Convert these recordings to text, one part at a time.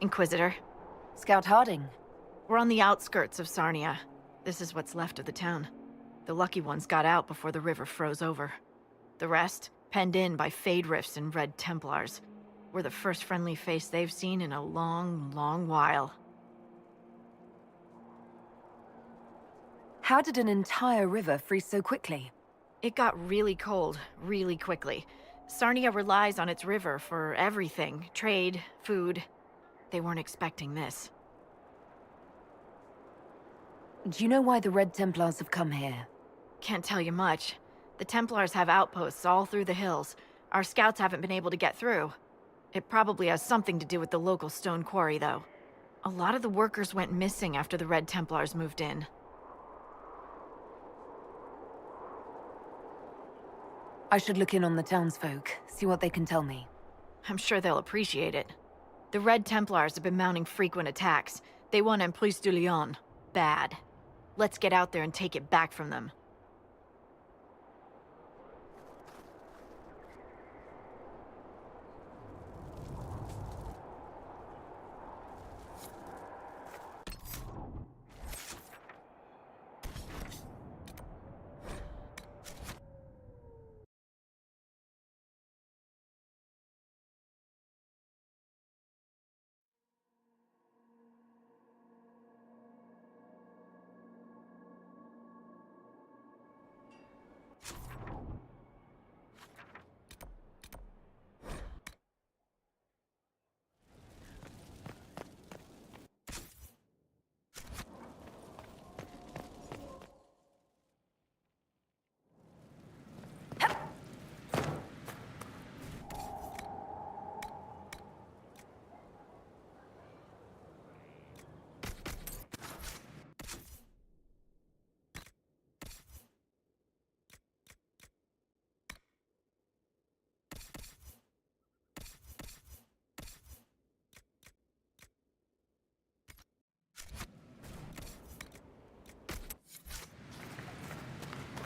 Inquisitor. Scout Harding. We're on the outskirts of Sarnia. This is what's left of the town. The lucky ones got out before the river froze over. The rest, penned in by Fade Rifts and Red Templars. We're the first friendly face they've seen in a long, long while. How did an entire river freeze so quickly? It got really cold, really quickly. Sarnia relies on its river for everything. Trade, food. They weren't expecting this. Do you know why the Red Templars have come here? Can't tell you much. The Templars have outposts all through the hills. Our scouts haven't been able to get through. It probably has something to do with the local stone quarry, though. A lot of the workers went missing after the Red Templars moved in. I should look in on the townsfolk, see what they can tell me. I'm sure they'll appreciate it. The Red Templars have been mounting frequent attacks. They want Emprise du Lion. Bad. Let's get out there and take it back from them.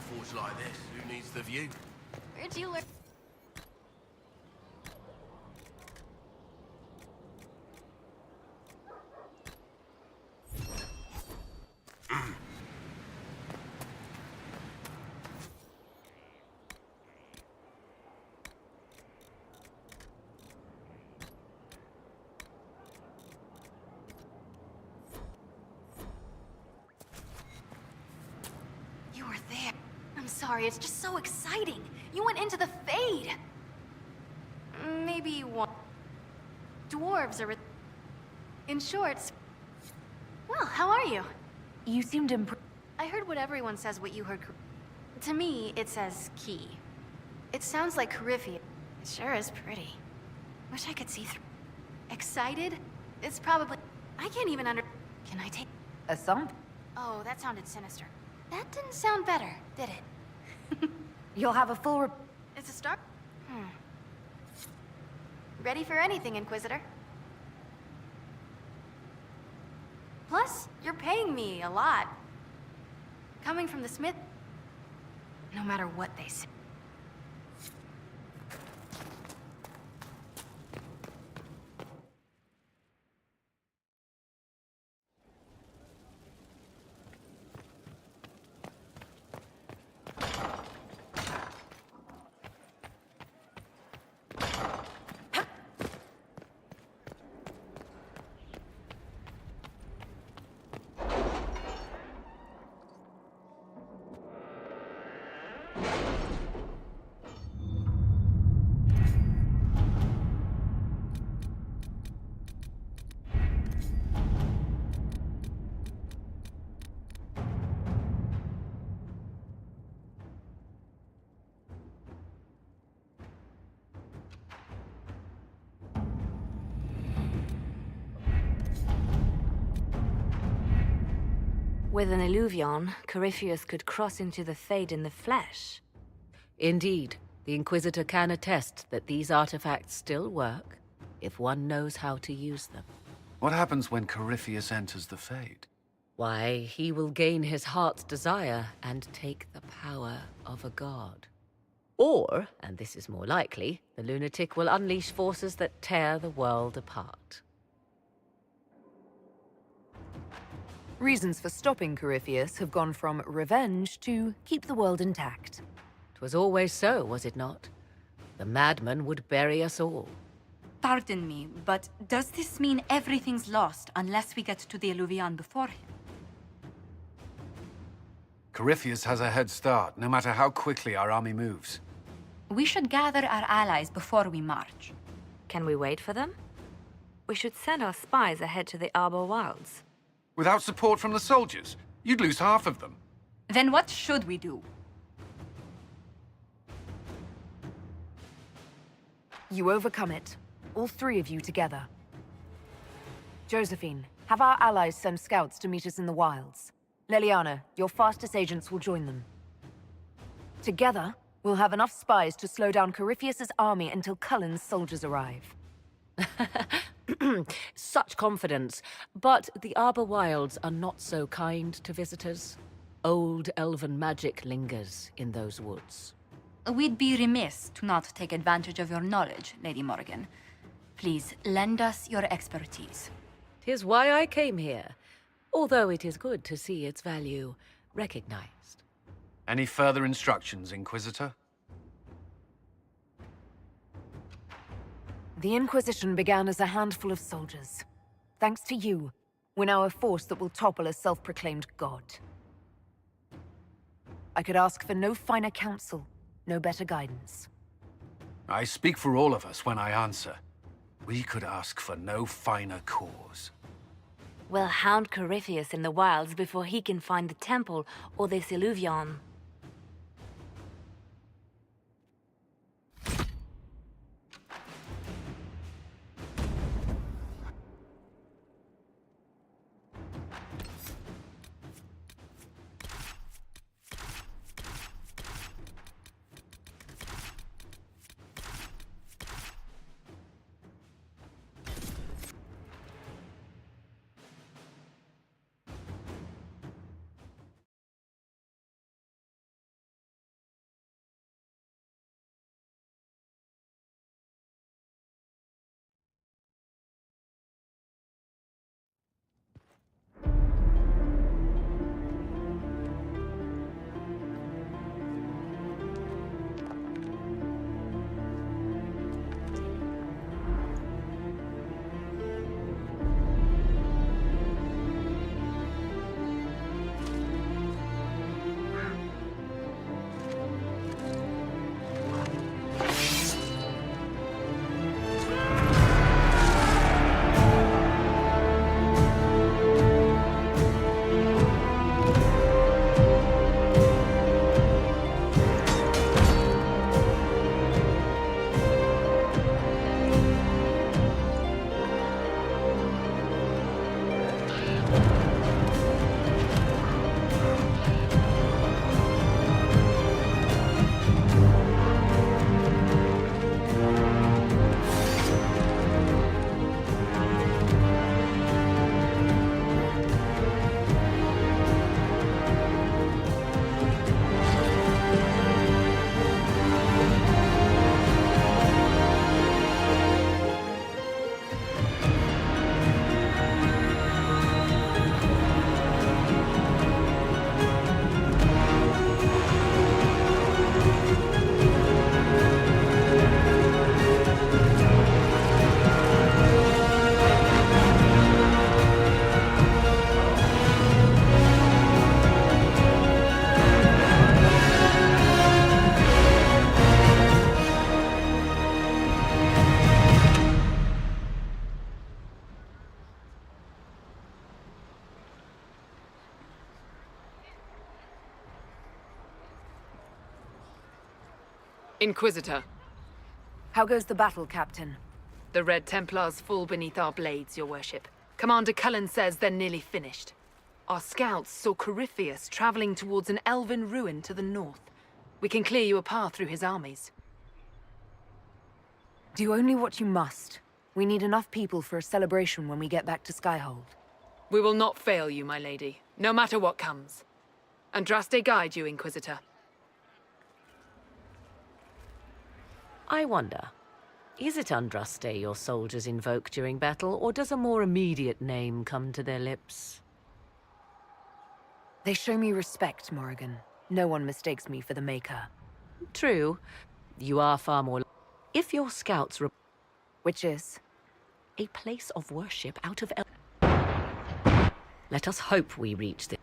Forge like this, who needs the view? Where'd you learn? You were there. I'm sorry, it's just so exciting. You went into the Fade. Maybe one. Dwarves are... In shorts. Well, how are you? You seemed I heard what everyone says what you heard. To me, it says key. It sounds like Coryphia. It sure is pretty. Wish I could see through. Excited? It's probably... I can't even Can I take... a thump. Oh, that sounded sinister. That didn't sound better, did it? You'll have a full It's a start? Ready for anything, Inquisitor. Plus, you're paying me a lot. Coming from the Smith... No matter what they say. With an Illuvion, Corypheus could cross into the Fade in the flesh. Indeed, the Inquisitor can attest that these artifacts still work, if one knows how to use them. What happens when Corypheus enters the Fade? Why, he will gain his heart's desire and take the power of a god. Or, and this is more likely, the lunatic will unleash forces that tear the world apart. Reasons for stopping Corypheus have gone from revenge to keep the world intact. 'Twas always so, was it not? The madman would bury us all. Pardon me, but does this mean everything's lost unless we get to the Eluvian before him? Corypheus has a head start, no matter how quickly our army moves. We should gather our allies before we march. Can we wait for them? We should send our spies ahead to the Arbor Wilds. Without support from the soldiers, you'd lose half of them. Then what should we do? You overcome it. All three of you together. Josephine, have our allies send scouts to meet us in the wilds. Leliana, your fastest agents will join them. Together, we'll have enough spies to slow down Corypheus's army until Cullen's soldiers arrive. Such confidence. But the Arbor Wilds are not so kind to visitors. Old elven magic lingers in those woods. We'd be remiss to not take advantage of your knowledge, Lady Morgan. Please, lend us your expertise. 'Tis why I came here, although it is good to see its value recognized. Any further instructions, Inquisitor? The Inquisition began as a handful of soldiers. Thanks to you, we're now a force that will topple a self-proclaimed god. I could ask for no finer counsel, no better guidance. I speak for all of us when I answer. We could ask for no finer cause. We'll hound Corypheus in the wilds before he can find the temple or this Eluvian. Inquisitor, How goes the battle, Captain? the Red Templars fall beneath our blades, your worship. Commander Cullen says they're nearly finished. Our scouts saw Corypheus traveling towards an elven ruin to the north. We can clear you a path through his armies. Do only what you must. We need enough people for a celebration when we get back to Skyhold. We will not fail you, my lady, no matter what comes. Andraste guide you, Inquisitor. I wonder, is it Andraste your soldiers invoke during battle, or does a more immediate name come to their lips? They show me respect, Morrigan. No one mistakes me for the Maker. True, you are far more... If your scouts... Which is? A place of worship out of... Let us hope we reach this.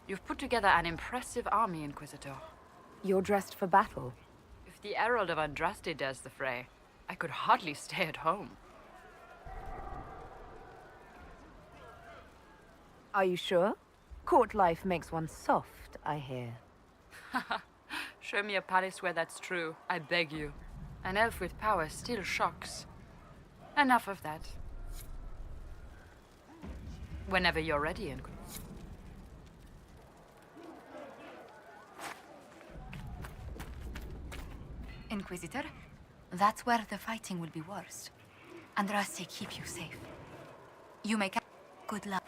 You've put together an impressive army, Inquisitor. You're dressed for battle. If the Herald of Andraste dares the fray, I could hardly stay at home. Are you sure? Court life makes one soft, I hear. Show me a palace where that's true, I beg you. An elf with power still shocks. Enough of that. Whenever you're ready, Inquisitor, that's where the fighting will be worst. Andraste keep you safe. You may... Good luck.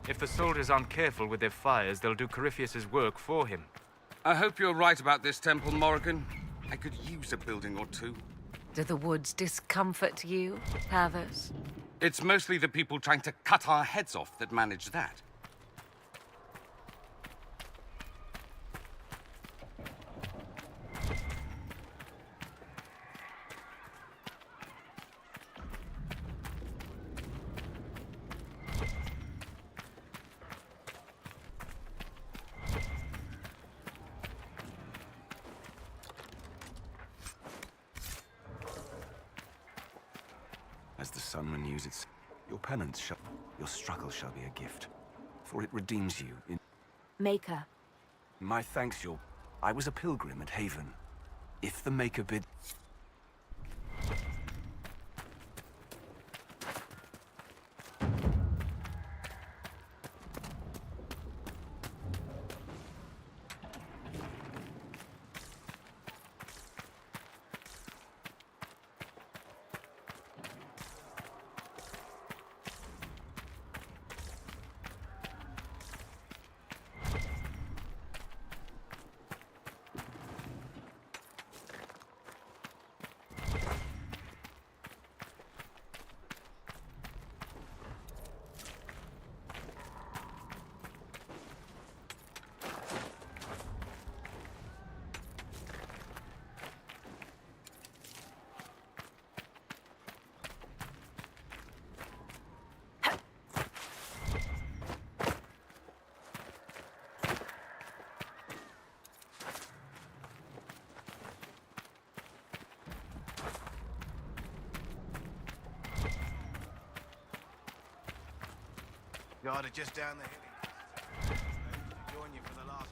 If the soldiers aren't careful with their fires, they'll do Corypheus's work for him. I hope you're right about this temple, Morrigan. I could use a building or two. Do the woods discomfort you, Pavos? It's mostly the people trying to cut our heads off that manage that. As the sun renews its... Your penance shall... Your struggle shall be a gift. For it redeems you in... Maker. My thanks, your... I was a pilgrim at Haven. If the Maker bid... Guard are just down the hill. Join you for the last one.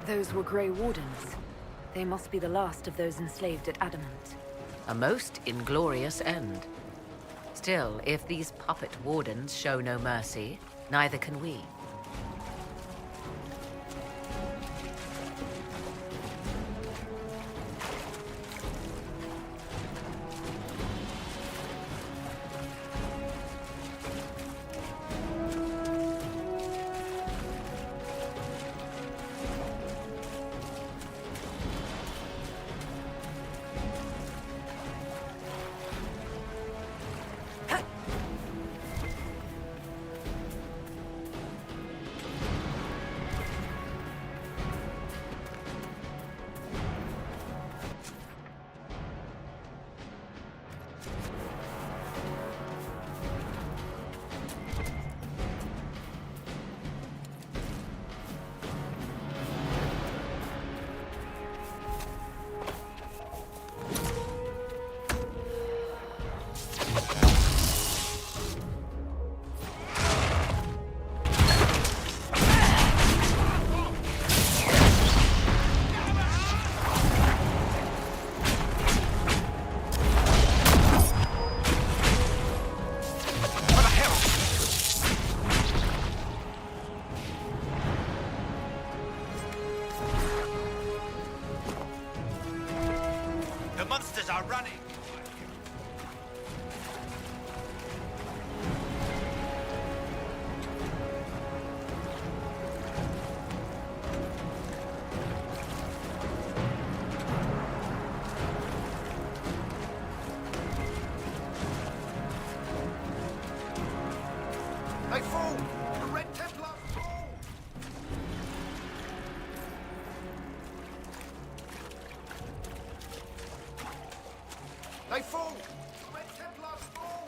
Those were Grey Wardens. They must be the last of those enslaved at Adamant. A most inglorious end. Still, if these puppet wardens show no mercy, neither can we. The monsters are running! They fall! The Red Templars fall! They fall! The Red Templars fall!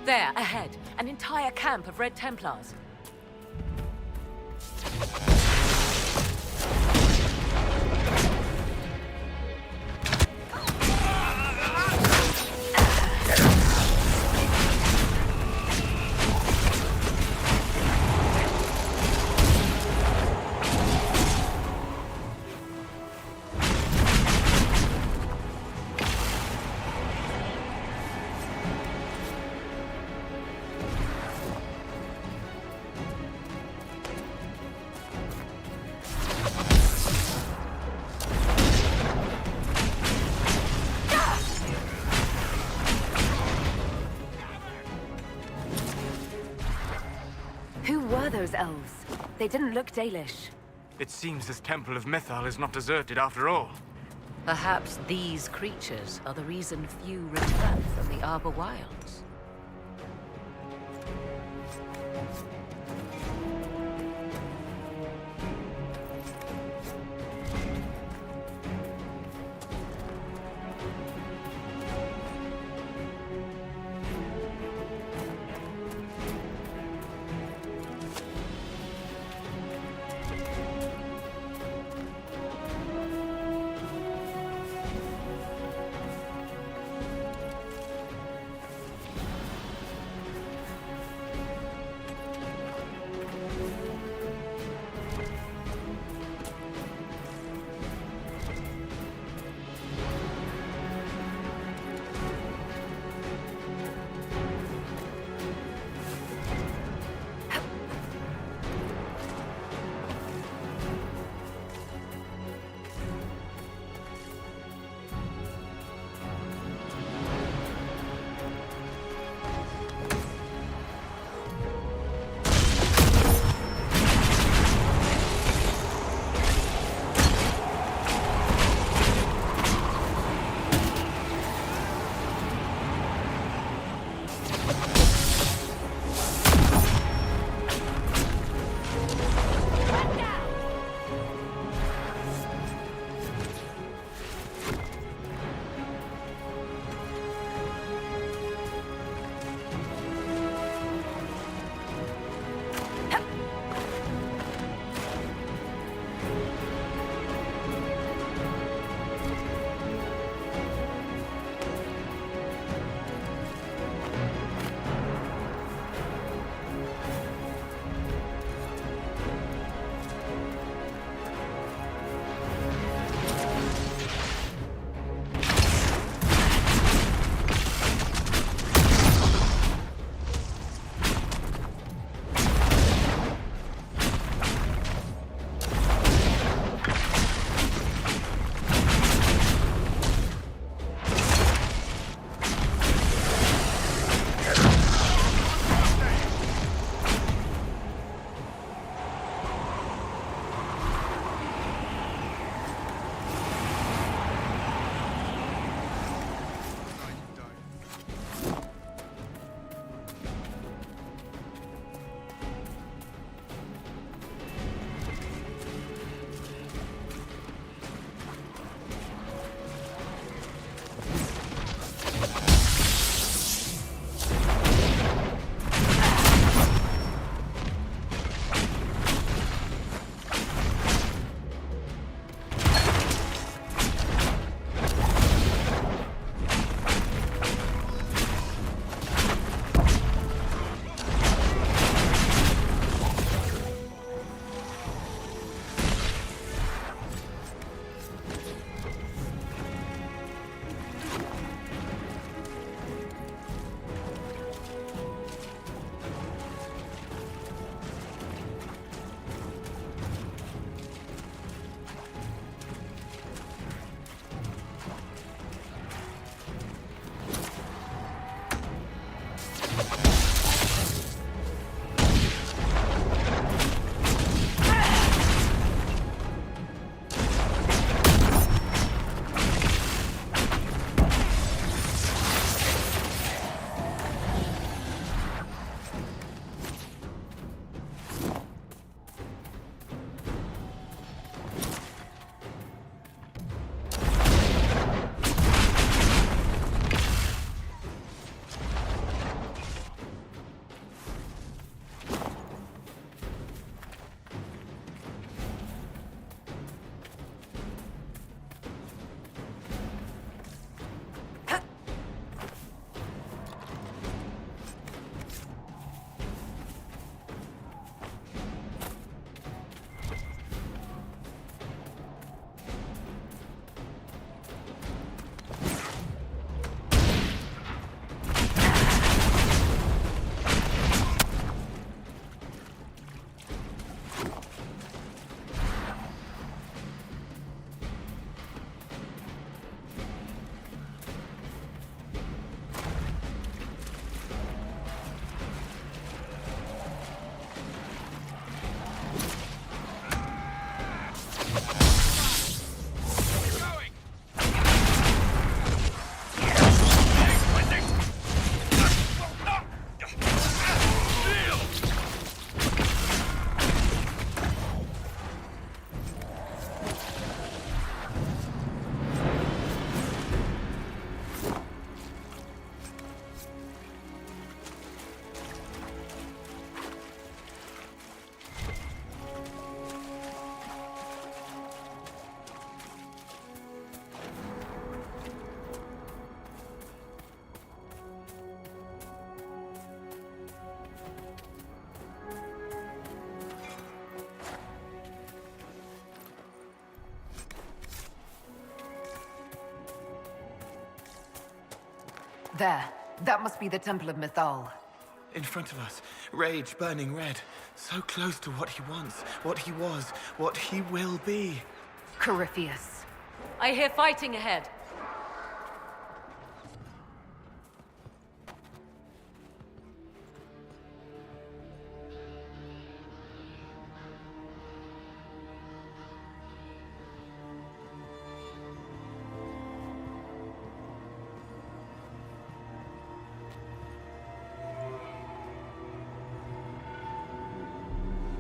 There, ahead, an entire camp of Red Templars. Who were those elves? They didn't look Dalish. It seems this Temple of Mythal is not deserted after all. Perhaps these creatures are the reason few return from the Arbor Wilds. There. That must be the Temple of Mythal. In front of us, rage burning red. So close to what he wants, what he was, what he will be. Corypheus. I hear fighting ahead.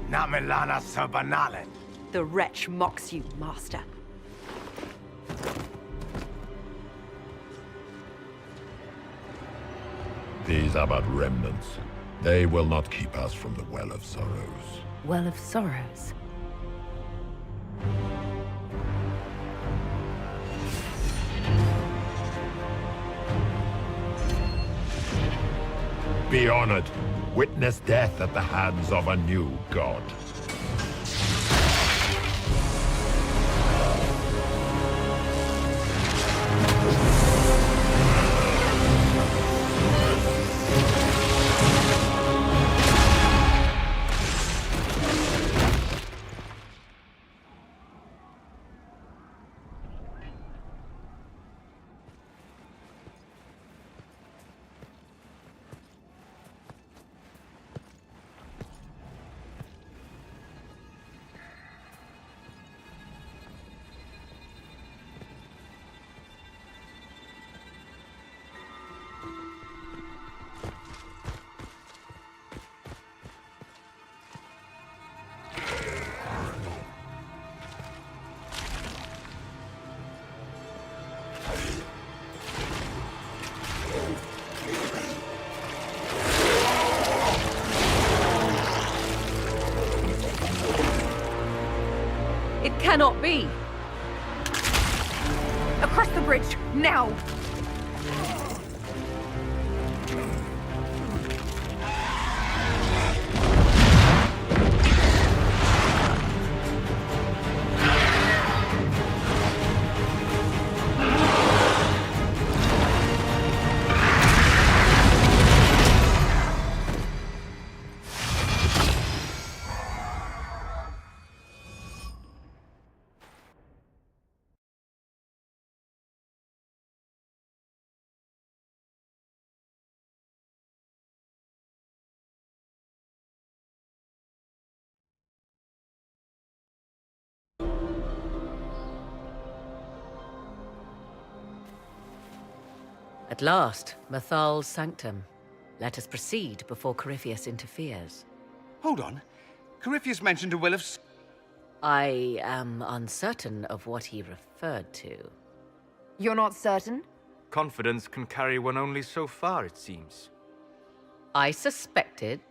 Namelana Sabanalet. The wretch mocks you, Master. These are but remnants. They will not keep us from the Well of Sorrows. Well of Sorrows. Be honored. Witness death at the hands of a new god. It cannot be! Across the bridge, now! At last, Mythal's sanctum. Let us proceed before Corypheus interferes. Hold on. Corypheus mentioned a Well of... I am uncertain of what he referred to. You're not certain? Confidence can carry one only so far, it seems. I suspected...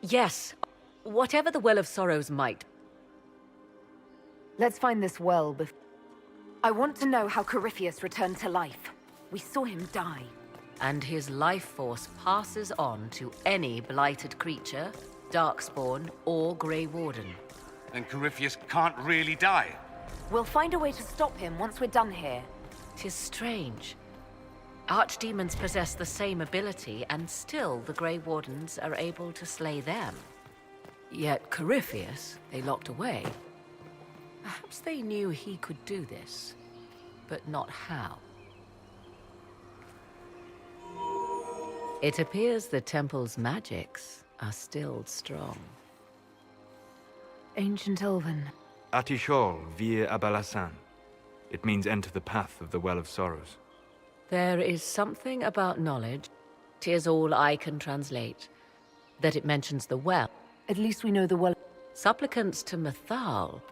Yes, whatever the Well of Sorrows might. Let's find this well before... I want to know how Corypheus returned to life. We saw him die. And his life force passes on to any blighted creature, Darkspawn, or Grey Warden. Then Corypheus can't really die. We'll find a way to stop him once we're done here. 'Tis strange. Archdemons possess the same ability, and still the Grey Wardens are able to slay them. Yet Corypheus, they locked away. Perhaps they knew he could do this, but not how. It appears the temple's magics are still strong. Ancient Elven. Atishol vir Abalasan. It means enter the path of the Well of Sorrows. There is something about knowledge, 'tis all I can translate, that it mentions the well. At least we know the well. Supplicants to Mythal.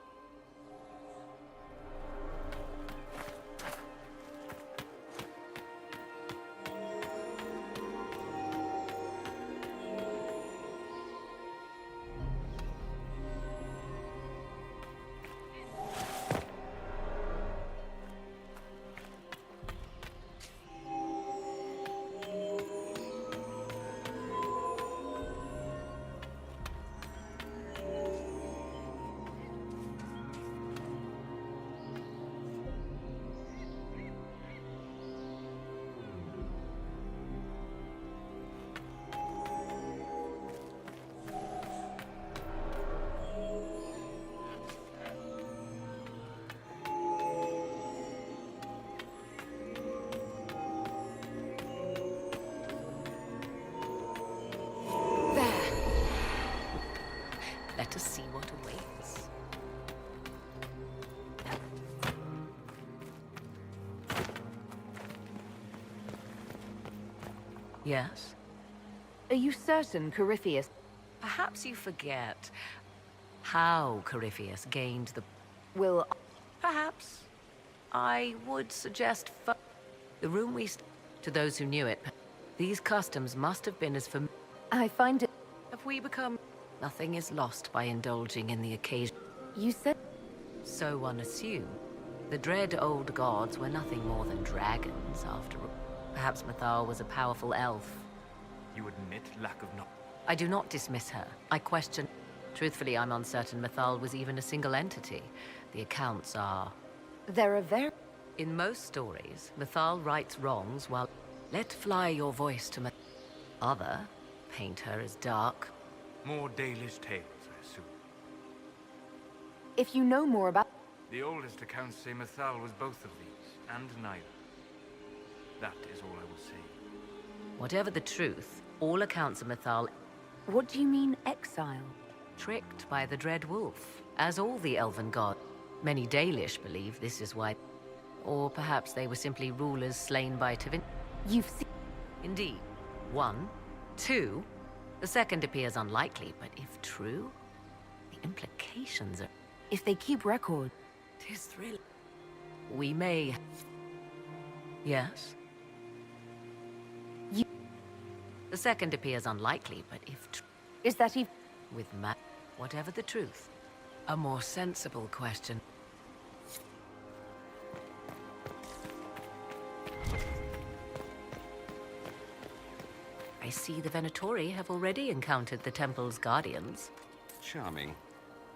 to see what awaits. Yes? Are you certain Corypheus? Perhaps you forget how Corypheus gained the... Will... Perhaps. I would suggest the room to those who knew it. These customs must have been as familiar. I find it... Have we become... Nothing is lost by indulging in the occasion. You said... So one assumed. The dread old gods were nothing more than dragons, after all. Perhaps Mythal was a powerful elf. You admit lack of knowledge? I do not dismiss her. I question... Truthfully, I'm uncertain Mythal was even a single entity. The accounts are... There are very... In most stories, Mythal rights wrongs while... Let fly your voice to Other, paint her as dark. More Dalish tales, I assume. If you know more about... The oldest accounts say Mythal was both of these, and neither. That is all I will say. Whatever the truth, all accounts of Mythal... What do you mean, exile? Tricked by the Dread Wolf, as all the elven gods. Many Dalish believe this is why... Or perhaps they were simply rulers slain by Tevin... You've seen... Indeed. 1. 2. The second appears unlikely, but if true, the implications are... If they keep record... 'Tis thrilling. We may... Yes? The second appears unlikely, but if true... Is that even... With whatever the truth. A more sensible question. I see the Venatori have already encountered the temple's guardians. Charming.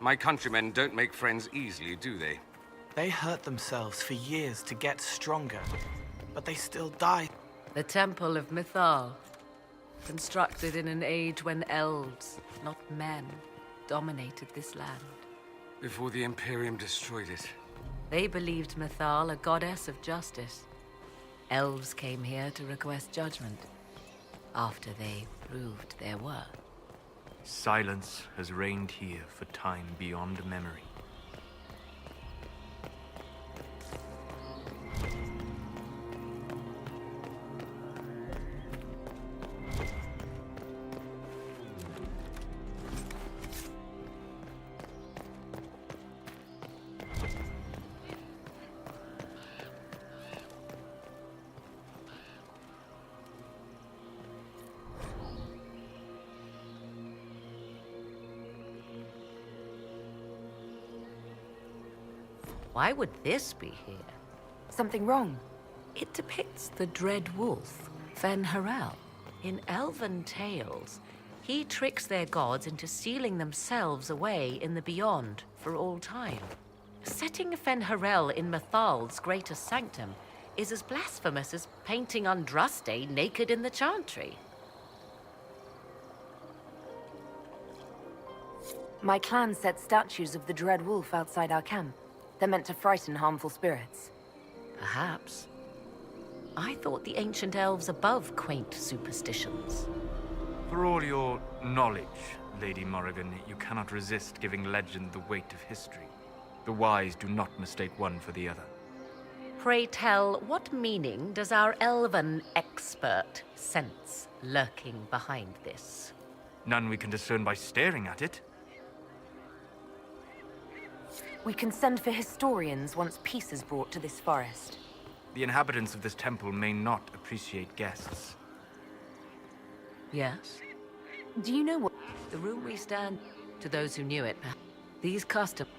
My countrymen don't make friends easily, do they? They hurt themselves for years to get stronger, but they still die. The Temple of Mythal. Constructed in an age when elves, not men, dominated this land. Before the Imperium destroyed it. They believed Mythal a goddess of justice. Elves came here to request judgment, after they proved their worth. Silence has reigned here for time beyond memory. Why would this be here? Something wrong? It depicts the Dread Wolf, Fen-Harel. In elven tales, he tricks their gods into sealing themselves away in the beyond for all time. Setting Fen-Harel in Mythal's greatest sanctum is as blasphemous as painting Andraste naked in the chantry. My clan set statues of the Dread Wolf outside our camp. They're meant to frighten harmful spirits. Perhaps. I thought the ancient elves above quaint superstitions. For all your knowledge, Lady Morrigan, you cannot resist giving legend the weight of history. The wise do not mistake one for the other. Pray tell, what meaning does our elven expert sense lurking behind this? None we can discern by staring at it. We can send for historians once peace is brought to this forest. The inhabitants of this temple may not appreciate guests. Yes? Do you know what... The room we stand, to those who knew it, these customs...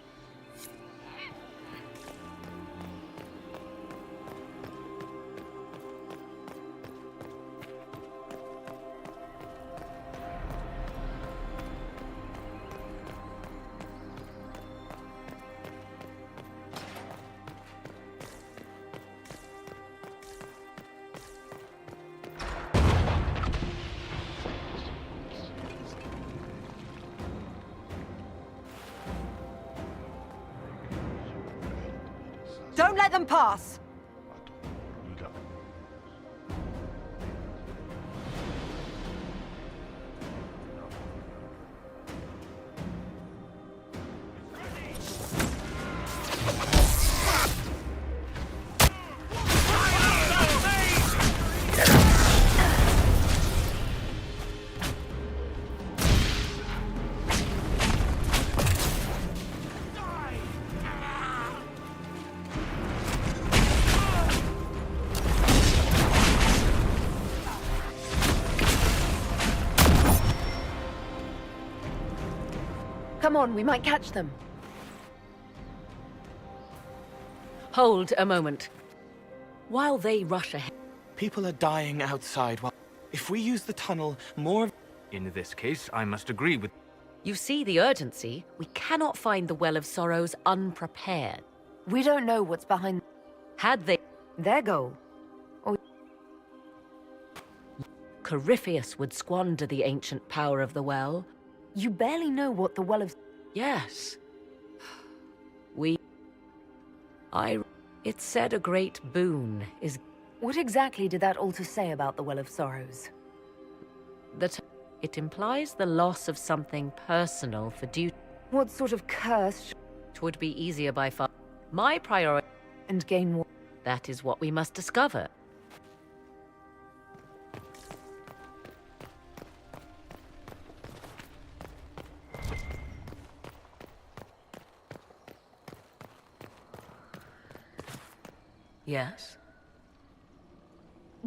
Don't let them pass! Come on, we might catch them. Hold a moment. While they rush ahead... People are dying outside. If we use the tunnel, more... In this case, I must agree with... You see the urgency? We cannot find the Well of Sorrows unprepared. We don't know what's behind... Had they... Their goal. Or... Corypheus would squander the ancient power of the well. You barely know what the Well of... Yes. It said a great boon is... What exactly did that altar say about the Well of Sorrows? That it implies the loss of something personal for duty. What sort of curse? It would be easier by far. My priority... And gain what? That is what we must discover. Yes?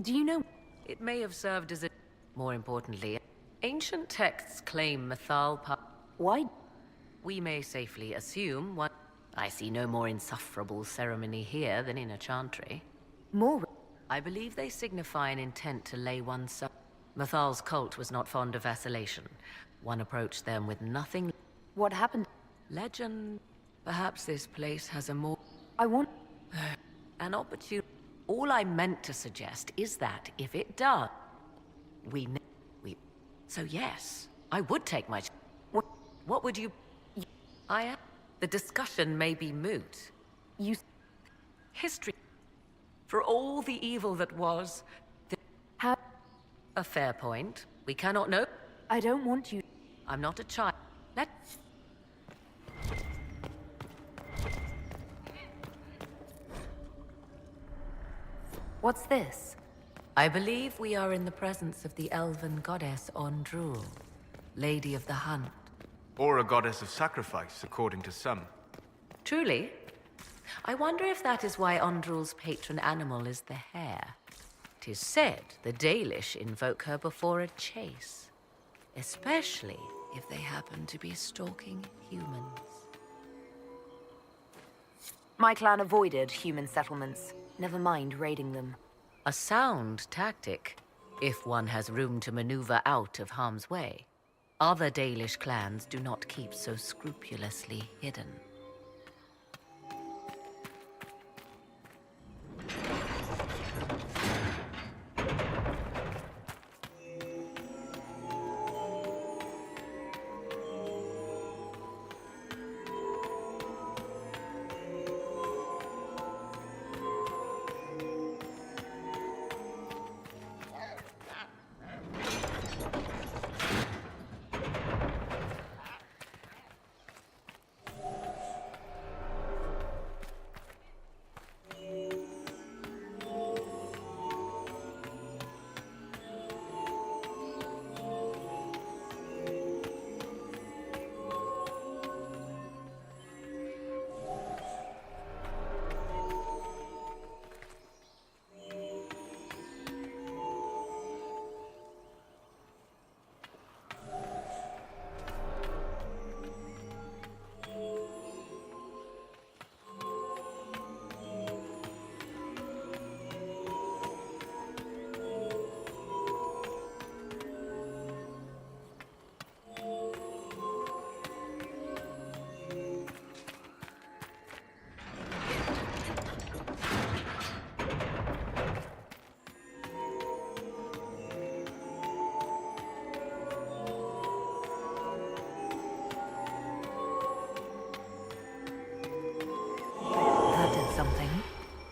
Do you know? It may have served as a... More importantly, ancient texts claim Mythal... Why? We may safely assume one... I see no more insufferable ceremony here than in a chantry. More? I believe they signify an intent to lay one's... Mythal's cult was not fond of vacillation. One approached them with nothing... What happened? Legend... Perhaps this place has a more... I want... An opportunity... All I meant to suggest is that, if it does... We... So yes, I would take my... What would you... The discussion may be moot. History... For all the evil that was... How... A fair point. We cannot know... I don't want you... I'm not a child. What's this? I believe we are in the presence of the elven goddess Ondrul, Lady of the Hunt. Or a goddess of sacrifice, according to some. Truly? I wonder if that is why Ondrul's patron animal is the hare. 'Tis said the Dalish invoke her before a chase, especially if they happen to be stalking humans. My clan avoided human settlements. Never mind raiding them. A sound tactic, if one has room to maneuver out of harm's way. Other Dalish clans do not keep so scrupulously hidden.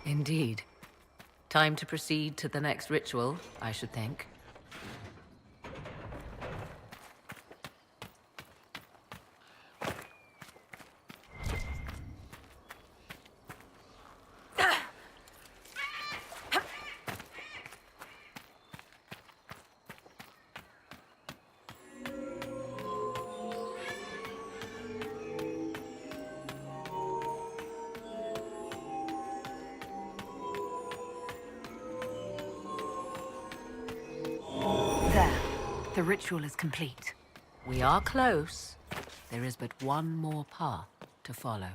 Indeed. Time to proceed to the next ritual, I should think. There. The ritual is complete. We are close. there is but one more path to follow.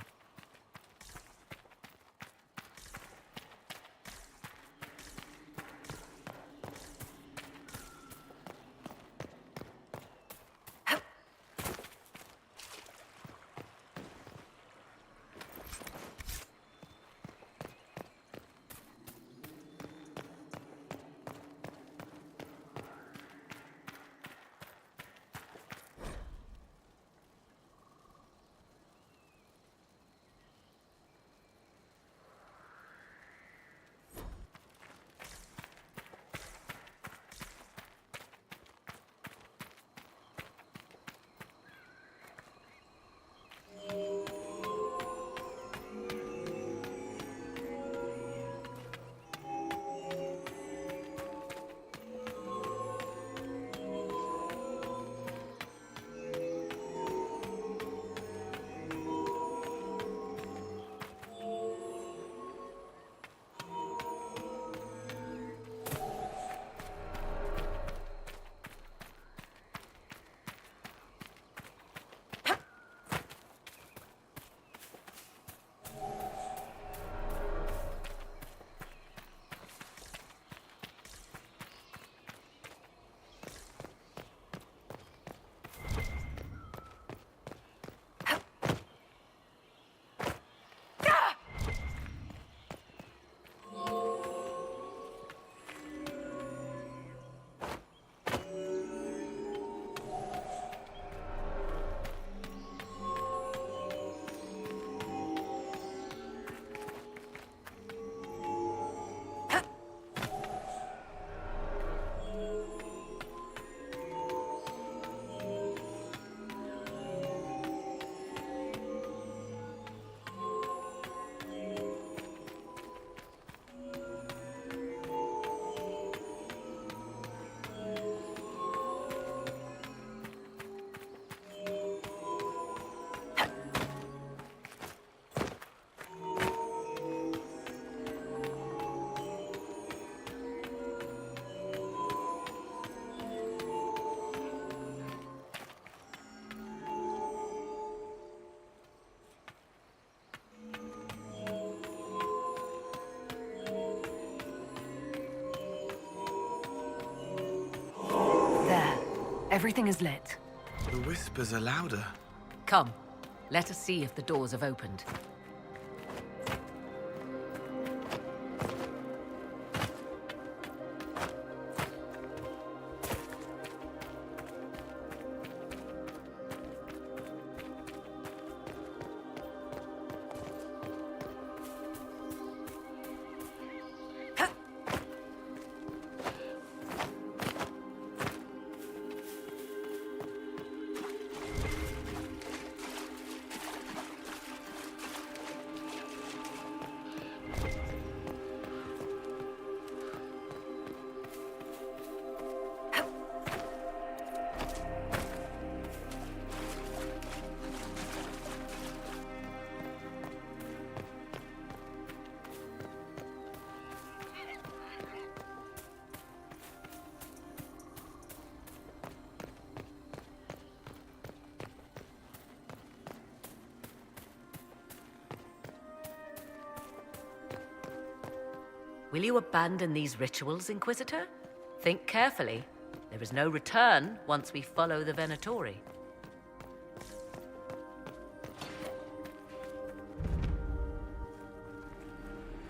Everything is lit. The whispers are louder. Come, let us see if the doors have opened. Will you abandon these rituals, Inquisitor? Think carefully. There is no return once we follow the Venatori.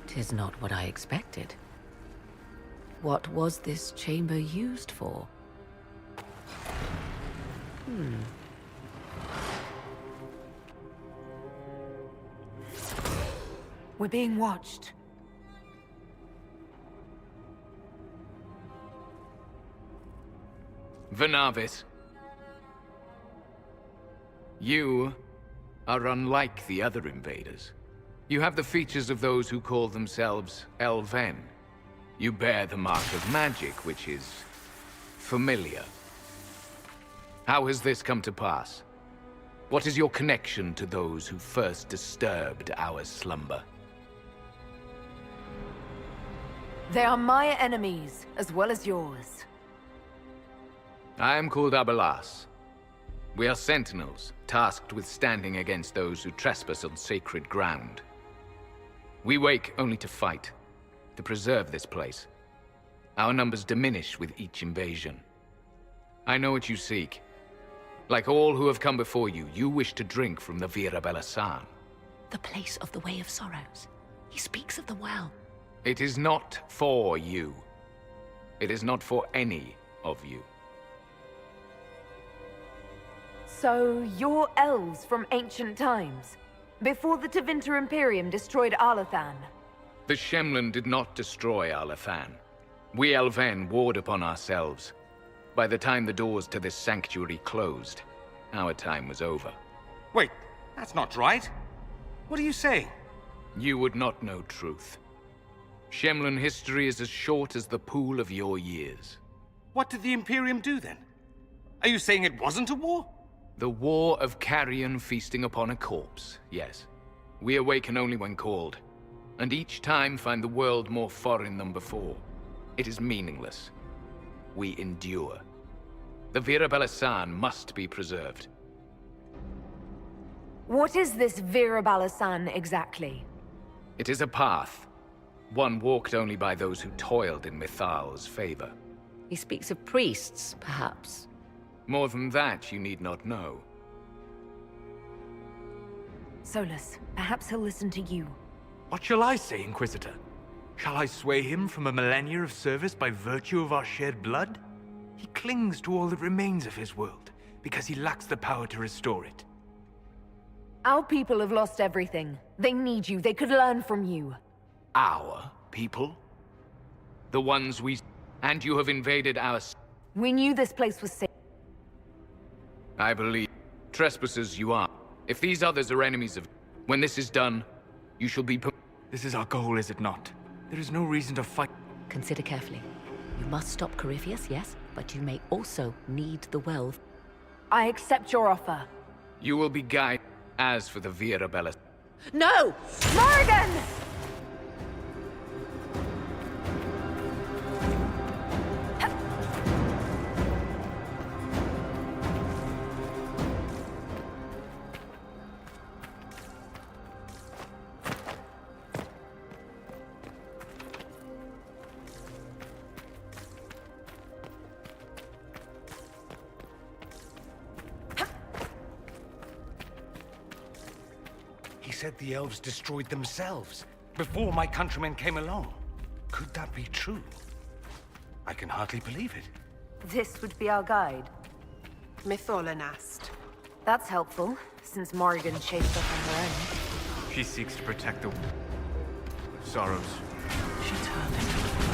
'Tis not what I expected. What was this chamber used for? We're being watched. Venavis. You are unlike the other invaders. You have the features of those who call themselves Elven. You bear the mark of magic, which is familiar. How has this come to pass? What is your connection to those who first disturbed our slumber? They are my enemies, as well as yours. I am called Abelas. We are sentinels, tasked with standing against those who trespass on sacred ground. We wake only to fight, to preserve this place. Our numbers diminish with each invasion. I know what you seek. Like all who have come before you, you wish to drink from the Vira Belasan. The place of the Way of Sorrows. He speaks of the well. It is not for you. It is not for any of you. So, you're elves from ancient times, before the Tevinter Imperium destroyed Arlathan. The Shemlen did not destroy Arlathan. We Elven warred upon ourselves. By the time the doors to this sanctuary closed, our time was over. Wait, that's not right. What are you saying? You would not know truth. Shemlen history is as short as the pool of your years. What did the Imperium do then? Are you saying it wasn't a war? The war of carrion feasting upon a corpse, yes. We awaken only when called, and each time find the world more foreign than before. It is meaningless. We endure. The Vira Belasan must be preserved. What is this Vira Belasan exactly? It is a path, one walked only by those who toiled in Mithal's favor. He speaks of priests, perhaps. More than that, you need not know. Solus, perhaps he'll listen to you. What shall I say, Inquisitor? Shall I sway him from a millennia of service by virtue of our shared blood? He clings to all that remains of his world, because he lacks the power to restore it. Our people have lost everything. They need you. They could learn from you. Our people? The ones we... And you have invaded our... We knew this place was safe. I believe. Trespassers you are. If these others are enemies of... When this is done, you shall be... This is our goal, is it not? There is no reason to fight. Consider carefully. You must stop Corypheus, yes, but you may also need the well. I accept your offer. You will be guided. As for the Vira Bella... No! Morrigan! He said the elves destroyed themselves before my countrymen came along. Could that be true? I can hardly believe it. This would be our guide. Mytholanast. That's helpful, since Morrigan chased us on her own. She seeks to protect the... Sorrows. She turned into a...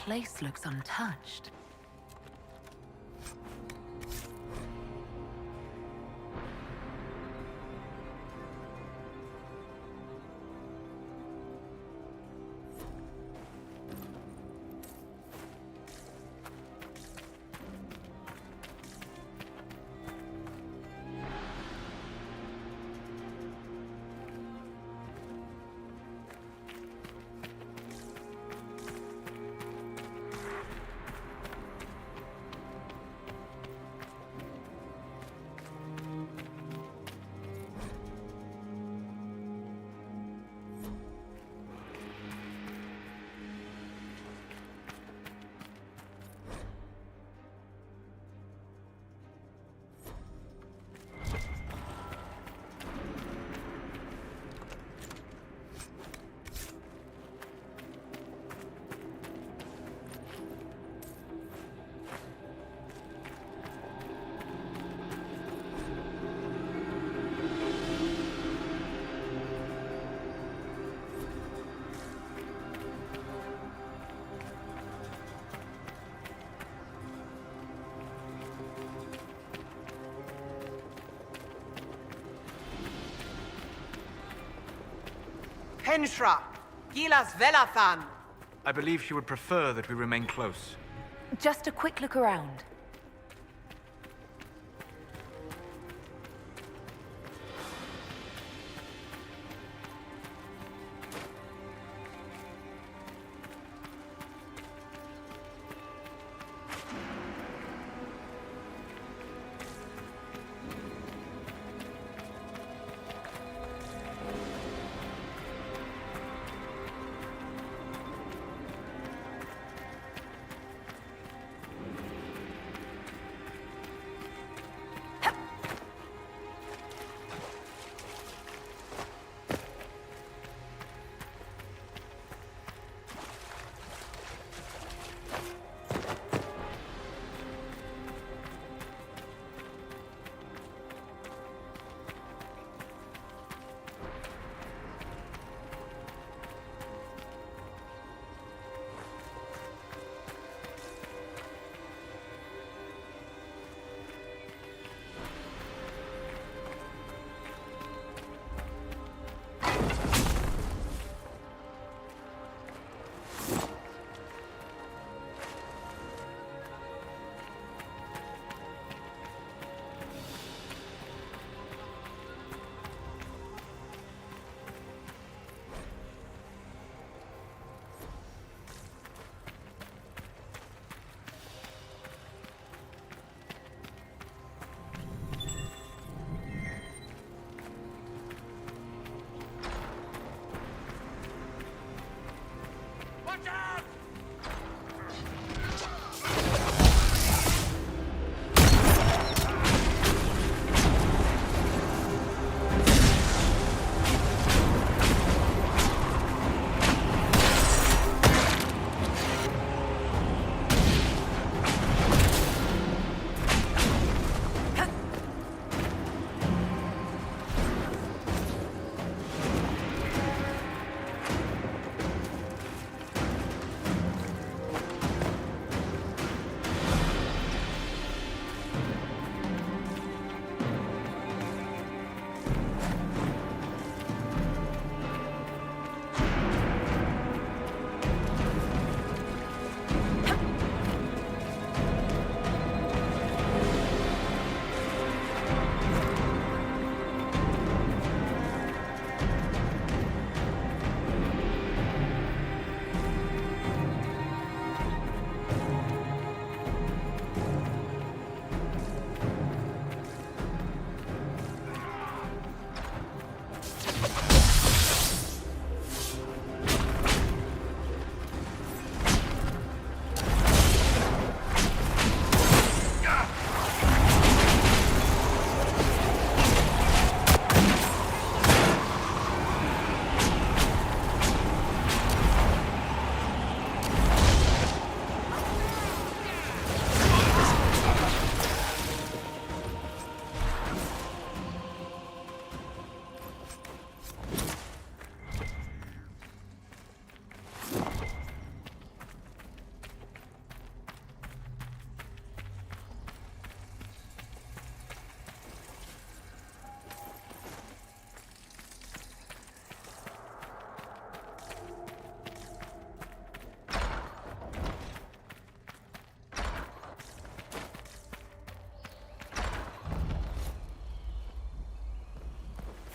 place looks untouched. Penshra, Gilas Velathan. I believe she would prefer that we remain close. Just a quick look around.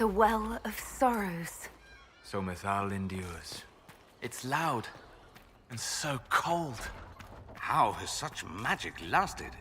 The Well of Sorrows. So Mythal endures. It's loud and so cold. How has such magic lasted?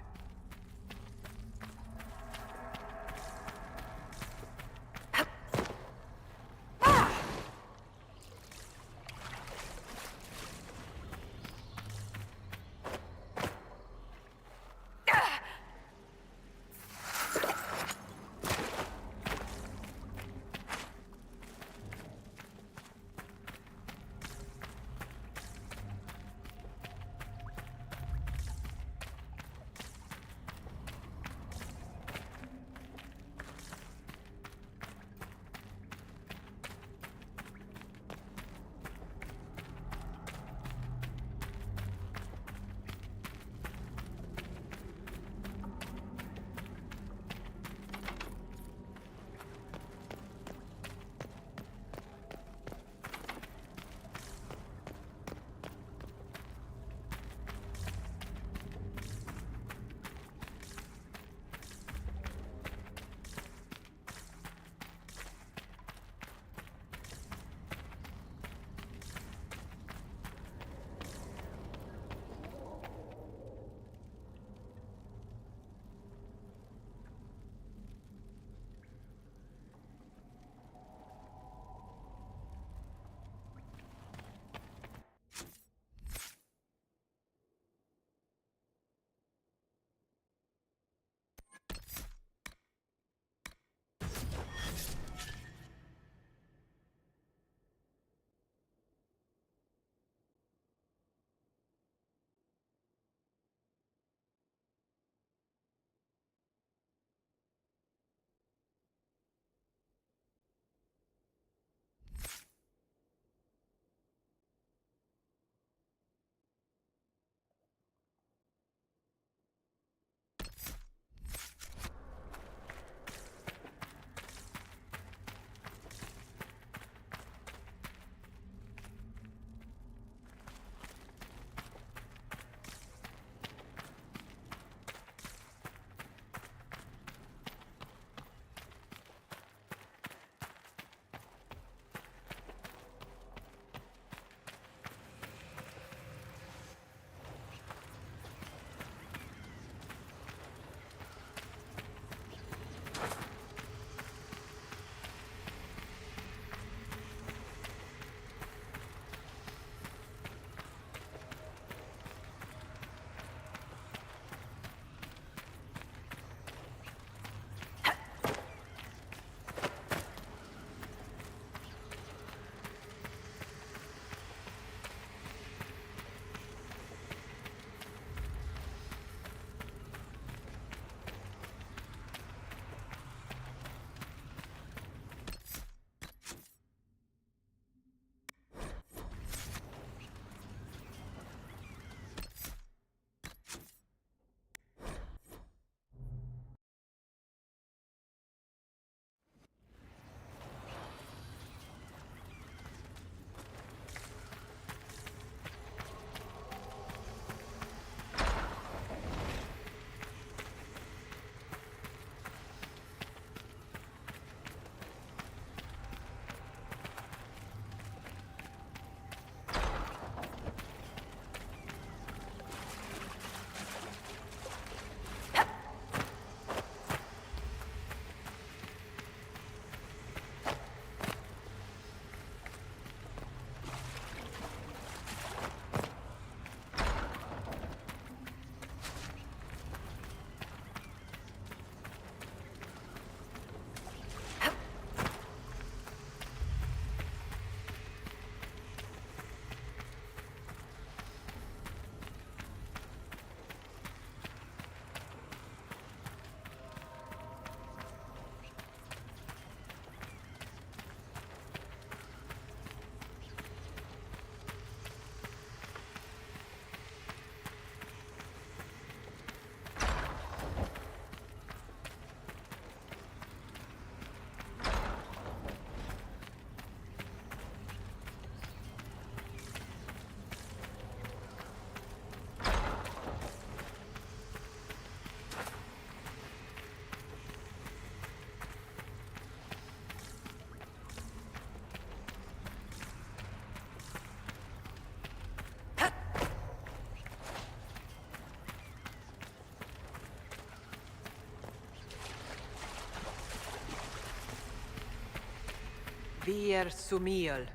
Vir Sumiel.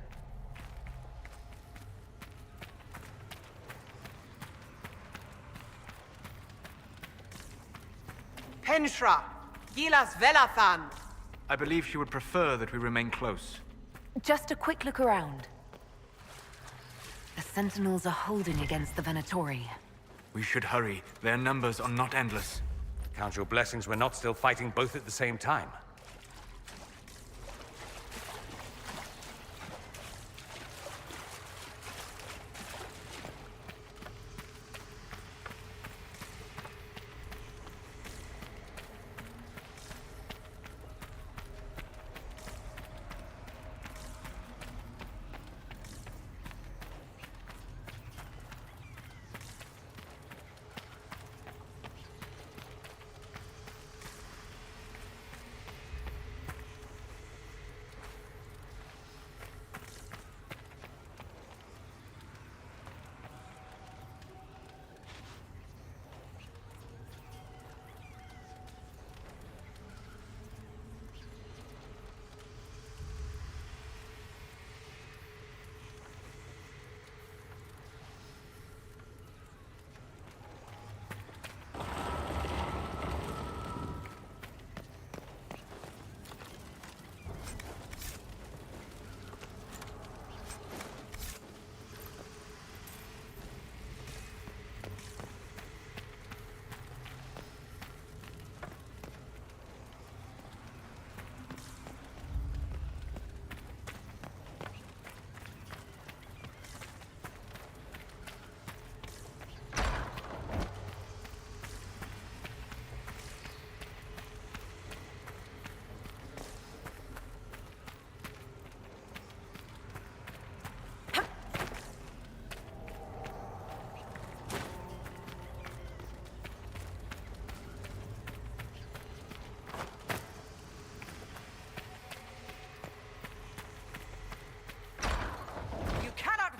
Penshra, Gilas Velathan. I believe she would prefer that we remain close. Just a quick look around. The Sentinels are holding against the Venatori. We should hurry. Their numbers are not endless. Count your blessings we're not still fighting both at the same time.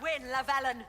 Win, Lavalin!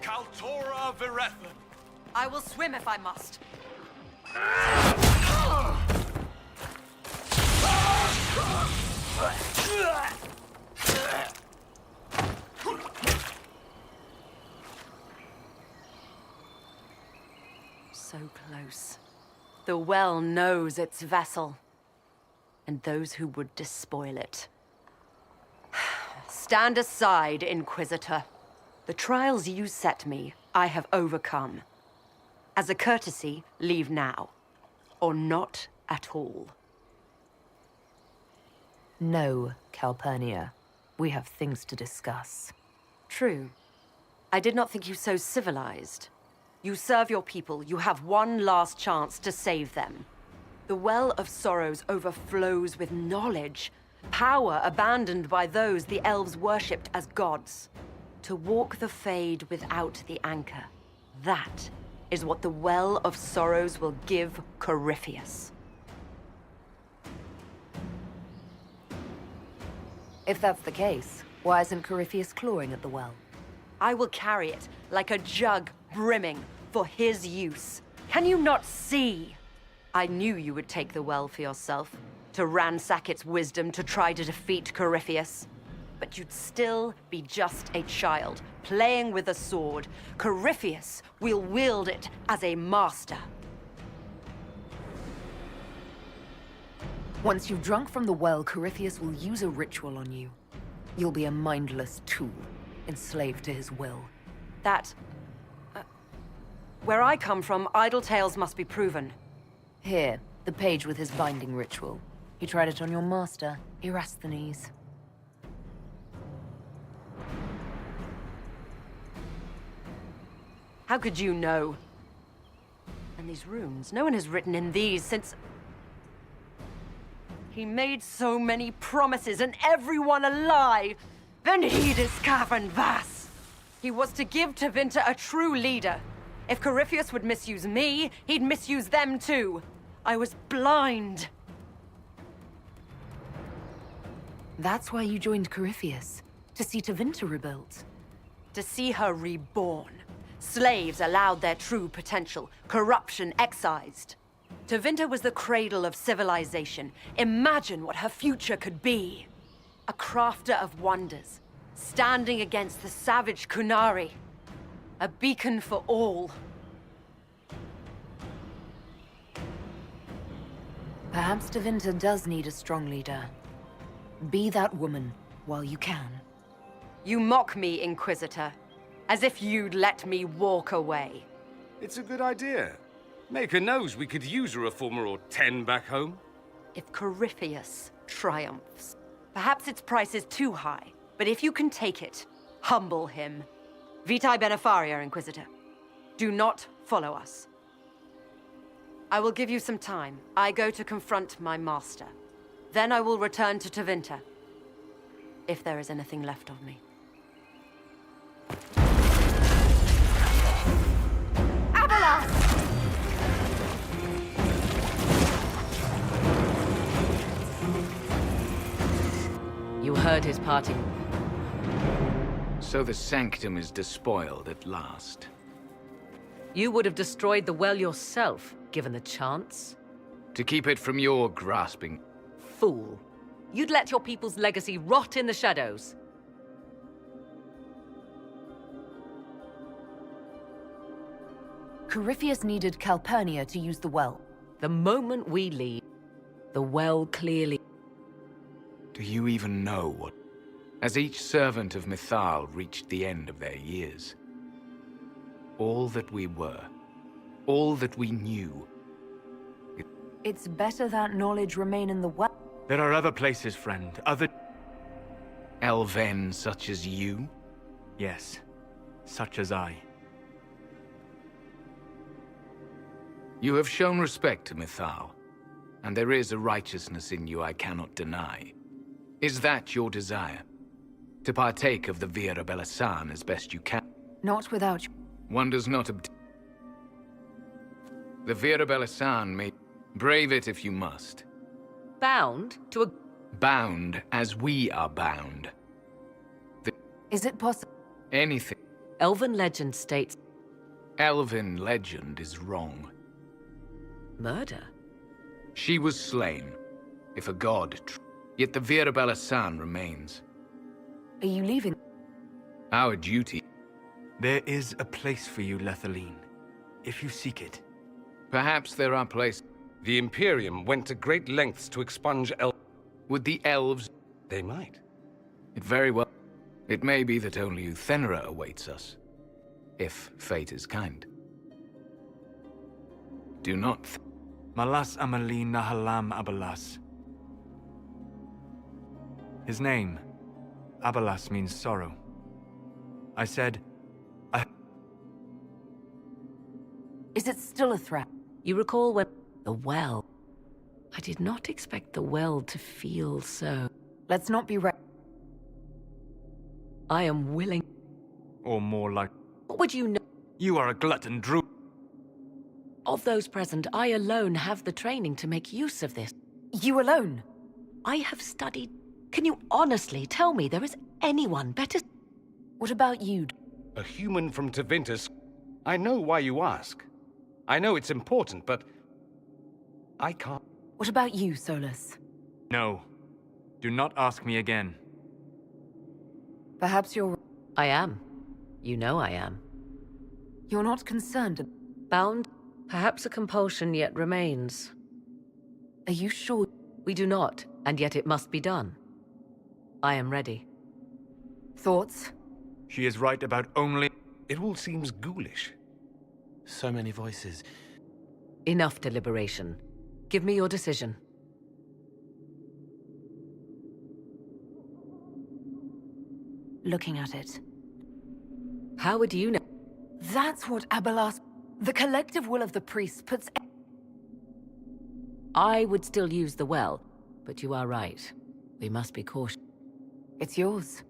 Kaltora Virethan. I will swim if I must. So close. The well knows its vessel, and those who would despoil it. Stand aside, Inquisitor. The trials you set me, I have overcome. As a courtesy, leave now. Or not at all. No, Calpurnia. We have things to discuss. True. I did not think you so civilized. You serve your people. You have one last chance to save them. The Well of Sorrows overflows with knowledge, power abandoned by those the elves worshipped as gods. To walk the Fade without the anchor. That is what the Well of Sorrows will give Corypheus. If that's the case, why isn't Corypheus clawing at the well? I will carry it like a jug brimming for his use. Can you not see? I knew you would take the well for yourself, to ransack its wisdom to try to defeat Corypheus. But you'd still be just a child, playing with a sword. Corypheus will wield it as a master. Once you've drunk from the well, Corypheus will use a ritual on you. You'll be a mindless tool, enslaved to his will. Where I come from, idle tales must be proven. Here, the page with his binding ritual. He tried it on your master, Erasthenes. How could you know? And these runes, no one has written in these since... He made so many promises, and everyone a lie. Venhidus Cavern Vas. He was to give Tevinter a true leader. If Corypheus would misuse me, he'd misuse them too. I was blind. That's why you joined Corypheus. To see Tevinter rebuilt. To see her reborn. Slaves allowed their true potential. Corruption excised. Tevinter was the cradle of civilization. Imagine what her future could be. A crafter of wonders, standing against the savage Kunari. A beacon for all. Perhaps Tevinter does need a strong leader. Be that woman while you can. You mock me, Inquisitor, as if you'd let me walk away. It's a good idea. Maker knows we could use a reformer or 10 back home. If Corypheus triumphs, perhaps its price is too high, but if you can take it, humble him. Vitae Benefaria, Inquisitor. Do not follow us. I will give you some time. I go to confront my master. Then I will return to Tevinter. If there is anything left of me. Abelas! You heard his parting. So the Sanctum is despoiled at last. You would have destroyed the well yourself, given the chance. To keep it from your grasping. Fool. You'd let your people's legacy rot in the shadows. Corypheus needed Calpurnia to use the well. The moment we leave, the well clearly... Do you even know what... As each servant of Mythal reached the end of their years, all that we were, all that we knew... It's better that knowledge remain in the well. There are other places, friend. Other... Elven such as you? Yes, such as I. You have shown respect to Mythal, and there is a righteousness in you I cannot deny. Is that your desire? To partake of the Vira Belasan as best you can? Not without you. One does not The Vira Belasan may... Brave it if you must. Bound to a... Bound as we are bound. Is it possible? Anything. Elven legend states... Elven legend is wrong. Murder? She was slain. If a god... Yet the Virabella San remains. Are you leaving? Our duty... There is a place for you, Lethaline, if you seek it. Perhaps there are places... The Imperium went to great lengths to expunge Would the elves... They might. It very well... It may be that only Uthenera awaits us. If fate is kind. Do not... Malas Amalin Nahalam Abalas. His name, Abalas, means sorrow. I said, Is it still a threat? You recall when... The well. I did not expect the well to feel so... Let's not be I am willing... Or more like... What would you know? You are a glutton, Drew. Of those present, I alone have the training to make use of this. You alone? I have studied... Can you honestly tell me there is anyone better... What about you? A human from Tevinter. I know why you ask. I know it's important, but... I can't... What about you, Solus? No. Do not ask me again. Perhaps you're... I am. You know I am. You're not concerned... Bound? Perhaps a compulsion yet remains. Are you sure? We do not, and yet it must be done. I am ready. Thoughts? She is right about only... It all seems ghoulish. So many voices. Enough deliberation. Give me your decision. Looking at it. How would you know? That's what Abalas... The collective will of the priests puts... I would still use the well, but you are right. We must be cautious. It's yours.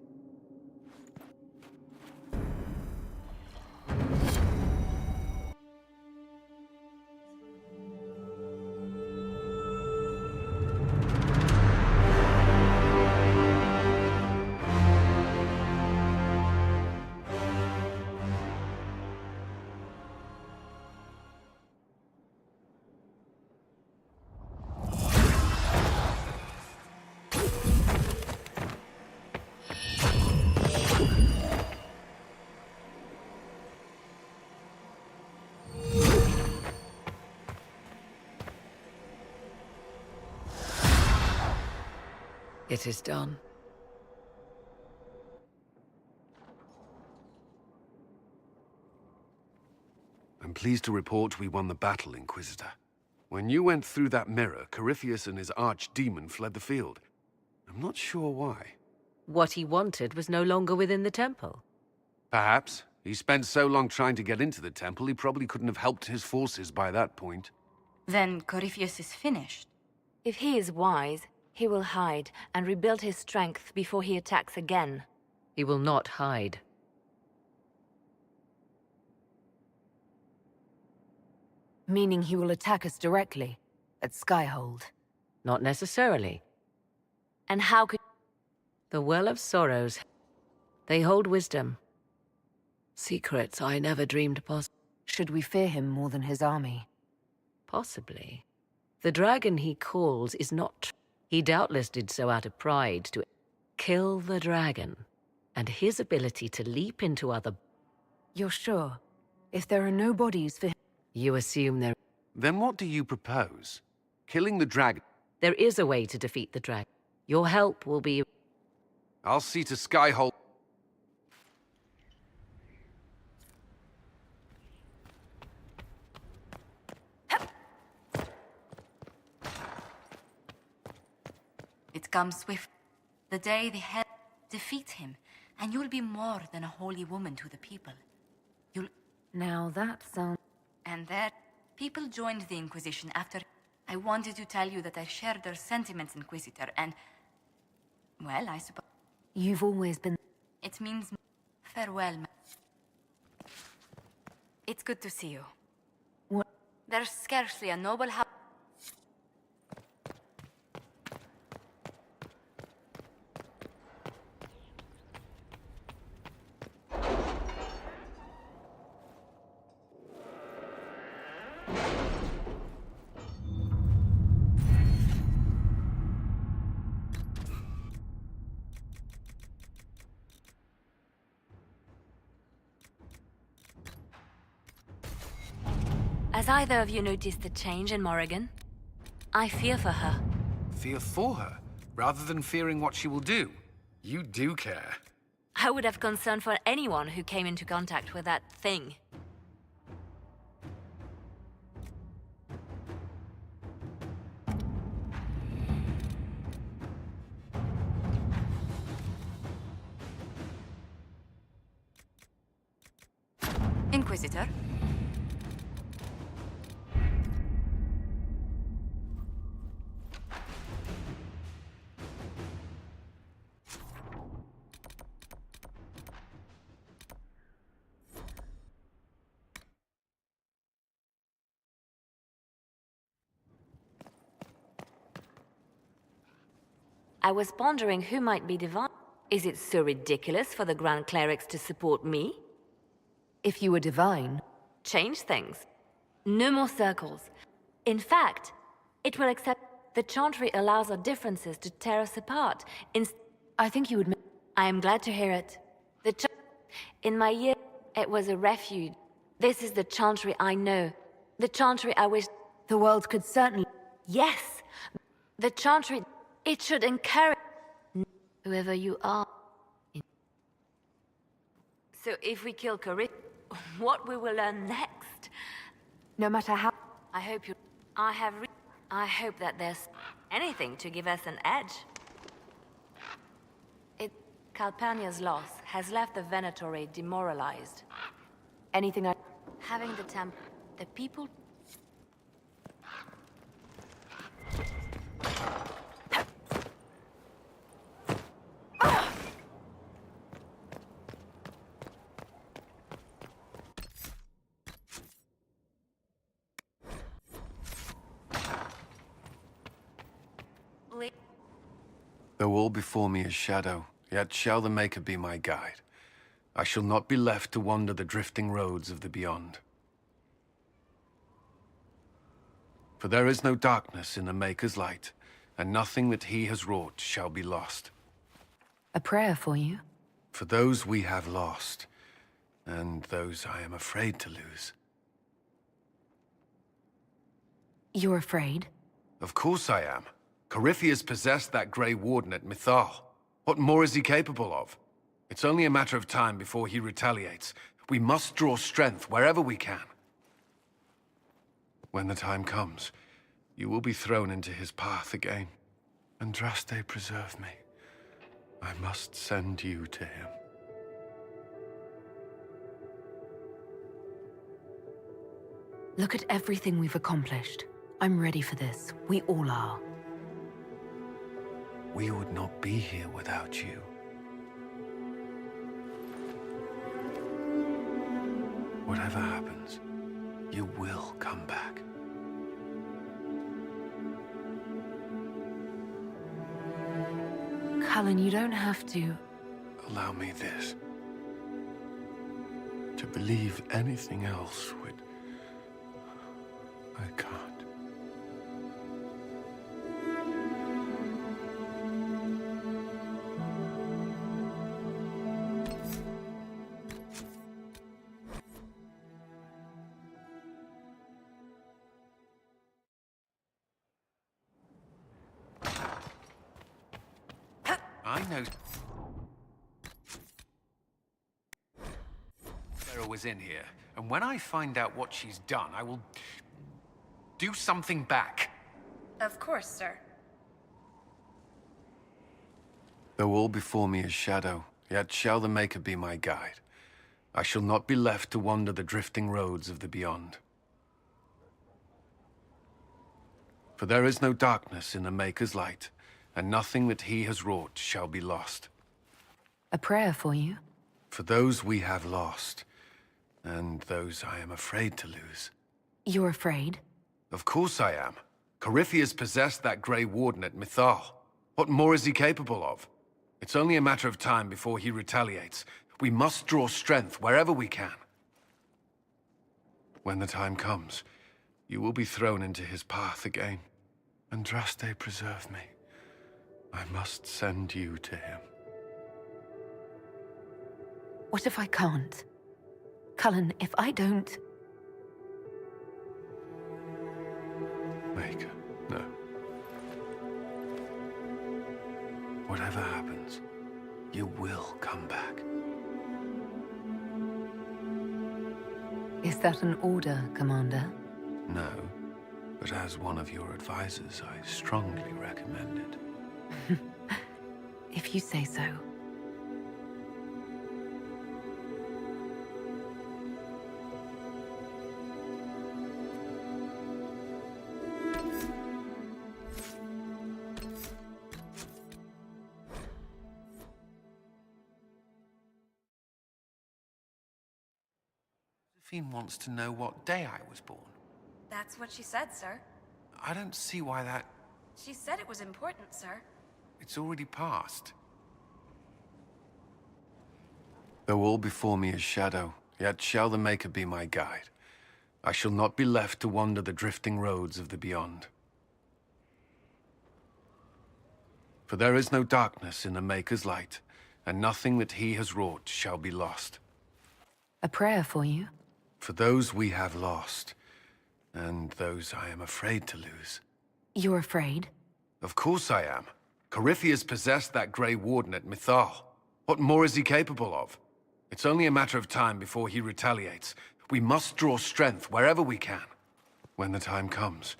It is done. I'm pleased to report we won the battle, Inquisitor. When you went through that mirror, Corypheus and his archdemon fled the field. I'm not sure why. What he wanted was no longer within the temple. Perhaps. He spent so long trying to get into the temple, he probably couldn't have helped his forces by that point. Then Corypheus is finished. If he is wise, he will hide and rebuild his strength before he attacks again. He will not hide. Meaning he will attack us directly, at Skyhold. Not necessarily. And how could... The Well of Sorrows. They hold wisdom. Secrets I never dreamed possible. Should we fear him more than his army? Possibly. The dragon he calls is not... He doubtless did so out of pride to kill the dragon, and his ability to leap into other... You're sure? If there are no bodies for him... You assume there... Then what do you propose? Killing the dragon? There is a way to defeat the dragon. Your help will be... I'll see to Skyhold. It comes swift. The day the hell defeats him, and you'll be more than a holy woman to the people. You'll... Now that sounds... And there, people joined the Inquisition after... I wanted to tell you that I shared their sentiments, Inquisitor, and... Well, I suppose... You've always been... It means... Farewell, It's good to see you. What? There's scarcely a noble house... Has either of you noticed the change in Morrigan? I fear for her. Fear for her, rather than fearing what she will do. You do care. I would have concern for anyone who came into contact with that thing. Inquisitor? I was pondering who might be divine. Is it so ridiculous for the Grand Clerics to support me? If you were divine... Change things. No more circles. In fact, it will accept... The Chantry allows our differences to tear us apart. I think you would... I am glad to hear it. In my year, it was a refuge. This is the Chantry I know. The Chantry I wish... The world could certainly... Yes! The Chantry... It should encourage... Whoever you are. So if we kill Corinth, what we will learn next? No matter how... I hope you... I hope that there's anything to give us an edge. Calpurnia's loss has left the Venatori demoralized. Anything I... Having the temple... The people... Though all before me is shadow, yet shall the Maker be my guide. I shall not be left to wander the drifting roads of the beyond. For there is no darkness in the Maker's light, and nothing that he has wrought shall be lost. A prayer for you? For those we have lost, and those I am afraid to lose. You're afraid? Of course I am. Corypheus possessed that Grey Warden at Mythal. What more is he capable of? It's only a matter of time before he retaliates. We must draw strength wherever we can. When the time comes, you will be thrown into his path again. Andraste, preserve me. I must send you to him. Look at everything we've accomplished. I'm ready for this. We all are. We would not be here without you. Whatever happens, you will come back. Cullen, you don't have to... Allow me this. To believe anything else would... I can't. I know Sarah was in here, and when I find out what she's done, I will do something back. Of course, sir. Though all before me is shadow, yet shall the Maker be my guide. I shall not be left to wander the drifting roads of the beyond. For there is no darkness in the Maker's light, and nothing that he has wrought shall be lost. A prayer for you? For those we have lost, and those I am afraid to lose. You're afraid? Of course I am. Corypheus possessed that Grey Warden at Mythal. What more is he capable of? It's only a matter of time before he retaliates. We must draw strength wherever we can. When the time comes, you will be thrown into his path again. Andraste, preserve me. I must send you to him. What if I can't? Cullen, if I don't... Maker, no. Whatever happens, you will come back. Is that an order, Commander? No, but as one of your advisors, I strongly recommend it. If you say so. Josephine wants to know what day I was born. That's what she said, sir. I don't see why that... She said it was important, sir. It's already passed. Though all before me is shadow, yet shall the Maker be my guide. I shall not be left to wander the drifting roads of the beyond. For there is no darkness in the Maker's light, and nothing that he has wrought shall be lost. A prayer for you? For those we have lost, and those I am afraid to lose. You're afraid? Of course I am. Corypheus possessed that Grey Warden at Mythal. What more is he capable of? It's only a matter of time before he retaliates. We must draw strength wherever we can. When the time comes,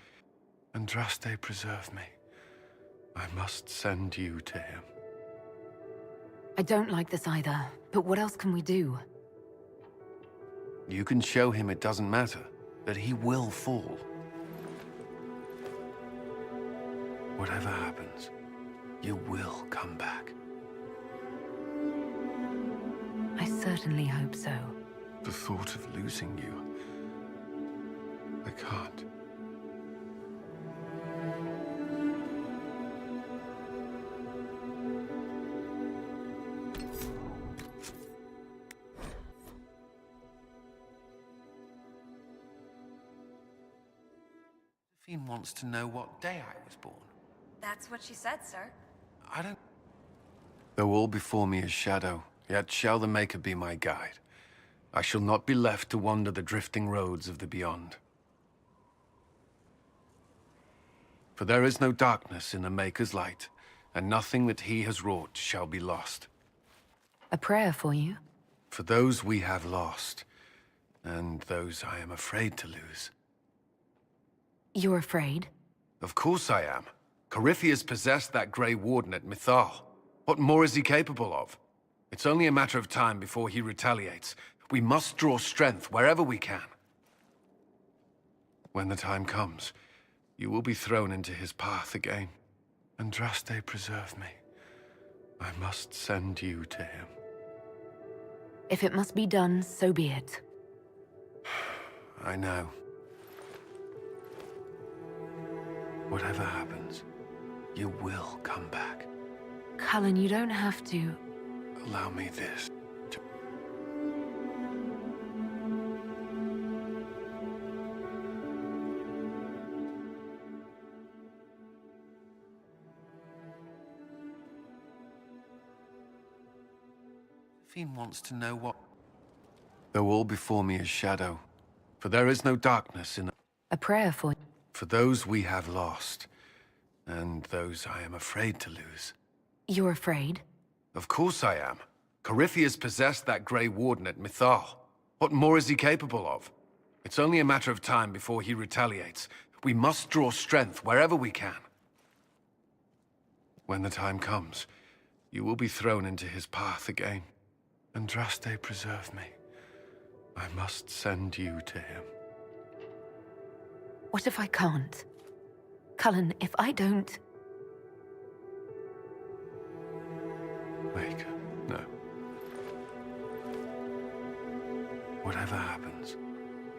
Andraste preserve me. I must send you to him. I don't like this either, but what else can we do? You can show him it doesn't matter, that he will fall. Whatever happens, you will come back. I certainly hope so. The thought of losing you... I can't. Josephine wants to know what day I was born. That's what she said, sir. I don't... Though all before me is shadow, yet shall the Maker be my guide. I shall not be left to wander the drifting roads of the beyond. For there is no darkness in the Maker's light, and nothing that he has wrought shall be lost. A prayer for you? For those we have lost, and those I am afraid to lose. You're afraid? Of course I am. Corypheus possessed that Grey Warden at Mythal. What more is he capable of? It's only a matter of time before he retaliates. We must draw strength wherever we can. When the time comes, you will be thrown into his path again. Andraste preserve me. I must send you to him. If it must be done, so be it. I know. Whatever happens, you will come back. Cullen, you don't have to... Allow me this. Josephine wants to know what... Though all before me is shadow, for there is no darkness in... A prayer for you. For those we have lost, and those I am afraid to lose. You're afraid? Of course I am. Corypheus possessed that Grey Warden at Mythal. What more is he capable of? It's only a matter of time before he retaliates. We must draw strength wherever we can. When the time comes, you will be thrown into his path again. Andraste preserve me. I must send you to him. What if I can't? Cullen, if I don't... Maker, no. Whatever happens,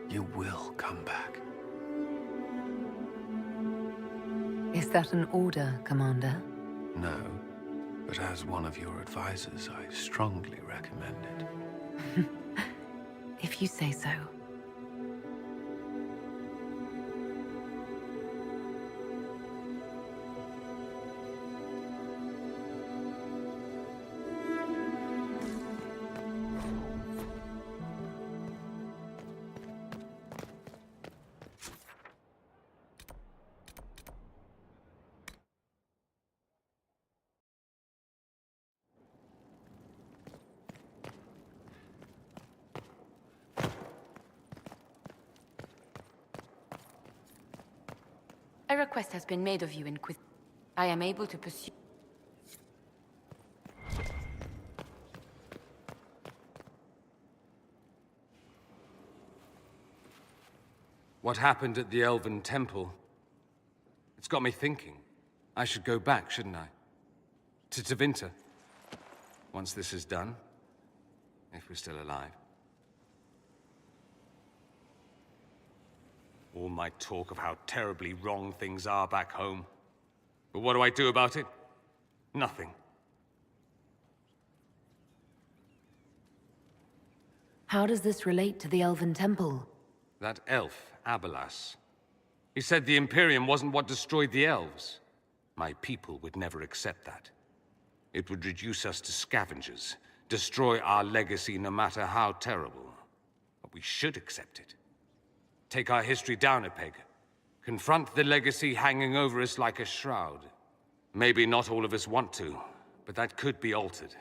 you will come back. Is that an order, Commander? No, but as one of your advisors, I strongly recommend it. If you say so. A request has been made of you, Inquisitor. I am able to pursue... What happened at the Elven Temple? It's got me thinking. I should go back, shouldn't I? To Tevinter. Once this is done. If we're still alive. All my talk of how terribly wrong things are back home. But what do I do about it? Nothing. How does this relate to the Elven Temple? That elf, Abelas. He said the Imperium wasn't what destroyed the elves. My people would never accept that. It would reduce us to scavengers, destroy our legacy no matter how terrible. But we should accept it. Take our history down a peg. Confront the legacy hanging over us like a shroud. Maybe not all of us want to, but that could be altered.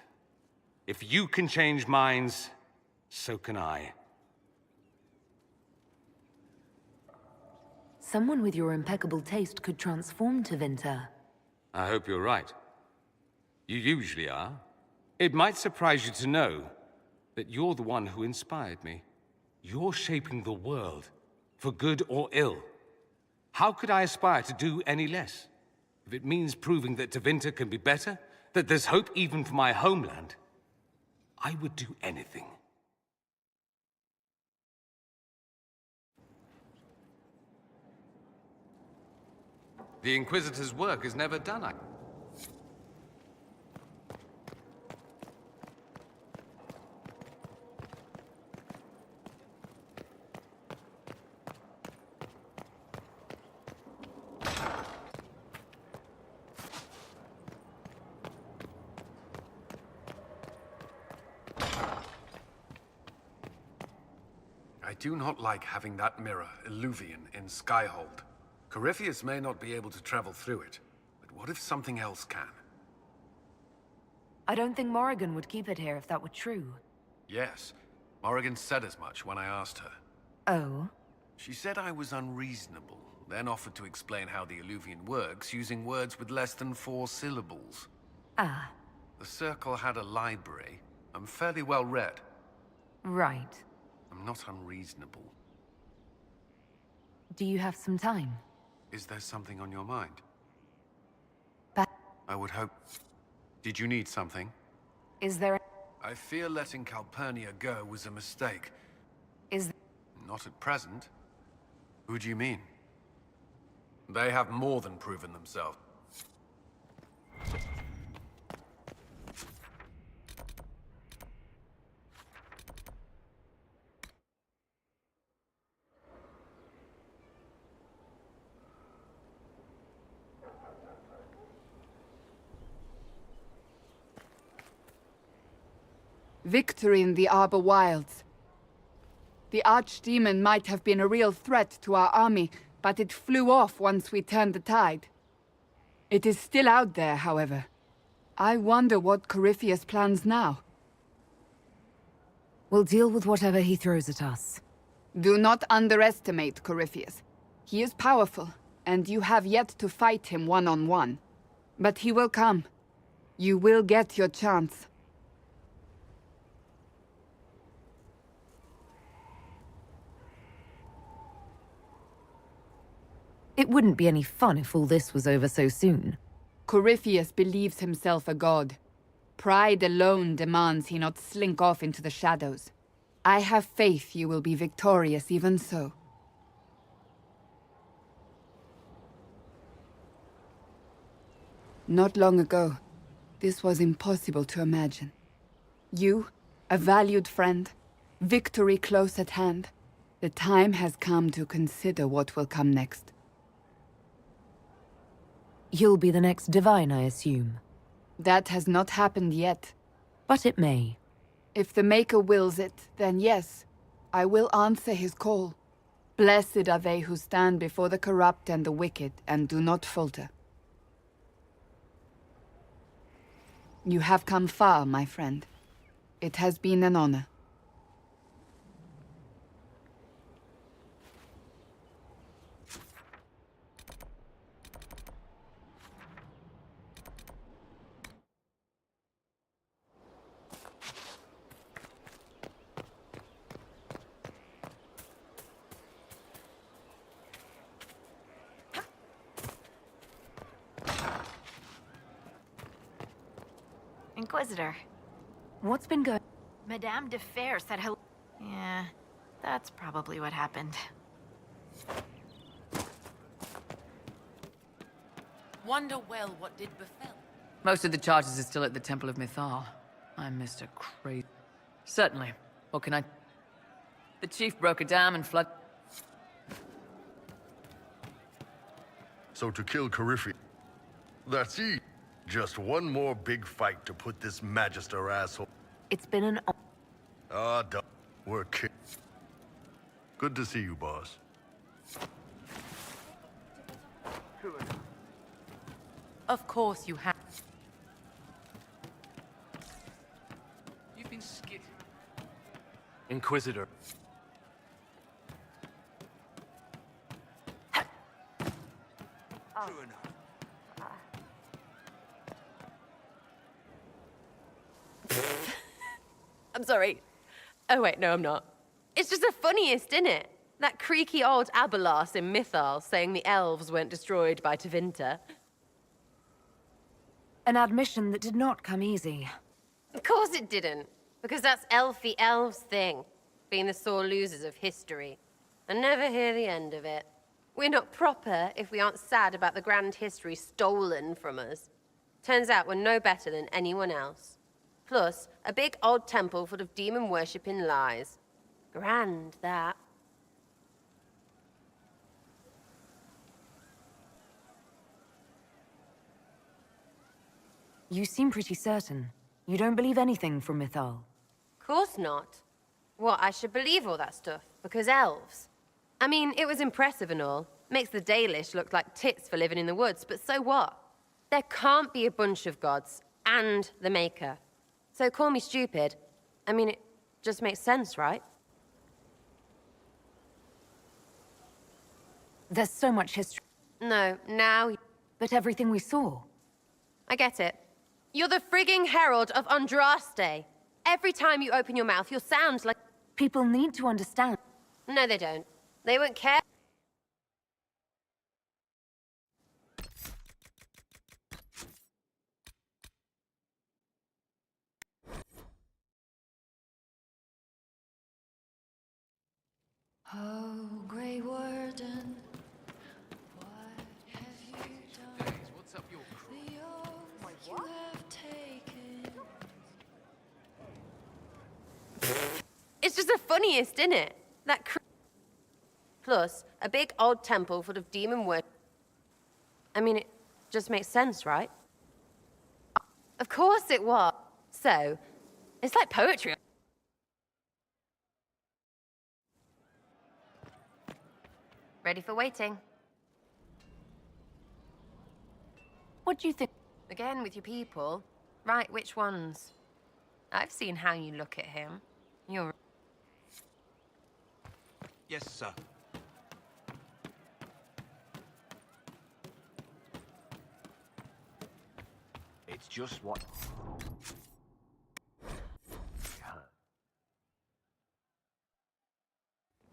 If you can change minds, so can I. Someone with your impeccable taste could transform Tevinter. I hope you're right. You usually are. It might surprise you to know that you're the one who inspired me. You're shaping the world, for good or ill. How could I aspire to do any less? If it means proving that Tevinter can be better, that there's hope even for my homeland, I would do anything. The Inquisitor's work is never done. I do not like having that mirror, Illuvian, in Skyhold. Corypheus may not be able to travel through it, but what if something else can? I don't think Morrigan would keep it here if that were true. Yes, Morrigan said as much when I asked her. Oh? She said I was unreasonable, then offered to explain how the Illuvian works using words with less than 4 syllables. Ah. The Circle had a library. I'm fairly well read. Right. I'm not unreasonable. Do you have some time? Is there something on your mind? But I would hope... Did you need something? is there... I fear letting Calpurnia go was a mistake. Is... Not at present. Who do you mean? They have more than proven themselves. Victory in the Arbor Wilds. The Archdemon might have been a real threat to our army, but it flew off once we turned the tide. It is still out there, however. I wonder what Corypheus plans now. We'll deal with whatever he throws at us. Do not underestimate Corypheus. He is powerful, and you have yet to fight him one-on-one. But he will come. You will get your chance. It wouldn't be any fun if all this was over so soon. Corypheus believes himself a god. Pride alone demands he not slink off into the shadows. I have faith you will be victorious even so. Not long ago, this was impossible to imagine. You, a valued friend, victory close at hand. The time has come to consider what will come next. You'll be the next Divine, I assume. That has not happened yet. But it may. If the Maker wills it, then yes, I will answer his call. Blessed are they who stand before the corrupt and the wicked and do not falter. You have come far, my friend. It has been an honor. Inquisitor. What's been going... Madame de Fer said hello. Yeah, that's probably what happened. Wonder well what did befell. Most of the charges are still at the Temple of Mythal. I'm Mr. Crazy. Certainly. What can I... The chief broke a dam and flood... So to kill Corypheus, that's easy. Just one more big fight to put this Magister asshole. It's been an... We're kids. Good to see you, boss. Of course you have. You've been skitting. Inquisitor. True enough. I'm sorry. Oh wait, no I'm not. It's just the funniest, innit? That creaky old Abelas in Mythal saying the elves weren't destroyed by Tevinter. An admission that did not come easy. Of course it didn't. Because that's elfy elves thing. Being the sore losers of history. And never hear the end of it. We're not proper if we aren't sad about the grand history stolen from us. Turns out we're no better than anyone else. Plus, a big old temple full of demon-worshipping lies. Grand, that. You seem pretty certain. You don't believe anything from Mythal. Course not. What, I should believe all that stuff? Because elves? I mean, it was impressive and all. Makes the Dalish look like tits for living in the woods, but so what? There can't be a bunch of gods, and the Maker. So call me stupid. I mean, it just makes sense, right? There's so much history. No, now... But everything we saw. I get it. You're the frigging herald of Andraste. Every time you open your mouth, you'll sound like... People need to understand. No, they don't. They won't care. Oh, Grey Warden, what have you done? What's up your crew? The oath you have taken. It's just the funniest, innit? That Plus, a big old temple full of demon worship. I mean, it just makes sense, right? Of course it was. So, it's like poetry. Ready for waiting. What do you think? Again with your people. Right, which ones? I've seen how you look at him. You're... Yes, sir. It's just what...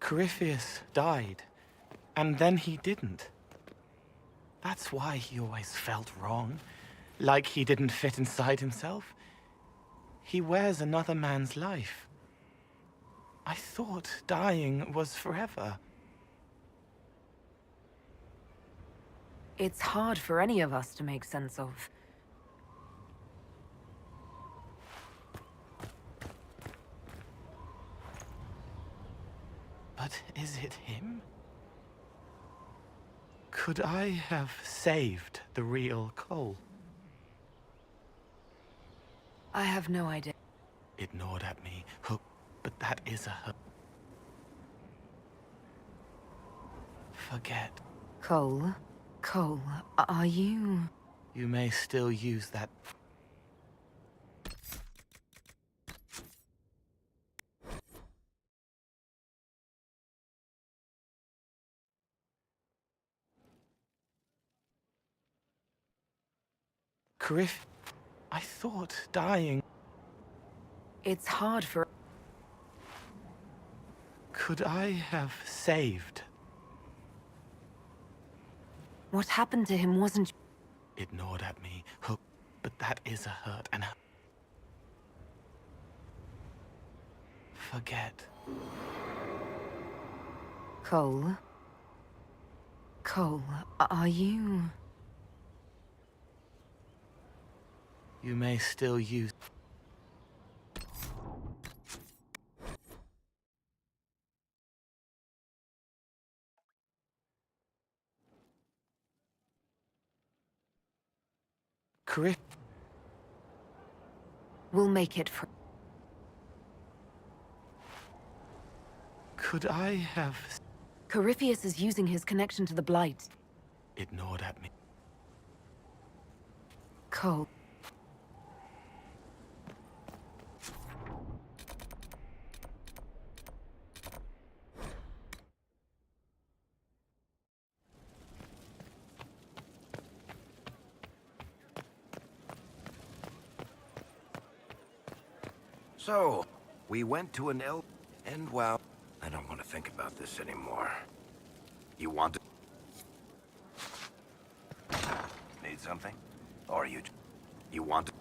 Corypheus died, and then he didn't. That's why he always felt wrong, like he didn't fit inside himself. He wears another man's life. I thought dying was forever. It's hard for any of us to make sense of. But is it him? Could I have saved the real Cole? I have no idea. It gnawed at me, Hook, but that is a hurt. Forget. Cole? Cole, are you... You may still use that... Corypheus, I thought dying... It's hard for... Could I have saved? What happened to him wasn't... It gnawed at me, Hook, but that is a hurt, and... forget. Cole? Cole, are you... You may still use... Crit. We'll make it for... Could I have... Corypheus is using his connection to the Blight. It gnawed at me. Cole. So, we went to an and well, I don't want to think about this anymore. You want to... Need something? Or you want to...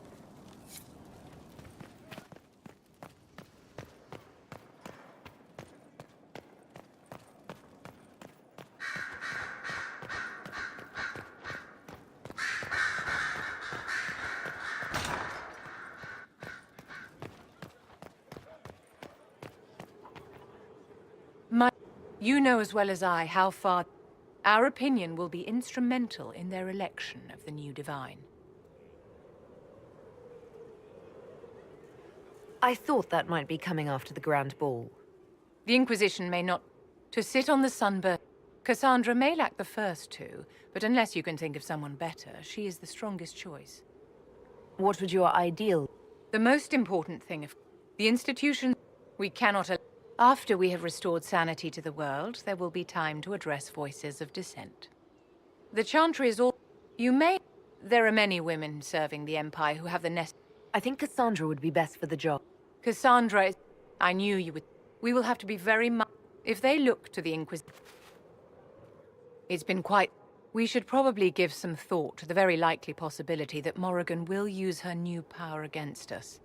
You know as well as I how far our opinion will be instrumental in their election of the new Divine. I thought that might be coming after the Grand Ball. The Inquisition may not... To sit on the sunburst... Cassandra may lack the first two, but unless you can think of someone better, she is the strongest choice. What would your ideal... The most important thing of... The institution... We cannot... After we have restored sanity to the world, there will be time to address voices of dissent. The Chantry is all... You may... There are many women serving the Empire who have the I think Cassandra would be best for the job. Cassandra is... I knew you would... We will have to be very much... If they look to the Inquisition... It's been quite... We should probably give some thought to the very likely possibility that Morrigan will use her new power against us.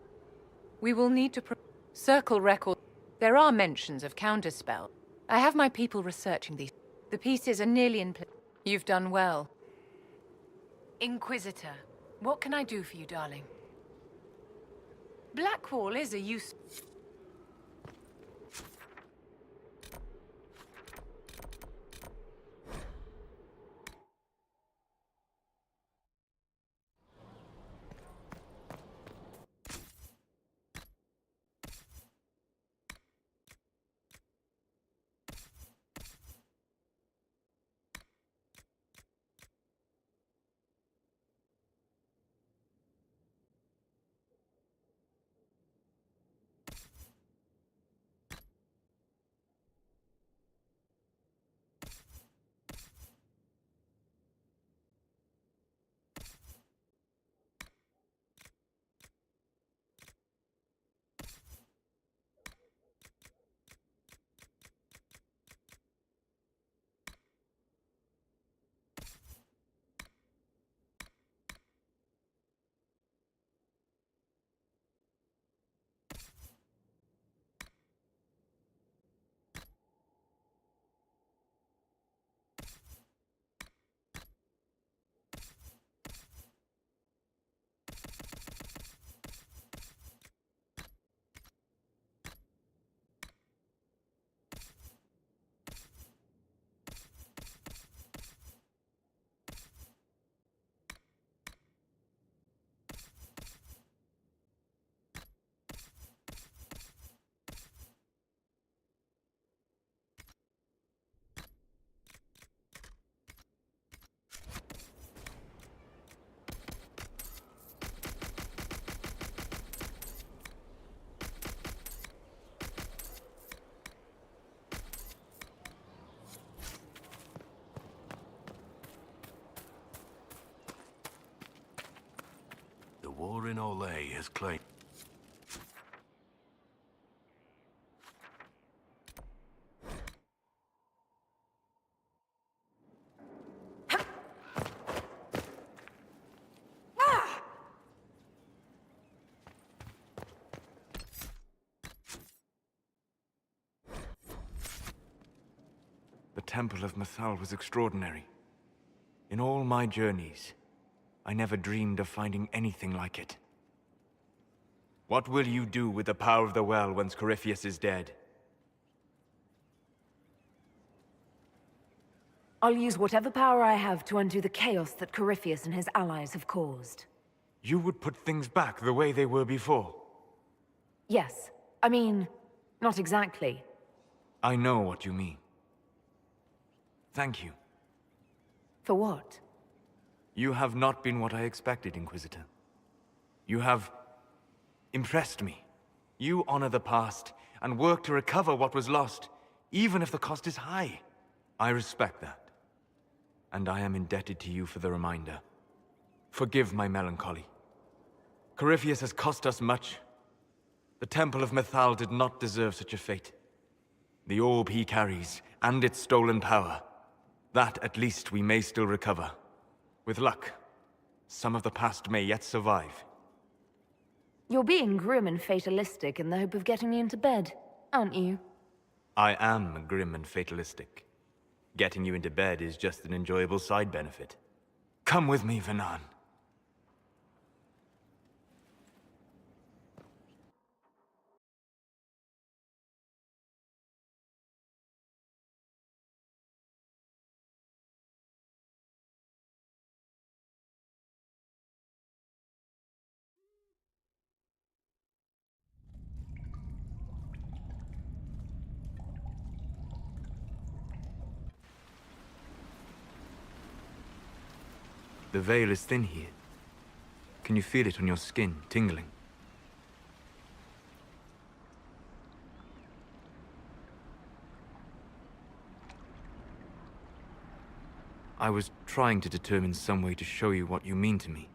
We will need to... Circle record... There are mentions of counterspell. I have my people researching these. The pieces are nearly in place. You've done well. Inquisitor, what can I do for you, darling? Blackwall is a use... The war in Olay has claimed... The Temple of Mythal was extraordinary. In all my journeys, I never dreamed of finding anything like it. What will you do with the power of the well once Corypheus is dead? I'll use whatever power I have to undo the chaos that Corypheus and his allies have caused. You would put things back the way they were before. Yes. I mean, not exactly. I know what you mean. Thank you. For what? You have not been what I expected, Inquisitor. You have impressed me. You honor the past and work to recover what was lost, even if the cost is high. I respect that. And I am indebted to you for the reminder. Forgive my melancholy. Corypheus has cost us much. The Temple of Mythal did not deserve such a fate. The orb he carries, and its stolen power, that at least we may still recover. With luck, some of the past may yet survive. You're being grim and fatalistic in the hope of getting me into bed, aren't you? I am grim and fatalistic. Getting you into bed is just an enjoyable side benefit. Come with me, Vanan. The veil is thin here. Can you feel it on your skin, tingling? I was trying to determine some way to show you what you mean to me.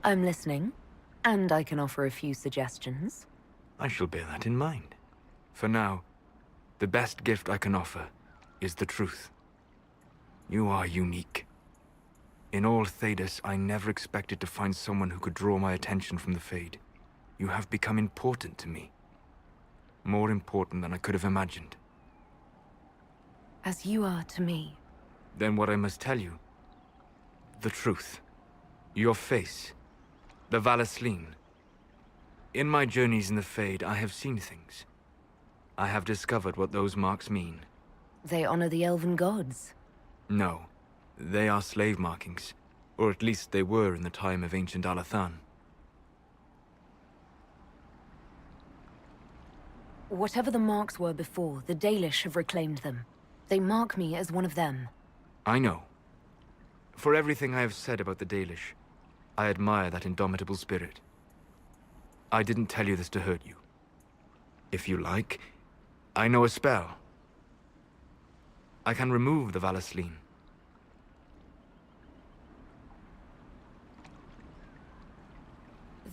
I'm listening, and I can offer a few suggestions. I shall bear that in mind. For now, the best gift I can offer is the truth. You are unique. In all Thedas, I never expected to find someone who could draw my attention from the Fade. You have become important to me. More important than I could have imagined. As you are to me. Then what I must tell you. The truth. Your face. The Valasleen. In my journeys in the Fade, I have seen things. I have discovered what those marks mean. They honor the elven gods. No. They are slave markings. Or at least they were in the time of ancient Alathan. Whatever the marks were before, the Dalish have reclaimed them. They mark me as one of them. I know. For everything I have said about the Dalish, I admire that indomitable spirit. I didn't tell you this to hurt you. If you like, I know a spell. I can remove the Valasleen.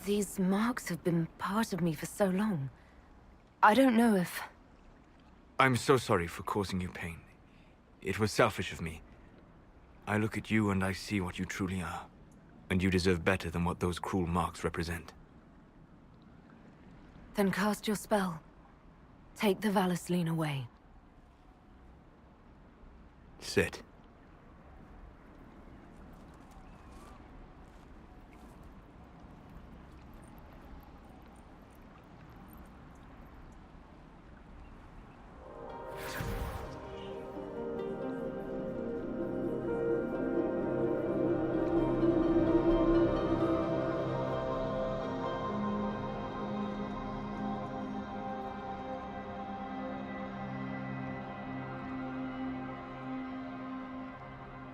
These marks have been part of me for so long. I don't know if... I'm so sorry for causing you pain. It was selfish of me. I look at you and I see what you truly are. And you deserve better than what those cruel marks represent. Then cast your spell. Take the Valasleen away. Sit.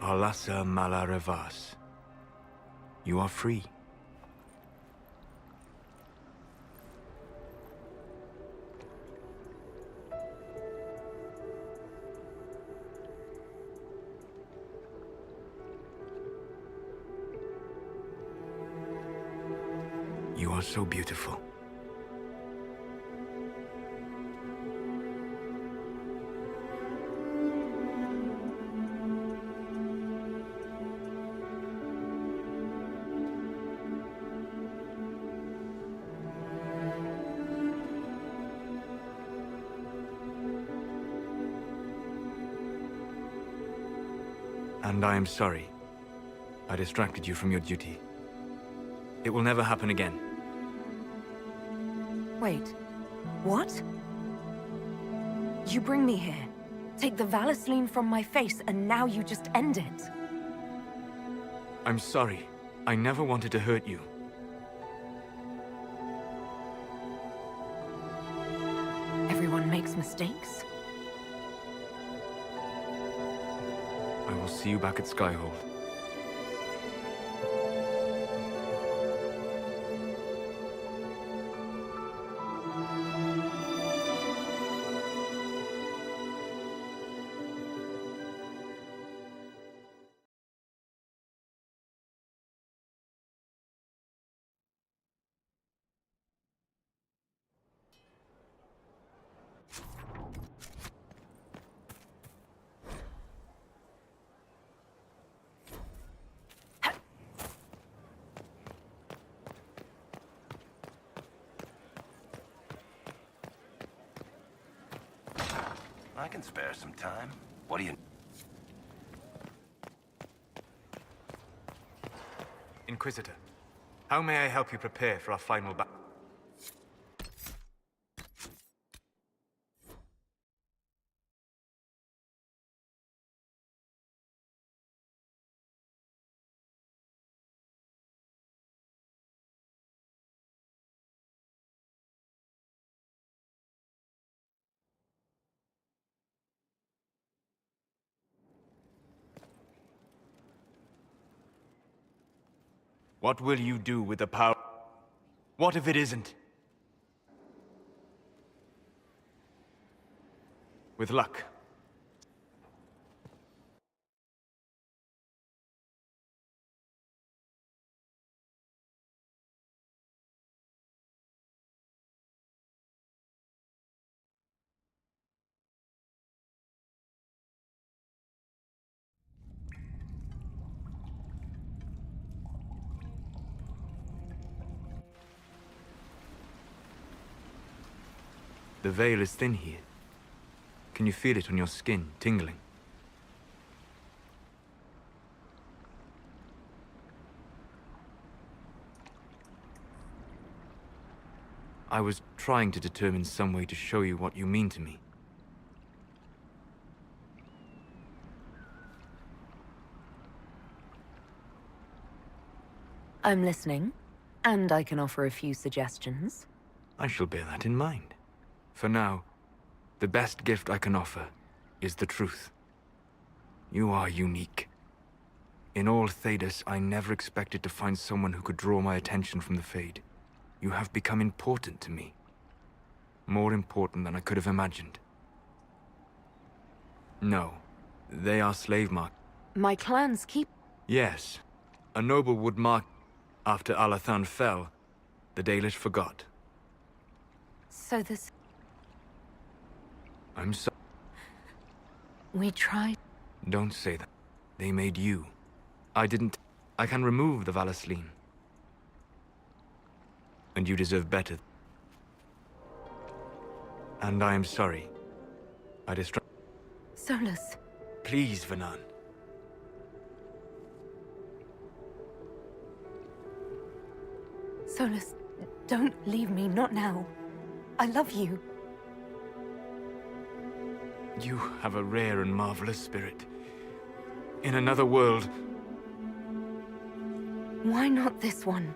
Alasa Malarevas. You are free. You are so beautiful. And I am sorry. I distracted you from your duty. It will never happen again. Wait. What? You bring me here, take the Valisline from my face, and now you just end it. I'm sorry. I never wanted to hurt you. Everyone makes mistakes. I will see you back at Skyhold. I can spare some time. What do you... Inquisitor, how may I help you prepare for our final battle? What will you do with the power? What if it isn't? With luck. The veil is thin here. Can you feel it on your skin, tingling? I was trying to determine some way to show you what you mean to me. I'm listening, and I can offer a few suggestions. I shall bear that in mind. For now, the best gift I can offer is the truth. You are unique. In all Thedas, I never expected to find someone who could draw my attention from the Fade. You have become important to me. More important than I could have imagined. No, they are slave marked. My clans keep... Yes, a noble would mark... After Alathan fell, the Dalish forgot. So this... I'm sorry. We tried... Don't say that. They made you. I didn't... I can remove the Valisline. And you deserve better. And I am sorry. I distracted... Solas. Please, Vanan. Solas, don't leave me, not now. I love you. You have a rare and marvelous spirit. In another world... Why not this one?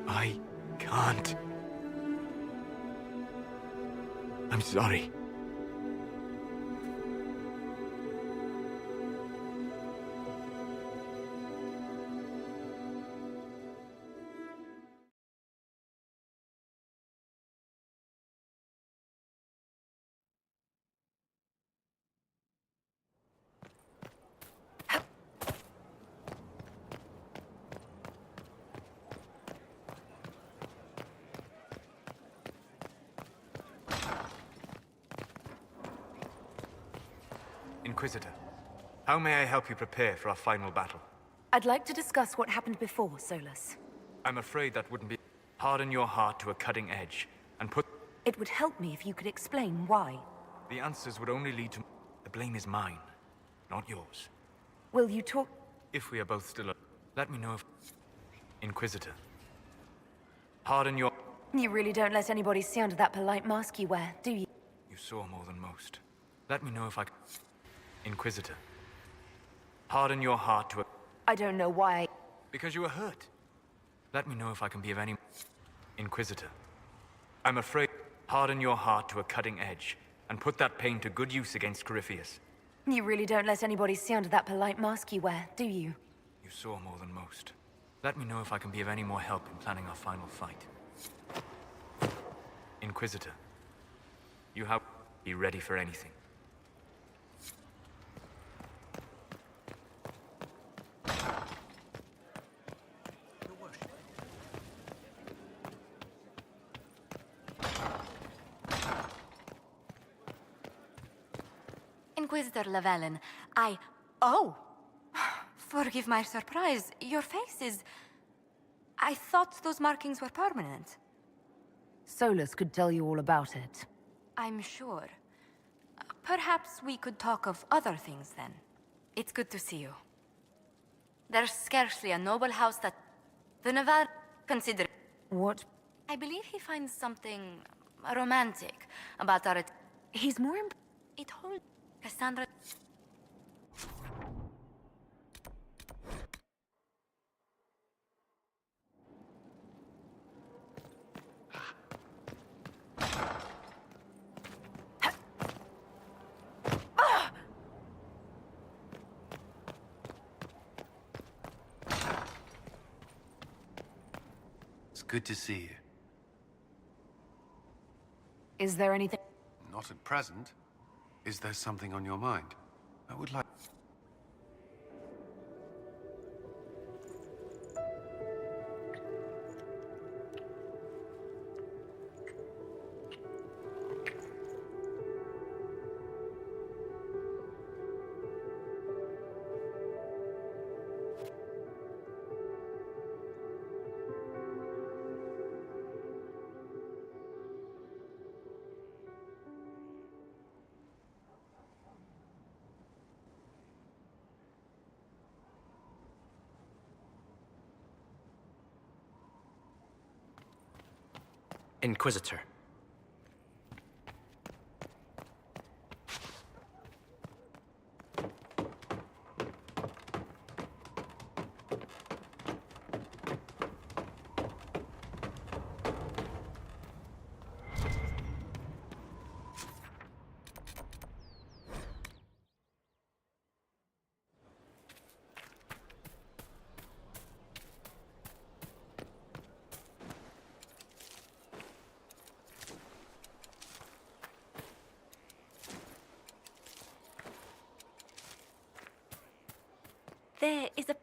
I can't. I'm sorry. Inquisitor, how may I help you prepare for our final battle? I'd like to discuss what happened before, Solas. I'm afraid that wouldn't be... Harden your heart to a cutting edge, and put... It would help me if you could explain why. The answers would only lead to... blame is mine, not yours. Will you talk? If we are both still alive, let me know if... Inquisitor. Pardon your... You really don't let anybody see under that polite mask you wear, do you? You saw more than most. Let me know if I... Inquisitor. Harden your heart to a... I don't know why. Because you were hurt. Let me know if I can be of any... Inquisitor. I'm afraid... Harden your heart to a cutting edge, and put that pain to good use against Corypheus. You really don't let anybody see under that polite mask you wear, do you? You saw more than most. Let me know if I can be of any more help in planning our final fight. Inquisitor. You have... Be ready for anything. Inquisitor Llewellyn, Oh! Forgive my surprise. Your face is... I thought those markings were permanent. Solus could tell you all about it. I'm sure. Perhaps we could talk of other things then. It's good to see you. There's scarcely a noble house that... The Navarre consider... What? I believe he finds something... romantic about our... He's more... It holds... Cassandra... Good to see you. Is there anything... Not at present. Is there something on your mind? I would like... Inquisitor. There is a...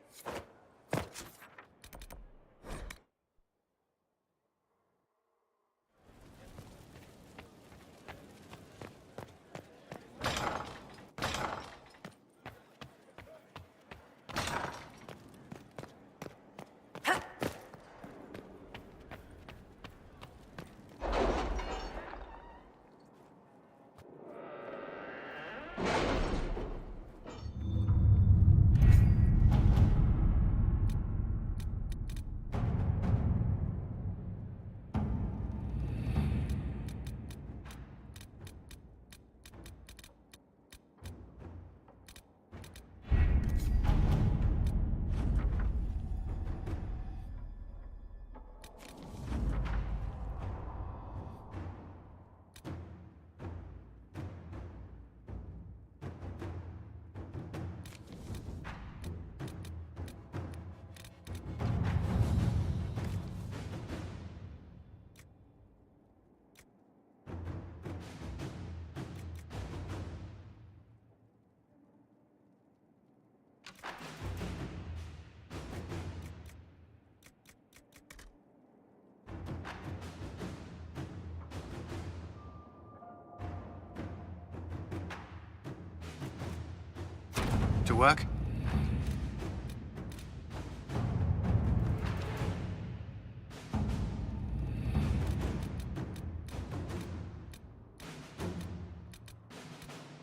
To work?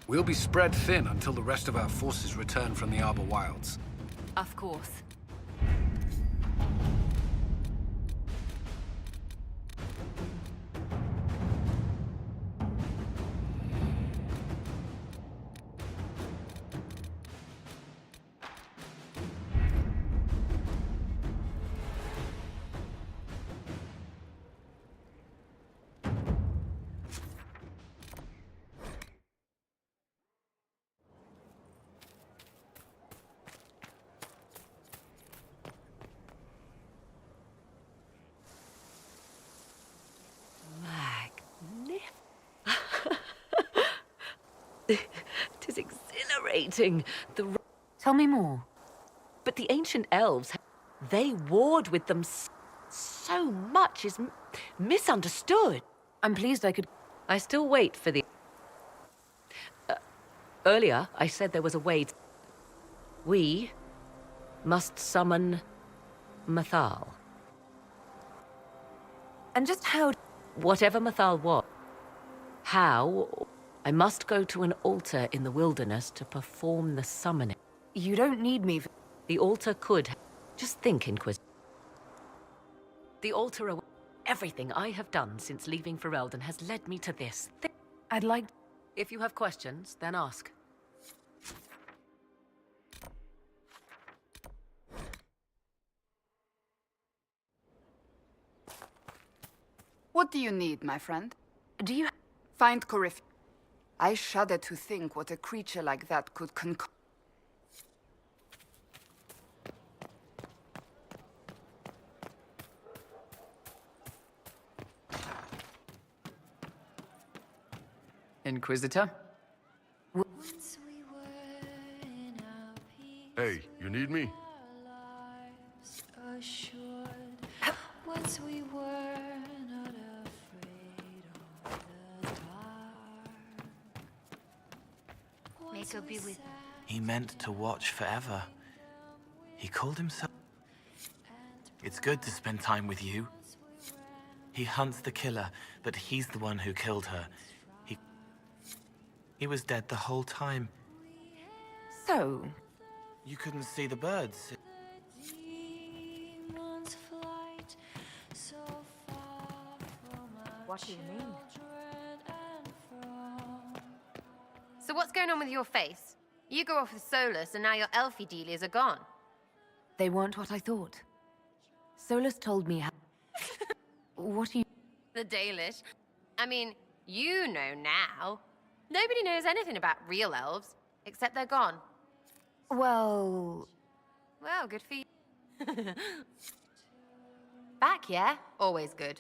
We'll be spread thin until the rest of our forces return from the Arbor Wilds. Of course. Tis exhilarating. Tell me more. But the ancient elves, they warred with them so much is misunderstood. I'm pleased I could... I still wait for the... earlier, I said there was a way... We must summon Mathal. And just how... Whatever Mathal was. How... I must go to an altar in the wilderness to perform the summoning. You don't need me for... The altar could... Just think, Inquisitor. The altar... Everything I have done since leaving Ferelden has led me to this. I'd like... If you have questions, then ask. What do you need, my friend? Do you... Find Corypheus. I shudder to think what a creature like that could concoct. Inquisitor? Hey, you need me? Once we were not afraid of the dark. May God be with you. He meant to watch forever. He called himself... It's good to spend time with you. He hunts the killer, but he's the one who killed her. He was dead the whole time. So? You couldn't see the birds. What do you mean? So what's going on with your face? You go off with Solus, and now your elfie dealies are gone. They weren't what I thought. Solus told me how... What are you... The Dalish. I mean, you know now. Nobody knows anything about real elves, except they're gone. Well... Well, good for you. Back, yeah? Always good.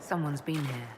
Someone's been here.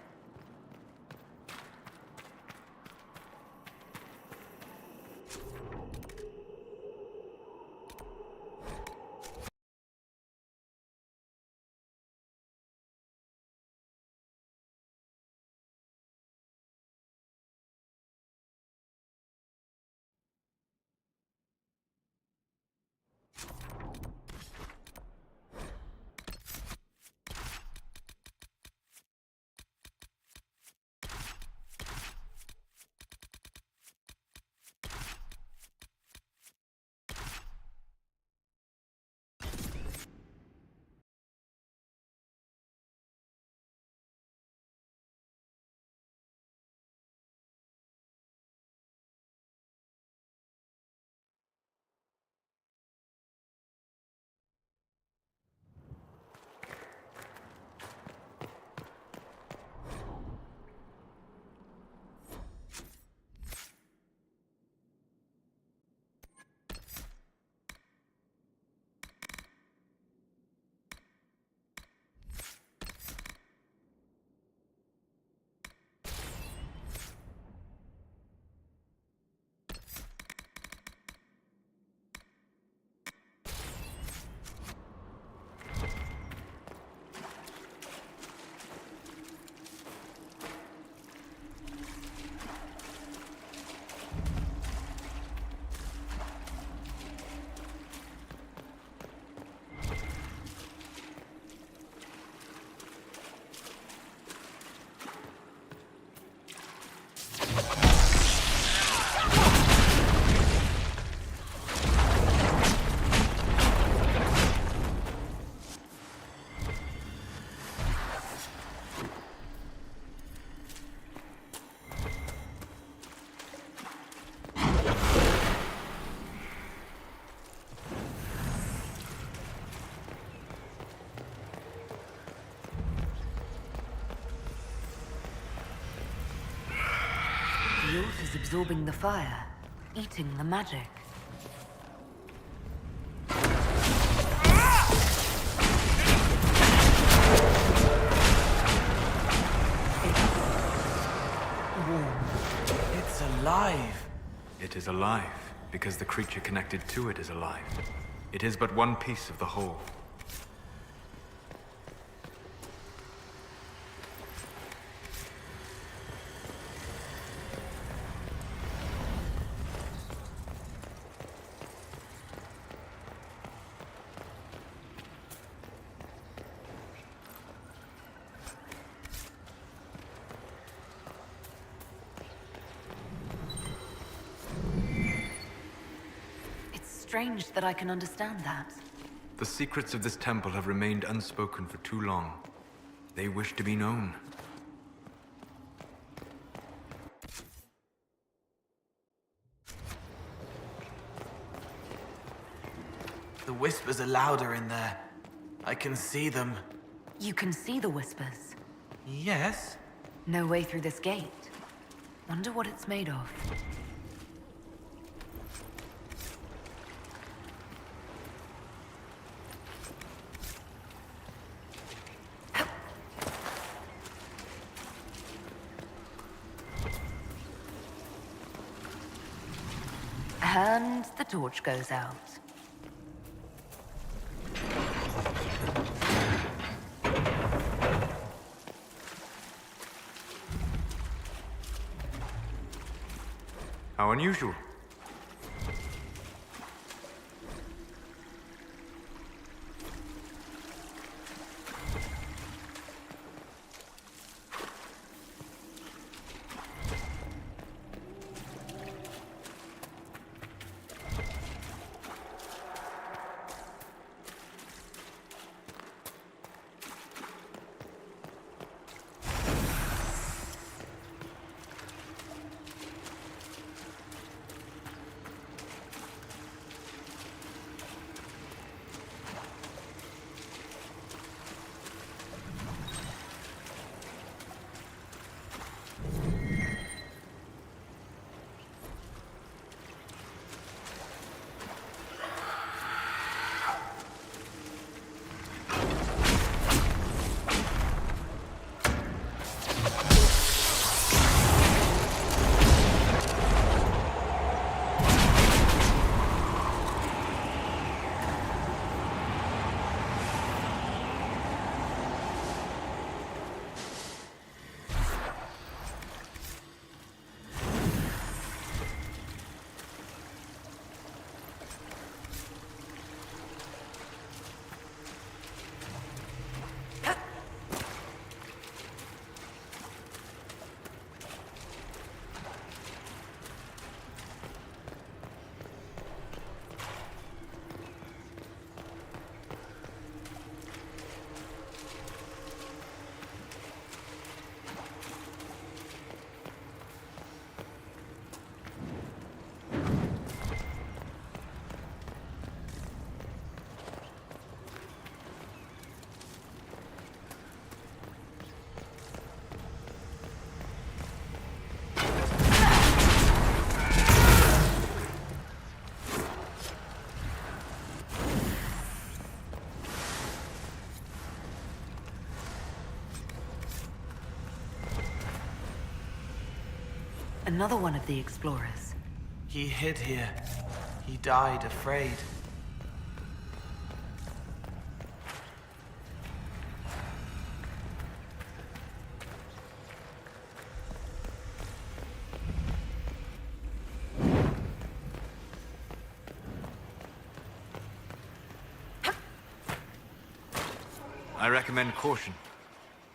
is absorbing the fire, eating the magic. It's alive. It is alive, because the creature connected to it is alive. It is but one piece of the whole. Strange that I can understand that. The secrets of this temple have remained unspoken for too long. They wish to be known. The whispers are louder in there. I can see them. You can see the whispers? Yes. No way through this gate. Wonder what it's made of. And the torch goes out. How unusual. Another one of the explorers. He hid here. He died afraid. I recommend caution.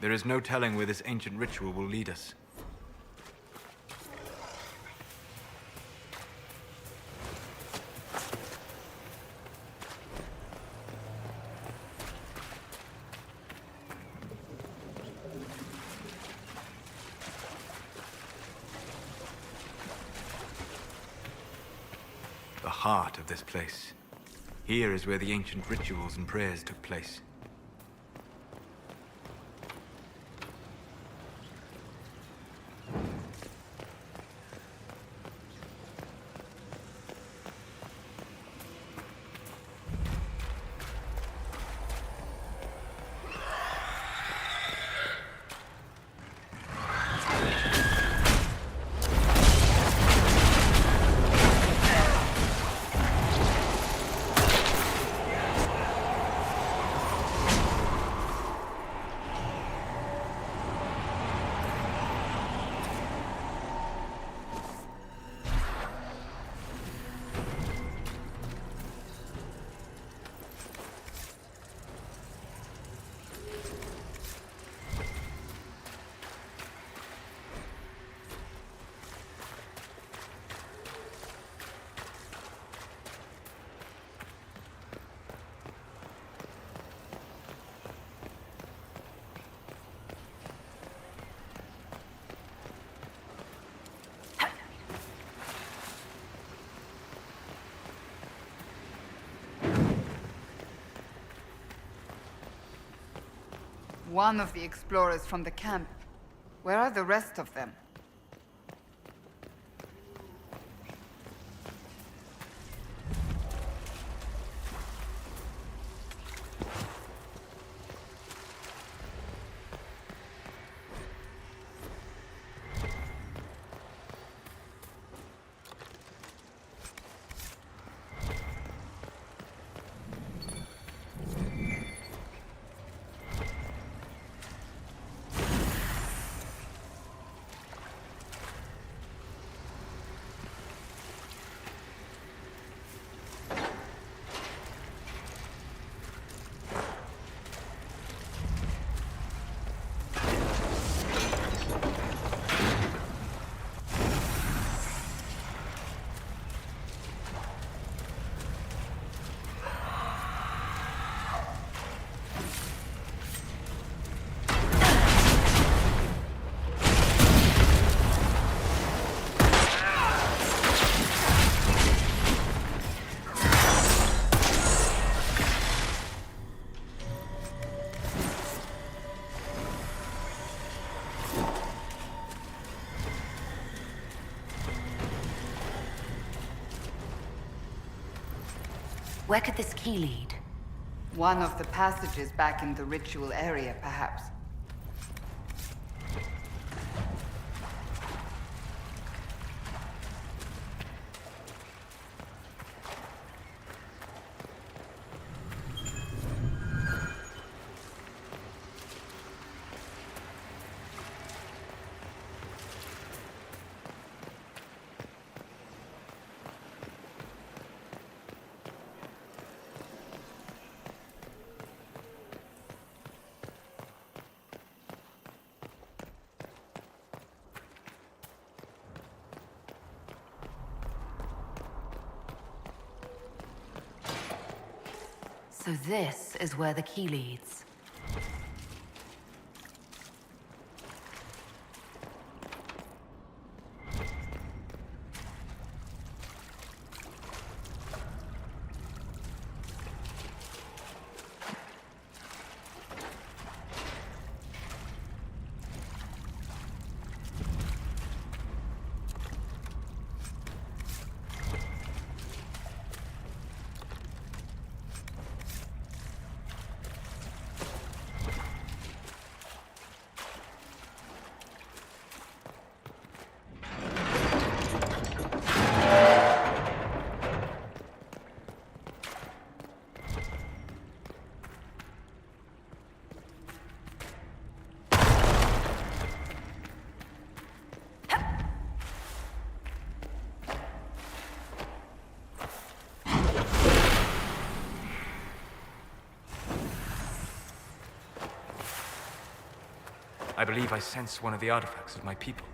There is no telling where this ancient ritual will lead us. The heart of this place. Here is where the ancient rituals and prayers took place. One of the explorers from the camp. Where are the rest of them? Where could this key lead? One of the passages back in the ritual area, perhaps. So this is where the key leads. I believe I sense one of the artifacts of my people.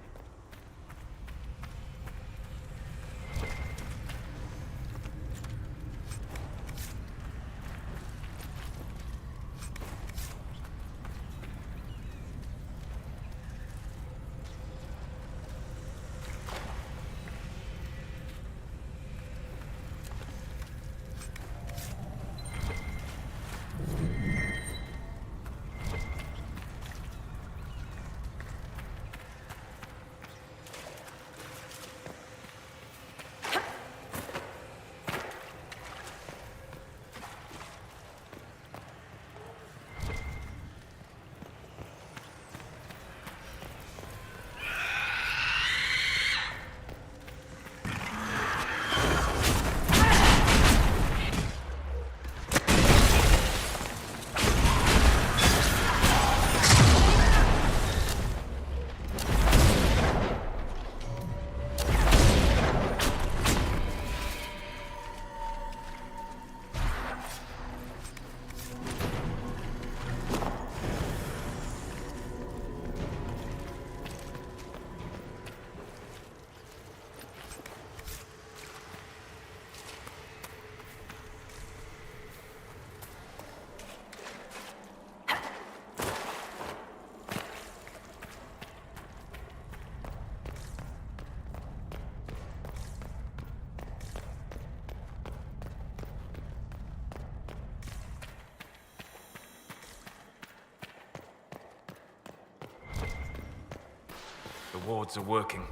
The wards are working.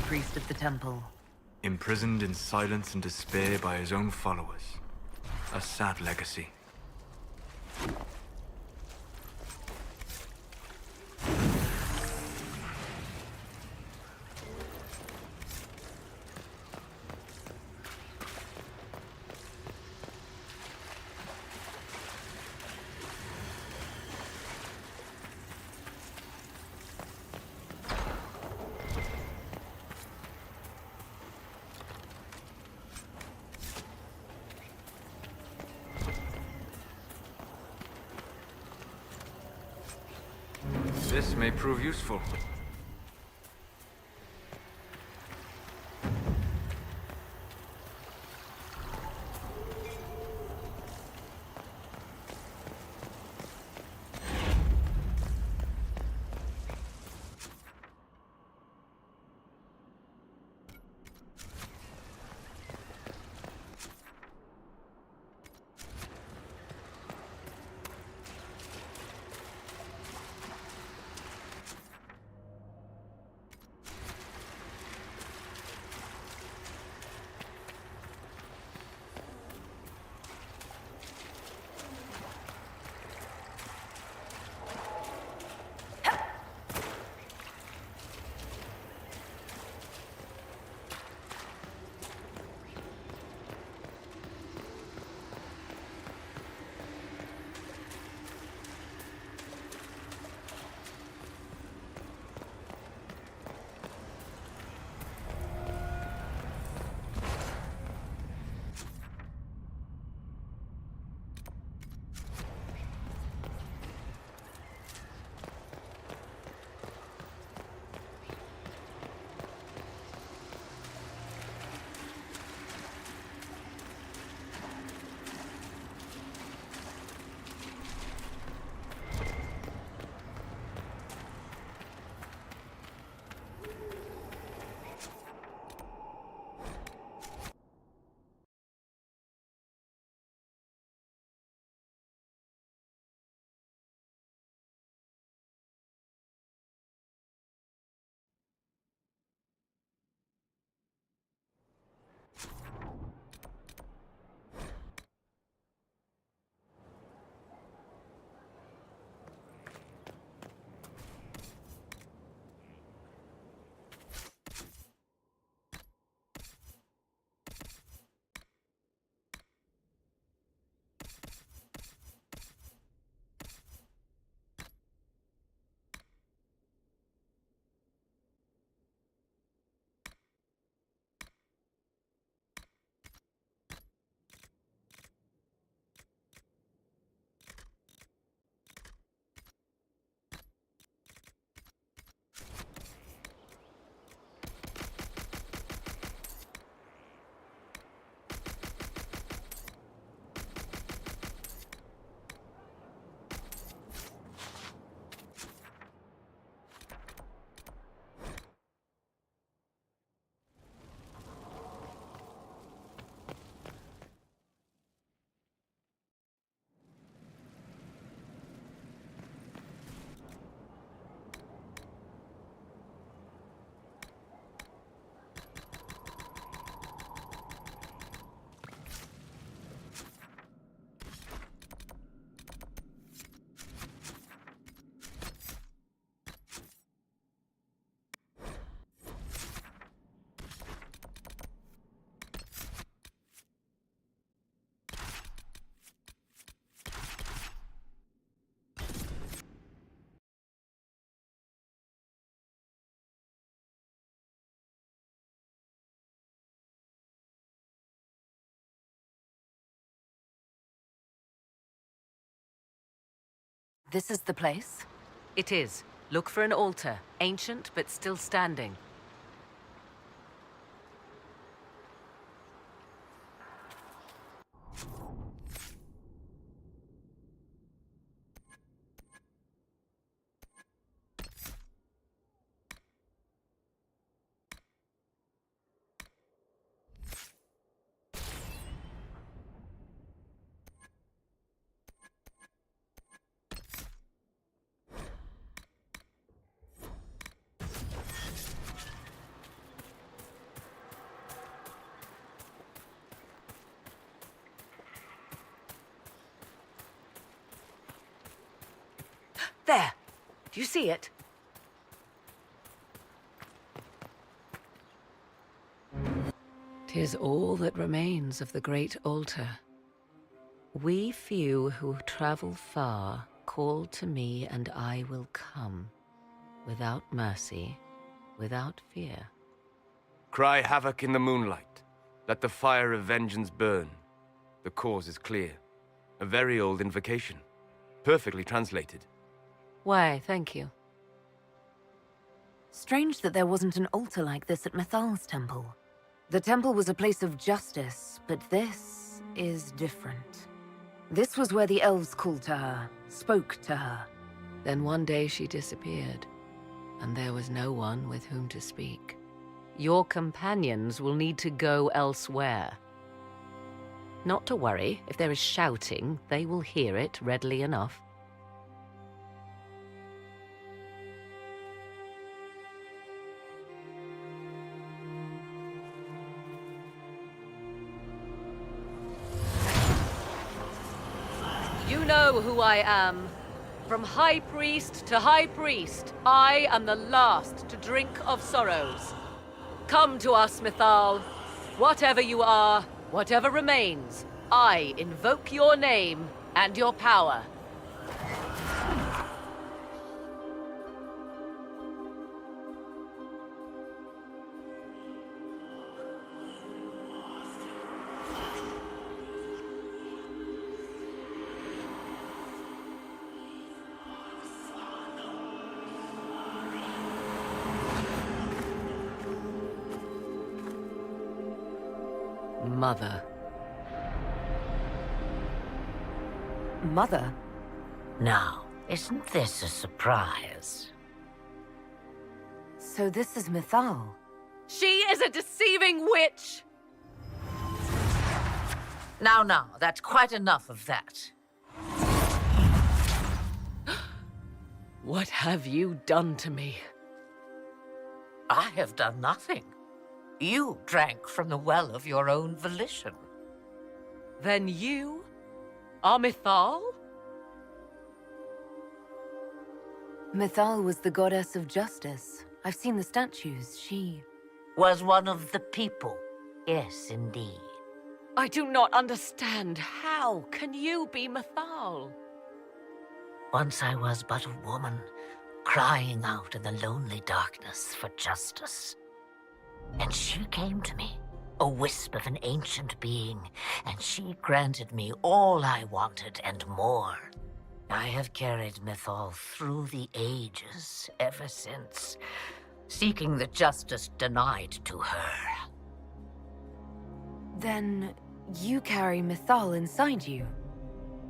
priest of the temple. Imprisoned in silence and despair by his own followers. A sad legacy. This may prove useful. This is the place? It is. Look for an altar, ancient but still standing. There! Do you see it? "'Tis all that remains of the great altar. We few who travel far call to me, and I will come, without mercy, without fear." Cry havoc in the moonlight. Let the fire of vengeance burn. The cause is clear. A very old invocation. Perfectly translated. Why, thank you. Strange that there wasn't an altar like this at Mythal's temple. The temple was a place of justice, but this is different. This was where the elves called to her, spoke to her. Then one day she disappeared, and there was no one with whom to speak. Your companions will need to go elsewhere. Not to worry, if there is shouting, they will hear it readily enough. You know who I am. From High Priest to High Priest, I am the last to drink of sorrows. Come to us, Mythal. Whatever you are, whatever remains, I invoke your name and your power. Mother. Mother? Now, isn't this a surprise? So this is Mythal. She is a deceiving witch! Now, that's quite enough of that. What have you done to me? I have done nothing. You drank from the well of your own volition. Then you are Mythal? Mythal was the goddess of justice. I've seen the statues. She was one of the people. Yes, indeed. I do not understand. How can you be Mythal? Once I was but a woman, crying out in the lonely darkness for justice. And she came to me, a wisp of an ancient being, and she granted me all I wanted and more. I have carried Mythal through the ages ever since, seeking the justice denied to her. Then you carry Mythal inside you?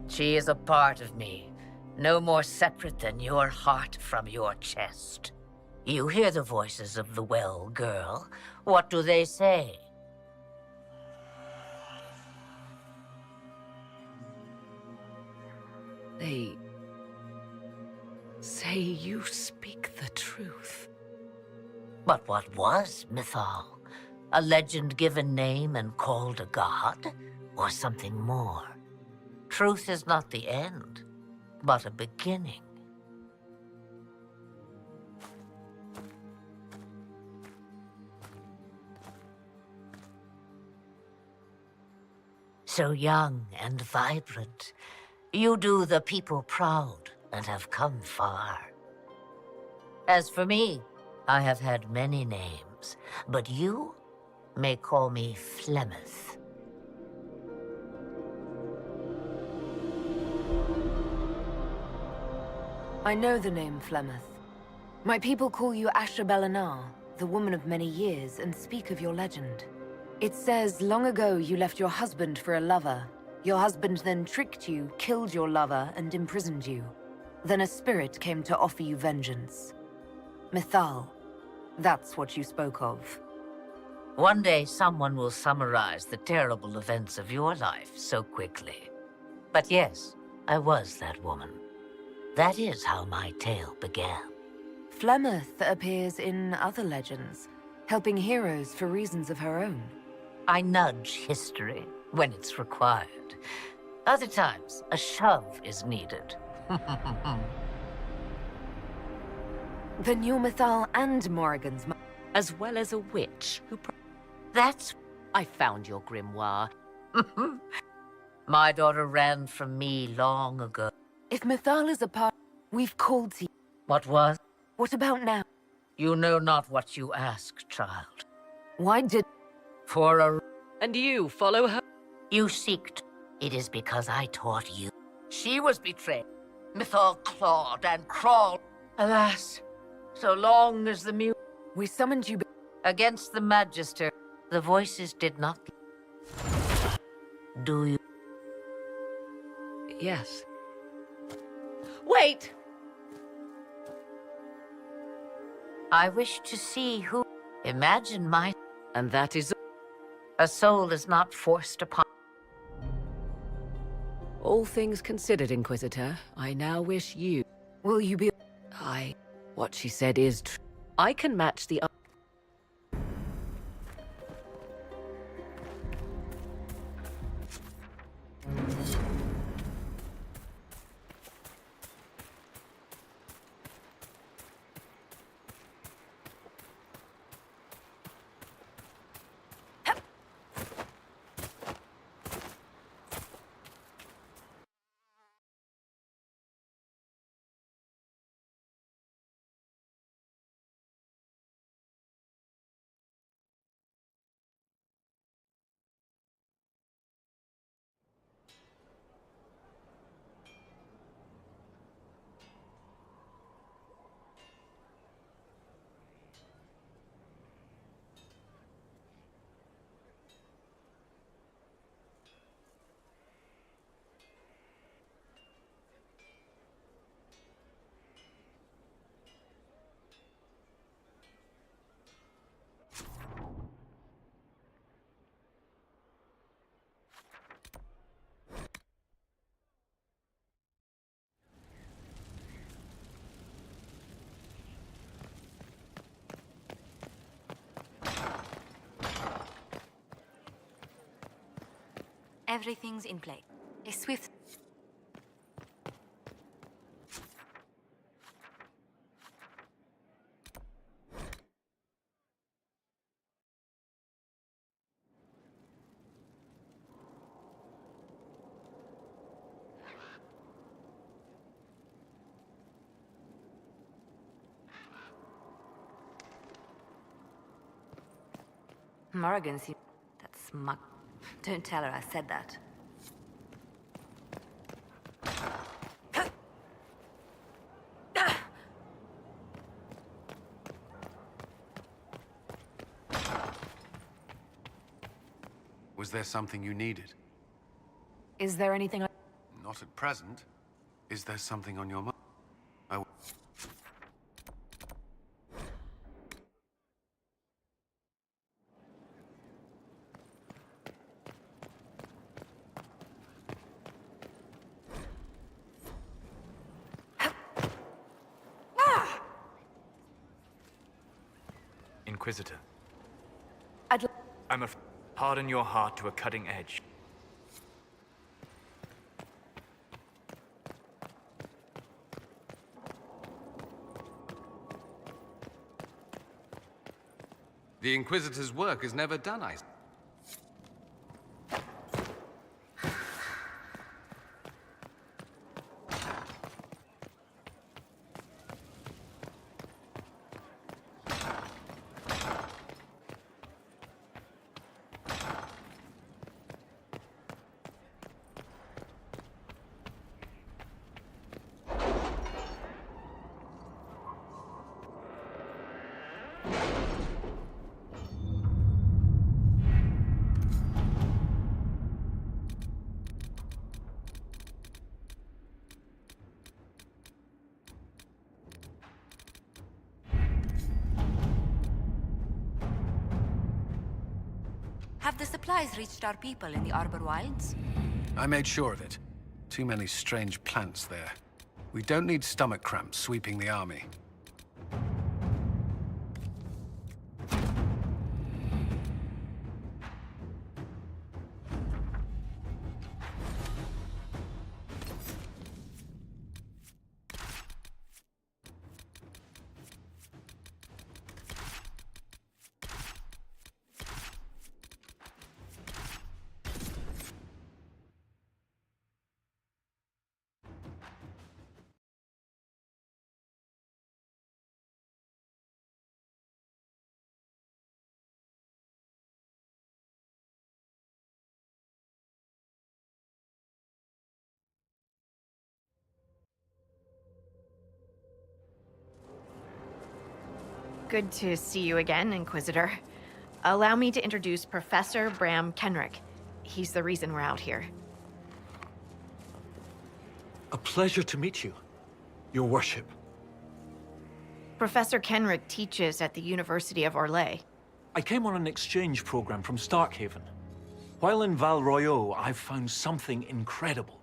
She is a part of me, no more separate than your heart from your chest. You hear the voices of the well, girl. What do they say? They say you speak the truth. But what was Mythal? A legend given name and called a god? Or something more? Truth is not the end, but a beginning. So young and vibrant, you do the people proud and have come far. As for me, I have had many names, but you may call me Flemeth. I know the name Flemeth. My people call you Asher Belenar, the woman of many years, and speak of your legend. It says long ago you left your husband for a lover. Your husband then tricked you, killed your lover, and imprisoned you. Then a spirit came to offer you vengeance. Mythal, that's what you spoke of. One day someone will summarize the terrible events of your life so quickly. But yes, I was that woman. That is how my tale began. Flemeth appears in other legends, helping heroes for reasons of her own. I nudge history when it's required. Other times, a shove is needed. Then you're Mythal and Morrigan's as well as a witch who... That's... I found your grimoire. My daughter ran from me long ago. If Mythal is a part, we've called to you. What was? What about now? You know not what you ask, child. Why did... For a... And you follow her? You seeked. It is because I taught you. She was betrayed. Mythal clawed and crawled. Alas, So long as the We summoned you against the Magister, the voices did not. Do you? Yes. Wait! I wish to see who. Imagine my. And that is. A soul is not forced upon. All things considered, Inquisitor, I now wish you. Will you be. What she said is true. I can match the. Everything's in place. A swift. Morrigan seems. That's smug. Don't tell her I said that. Was there something you needed? Is there anything Not at present. Is there something on your mind? Inquisitor. I'd I'm afraid. Harden your heart to a cutting edge. The Inquisitor's work is never done, I... Have the supplies reached our people in the Arbor Wilds? I made sure of it. Too many strange plants there. We don't need stomach cramps sweeping the army. Good to see you again, Inquisitor. Allow me to introduce Professor Bram Kenrick. He's the reason we're out here. A pleasure to meet you, Your Worship. Professor Kenrick teaches at the University of Orlais. I came on an exchange program from Starkhaven. While in Val Royeaux, I've found something incredible.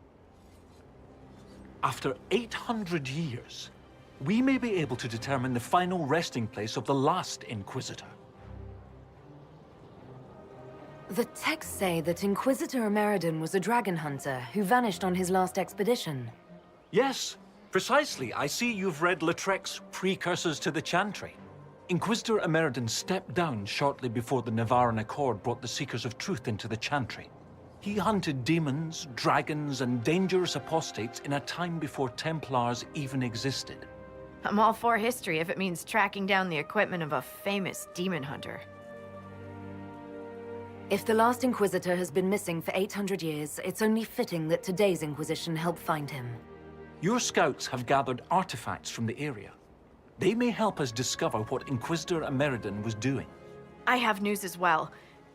After 800 years, we may be able to determine the final resting place of the last Inquisitor. The texts say that Inquisitor Ameridan was a dragon hunter who vanished on his last expedition. Yes, precisely. I see you've read Lautrec's Precursors to the Chantry. Inquisitor Ameridan stepped down shortly before the Nevarran Accord brought the Seekers of Truth into the Chantry. He hunted demons, dragons, and dangerous apostates in a time before Templars even existed. I'm all for history if it means tracking down the equipment of a famous demon hunter. If the last Inquisitor has been missing for 800 years, it's only fitting that today's Inquisition help find him. Your scouts have gathered artifacts from the area. They may help us discover what Inquisitor Ameridan was doing. I have news as well.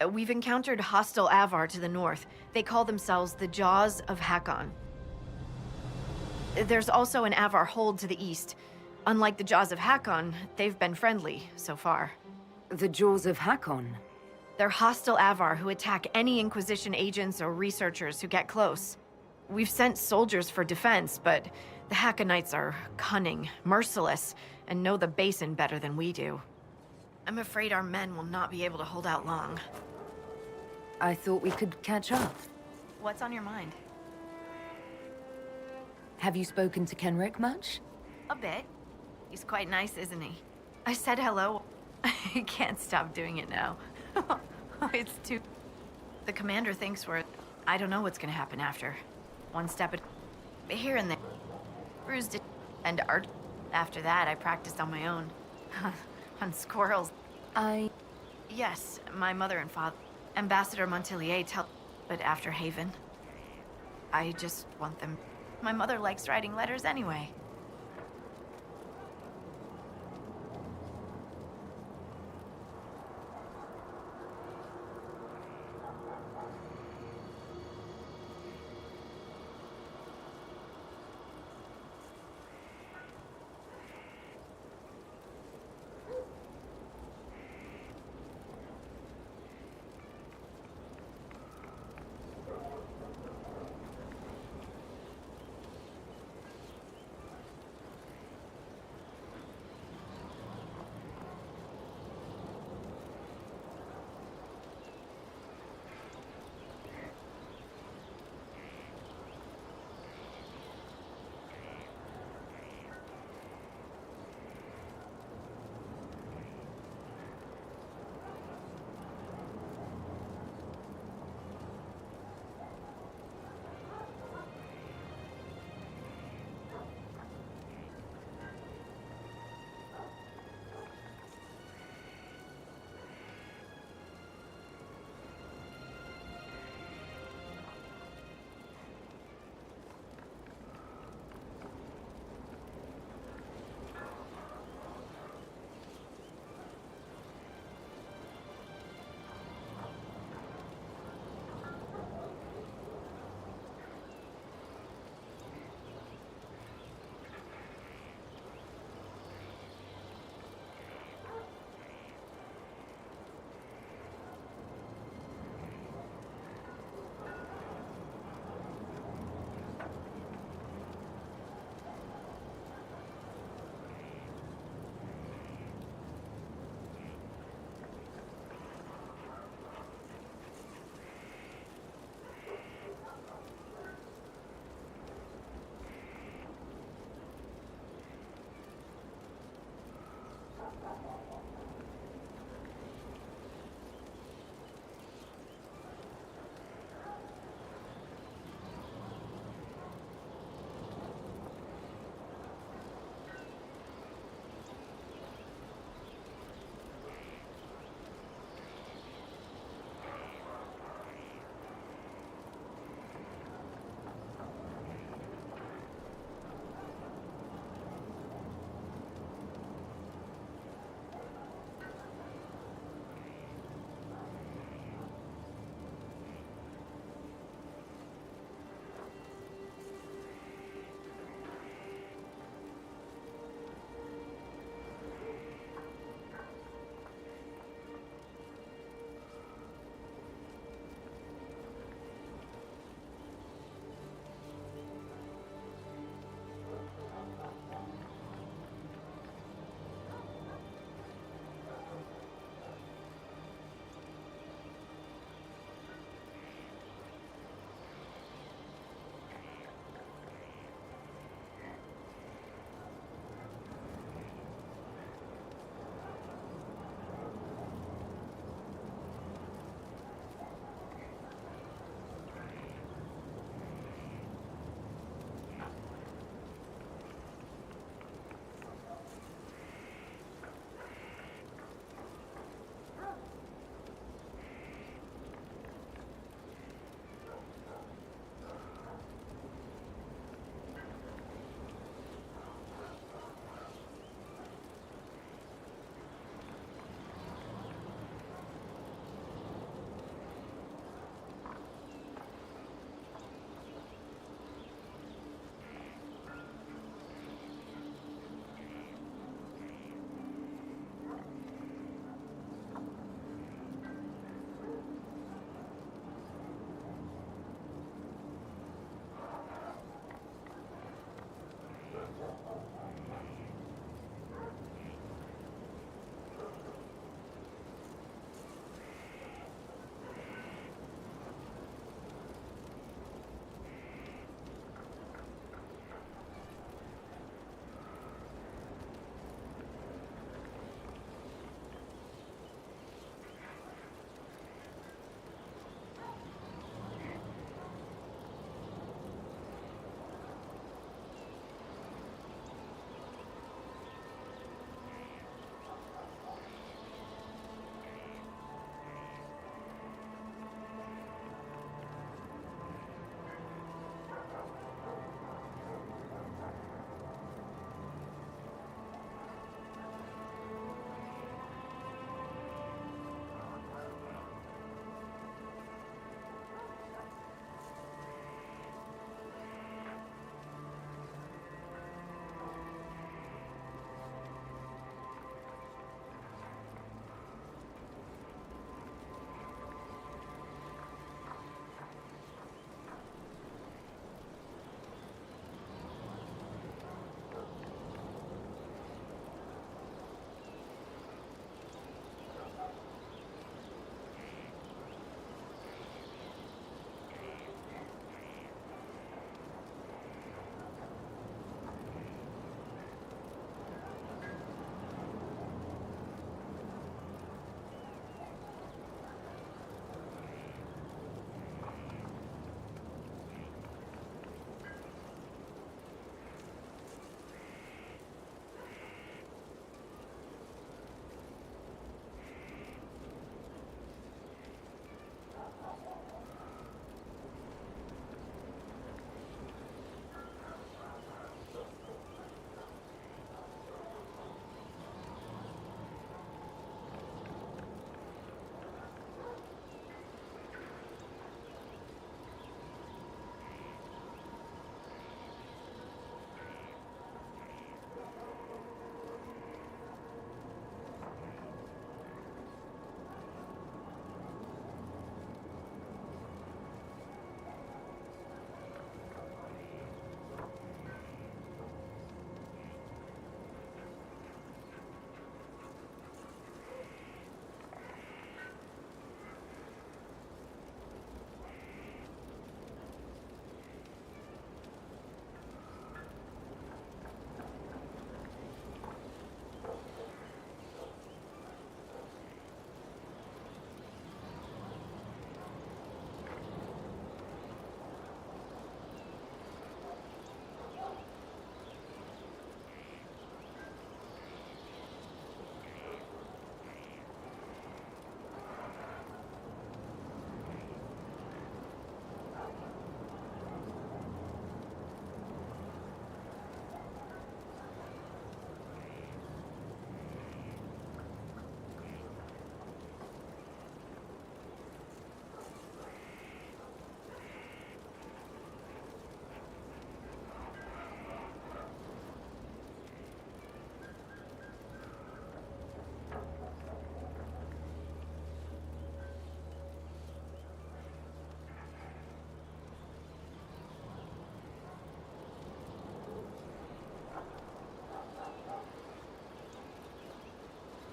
We've encountered hostile Avar to the north. They call themselves the Jaws of Hakon. There's also an Avar hold to the east. Unlike the Jaws of Hakon, they've been friendly so far. The Jaws of Hakon? They're hostile Avar who attack any Inquisition agents or researchers who get close. We've sent soldiers for defense, but the Hakonites are cunning, merciless, and know the Basin better than we do. I'm afraid our men will not be able to hold out long. I thought we could catch up. What's on your mind? Have you spoken to Kenrick much? A bit. He's quite nice, isn't he? I said hello. I can't stop doing it now. It's too... The commander thinks we're... I don't know what's gonna happen after. One step at... Here and there. Bruised it... And art... After that, I practiced on my own. On squirrels. Yes, my mother and father. Ambassador Montillier tell... But after Haven... I just want them... My mother likes writing letters anyway.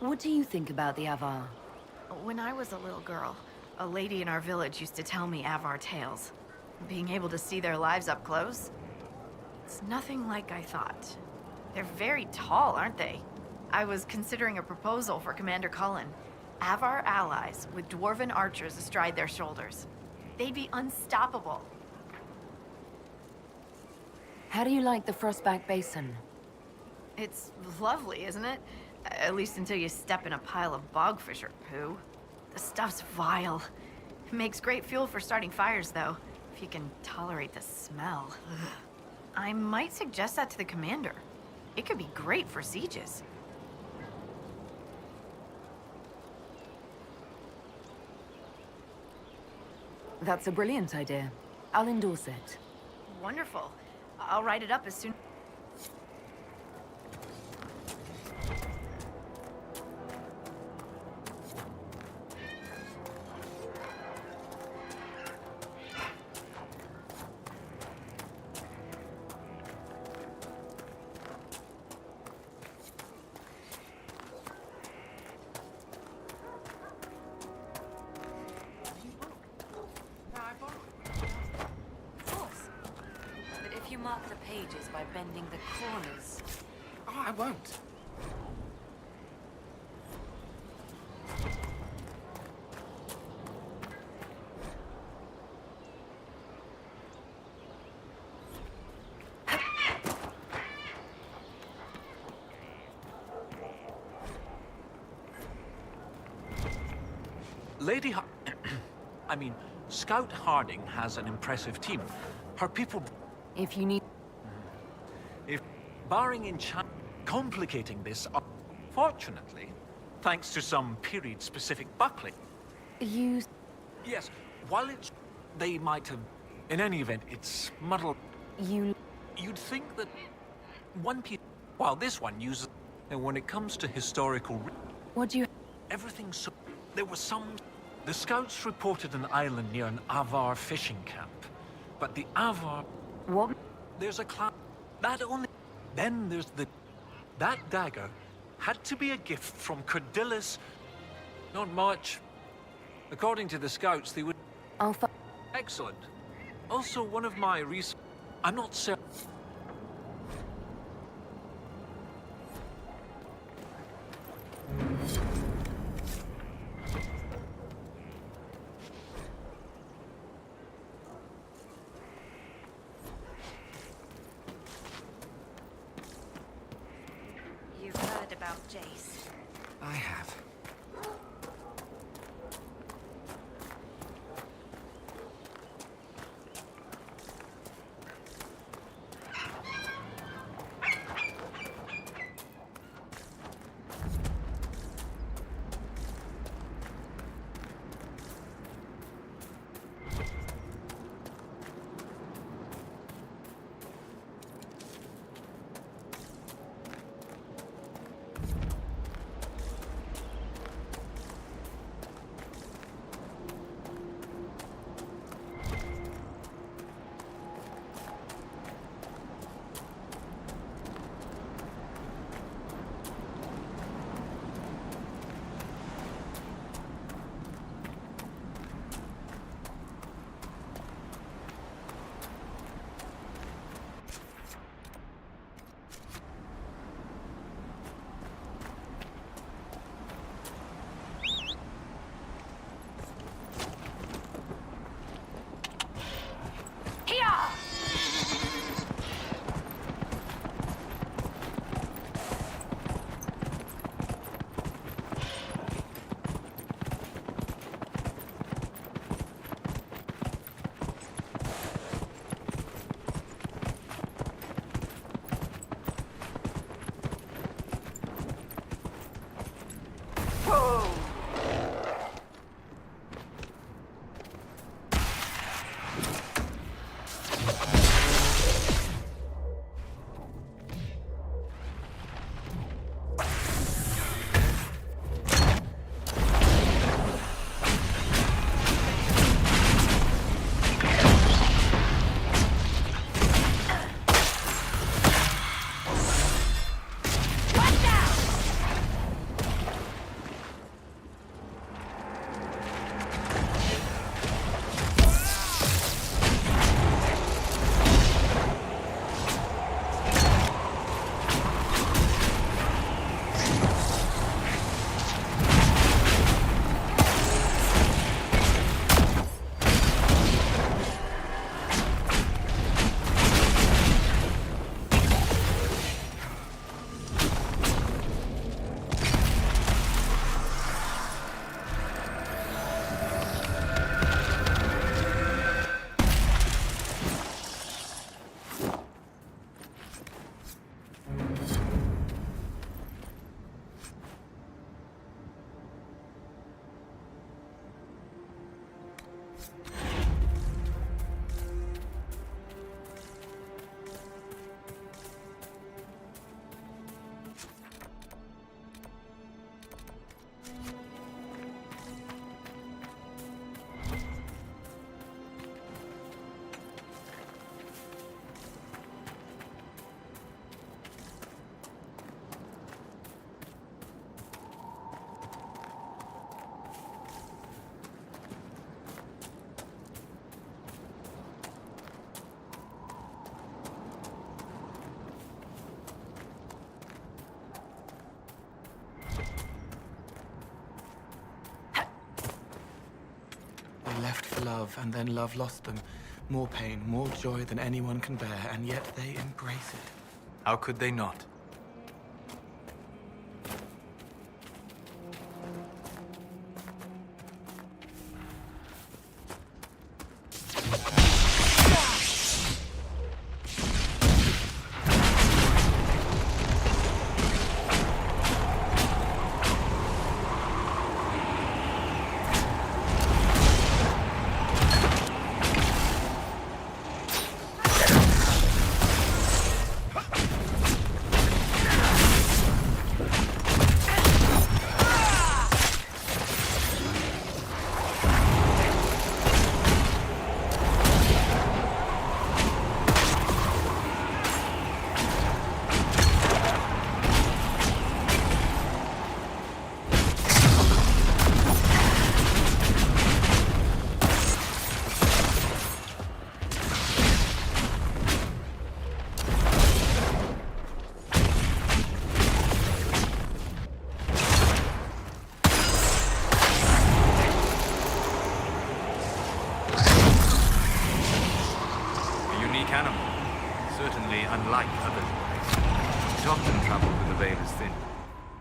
What do you think about the Avar? When I was a little girl, a lady in our village used to tell me Avar tales. Being able to see their lives up close, it's nothing like I thought. They're very tall, aren't they? I was considering a proposal for Commander Cullen. Avar allies with dwarven archers astride their shoulders. They'd be unstoppable. How do you like the Frostback Basin? It's lovely, isn't it? At least until you step in a pile of bogfisher poo. The stuff's vile. It makes great fuel for starting fires, though, if you can tolerate the smell. Ugh. I might suggest that to the commander. It could be great for sieges. That's a brilliant idea. I'll endorse it. Wonderful. I'll write it up as soon... Of course. But if you mark the pages by bending the corners... Oh, I won't. Lady Scout Harding has an impressive team. Her people... If you need... If barring enchant... Complicating this... Fortunately, thanks to some period-specific buckling. You... Yes, while it's... They might have... In any event, it's muddled... You... You'd think that... One piece... While this one uses... And when it comes to historical... What do you... Everything's so... There was some... The scouts reported an island near an Avar fishing camp. But the Avar... What? There's a cloud... That only... Then there's the... That dagger had to be a gift from Cordillus. Not much. According to the scouts, they would... Alpha... Excellent. Also, one of my I'm not certain... You've heard about Jace. I have. love, and then love lost them. More pain, more joy than anyone can bear, and yet they embrace it. How could they not?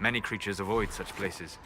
Many creatures avoid such places.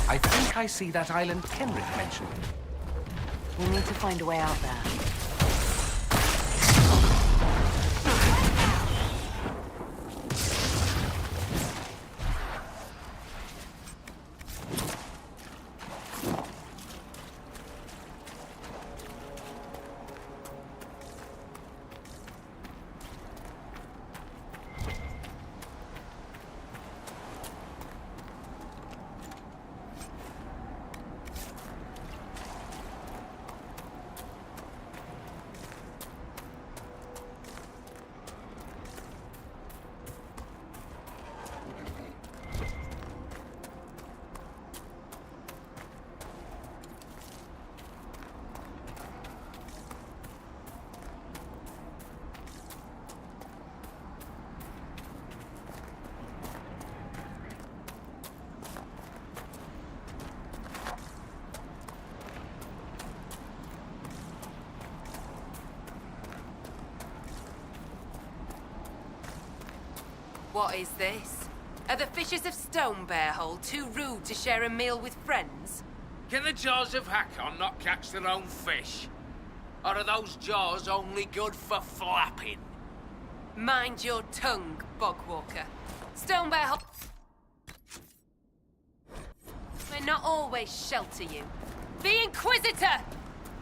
I think I see that island Kenrick mentioned. We need to find a way out there. What is this? Are the Fishers of Stonebearhole too rude to share a meal with friends? Can the jaws of Hakon not catch their own fish? Or are those jaws only good for flapping? Mind your tongue, Bogwalker. Stonebearhole may not always shelter you. The Inquisitor!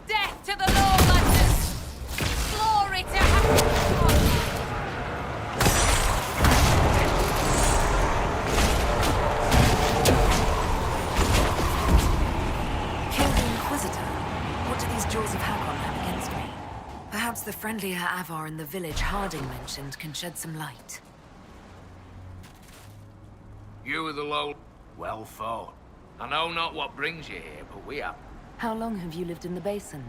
Death to the Lawlanders! Glory to Hakon! Jaws of Hakon have against me. Perhaps the friendlier Avar in the village Harding mentioned can shed some light. You are the low... Well thought. I know not what brings you here, but we are. How long have you lived in the basin?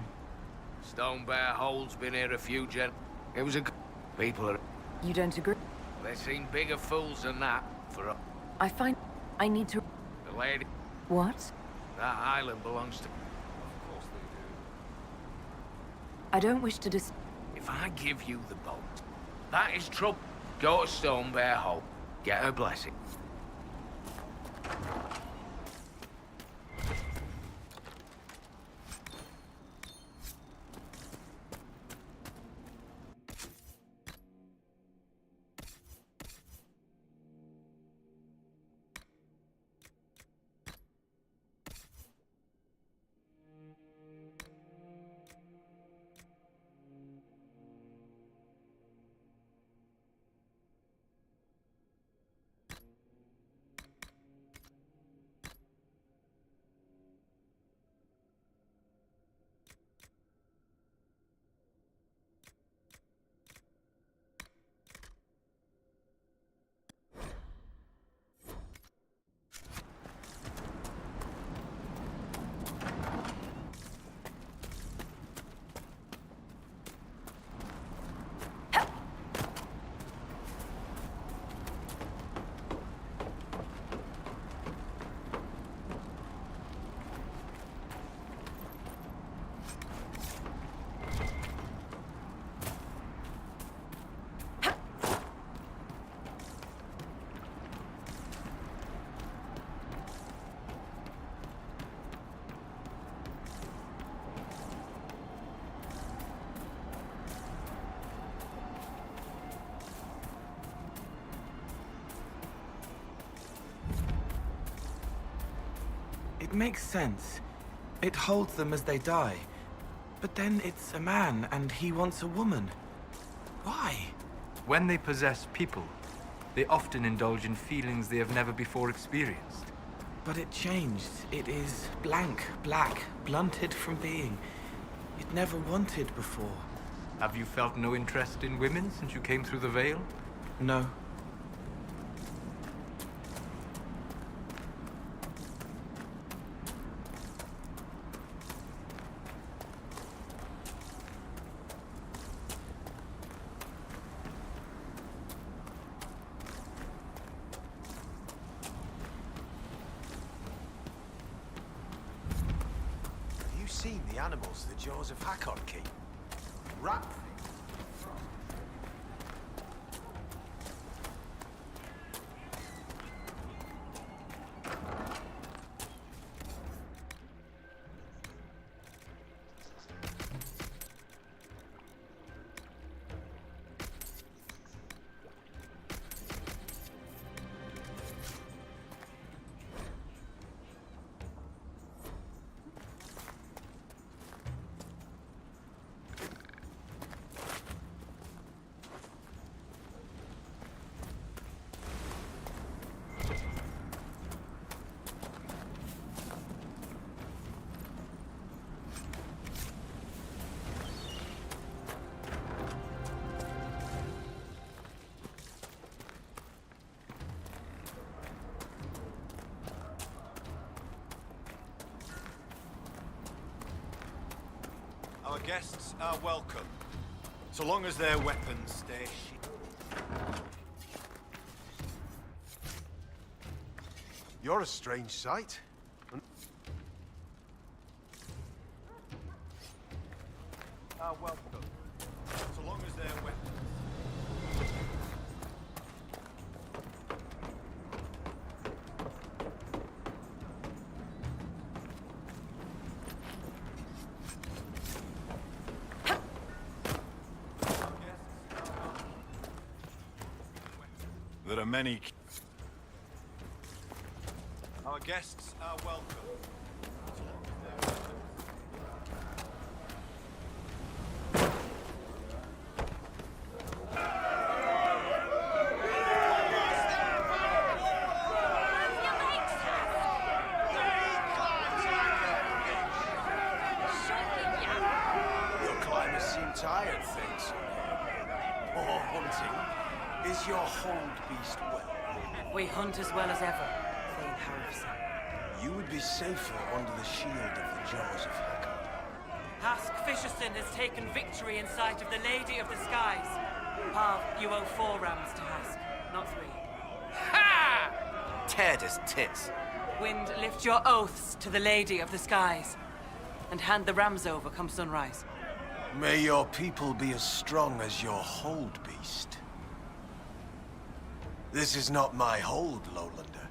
Stonebearhole's been here a few It was a... People are... You don't agree? They've seen bigger fools than that for a... I find I need to... The lady... What? That island belongs to... I don't wish to If I give you the boat, that is trouble. Go to Stonebearhole. Get her blessing. It makes sense. It holds them as they die. But then it's a man, and he wants a woman. Why? When they possess people, they often indulge in feelings they have never before experienced. But it changed. It is blank, black, blunted from being. It never wanted before. Have you felt no interest in women since you came through the Veil? No. Seen the animals the Jaws of Hakon keep? Rat Our guests are welcome, so long as their weapons stay You're a strange sight. are welcome, so long as their weapons... There are many... Our guests are welcome. Your climbers seem tired, thanks. Or hunting. Is your hold beast well? We hunt as well as ever, Thane Harrison. You would be safer under the shield of the jaws of Hakon. Hask Fisherson has taken victory in sight of the Lady of the Skies. Parv, you owe 4 rams to Hask, not 3. Ha! Teared his tits. Wind, lift your oaths to the Lady of the Skies, and hand the rams over come sunrise. May your people be as strong as your hold beast. This is not my hold, Lowlander.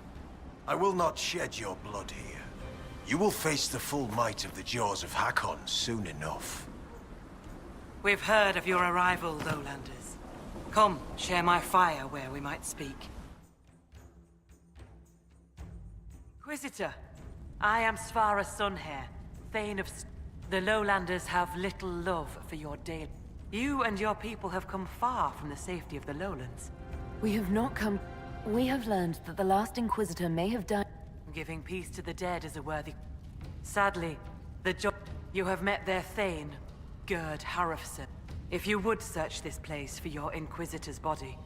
I will not shed your blood here. You will face the full might of the jaws of Hakon soon enough. We've heard of your arrival, Lowlanders. Come, share my fire where we might speak. Inquisitor, I am Svara Sunhair, Thane of... The Lowlanders have little love for your Dale. You and your people have come far from the safety of the Lowlands. We have not come... We have learned that the last Inquisitor may have died... Giving peace to the dead is a worthy... Sadly, you have met their Thane, Gerd Harrison. If you would search this place for your Inquisitor's body,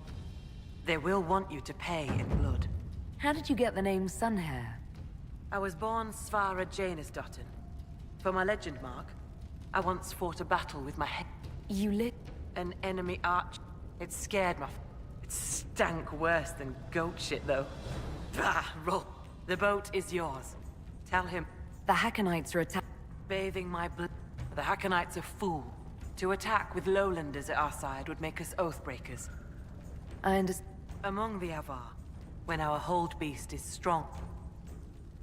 they will want you to pay in blood. How did you get the name Sunhair? I was born Svara Janisdottir. For my legend mark, I once fought a battle with my head. You lit... An enemy arch. It scared my... It stank worse than goat shit, though. Bah, roll. The boat is yours. Tell him. The Hakkonites are attacking... Bathing my blood. The Hakkonites are fool. To attack with Lowlanders at our side would make us oathbreakers. I understand. Among the Avar, when our hold beast is strong,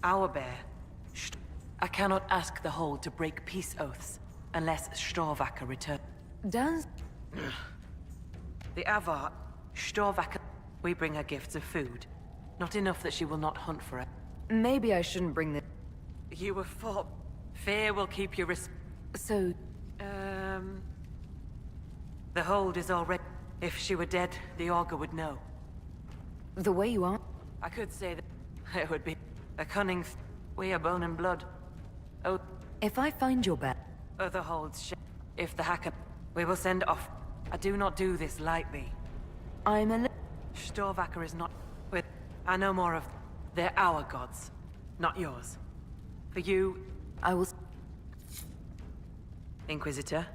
our bear... I cannot ask the hold to break peace oaths unless Storvaka returns. Does... The Avar, Storvaka, we bring her gifts of food. Not enough that she will not hunt for it. Maybe I shouldn't bring the... You were fought. Fear will keep you So... The hold is already... If she were dead, the Augur would know. The way you are... I could say that it would be a cunning... We are bone and blood. Oh... If I find your bear... Other holds if the hacker... We will send off. I do not do this lightly. I'm a... Storvaka is not... With... I know more of... They're our gods, not yours. For you... I will... Inquisitor?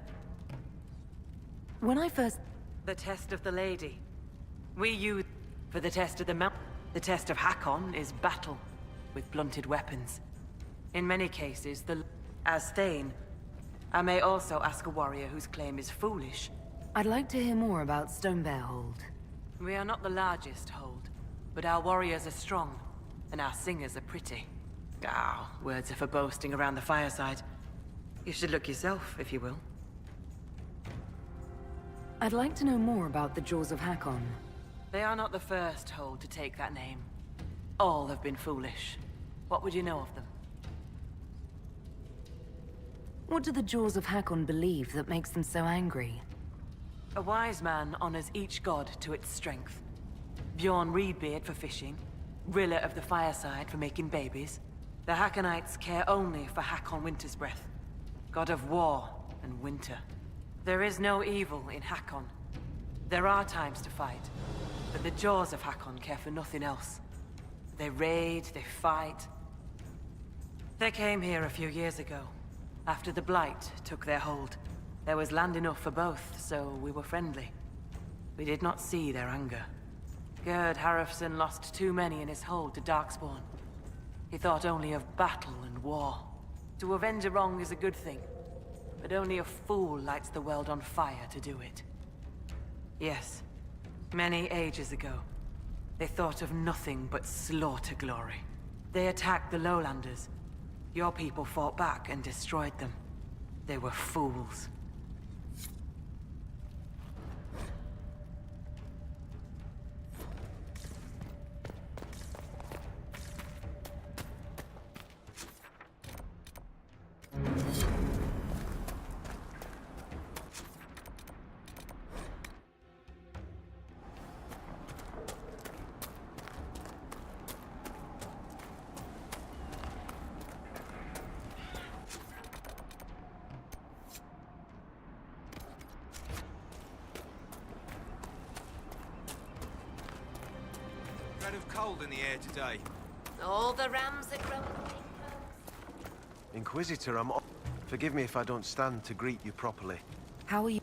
When I first... The test of the lady. We use... For the test of the mount... The test of Hakon is battle. With blunted weapons. In many cases, as Thane, I may also ask a warrior whose claim is foolish. I'd like to hear more about Stonebear Hold. We are not the largest hold, but our warriors are strong, and our singers are pretty. Ah, words are for boasting around the fireside. You should look yourself, if you will. I'd like to know more about the Jaws of Hakon. They are not the first hold to take that name. All have been foolish. What would you know of them? What do the Jaws of Hakon believe that makes them so angry? A wise man honors each god to its strength. Bjorn Reedbeard for fishing, Rilla of the Fireside for making babies. The Hakkonites care only for Hakon Wintersbreath, god of war and winter. There is no evil in Hakon. There are times to fight, but the Jaws of Hakon care for nothing else. They raid, they fight. They came here a few years ago. After the Blight took their hold, there was land enough for both, so we were friendly. We did not see their anger. Gerd Harrison lost too many in his hold to Darkspawn. He thought only of battle and war. To avenge a wrong is a good thing, but only a fool lights the world on fire to do it. Yes, many ages ago, they thought of nothing but slaughter glory. They attacked the Lowlanders. Your people fought back and destroyed them. They were fools. Threat of cold in the air today. All the rams are growing. Inquisitor, forgive me if I don't stand to greet you properly. How are you?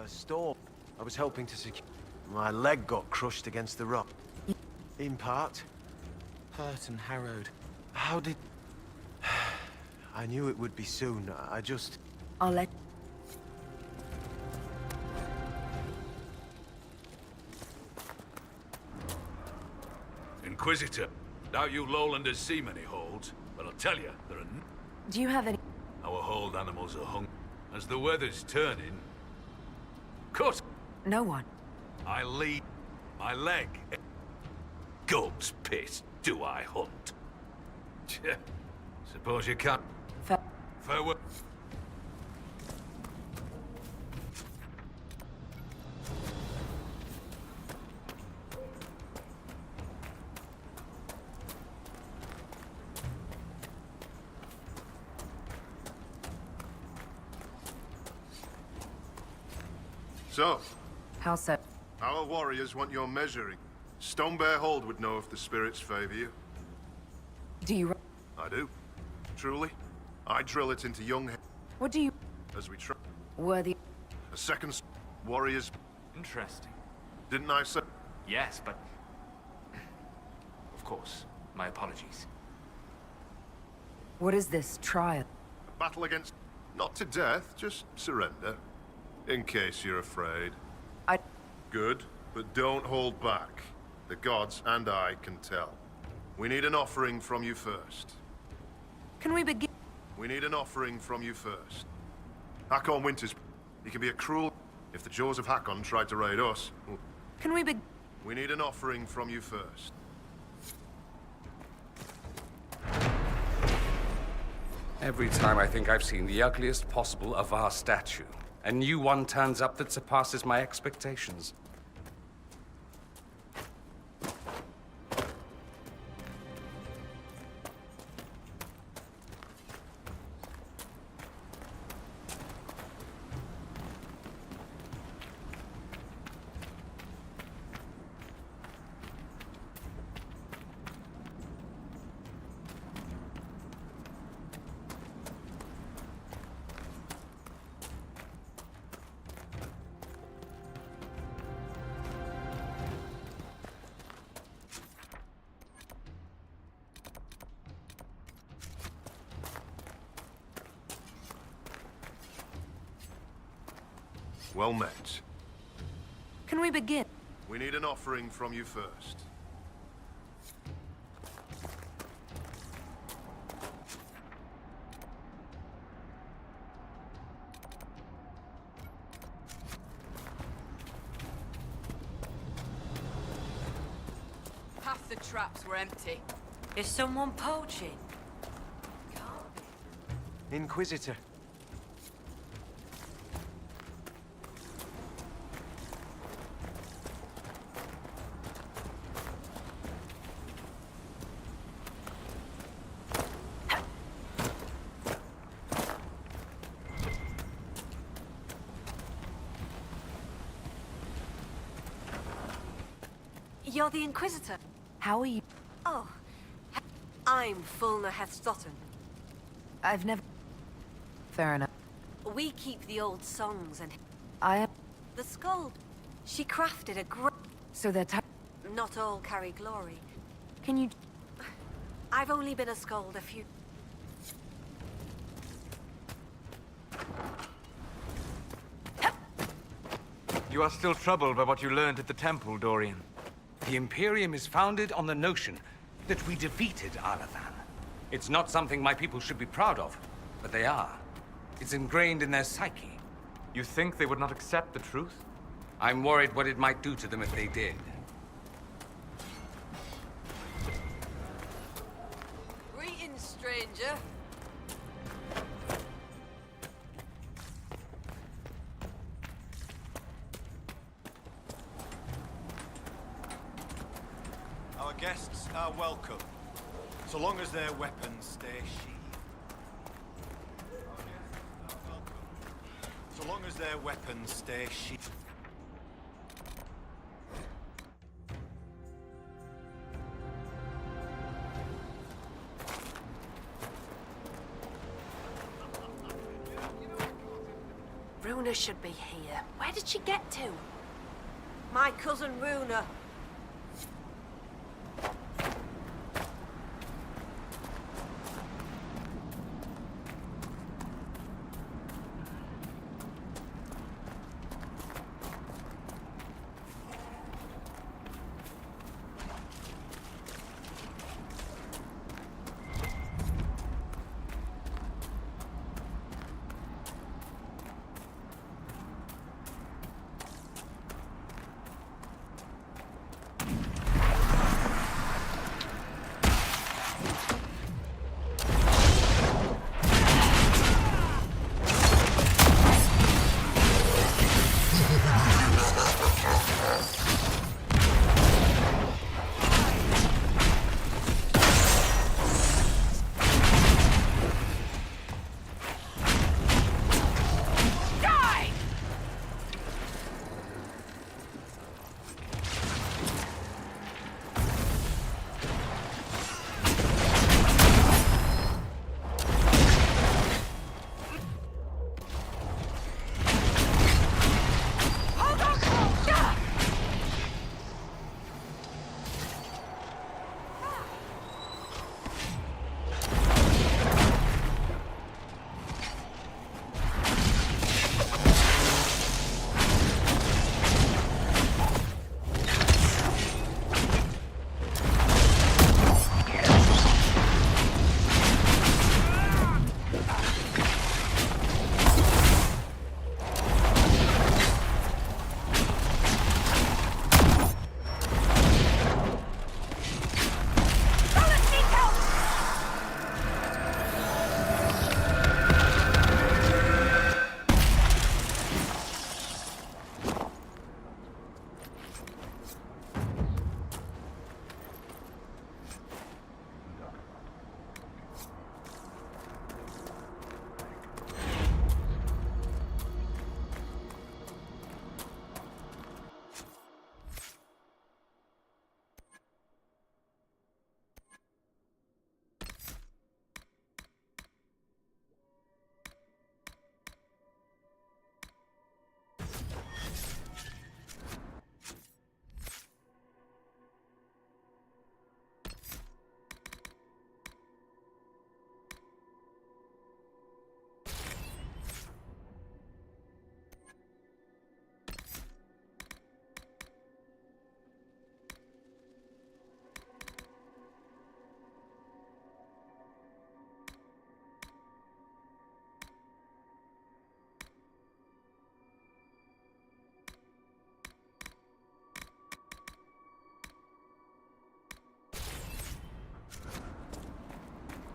Storm. I was helping to secure... My leg got crushed against the rock. In part. Hurt and harrowed. How did... I knew it would be soon. I just... I'll let... Inquisitor, doubt you Lowlanders see many holds, but I'll tell you, there are... Do you have any... Our hold animals are hung. As the weather's turning... Cut! No one. I lead my leg. God's piss, do I hunt? Suppose you can't... Farewell. So, How so? our warriors want your measuring. Stonebear Hold would know if the spirits favor you. Do you... I do. Truly. I drill it into young heads What do you... as we try. Worthy... A second warriors... Interesting. Didn't I say? Yes, but... Of course. My apologies. What is this trial? A battle against... Not to death, just surrender. In case you're afraid. Good, but don't hold back. The gods and I can tell. We need an offering from you first. Can we begin? We need an offering from you first. Hakon Winters, he can be a cruel... If the jaws of Hakon tried to raid us... Can we begin? We need an offering from you first. Every time I think I've seen the ugliest possible of our statue, a new one turns up that surpasses my expectations. Well met. Can we begin? We need an offering from you first. Half the traps were empty. Is someone poaching? Inquisitor. You're the Inquisitor. How are you? Oh, I'm Fulna Hethstotten. I've never... Fair enough. We keep the old songs and... I... The Skald. She crafted a great... So they're Not all carry glory. Can you... I've only been a Skald a few... You are still troubled by what you learned at the temple, Dorian. The Imperium is founded on the notion that we defeated Alathan. It's not something my people should be proud of, but they are. It's ingrained in their psyche. You think they would not accept the truth? I'm worried what it might do to them if they did. Greetings, stranger. Our guests are welcome, so long as their weapons stay sheathed. So long as their weapons stay sheathed. Runa should be here. Where did she get to? My cousin Runa.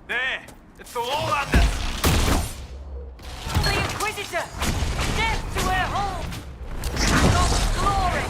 There! It's the Lowlander! The Inquisitor! Death to her home! God's glory!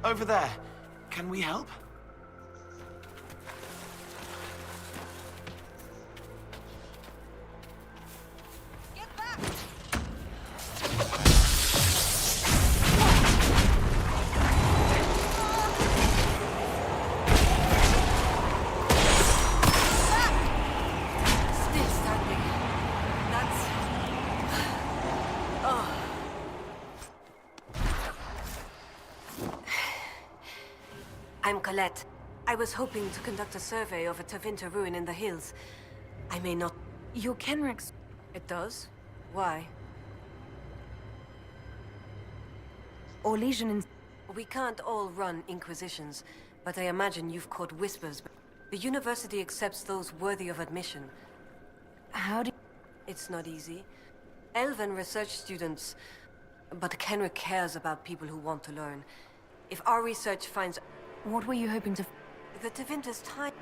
Over there. Can we help? Still standing. That's... Oh. I'm Colette. I was hoping to conduct a survey of a Tevinter ruin in the hills. I may not... Your Kenric's... It does? Why? Or Legion in... We can't all run Inquisitions, but I imagine you've caught whispers. The University accepts those worthy of admission. How do... It's not easy. Elven research students... But Kenric cares about people who want to learn. If our research finds... What were you hoping to... The Tevinter's time...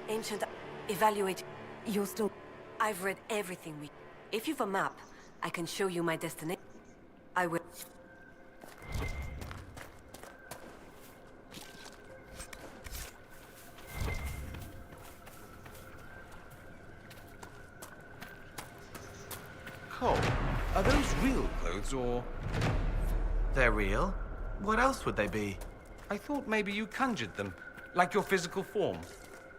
Ancient... Evaluate... You're still... I've read everything we... If you've a map, I can show you my destination. I will... Cole, are those real clothes, or... They're real? What else would they be? I thought maybe you conjured them, like your physical form.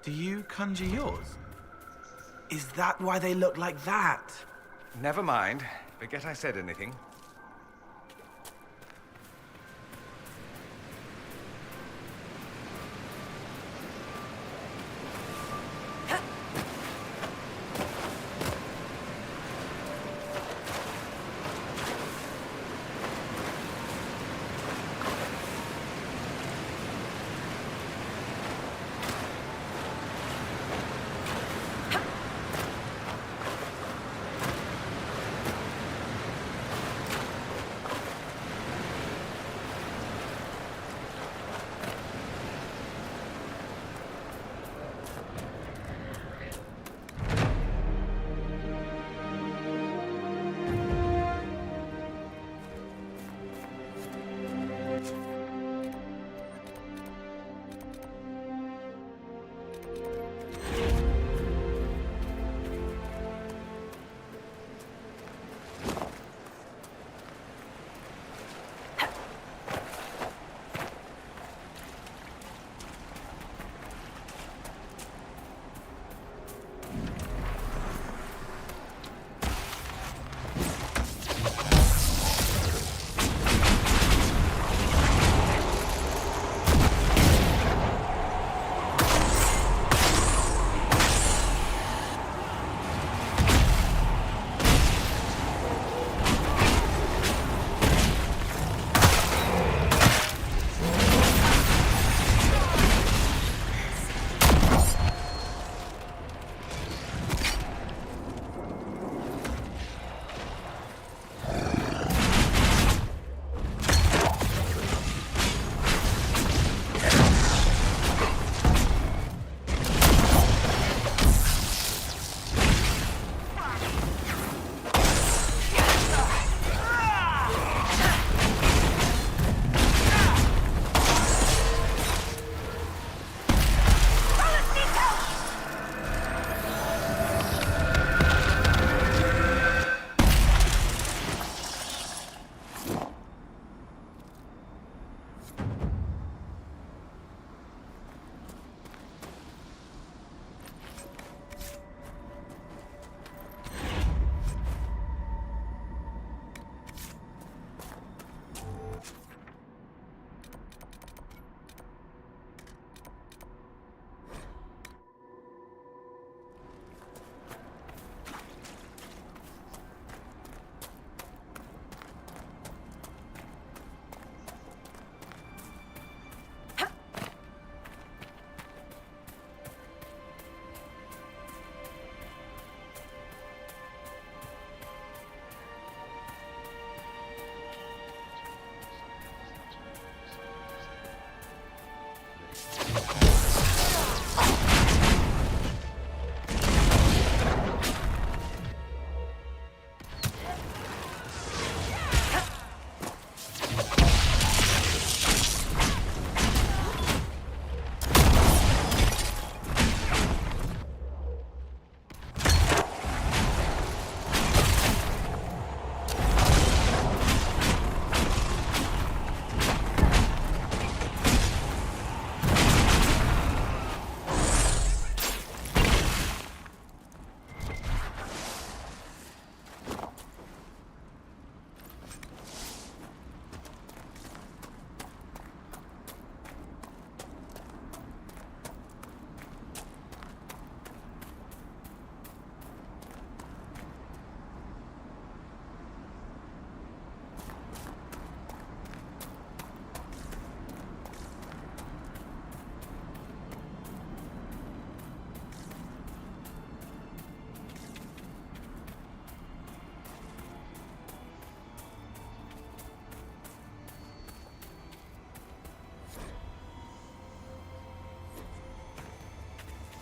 Do you conjure yours? Is that why they look like that? Never mind. Forget I said anything.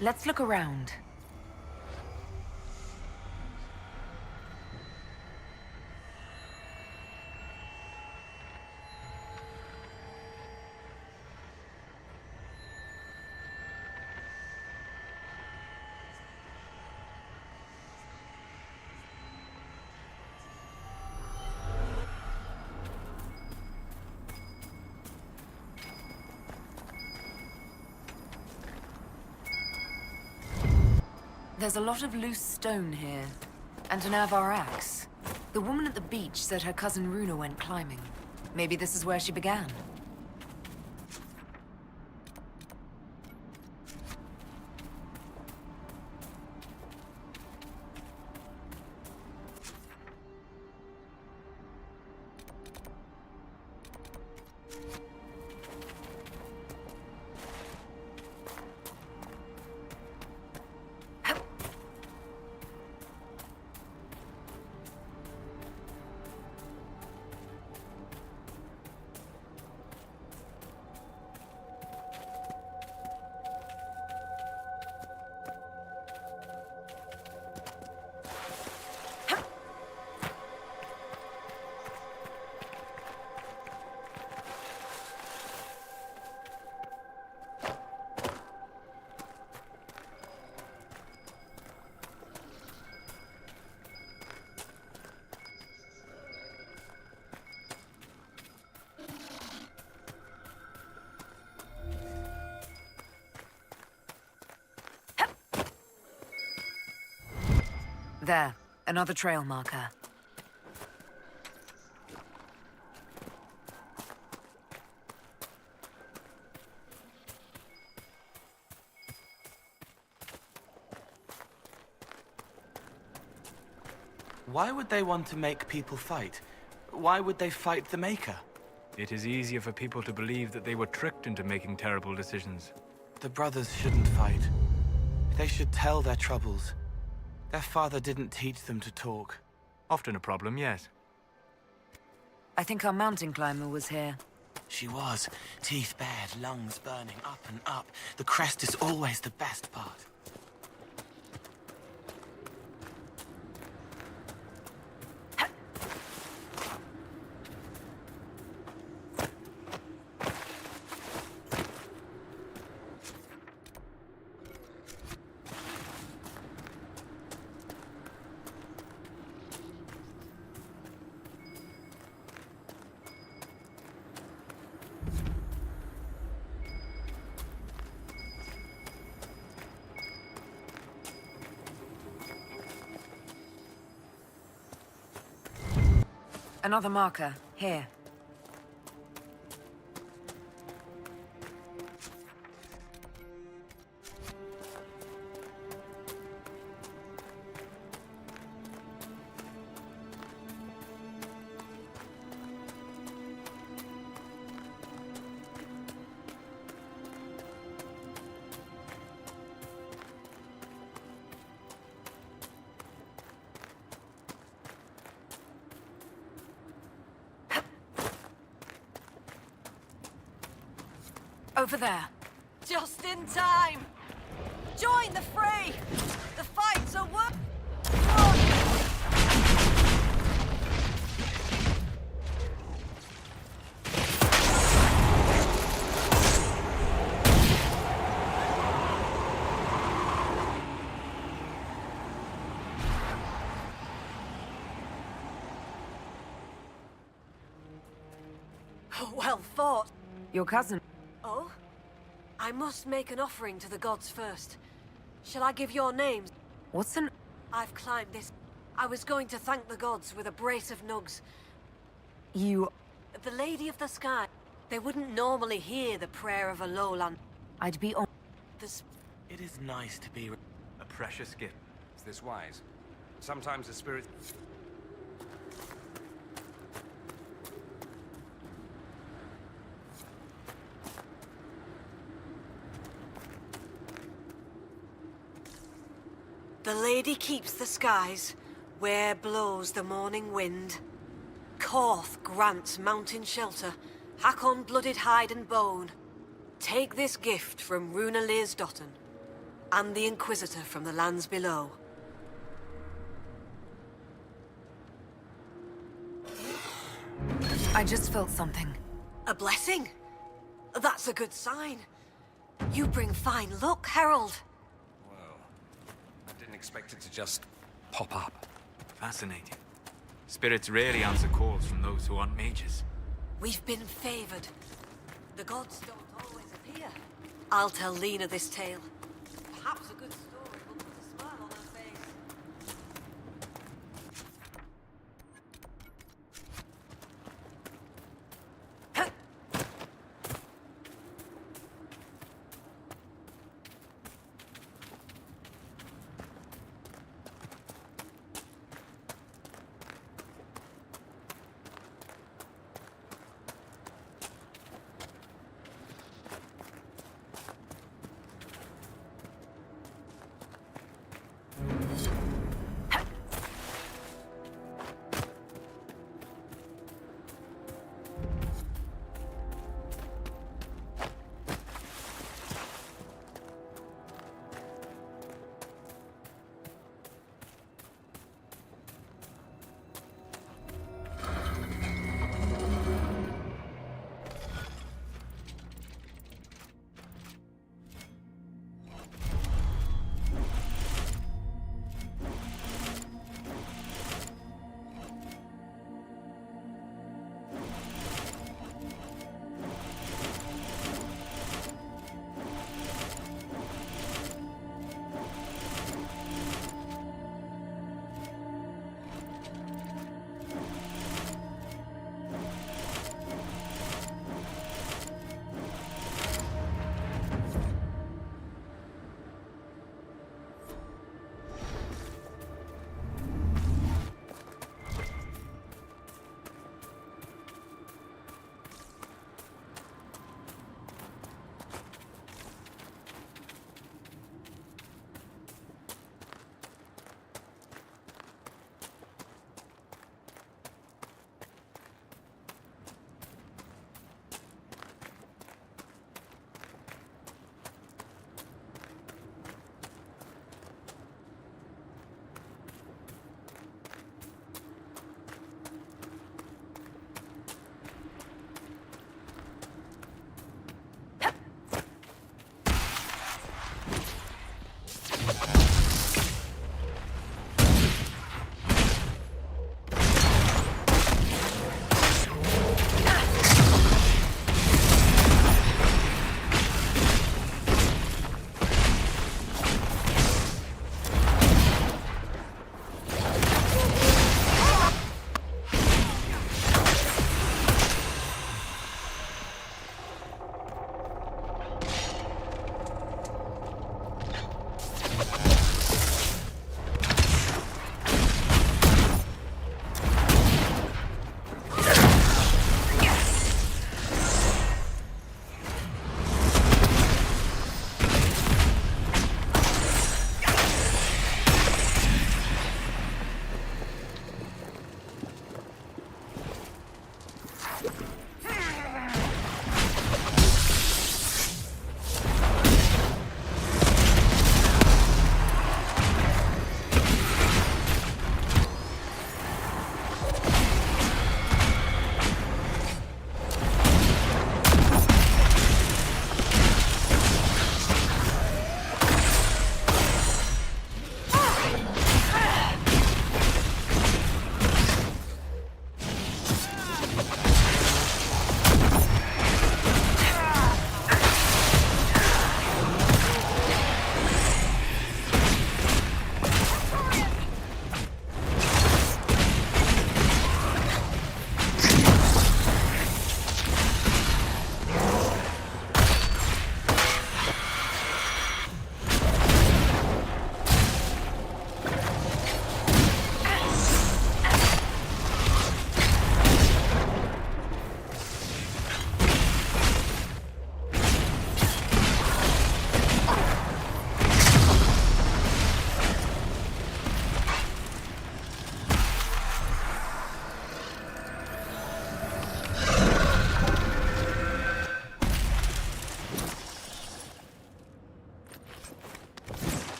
Let's look around. There's a lot of loose stone here, and an Avar axe. The woman at the beach said her cousin Runa went climbing. Maybe this is where she began. There, another trail marker. Why would they want to make people fight? Why would they fight the Maker? It is easier for people to believe that they were tricked into making terrible decisions. The brothers shouldn't fight. They should tell their troubles. Their father didn't teach them to talk. Often a problem, yes. I think our mountain climber was here. She was. Teeth bared, lungs burning, up and up. The crest is always the best part. Another marker, here. Over there. Just in time! Join the fray! The fight's a work! Well fought. Your cousin. Oh? I must make an offering to the gods first. Shall I give your names? What's an... I've climbed this. I was going to thank the gods with a brace of nugs. You... The Lady of the Sky. They wouldn't normally hear the prayer of a lowland. I'd be on... It is nice to be... A precious gift. Is this wise? Sometimes the spirit... The lady keeps the skies, where blows the morning wind. Korth grants mountain shelter, Hakon blooded hide and bone. Take this gift from Runa Learsdotten. I'm the Inquisitor from the lands below. I just felt something. A blessing? That's a good sign. You bring fine luck, Herald. Well, I didn't expect it to just pop up. Fascinating. Spirits rarely answer calls from those who aren't mages. We've been favored. The gods don't always appear. I'll tell Lena this tale. Perhaps a good story will put a smile on her face.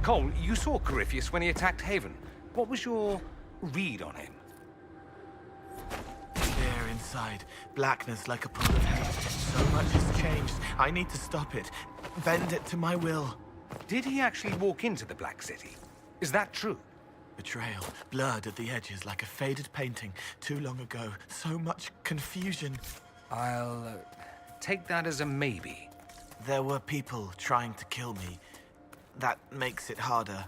Cole, you saw Corypheus when he attacked Haven. What was your read on him? There inside, blackness like a pool of hell. So much has changed. I need to stop it. Bend it to my will. Did he actually walk into the Black City? Is that true? Betrayal, blurred at the edges like a faded painting too long ago. So much confusion. I'll take that as a maybe. There were people trying to kill me. That makes it harder.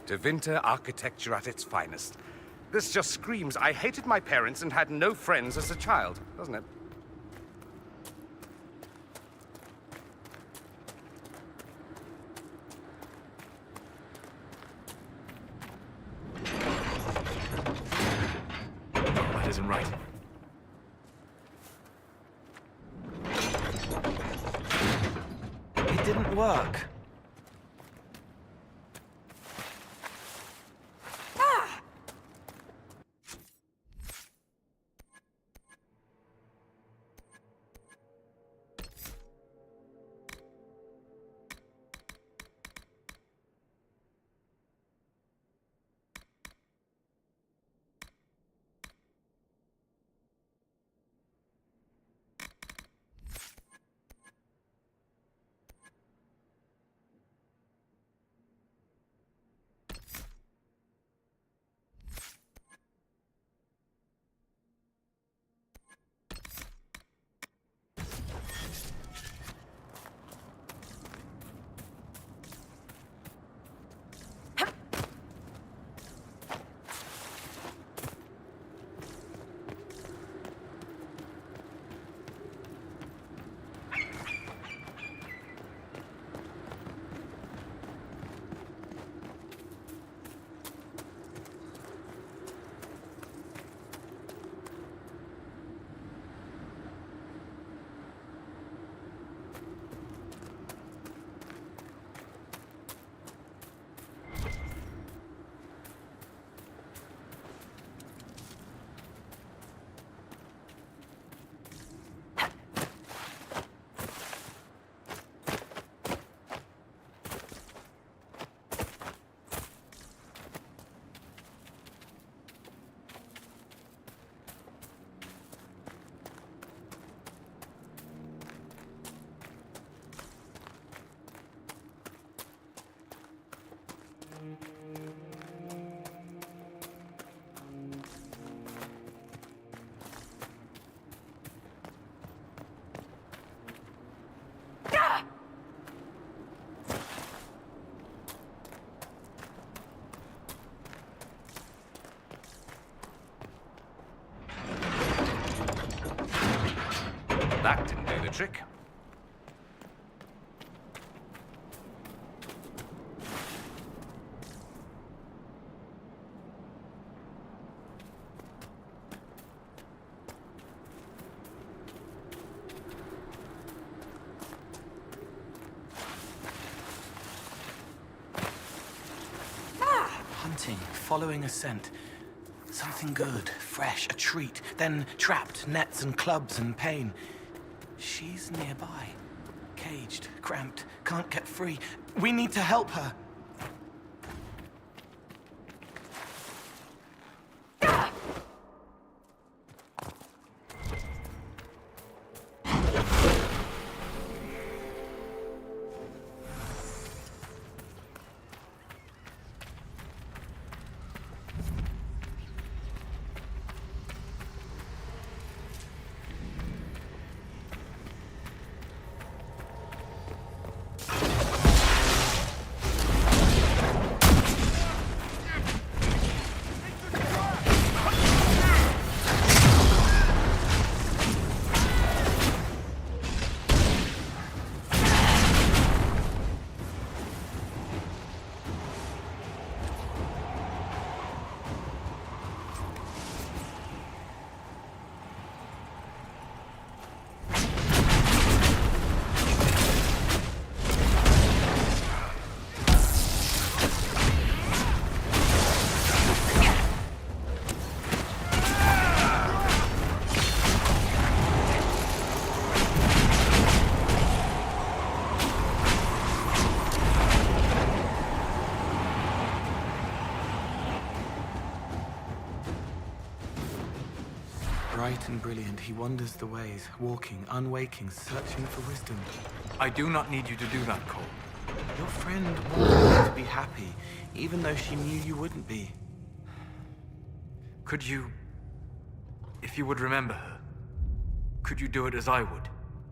Tevinter architecture at its finest. This just screams I hated my parents and had no friends as a child, doesn't it? That isn't right. It didn't work. That didn't do the trick. hunting, following a scent. Something good, fresh, a treat. Then trapped, nets and clubs and pain. She's nearby. Caged, cramped, can't get free. We need to help her. Bright and brilliant, he wanders the ways, walking, unwaking, searching for wisdom. I do not need you to do that, Cole. Your friend wanted you to be happy, even though she knew you wouldn't be. Could you... if you would remember her, could you do it as I would?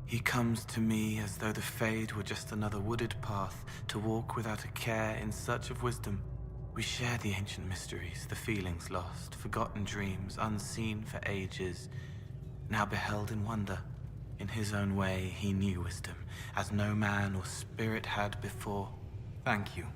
He comes to me as though the Fade were just another wooded path to walk without a care in search of wisdom. We share the ancient mysteries, the feelings lost, forgotten dreams, unseen for ages, now beheld in wonder. In his own way, he knew wisdom, as no man or spirit had before. Thank you.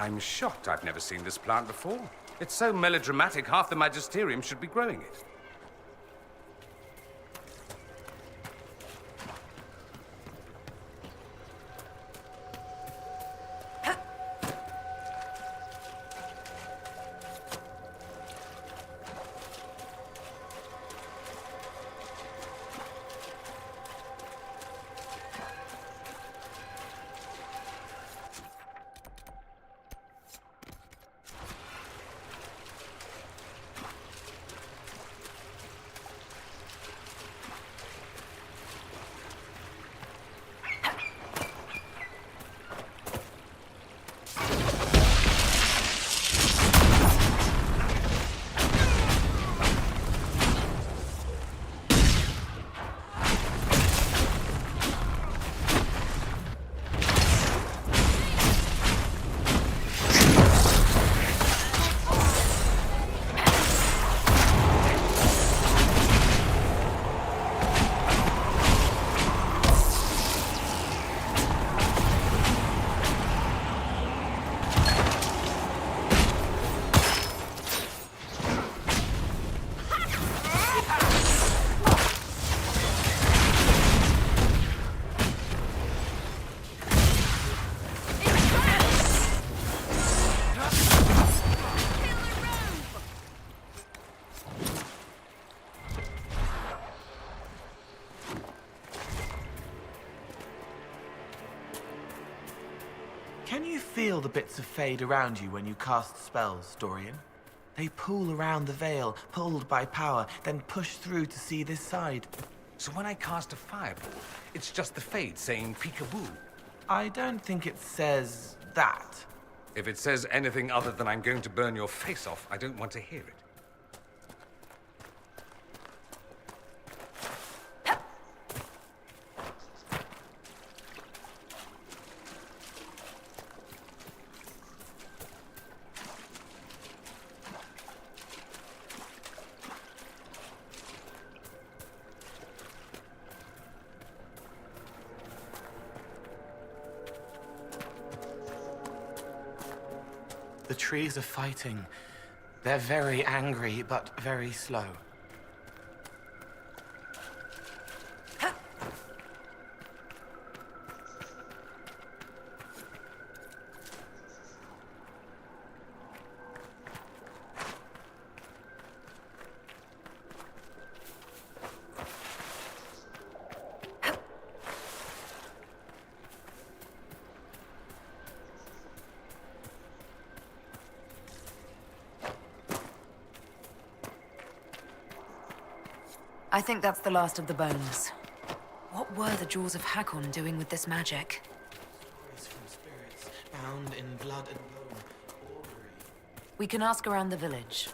I'm shocked I've never seen this plant before. It's so melodramatic, half the Magisterium should be growing it. Can you feel the bits of Fade around you when you cast spells, Dorian? They pool around the veil, pulled by power, then push through to see this side. So when I cast a fireball, it's just the Fade saying peekaboo? I don't think it says that. If it says anything other than I'm going to burn your face off, I don't want to hear it. The trees are fighting. They're very angry, but very slow. I think that's the last of the bones. What were the Jaws of Hakon doing with this magic? Stories from spirits, bound in blood and bone. We can ask around the village.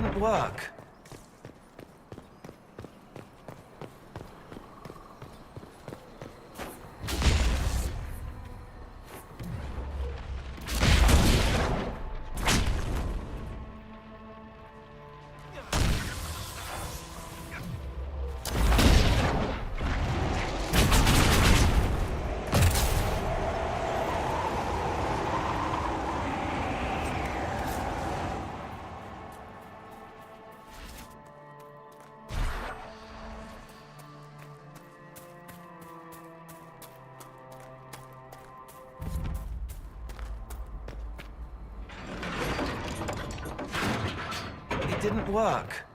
didn't work. It didn't work.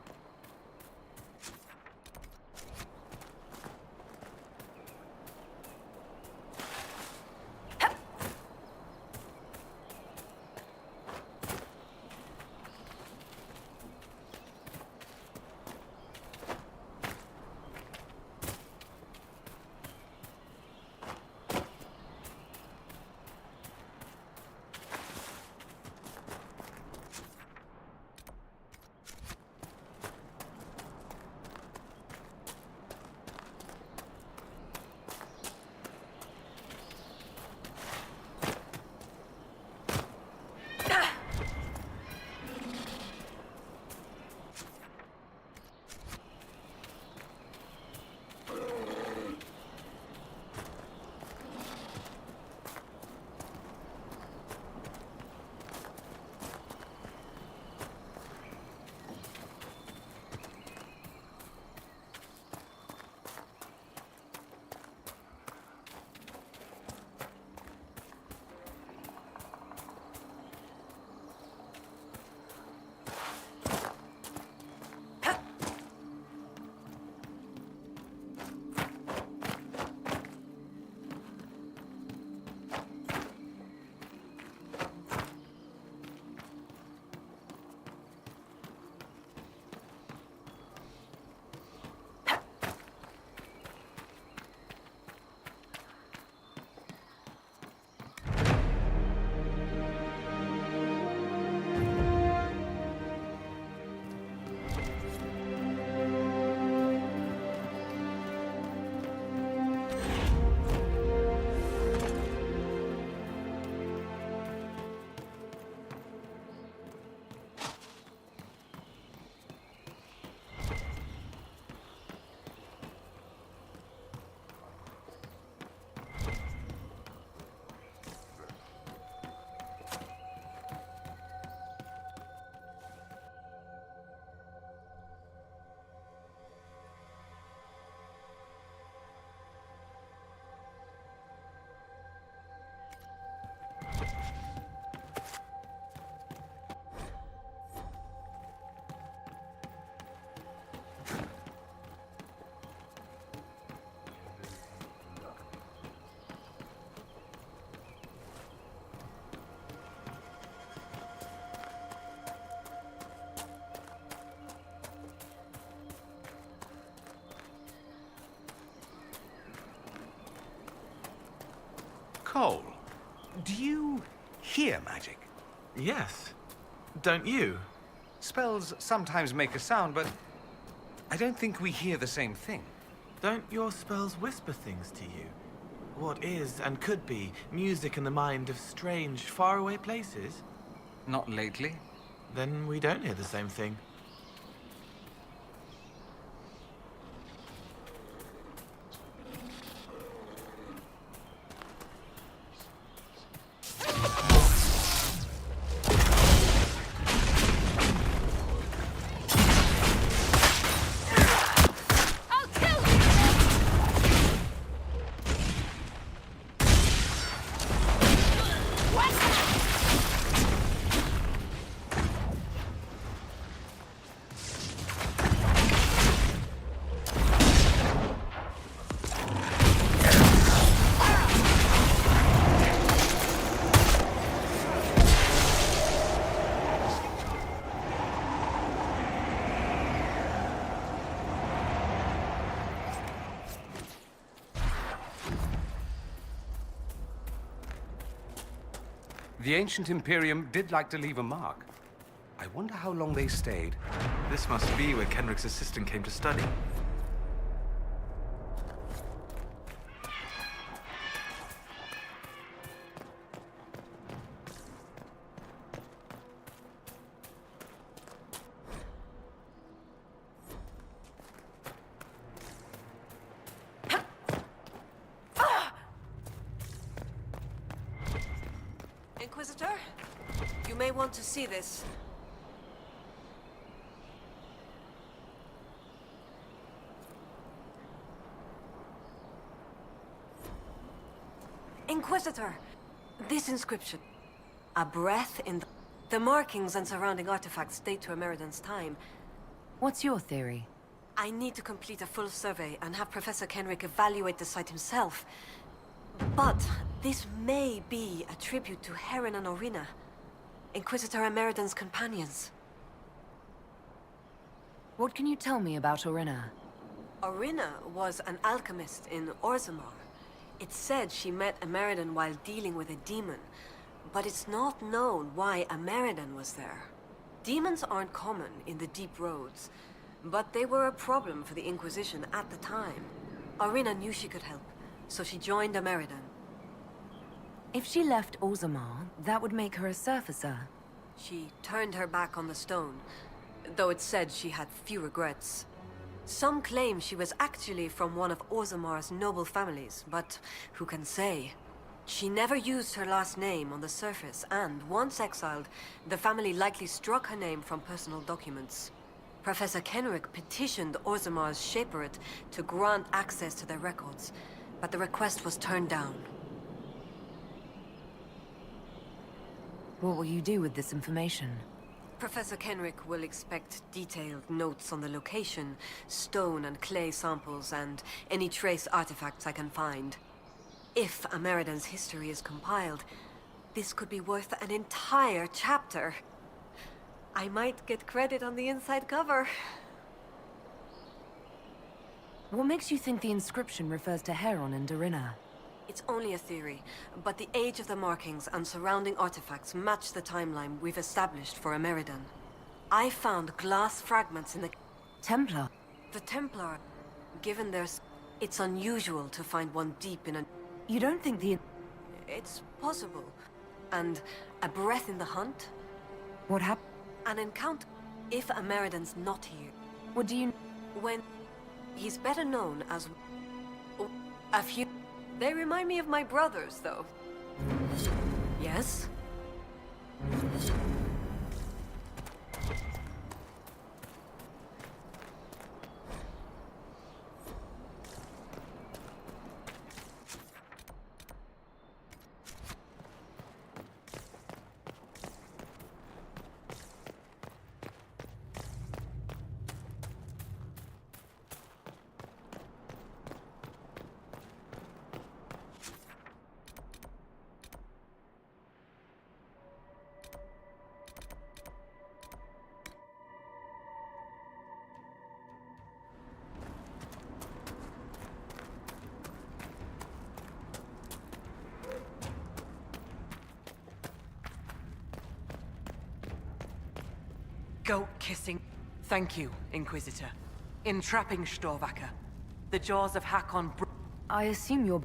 Cole, do you hear magic? Yes. Don't you? Spells sometimes make a sound, but I don't think we hear the same thing. Don't your spells whisper things to you? What is and could be music in the mind of strange, faraway places? Not lately. Then we don't hear the same thing. The ancient Imperium did like to leave a mark. I wonder how long they stayed. This must be where Kenrick's assistant came to study. Inquisitor, you may want to see this. Inquisitor, this inscription. A breath in the markings and surrounding artifacts date to Ameridan's time. What's your theory? I need to complete a full survey and have Professor Kenrick evaluate the site himself. But this may be a tribute to Heron and Orina, Inquisitor Ameridan's companions. What can you tell me about Orina? Orina was an alchemist in Orzammar. It's said she met Ameridan while dealing with a demon, but it's not known why Ameridan was there. Demons aren't common in the Deep Roads, but they were a problem for the Inquisition at the time. Orina knew she could help, so she joined Ameridan. If she left Orzammar, that would make her a surfacer. She turned her back on the stone, though it's said she had few regrets. Some claim she was actually from one of Orzammar's noble families, but who can say? She never used her last name on the surface, and once exiled, the family likely struck her name from personal documents. Professor Kenrick petitioned Orzammar's Shaperate to grant access to their records, but the request was turned down. What will you do with this information? Professor Kenrick will expect detailed notes on the location, stone and clay samples, and any trace artifacts I can find. If Ameridan's history is compiled, this could be worth an entire chapter. I might get credit on the inside cover. What makes you think the inscription refers to Heron and Orina? It's only a theory, but the age of the markings and surrounding artifacts match the timeline we've established for Ameridan. I found glass fragments in the... Templar? The Templar, given their... It's unusual to find one deep in a... You don't think the... It's possible. And a breath in the hunt? What happened? An encounter. If Ameridan's not here. What do you... When... He's better known as... A few... They remind me of my brothers, though. Yes? Goat-kissing. Thank you, Inquisitor. Entrapping Storvacker. The jaws of Hakon I assume you're...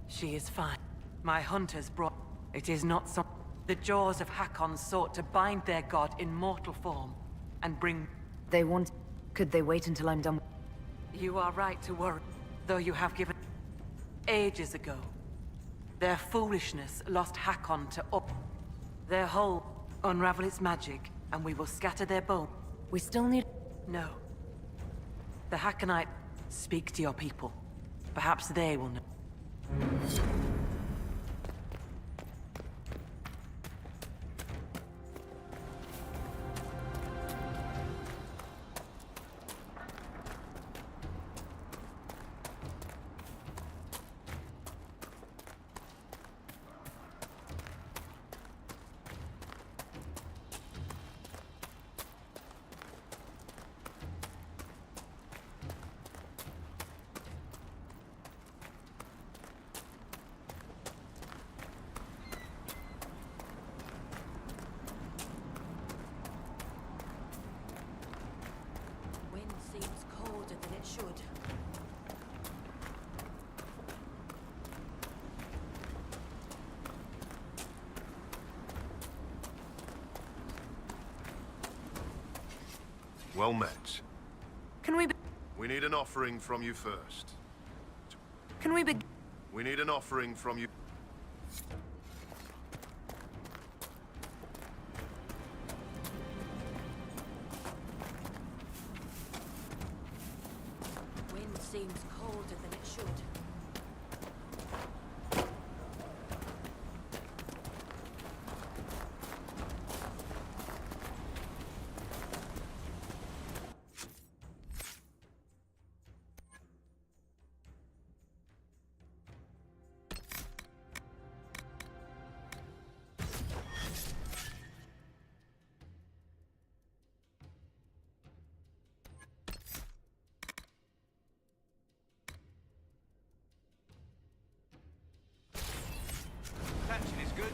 She is fine. My hunters brought... It is not some... The jaws of Hakon sought to bind their god in mortal form, and bring... They want... Could they wait until I'm done? You are right to worry, though you have given... Ages ago. Their foolishness lost Hakon to up. Their whole... Unravel its magic, and we will scatter their bone. We still need... No. The Hakonite... Speak to your people. Perhaps they will know. Well met. Can we We need an offering from you first. Can we be... We need an offering from you. Wind seems colder than it should. Tension is good.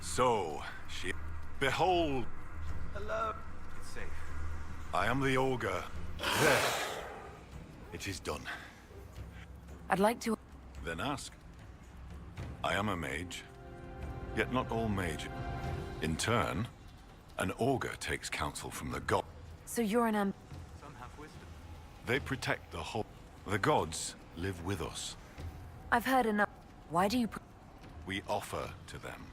So, behold, Hello. It's safe. I am the ogre. There. It is done. I'd like to... Then ask. I am a mage, yet not all mage. In turn, an ogre takes counsel from the god. So you're an Some have wisdom. They protect the whole. The gods live with us. I've heard enough. Why do you... We offer to them.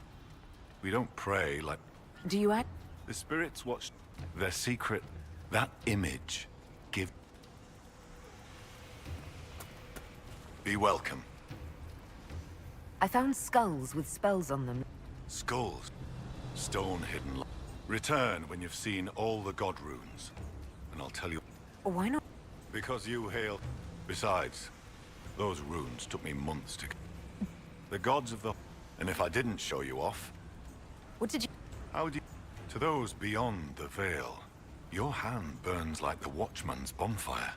We don't pray like... Do you act... The spirits watch their secret. That image. Give... Be welcome. I found skulls with spells on them. Skulls. Stone hidden. Return when you've seen all the god runes. And I'll tell you... Why not? Because you hail... Besides, those runes took me months to... The gods of the... And if I didn't show you off... What did you... How do you... To those beyond the veil, your hand burns like the watchman's bonfire.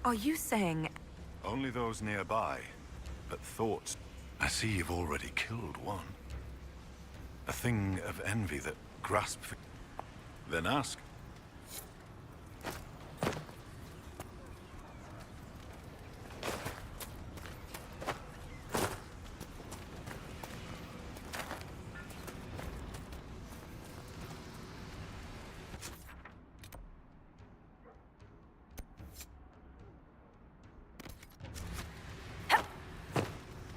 Are you saying... Only those nearby, but thoughts... I see you've already killed one. A thing of envy that grasps for... Then ask.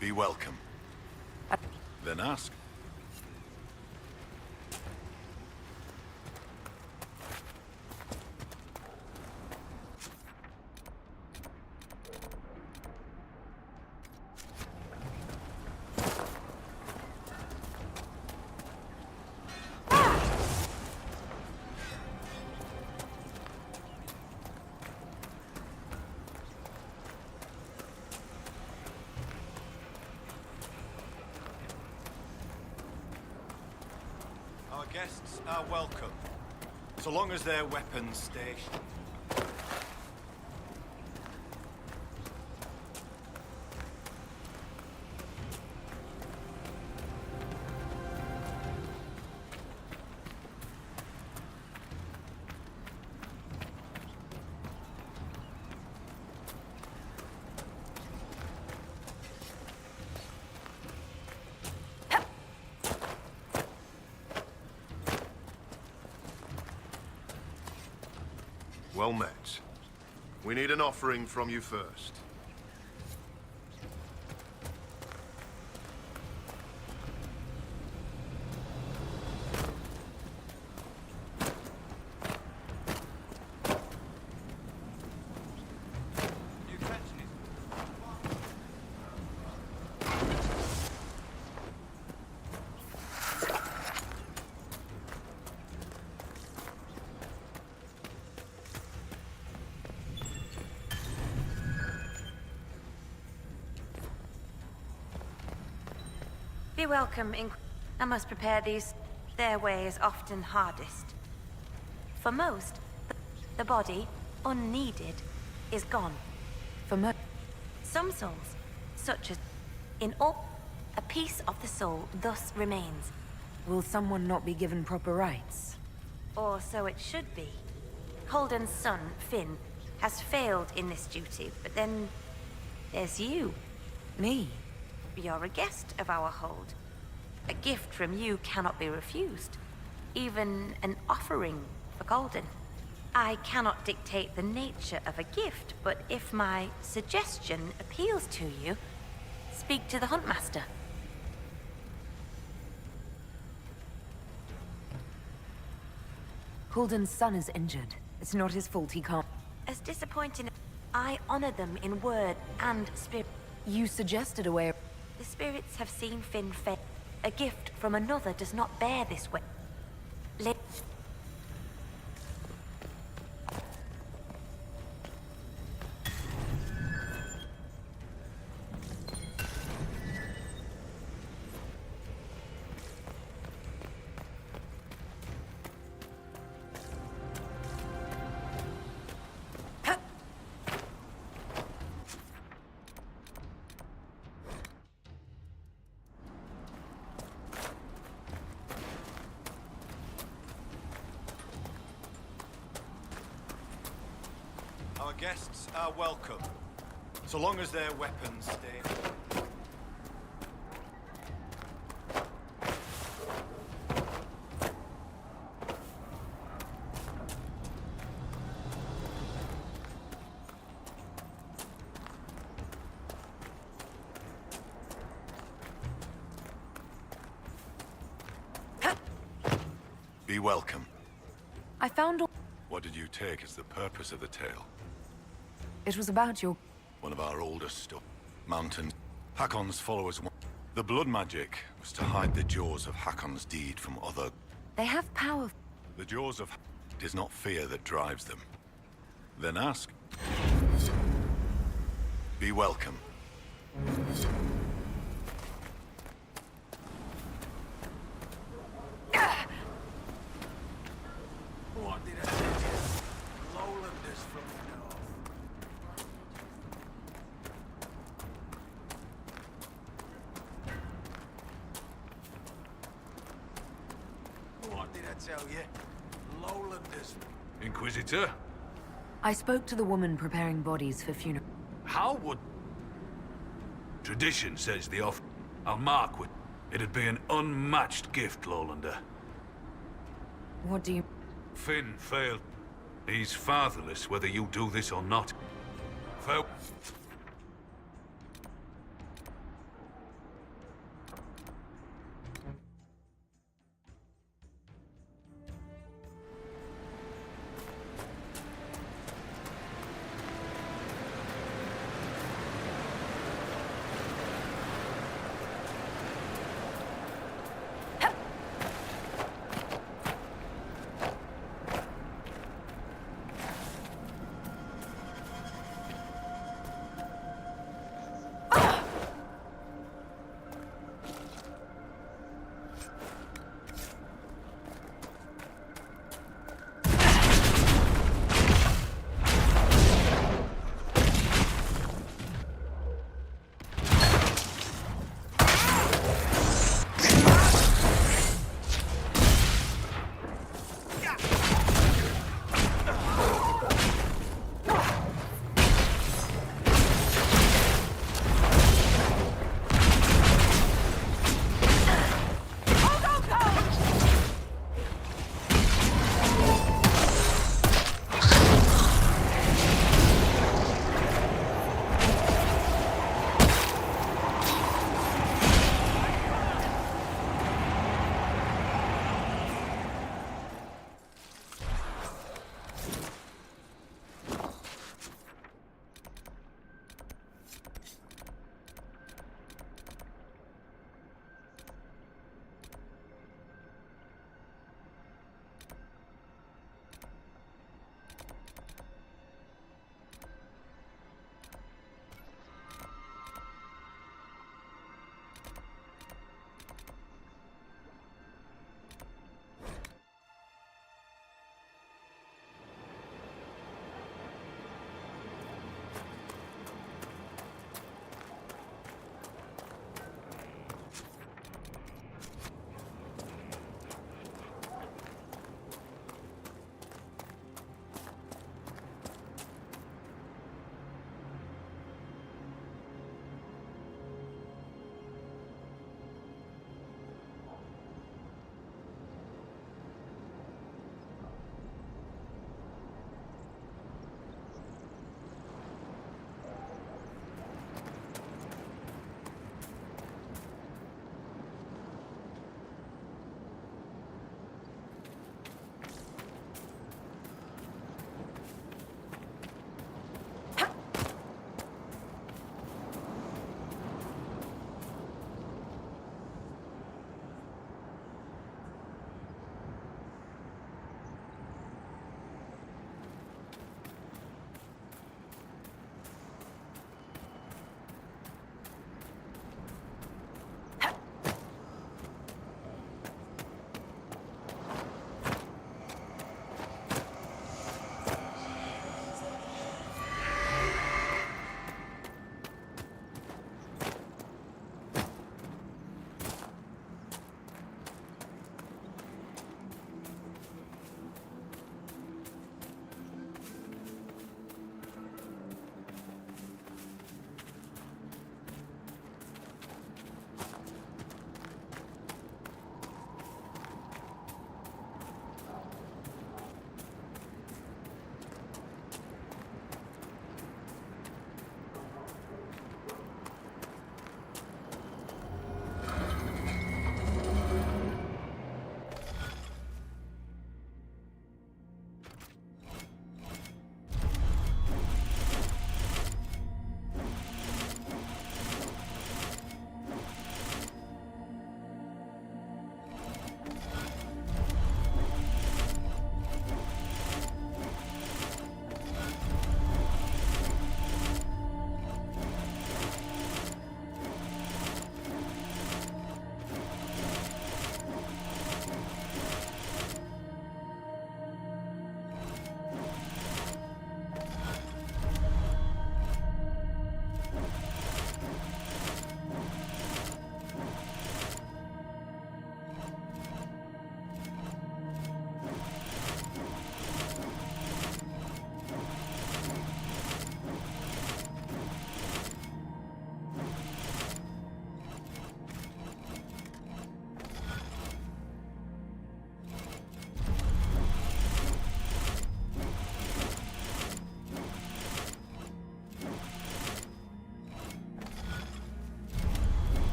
Be welcome. Then ask. Our guests are welcome. So long as their weapons station. Well met. We need an offering from you first. Be welcome, I must prepare these. Their way is often hardest. For most, the body, unneeded, is gone. For some souls, such as in all, a piece of the soul thus remains. Will someone not be given proper rights? Or so it should be. Holden's son, Finn, has failed in this duty, but then there's you. Me? You're a guest of our hold. A gift from you cannot be refused. Even an offering for Golden. I cannot dictate the nature of a gift, but if my suggestion appeals to you, speak to the Huntmaster. Holden's son is injured. It's not his fault he can't. As disappointing, I honor them in word and spirit. You suggested a way. The spirits have seen Finn fail. A gift from another does not bear this way. Our guests are welcome, so long as their weapons stay. Be welcome. I found all. What did you take as the purpose of the tale? It was about your... One of our oldest stuff. Mountains. Hakon's followers. The blood magic was to hide the jaws of Hakon's deed from other... They have power. The jaws of... It is not fear that drives them. Then ask. Be welcome. What did I tell you? Lowlanders from the north. What did I tell you? Lowlanders. Inquisitor? I spoke to the woman preparing bodies for funeral. How would... Tradition says the off... I'll mark with... It'd be an unmatched gift, Lowlander. What do you... Finn failed. He's fatherless whether you do this or not. Fail...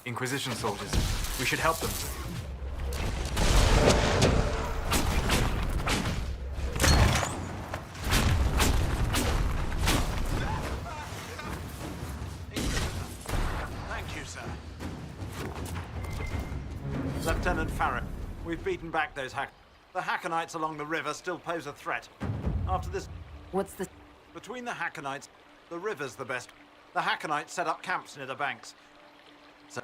Inquisition soldiers. We should help them. Thank you, sir. Lieutenant Farrett, we've beaten back those The Hackonites along the river still pose a threat. After this... What's the... Between the Hackonites, the river's the best. The Hackonites set up camps near the banks. So...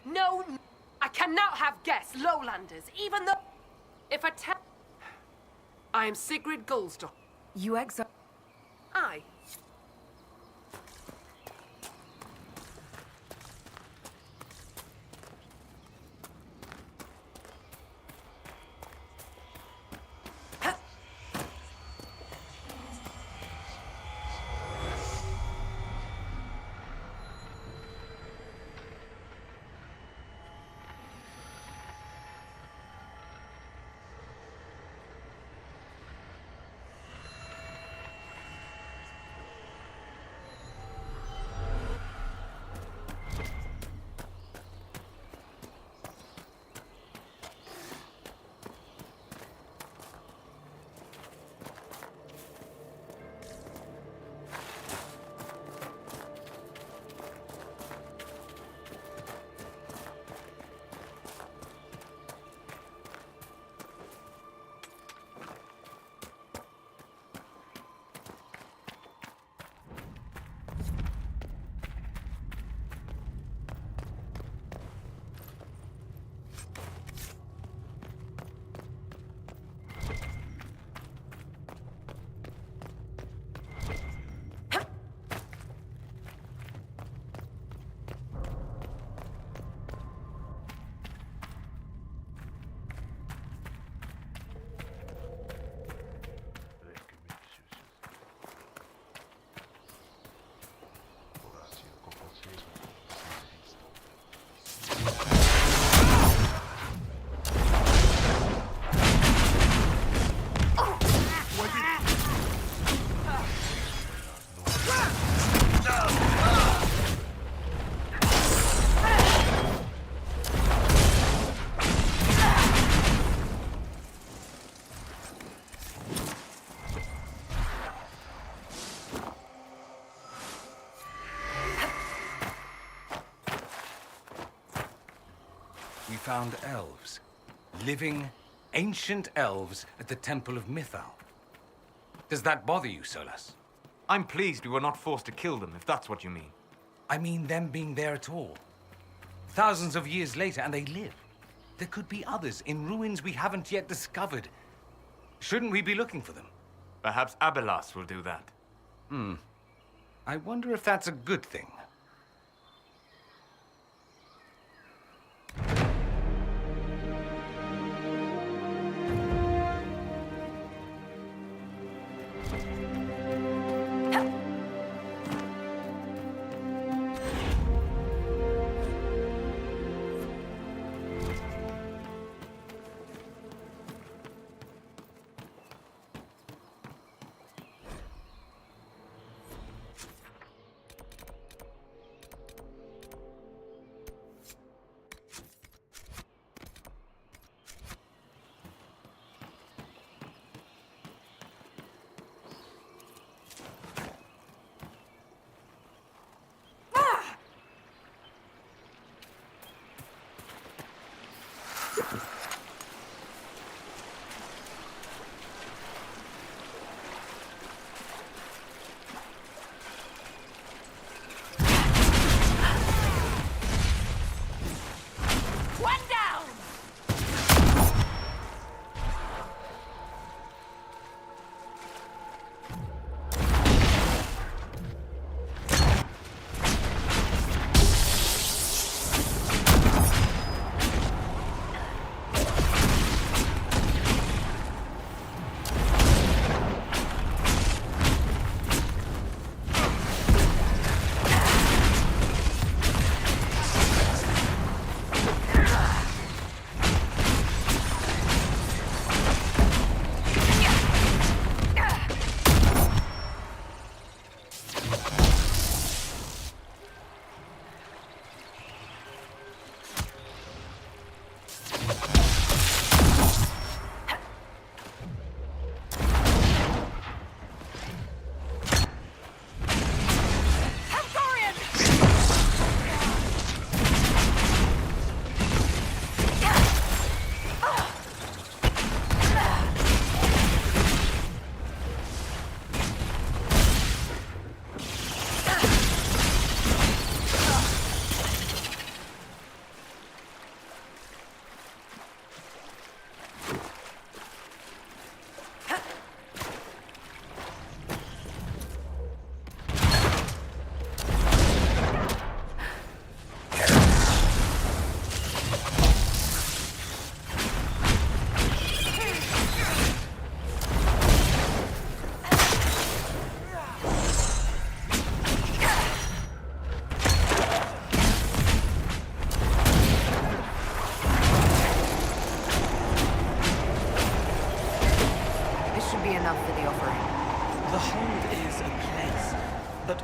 No, I cannot have guests, lowlanders, even though... If I tell... I am Sigrid Gullstock. You exile... Aye. found elves. Living, ancient elves at the Temple of Mythal. Does that bother you, Solas? I'm pleased we were not forced to kill them, if that's what you mean. I mean them being there at all. Thousands of years later, and they live. There could be others in ruins we haven't yet discovered. Shouldn't we be looking for them? Perhaps Abelas will do that. I wonder if that's a good thing.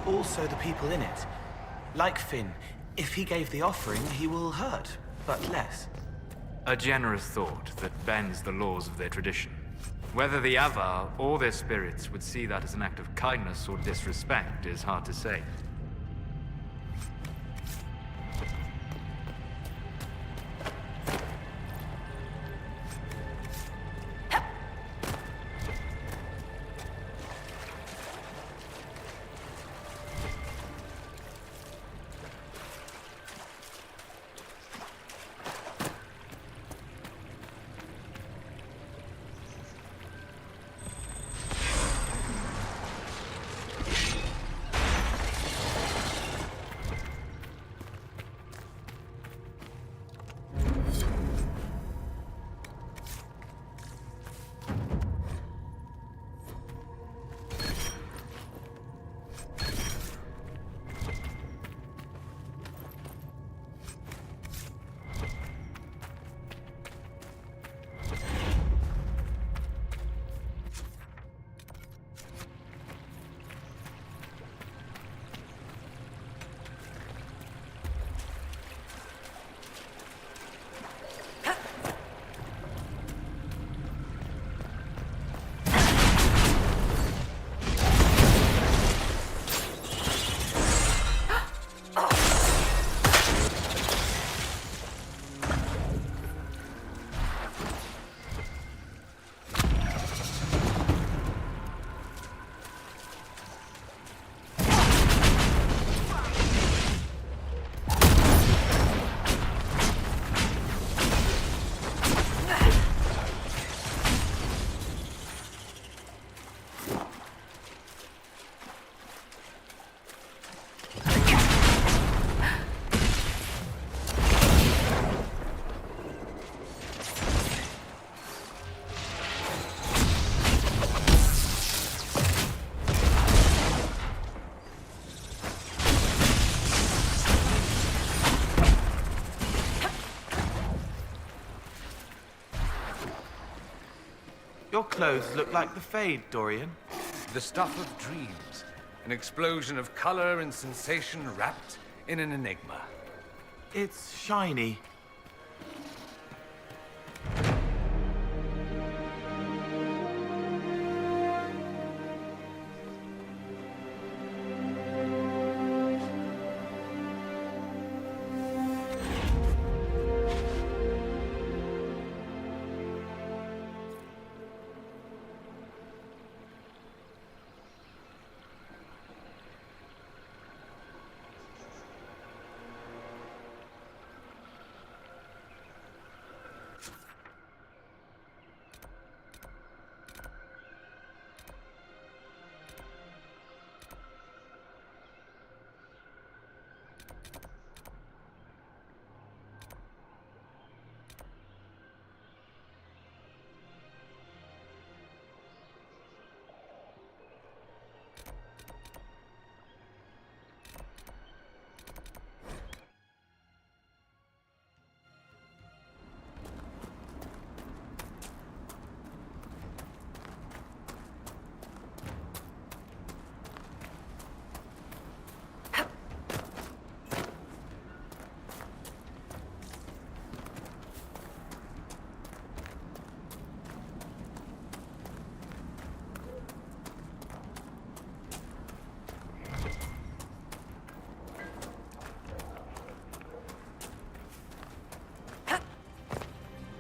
Also the people in it. Like Finn, if he gave the offering, he will hurt, but less. A generous thought that bends the laws of their tradition. Whether the Avar or their spirits would see that as an act of kindness or disrespect is hard to say. Your clothes look like the Fade, Dorian. The stuff of dreams. An explosion of color and sensation wrapped in an enigma. It's shiny.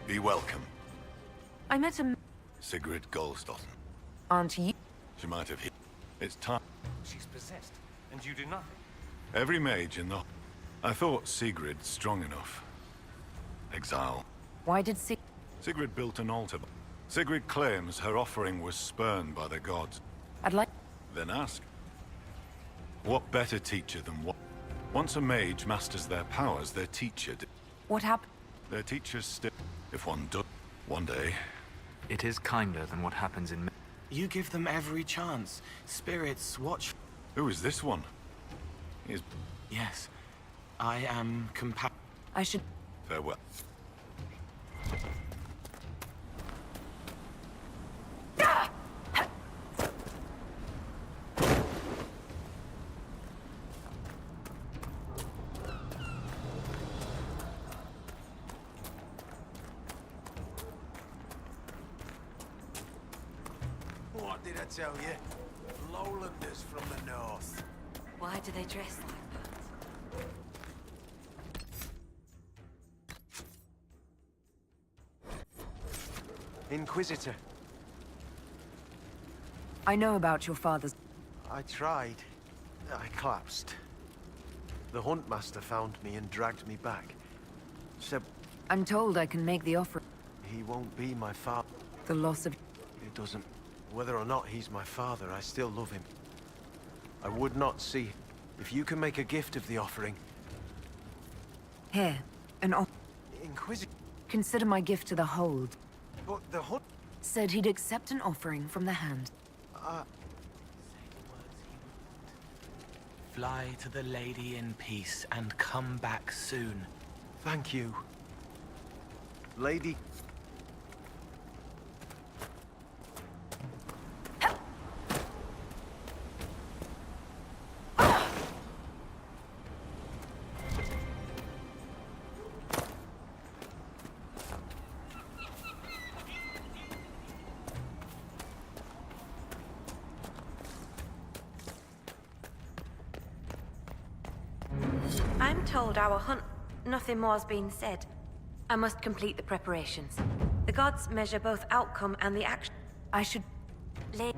Be welcome. I met a... Sigrid Goldstotten. Aren't you? She might have hit. It's time. She's possessed, and you do nothing. Every mage in the... I thought Sigrid strong enough. Exile. Why did Sigrid built an altar. Sigrid claims her offering was spurned by the gods. I'd like... Then ask. What better teacher than what? Once a mage masters their powers, their teacher... What happened? Their teachers still... If one does... One day... It is kinder than what happens in... You give them every chance. Spirits, watch... Who is this one? He is... Yes. I am I should... Farewell. What did I tell you? Lowlanders from the north. Why do they dress like that? Inquisitor. I know about your father's... I tried. I collapsed. The Huntmaster found me and dragged me back. Said I'm told I can make the offer. he won't be my father. The loss of... It doesn't... Whether or not he's my father, I still love him. I would not see... If you can make a gift of the offering... Here, an offer. Inquisitor... Consider my gift to the Hold. But the Hunt... Said he'd accept an offering from the hand. Fly to the lady in peace and come back soon. Thank you. Lady... I'm told our hunt... Nothing more's been said. I must complete the preparations. The gods measure both outcome and the action. I should... Lay...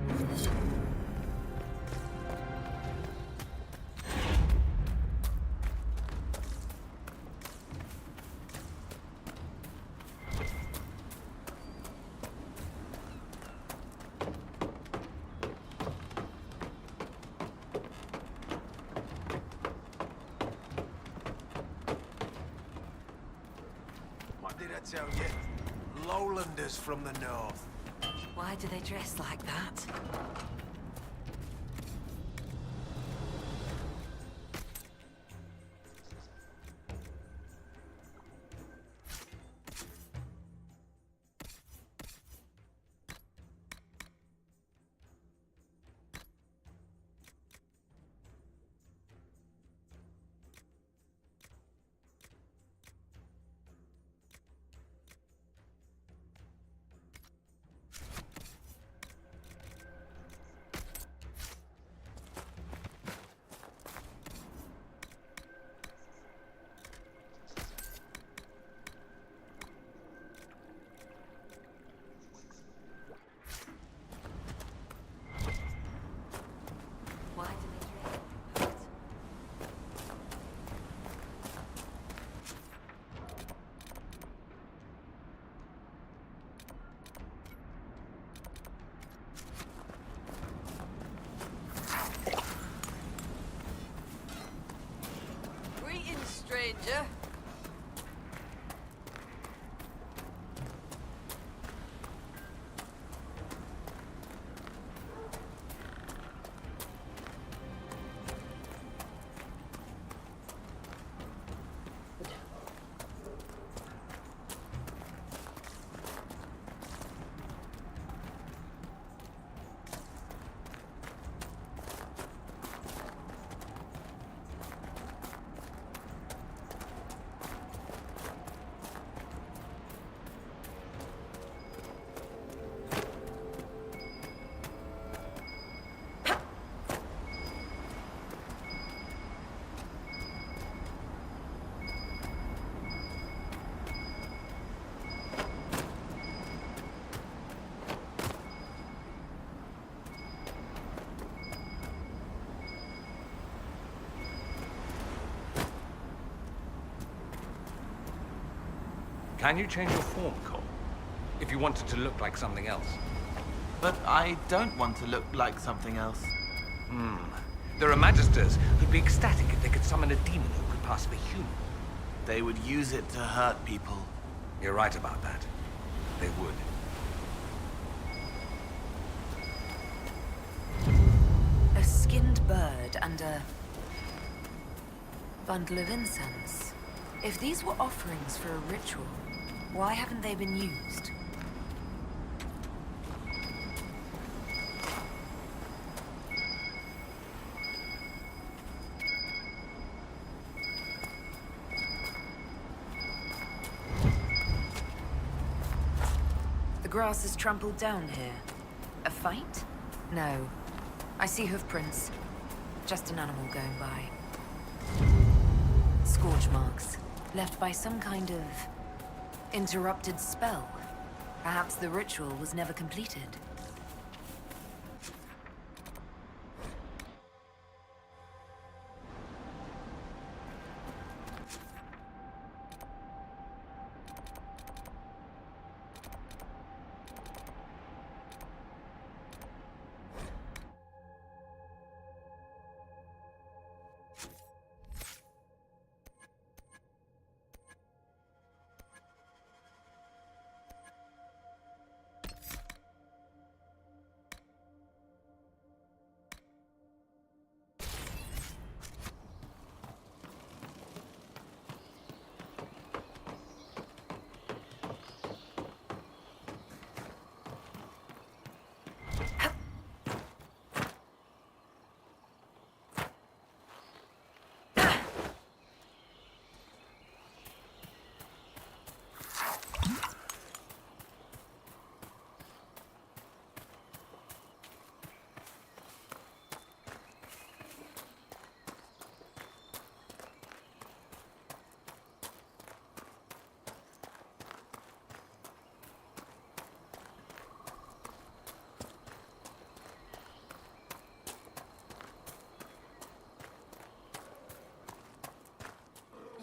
What did I tell you? Lowlanders from the north. Why do they dress like that? Yeah. Can you change your form, Cole? If you wanted to look like something else. But I don't want to look like something else. There are magisters who'd be ecstatic if they could summon a demon who could pass for human. They would use it to hurt people. You're right about that. They would. A skinned bird and a bundle of incense. If these were offerings for a ritual, why haven't they been used? The grass is trampled down here. A fight? No. I see hoofprints. Just an animal going by. Scorch marks, left by some kind of interrupted spell. Perhaps the ritual was never completed.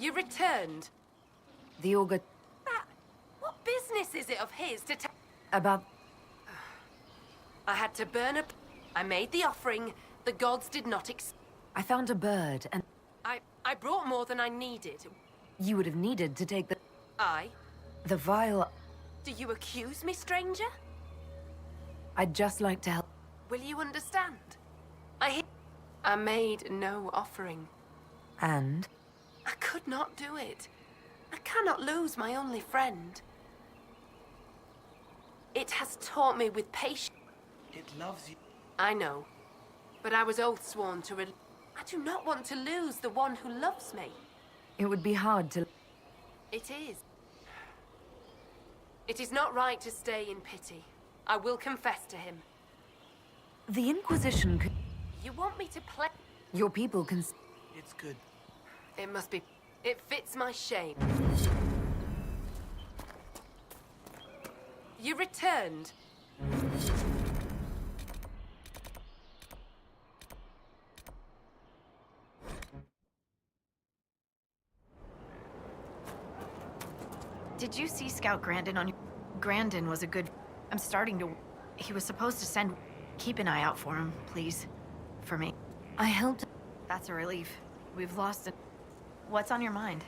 You returned. The augur... What business is it of his to tell? About... I had to burn up. I made the offering. The gods did not I found a bird, and... I brought more than I needed. You would have needed to take the... The vial... Do you accuse me, stranger? I'd just like to help... Will you understand? I made no offering. And? I could not do it. I cannot lose my only friend. It has taught me with patience. It loves you. I know. But I was oath sworn to I do not want to lose the one who loves me. It would be hard to... It is. It is not right to stay in pity. I will confess to him. The Inquisition could... You want me to play? Your people can... It's good. It must be... It fits my shame. You returned. Did you see Scout Grandin on your... Grandin was a good... I'm starting to... He was supposed to send... Keep an eye out for him, please. For me. I helped... That's a relief. We've lost a... What's on your mind?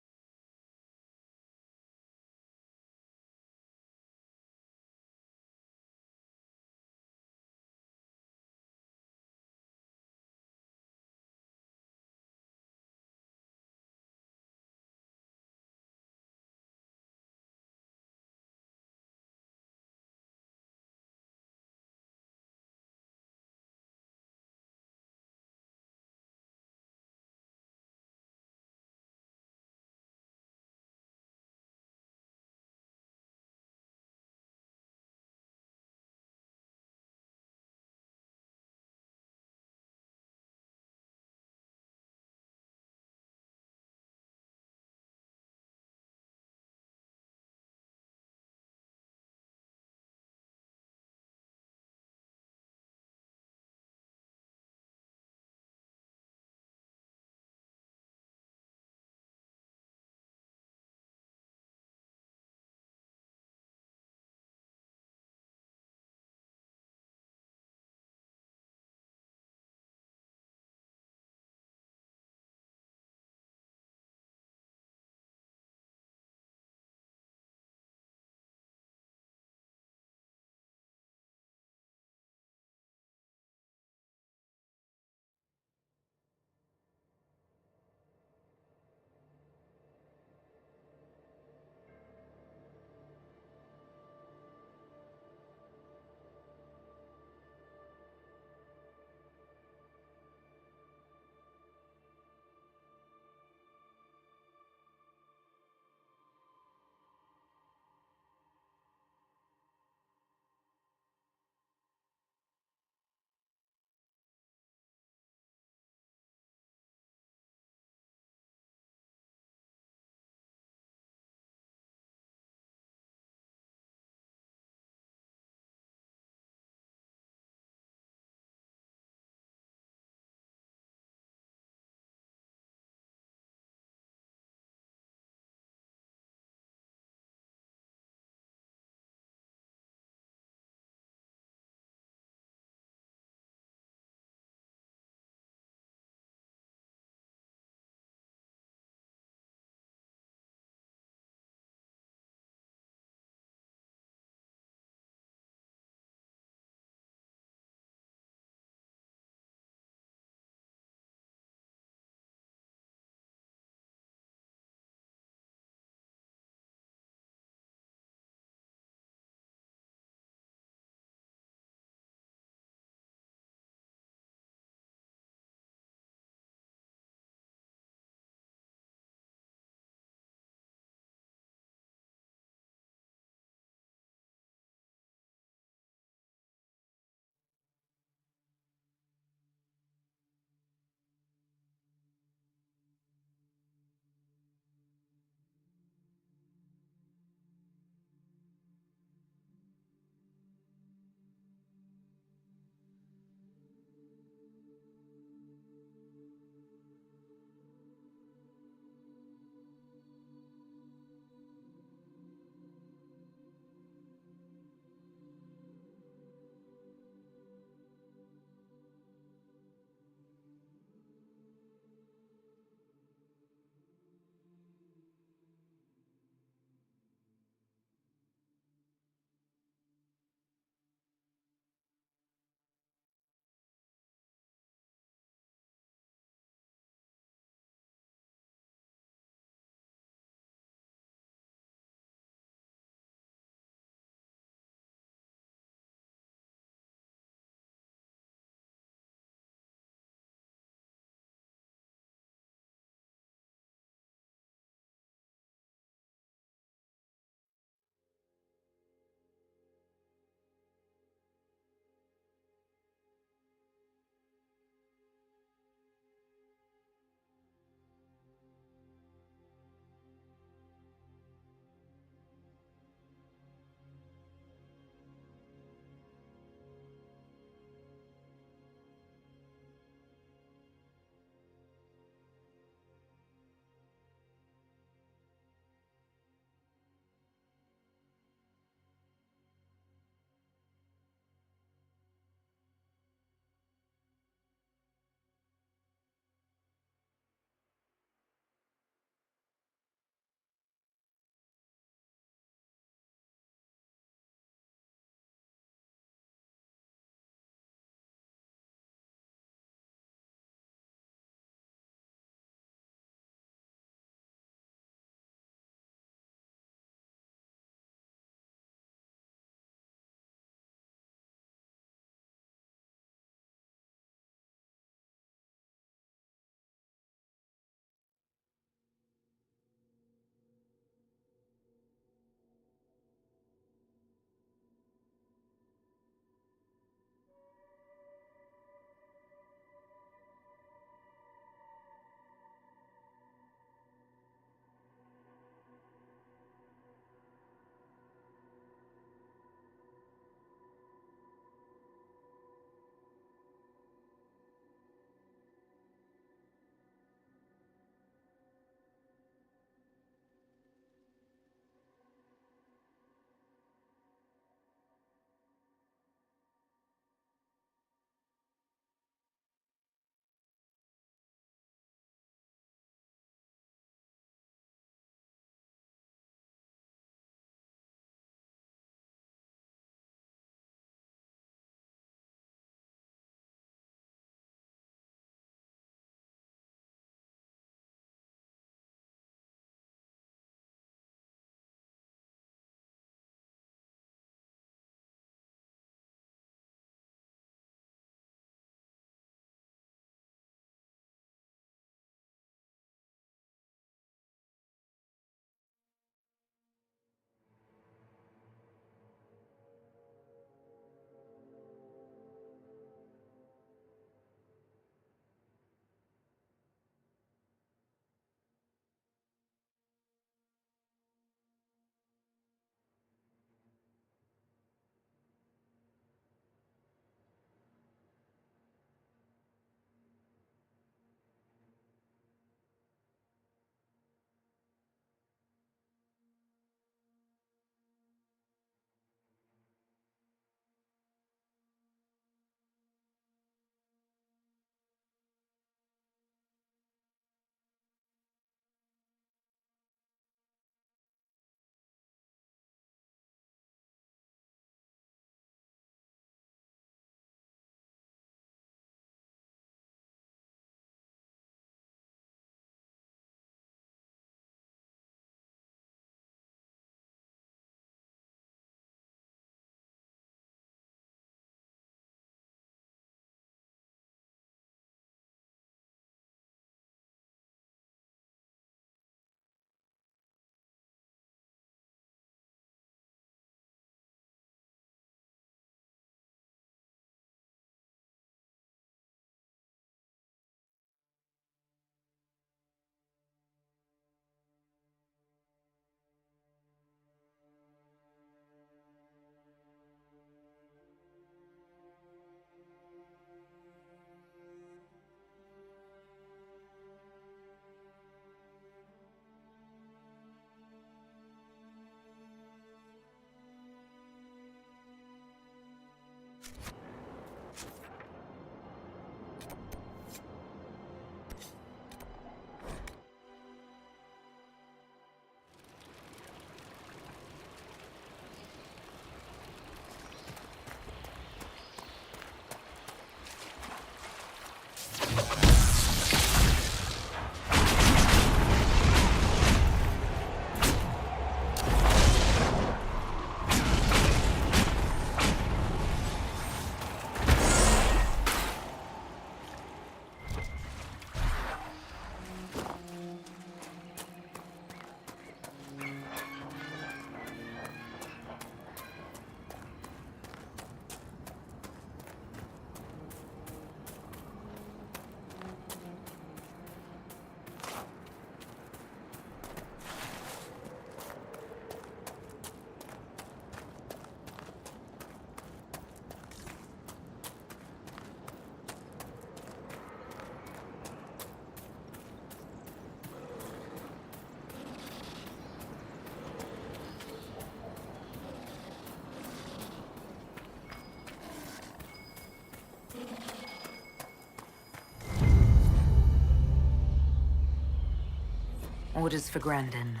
Orders for Grandin.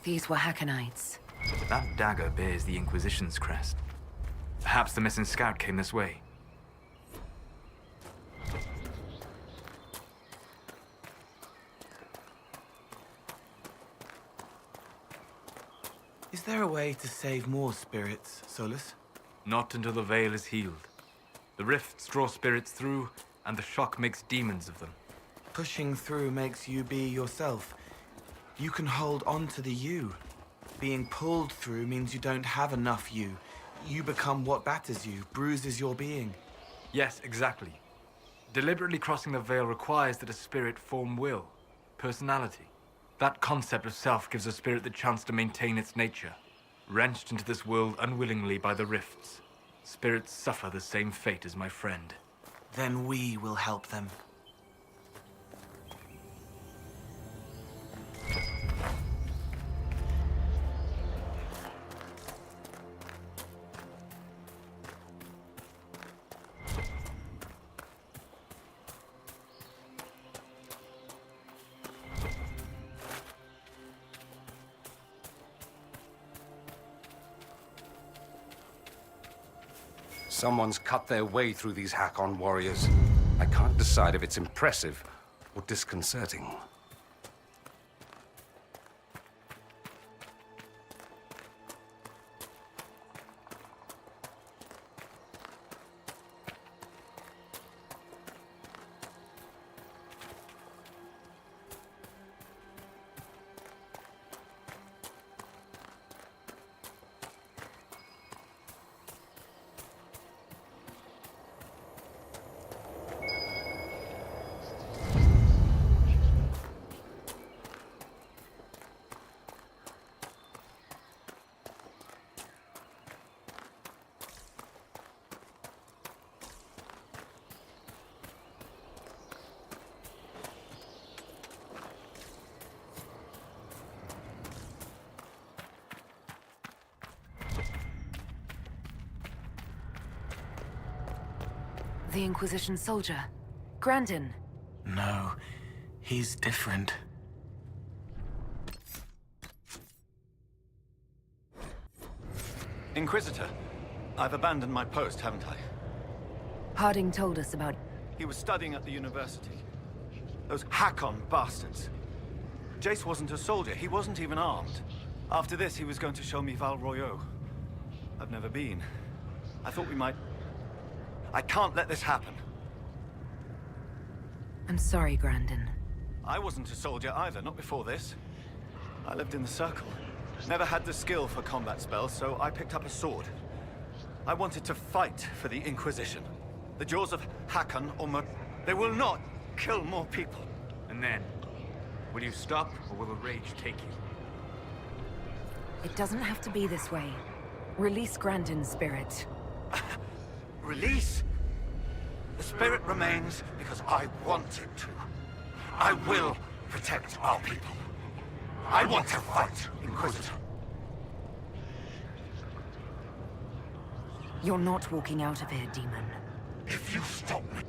These were Hakkonites. That dagger bears the Inquisition's crest. Perhaps the missing scout came this way. Is there a way to save more spirits, Solus? Not until the veil is healed. The rifts draw spirits through, and the shock makes demons of them. Pushing through makes you be yourself. You can hold on to the you. Being pulled through means you don't have enough you. You become what batters you, bruises your being. Yes, exactly. Deliberately crossing the veil requires that a spirit form will, personality. That concept of self gives a spirit the chance to maintain its nature. Wrenched into this world unwillingly by the rifts, spirits suffer the same fate as my friend. Then we will help them. Someone's cut their way through these Hakon warriors. I can't decide if it's impressive or disconcerting. The Inquisition soldier. Grandin. No, he's different. Inquisitor, I've abandoned my post, haven't I? Harding told us about... He was studying at the university. Those Hakon bastards. Jace wasn't a soldier, he wasn't even armed. After this, he was going to show me Val Royeaux. I've never been. I thought we might... I can't let this happen. I'm sorry, Grandin. I wasn't a soldier either, not before this. I lived in the Circle. Never had the skill for combat spells, so I picked up a sword. I wanted to fight for the Inquisition. The jaws of Hakon or they will not kill more people. And then, will you stop, or will the rage take you? It doesn't have to be this way. Release Grandin's spirit. Release? The spirit remains because I want it to. I will protect our people. I want to fight, Inquisitor. You're not walking out of here, demon. If you stop me...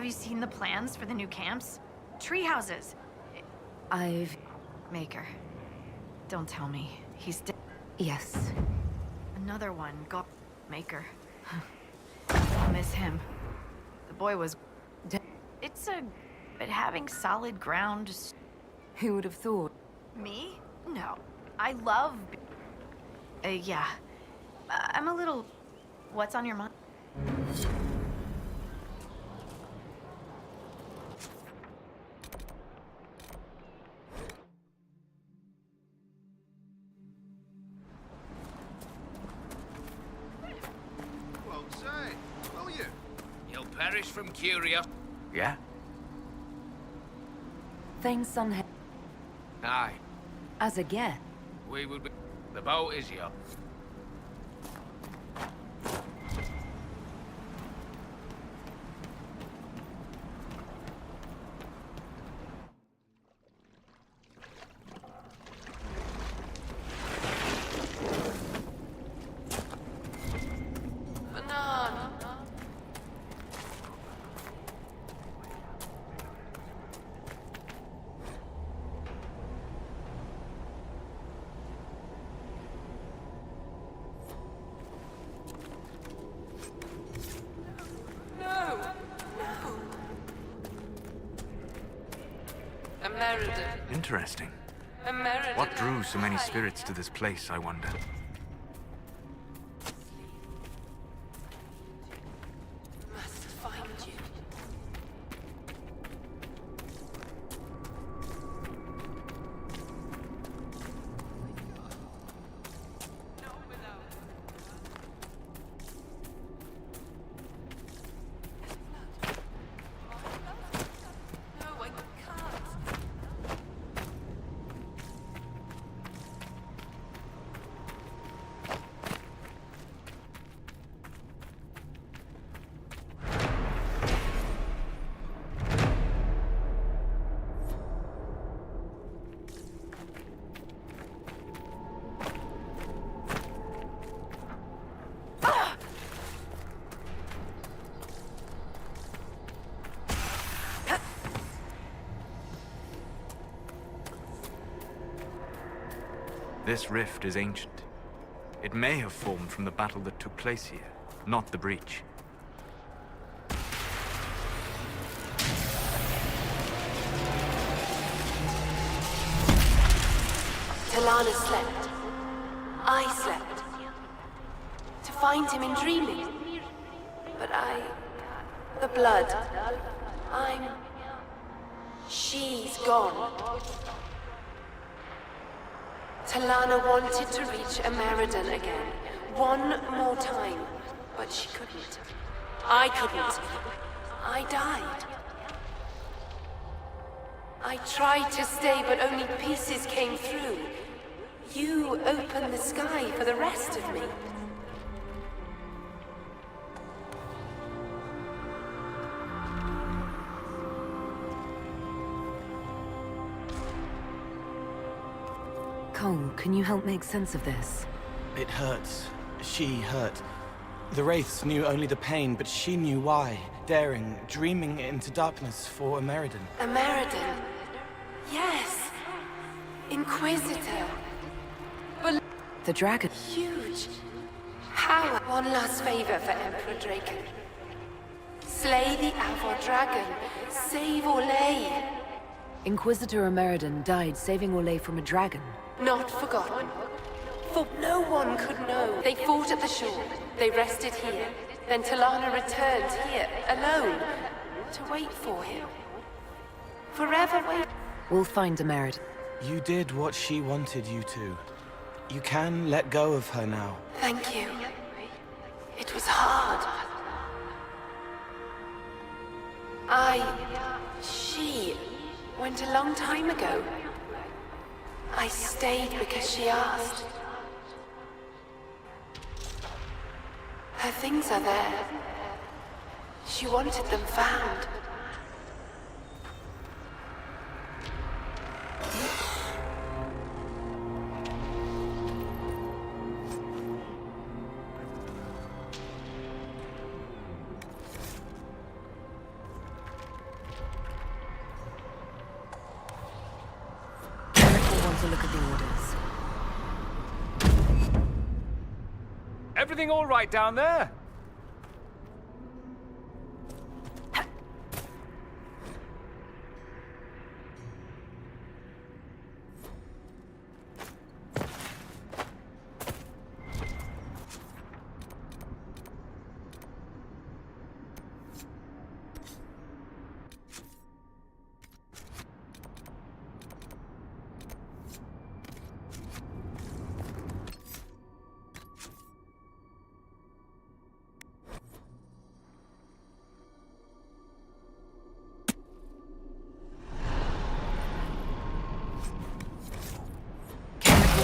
Have you seen the plans for the new camps? Tree houses. Maker. Don't tell me. He's dead. Yes. Another one. Maker. I'll miss him. The boy was... But having solid ground... Who would have thought? Me? No. I love... yeah. I'm a little... What's on your mind? Won't say, will you? You'll perish from curiosity. Yeah? Thane's son Aye. as a guest. We would be... The boat is yours. Interesting. What drew so many spirits to this place, I wonder? Must find you. This rift is ancient. It may have formed from the battle that took place here, not the breach. Talana slept. I slept. To find him in dreaming. But the blood. She's gone. Talana wanted to reach Ameridan again. One more time. But she couldn't. I couldn't. I died. I tried to stay, but only pieces came through. You opened the sky for the rest of me. Cole, can you help make sense of this? It hurts. She hurt. The Wraiths knew only the pain, but she knew why. Daring, dreaming into darkness for Ameridan. Ameridan? Yes. Inquisitor. But the dragon. Huge. Power. One last favor for Emperor Draken. Slay the Avor dragon. Save Orlais. Inquisitor Ameridan died saving Orlais from a dragon. Not forgotten. For no one could know. They fought at the shore. They rested here. Then Talana returned here, alone, to wait for him. Forever wait. We'll find Ameridan. You did what she wanted you to. You can let go of her now. Thank you. It was hard. She went a long time ago. I stayed because she asked. Her things are there. She wanted them found. a look at the orders. Everything all right down there?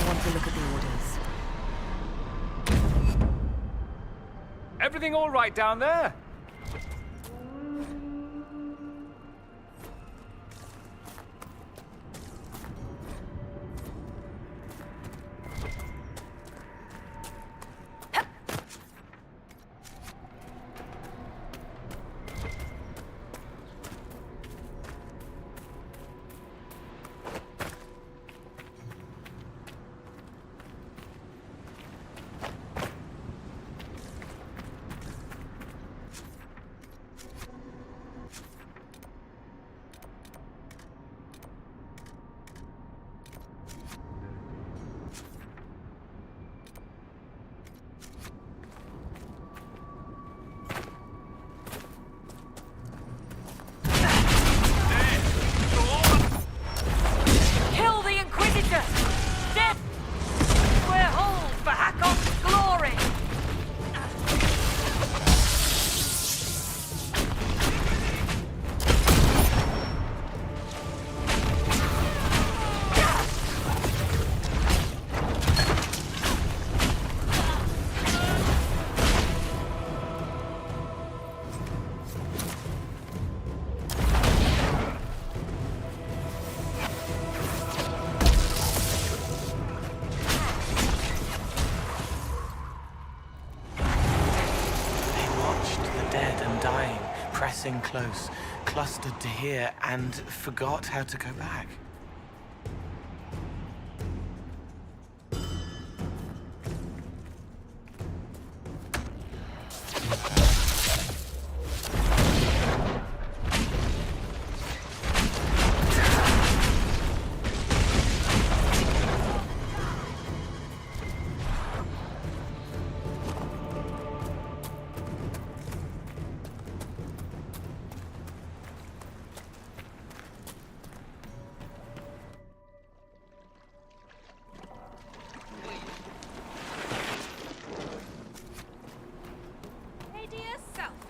Want to look at the orders. Everything all right down there? Kill the Inquisitor! Death! We're hold for Hakon's glory! Pressing close, clustered to here, and forgot how to go back.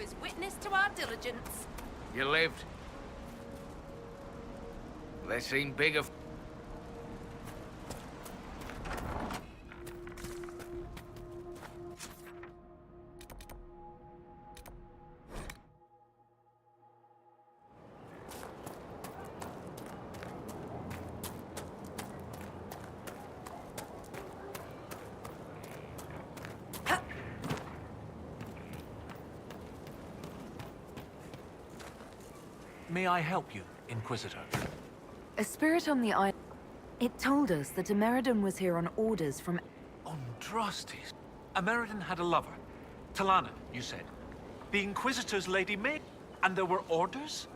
Is witness to our diligence. You lived. They seem bigger. May I help you, Inquisitor? A spirit on the island. It told us that Ameridan was here on orders from... Andrastes. Ameridan had a lover. Talana, you said. The Inquisitor's Lady May. And there were orders?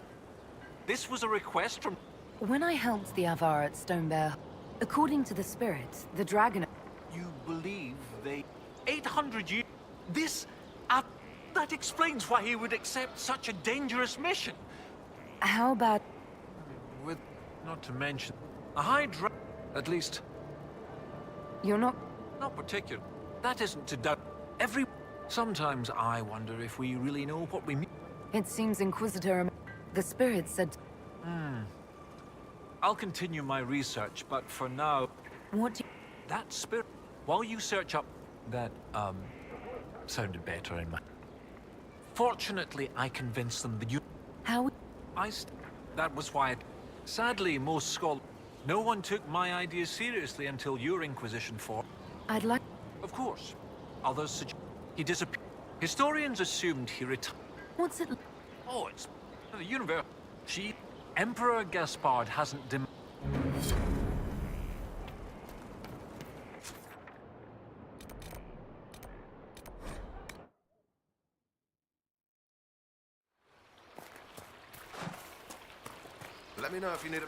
This was a request from... When I helped the Avar at Stone Bear, according to the spirit, the dragon... You believe they... 800 years... This... that explains why he would accept such a dangerous mission. How about... With... not to mention... a Hydra... At least... You're not... Not particular. That isn't to doubt. Every... Sometimes I wonder if we really know what we mean. It seems Inquisitor... The spirit said... I'll continue my research, but for now... What do you... That spirit... While you search up... That, sounded better in my... Fortunately, I convinced them that you... How... That was why... Sadly, most scholars... No one took my ideas seriously until your Inquisition for... I'd like... Of course. Others suggest... He disappeared. Historians assumed he retired. What's it... Oh, it's... The universe... Emperor Gaspard hasn't Let me know if you need a...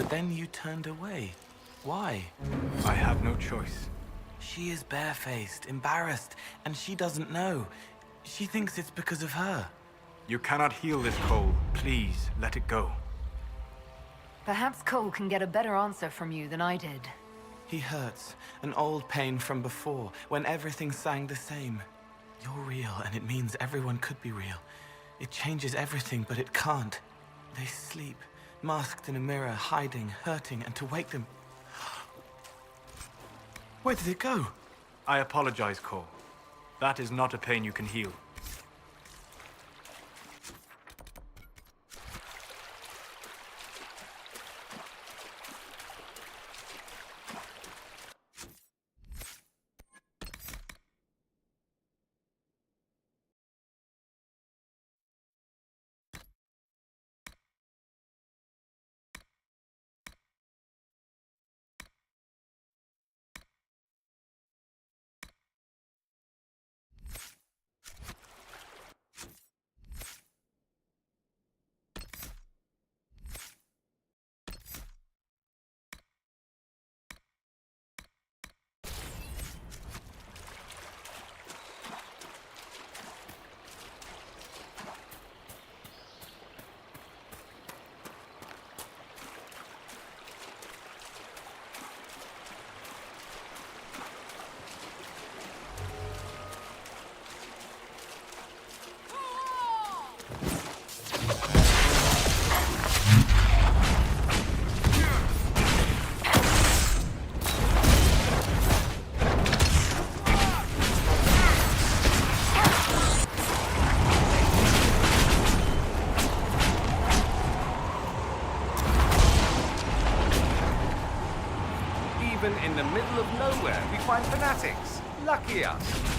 Then you turned away. Why? I have no choice. She is barefaced, embarrassed, and she doesn't know. She thinks it's because of her. You cannot heal this, Cole. Please, let it go. Perhaps Cole can get a better answer from you than I did. He hurts, an old pain from before, when everything sang the same. You're real, and it means everyone could be real. It changes everything, but it can't. They sleep, masked in a mirror, hiding, hurting, and to wake them... Where did it go? I apologize, Cole. That is not a pain you can heal. the middle of nowhere, we find fanatics. Lucky us.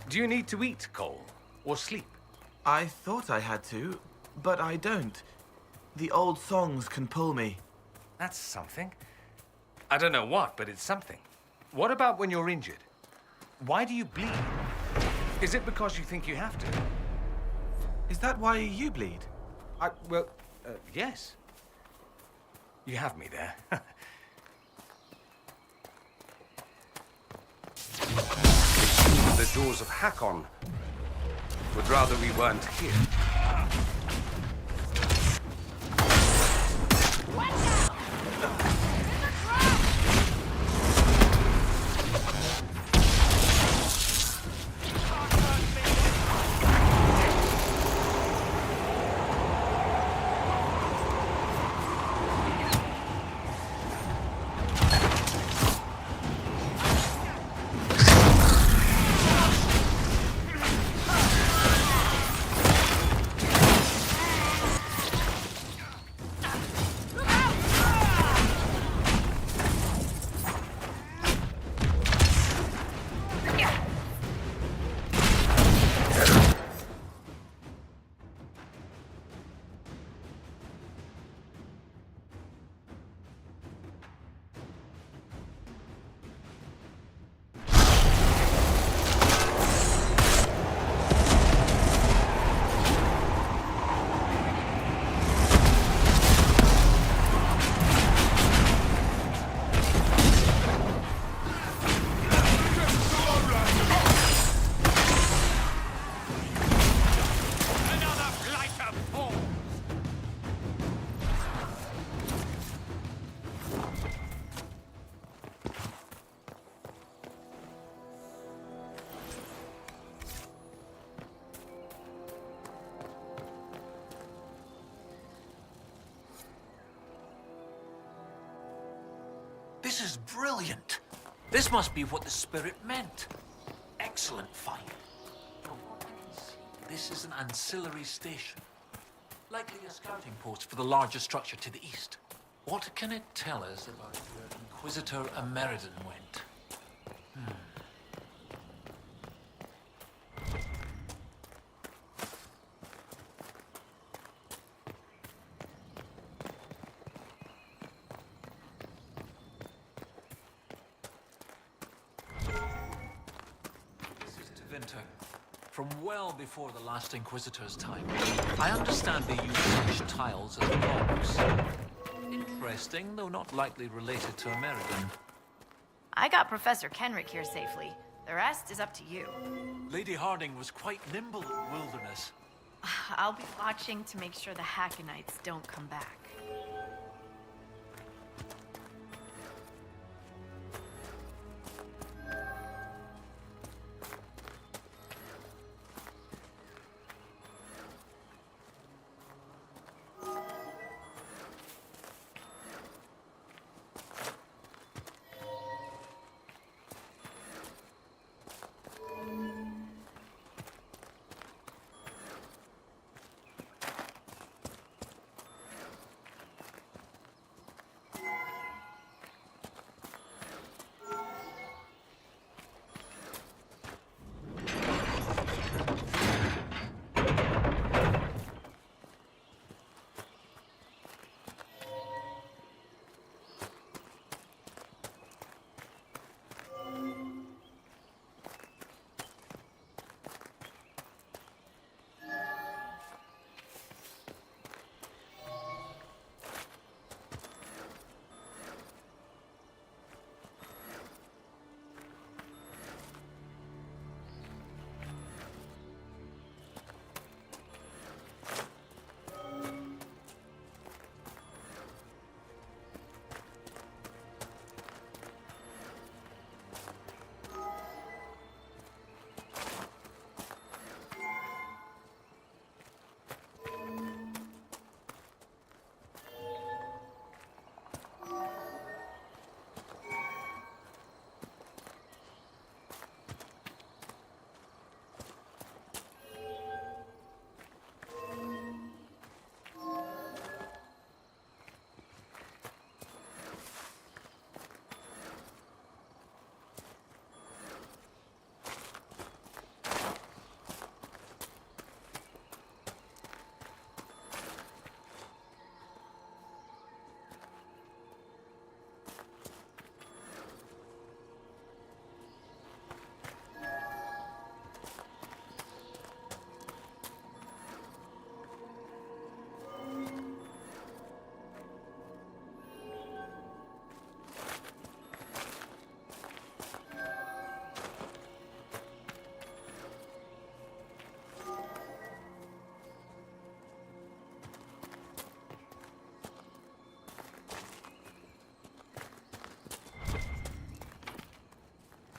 Do you need to eat, Cole? Or sleep? I thought I had to, but I don't. The old songs can pull me. That's something. I don't know what, but it's something. What about when you're injured? Why do you bleed? Is it because you think you have to? Is that why you bleed? Well, yes. You have me there. The jaws of Hakon would rather we weren't here. This is brilliant. This must be what the spirit meant. Excellent find. From what I can see, this is an ancillary station. Likely a scouting post for the larger structure to the east. What can it tell us about where Inquisitor Ameridan went? From well before the last Inquisitor's time. I understand they used such tiles as blocks. Interesting, though not likely related to Ameridan. I got Professor Kenrick here safely. The rest is up to you. Lady Harding was quite nimble in wilderness. I'll be watching to make sure the Hackonites don't come back.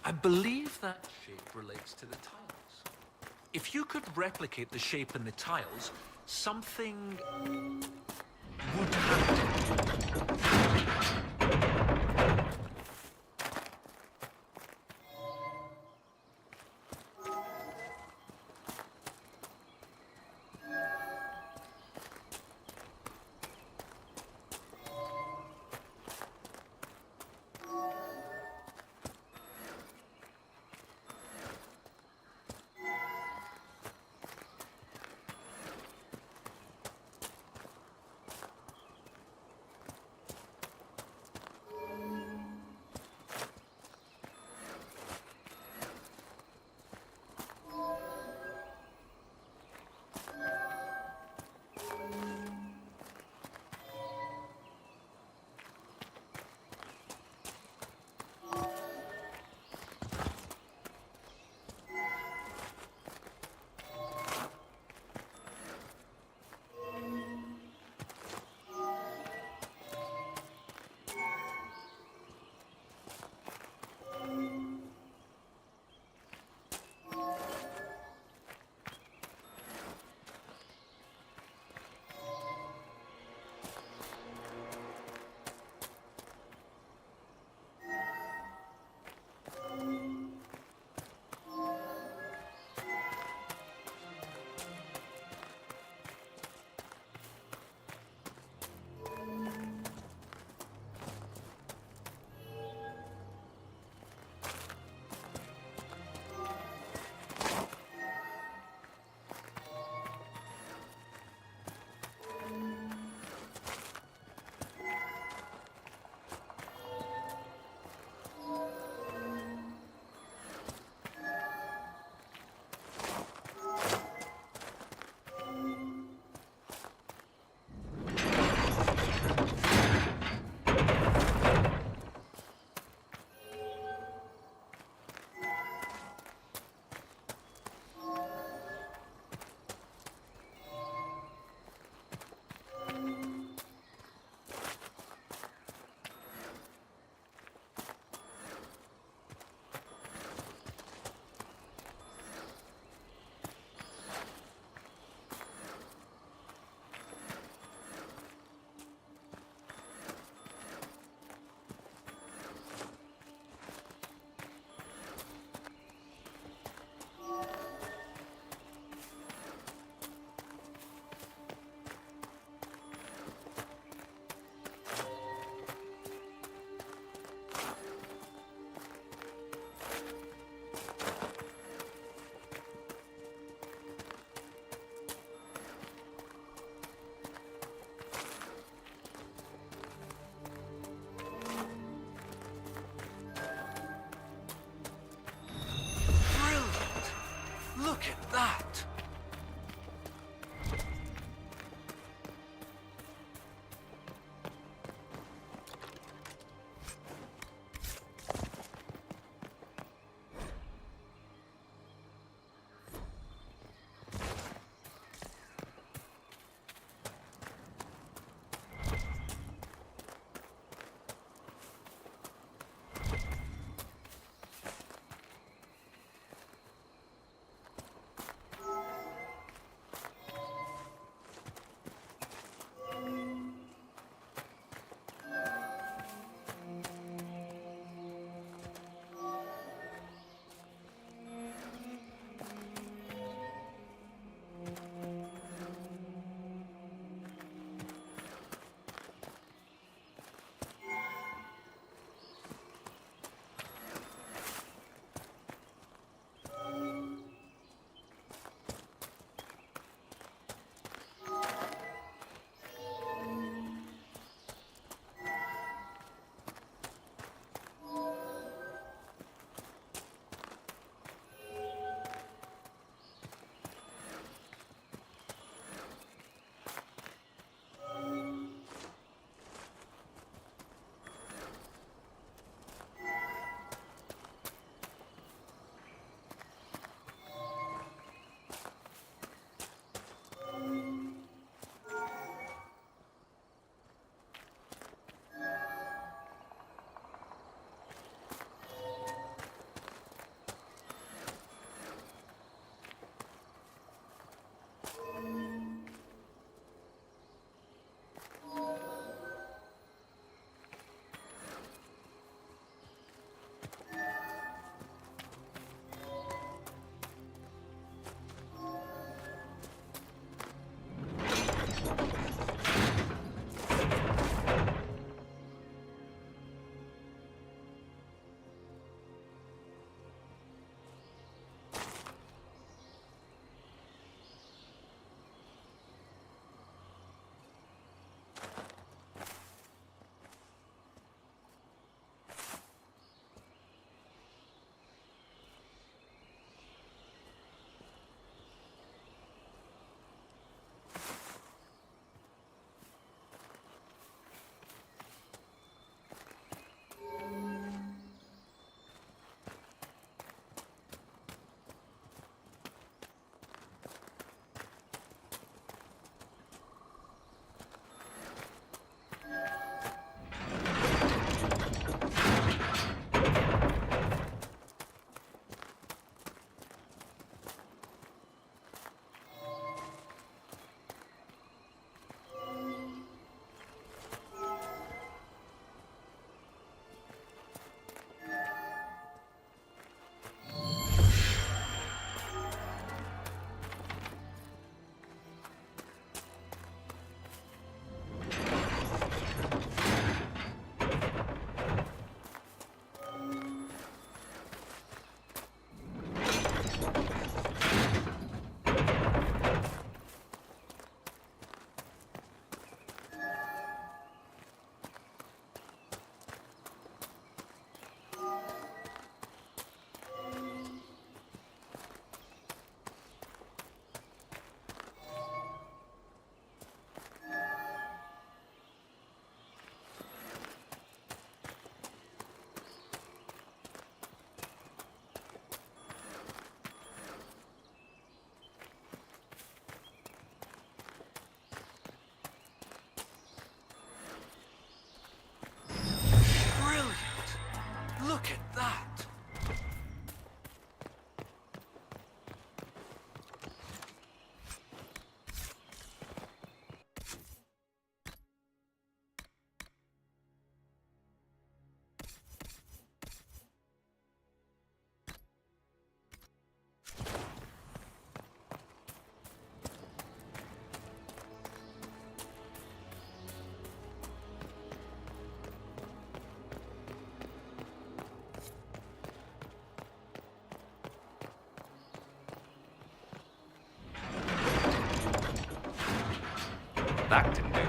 I believe that shape relates to the tiles. If you could replicate the shape in the tiles, something would happen.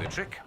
Beatrix.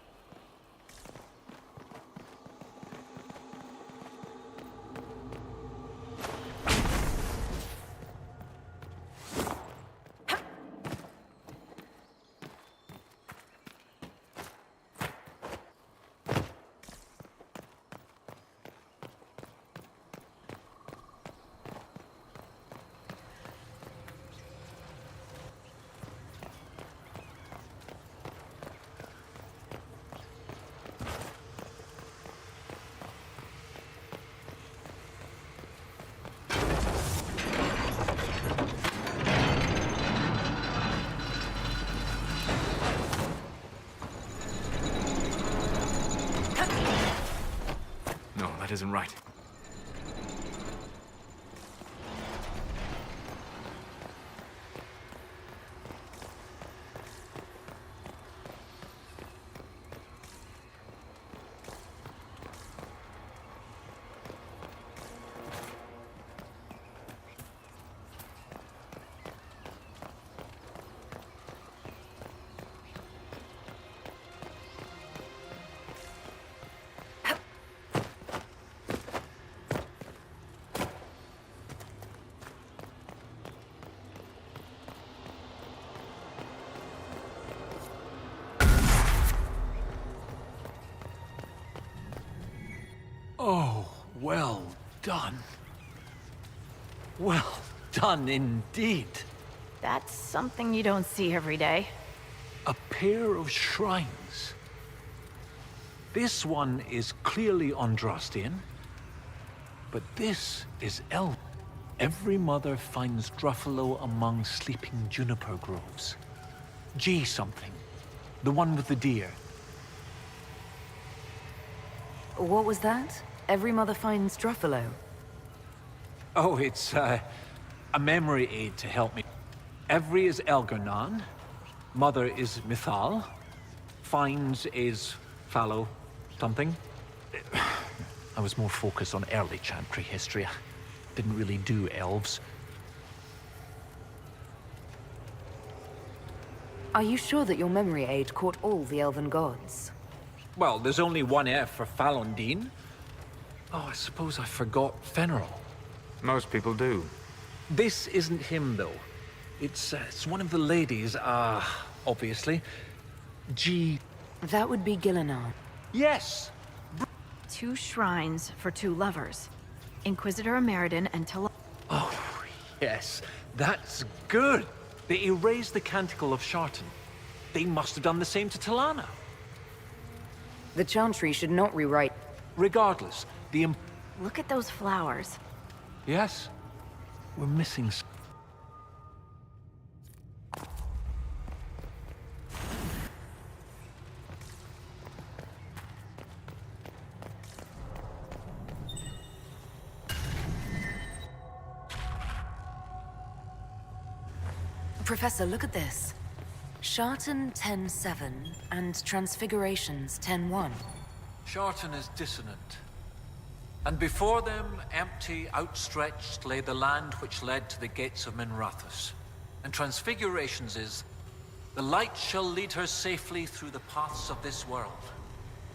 No, that isn't right. Oh, well done. Well done indeed. That's something you don't see every day. A pair of shrines. This one is clearly Andrastian, but this is Elven. Every mother finds Druffalo among sleeping juniper groves. G something. The one with the deer. What was that? Every mother finds Druffalo. Oh, it's a memory aid to help me. Every is Elgarnan. Mother is Mithal. Finds is Fallow something. I was more focused on early Chantry history. I didn't really do elves. Are you sure that your memory aid caught all the elven gods? Well, there's only one F for Falondine. Oh, I suppose I forgot Fenrir. Most people do. This isn't him, though. It's one of the ladies, obviously. G... That would be Gillenar. Yes! 2 shrines for 2 lovers. Inquisitor Emeridin and Talana. Oh, yes. That's good. They erased the Canticle of Shartan. They must have done the same to Talana. The Chantry should not rewrite. Regardless, the... Look at those flowers. Yes. We're missing... Professor, look at this. Shartan 10-7 and Transfigurations 10-1. Shartan is dissonant. And before them, empty, outstretched, lay the land which led to the gates of Minrathous. And Transfigurations is, the light shall lead her safely through the paths of this world.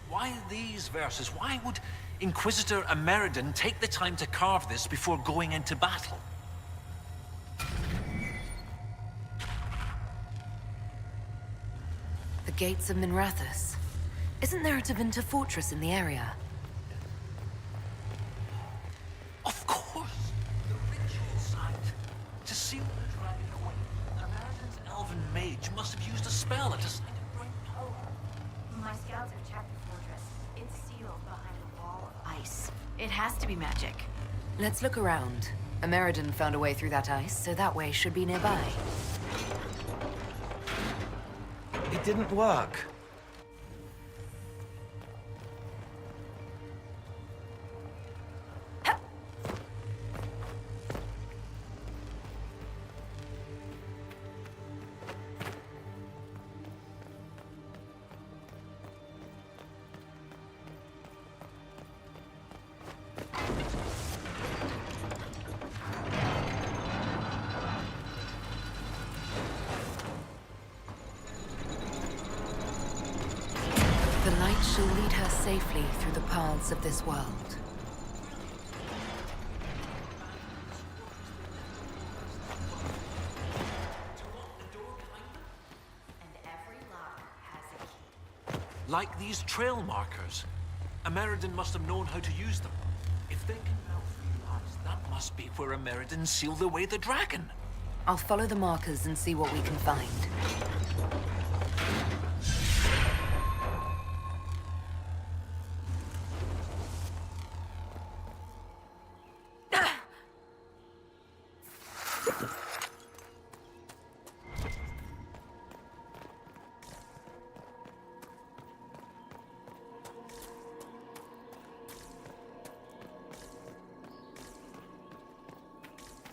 Why these verses? Why would Inquisitor Emeridin take the time to carve this before going into battle? The gates of Minrathous. Isn't there a Tevinter fortress in the area? Of course! The ritual site. To seal the dragon away, Emeridin's elven mage must have used a spell at a site of great power. My scouts have checked the fortress. It's sealed behind a wall of ice. It has to be magic. Let's look around. Emeridin found a way through that ice, so that way should be nearby. It didn't work. shall lead her safely through the paths of this world. Like these trail markers. Ameridan must have known how to use them. If they can now free us, that must be where Ameridan sealed away the dragon. I'll follow the markers and see what we can find.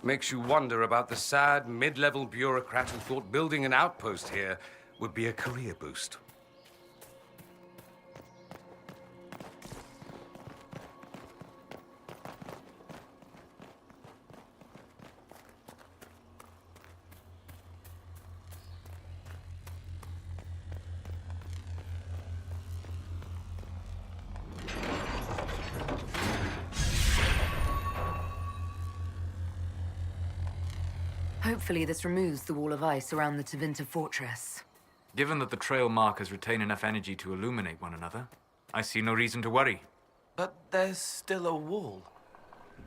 Makes you wonder about the sad, mid-level bureaucrat who thought building an outpost here would be a career boost. Hopefully this removes the wall of ice around the Tevinter fortress. Given that the trail markers retain enough energy to illuminate one another, I see no reason to worry. But there's still a wall.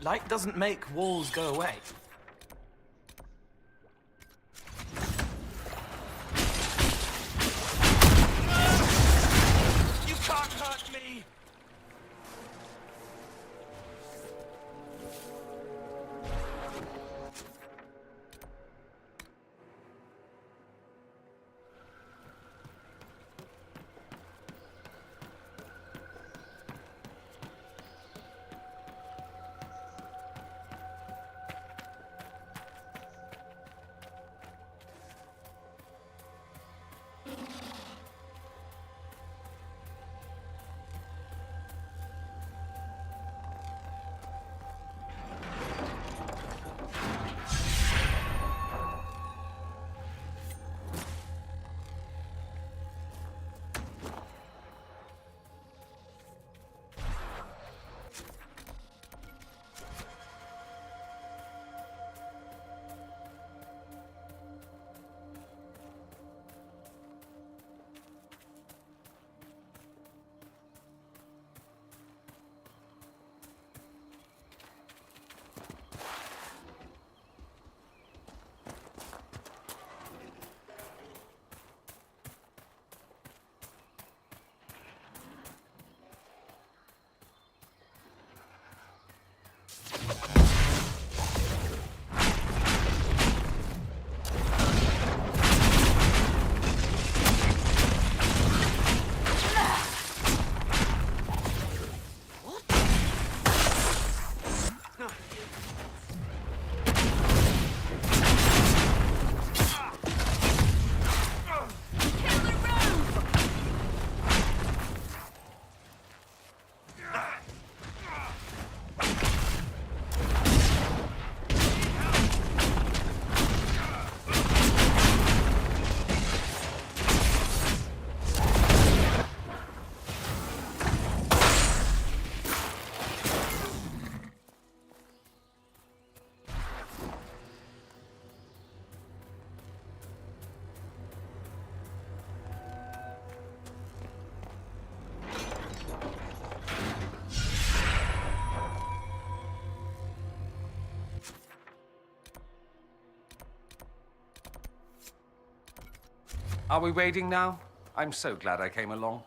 Light doesn't make walls go away. You can't hurt me! Are we waiting now? I'm so glad I came along.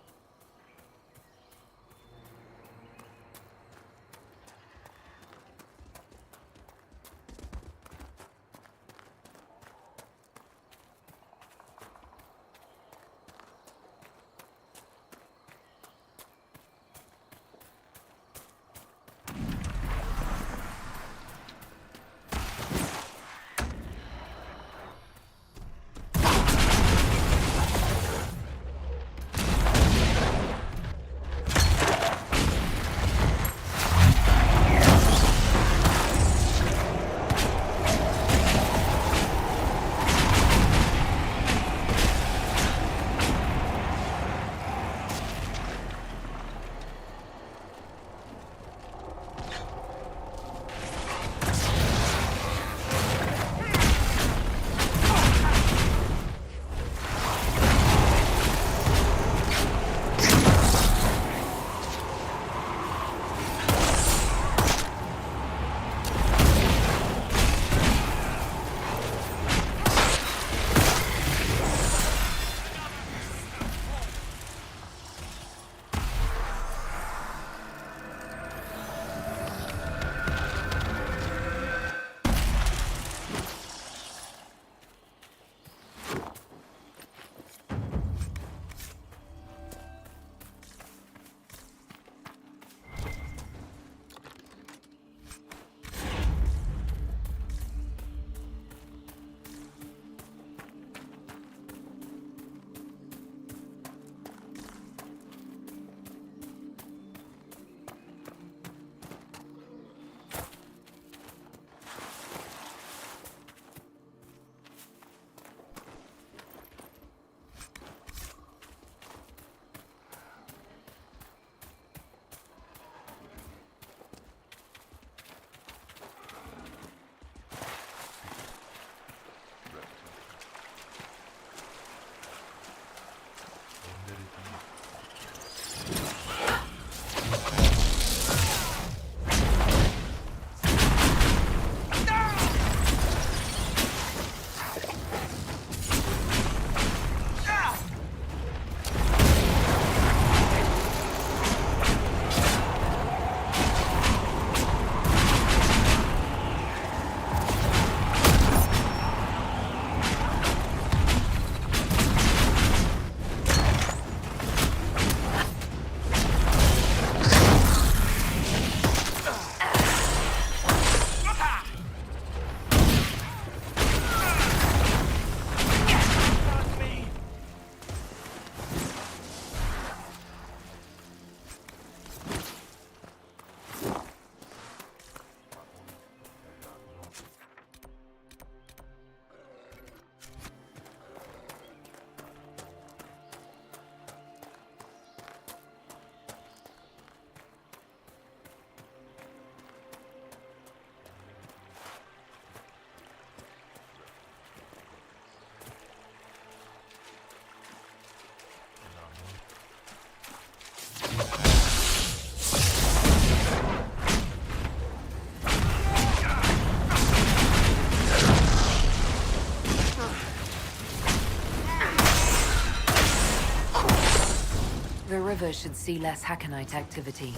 river should see less Hakonite activity,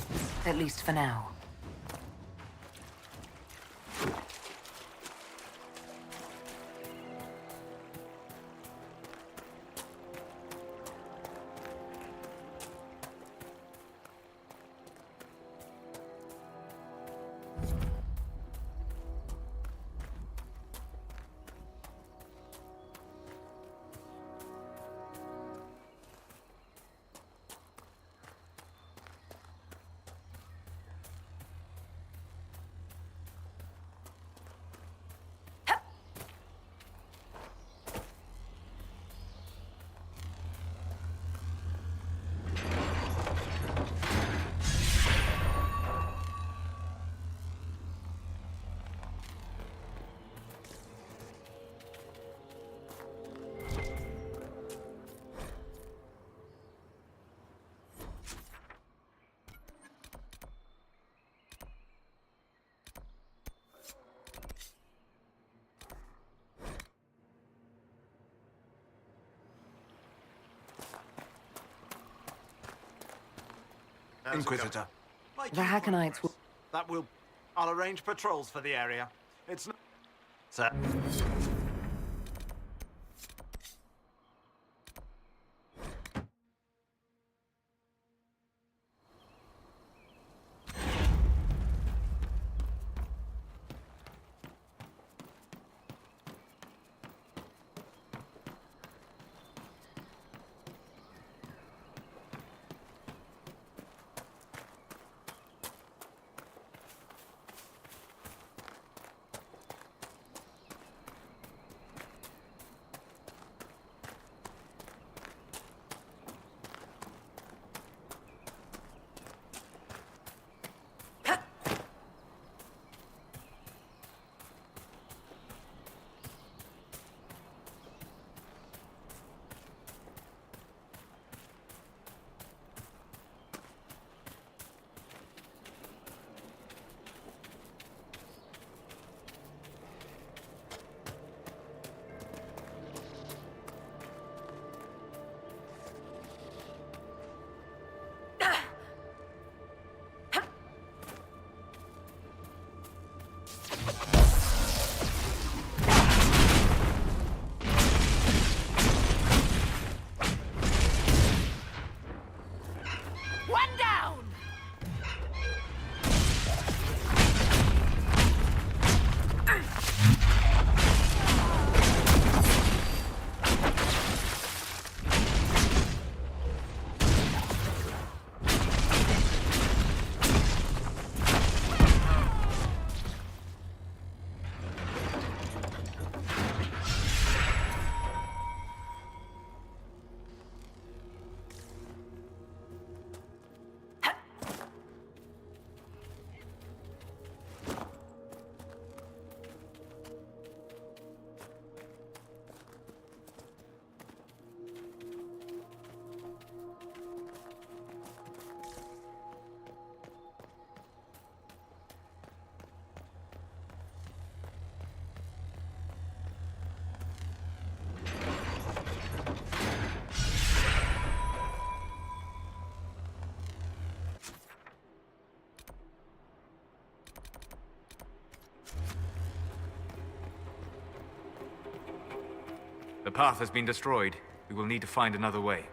at least for now. Inquisitor. The Hakonites will... That will... I'll arrange patrols for the area. It's not... Sir. The path has been destroyed. We will need to find another way.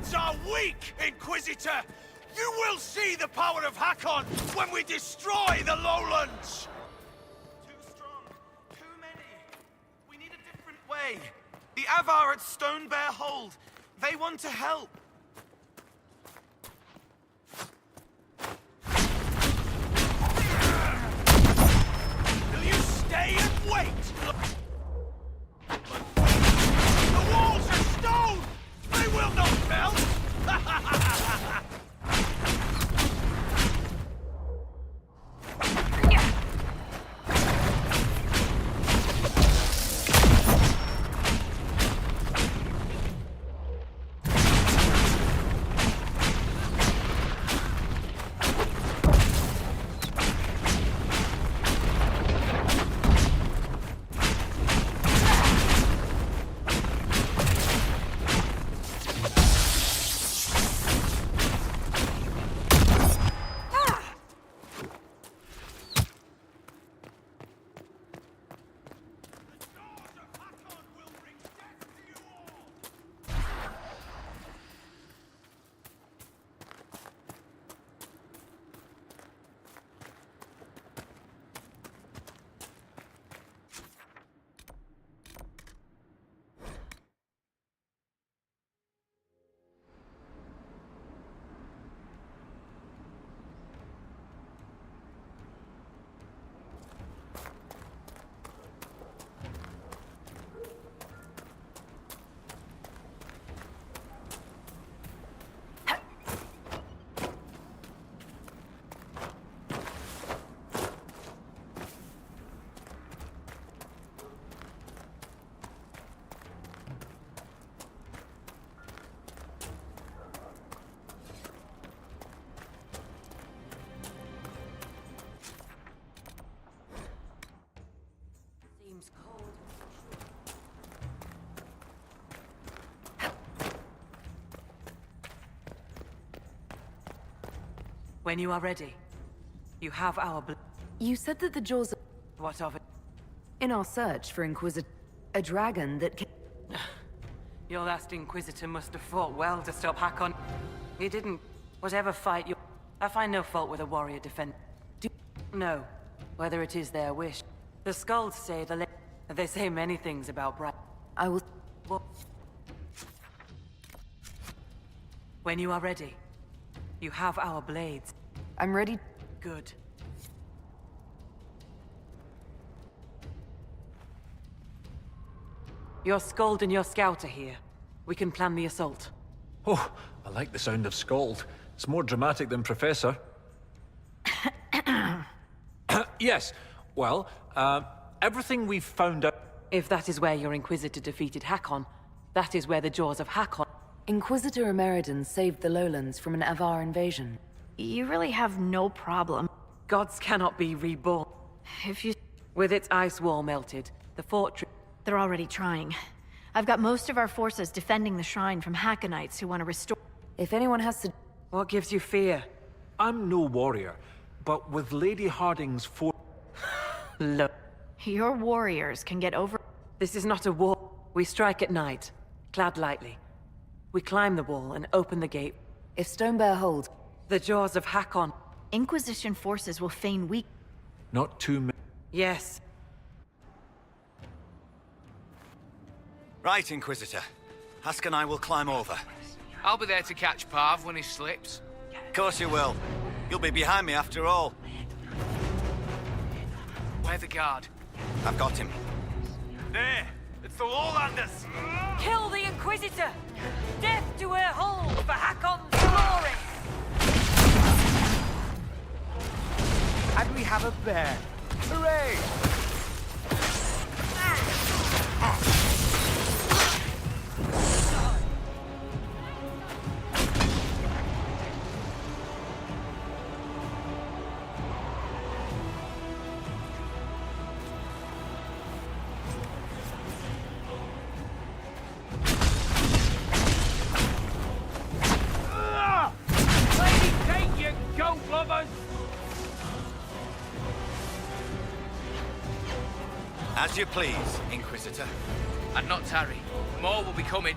gods are weak, Inquisitor! You will see the power of Hakon when we destroy the lowlands! Too strong. Too many. We need a different way. The Avar at Stone Bear Hold. They want to help. Will you stay and wait? The walls are stone! They will not melt! When you are ready, you have our You said that the Jaws... What of it? In our search for Inquisitor... A dragon that... Your last Inquisitor must have fought well to stop Hakon. He didn't. Whatever fight you... I find no fault with a warrior defend... No. Whether it is their wish. The Skalds say They say many things about Bright. I will... Well... When you are ready, you have our blades. I'm ready. Good. Your Skald and your Scout are here. We can plan the assault. Oh, I like the sound of Skald. It's more dramatic than Professor. Yes. Well, everything we've found out... If that is where your Inquisitor defeated Hakon, that is where the Jaws of Hakon... Inquisitor Emeridon saved the lowlands from an Avar invasion. You really have no problem. Gods cannot be reborn. If you... With its ice wall melted, the fortress... They're already trying. I've got most of our forces defending the shrine from Hakkonites who want to restore... If anyone has to... What gives you fear? I'm no warrior, but with Lady Harding's Look. Your warriors can get over... This is not a war. We strike at night, clad lightly. We climb the wall and open the gate. If Stone Bear holds... The Jaws of Hakon... Inquisition forces will feign weak... Not too many... Yes. Right, Inquisitor. Hask and I will climb over. I'll be there to catch Parv when he slips. Of course you will. You'll be behind me after all. Where the guard? I've got him. There! It's the Lowlanders! Kill the Inquisitor! Death to her hold for Hakon's glory! And we have a bear. Hooray! As you please, Inquisitor. And not tarry. More will be coming.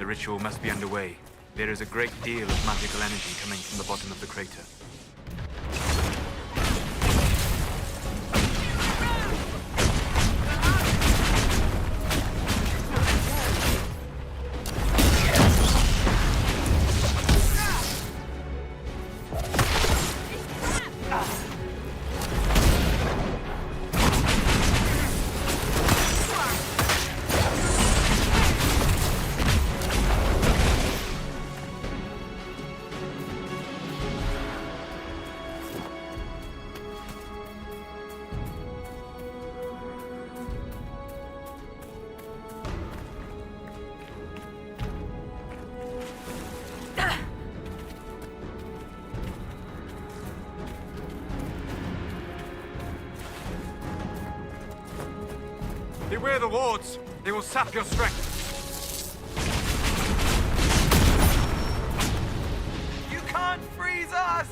The ritual must be underway. There is a great deal of magical energy coming from the bottom of the crater. Beware the wards! They will sap your strength! You can't freeze us!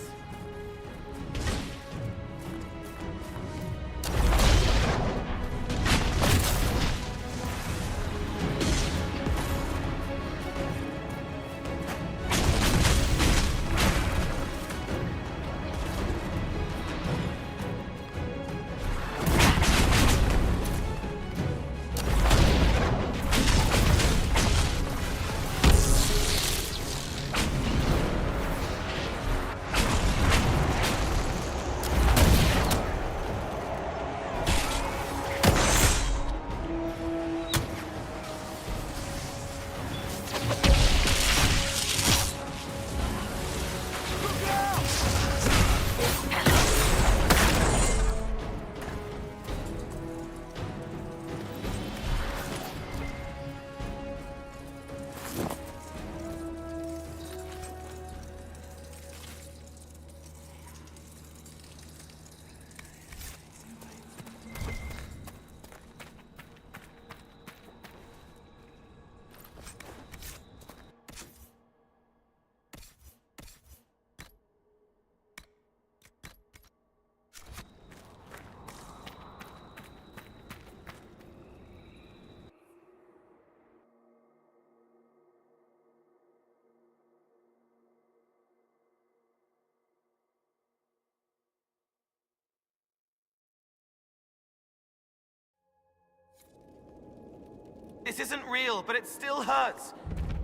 This isn't real, but it still hurts.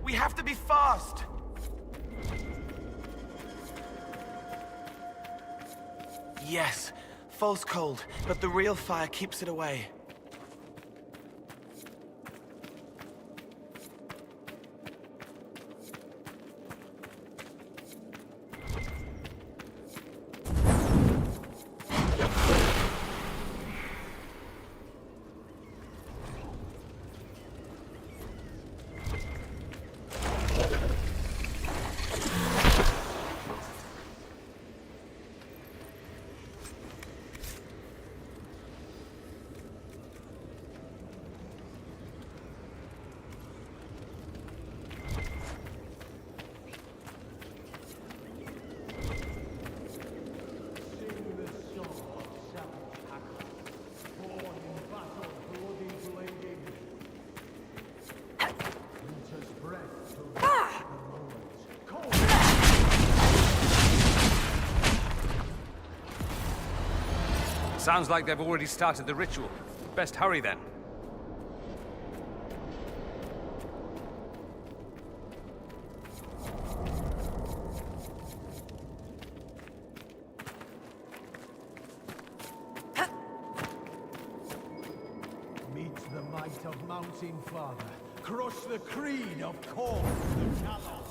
We have to be fast. Yes, false cold, but the real fire keeps it away. Sounds like they've already started the ritual. Best hurry then. Meet the might of Mountain Father. Crush the creed of Khorne the Callow.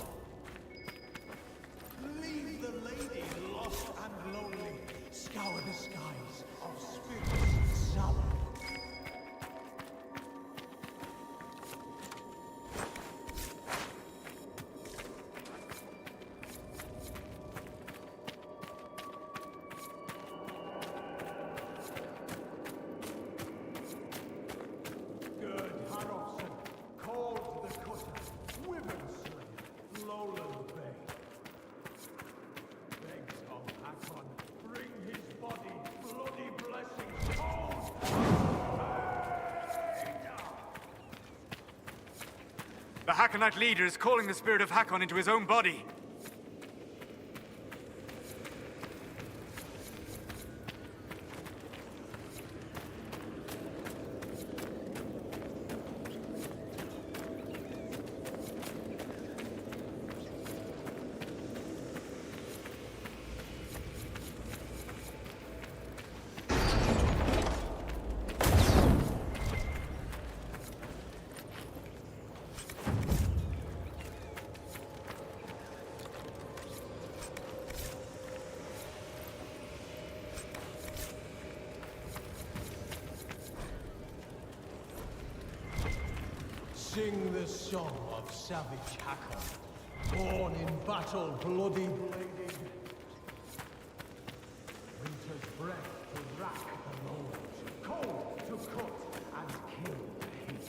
Leave the lady lost and lonely. Scour the skies of spirits sullen. Good Harrowson called the cutter, women's servant. Hakonite leader is calling the spirit of Hakon into his own body. Sing the song of savage Hakon, born in battle, bloody bladed. Winter's breath to rack the lowlands, cold to cut and kill the heat.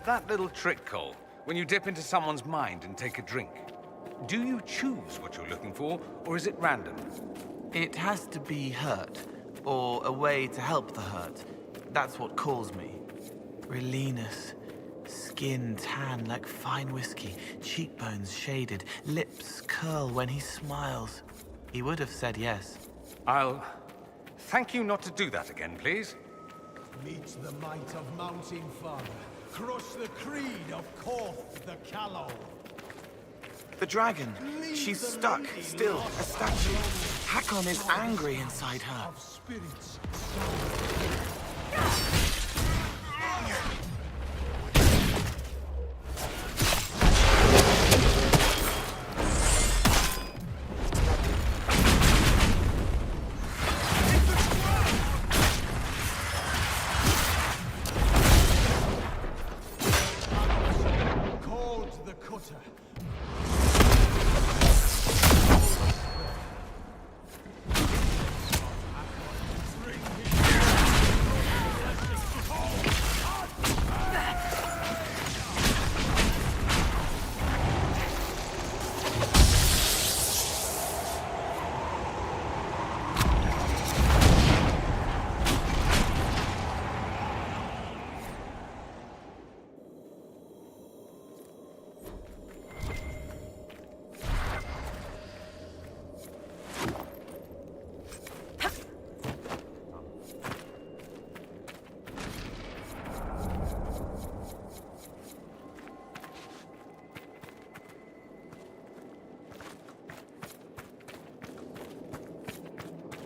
That little trick, Cole, when you dip into someone's mind and take a drink. Do you choose what you're looking for, or is it random? It has to be hurt, or a way to help the hurt. That's what calls me. Relenus. Skin tan like fine whiskey, cheekbones shaded, lips curl when he smiles. He would have said yes. I'll thank you not to do that again, please. Meet the might of Mountain Father. Crush the creed of Korth the Callow. The dragon. She's stuck, still, a statue. Hakon is angry inside her. Spirits.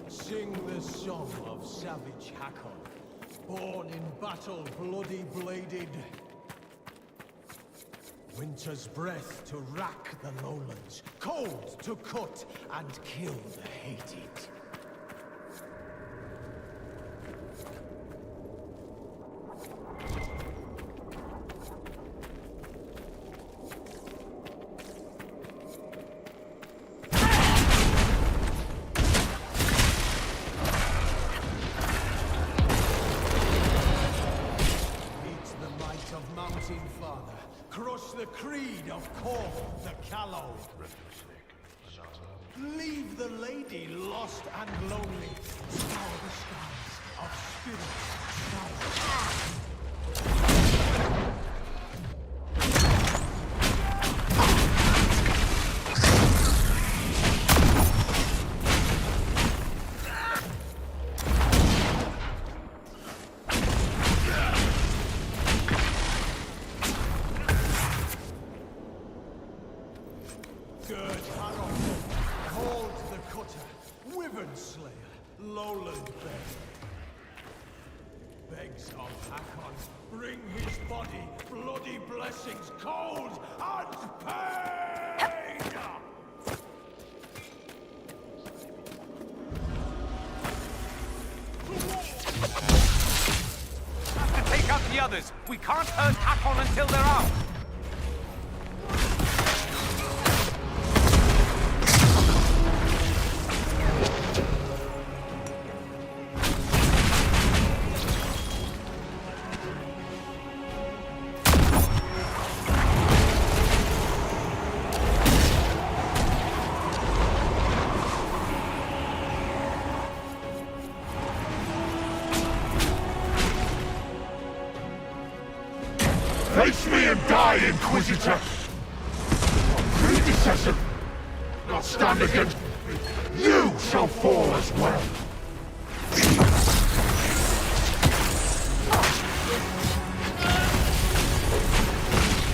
Sing the song of savage Hakon, born in battle, bloody bladed. Winter's breath to rack the lowlands, cold to cut and kill the hated. Crush the creed of Korth the Callow. Leave the lady lost and lonely. Scour the skies of spirits. Lowland begs of Hakon, bring his body, bloody blessings, cold and pain! Have to take out the others. We can't hurt Hakon until they're out. Inquisitor! Predecessor! Not stand against me. You shall fall as well!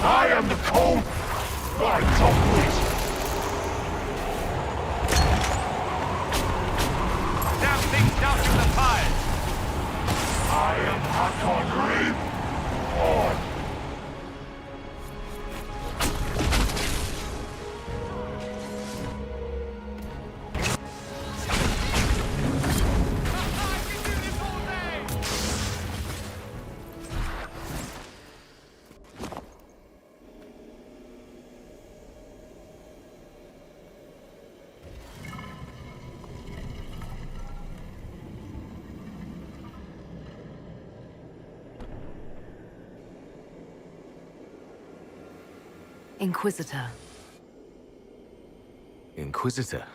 I am the cold light of wit! Damn things down in the fires! I am Hakon Reap! On! Inquisitor. Inquisitor.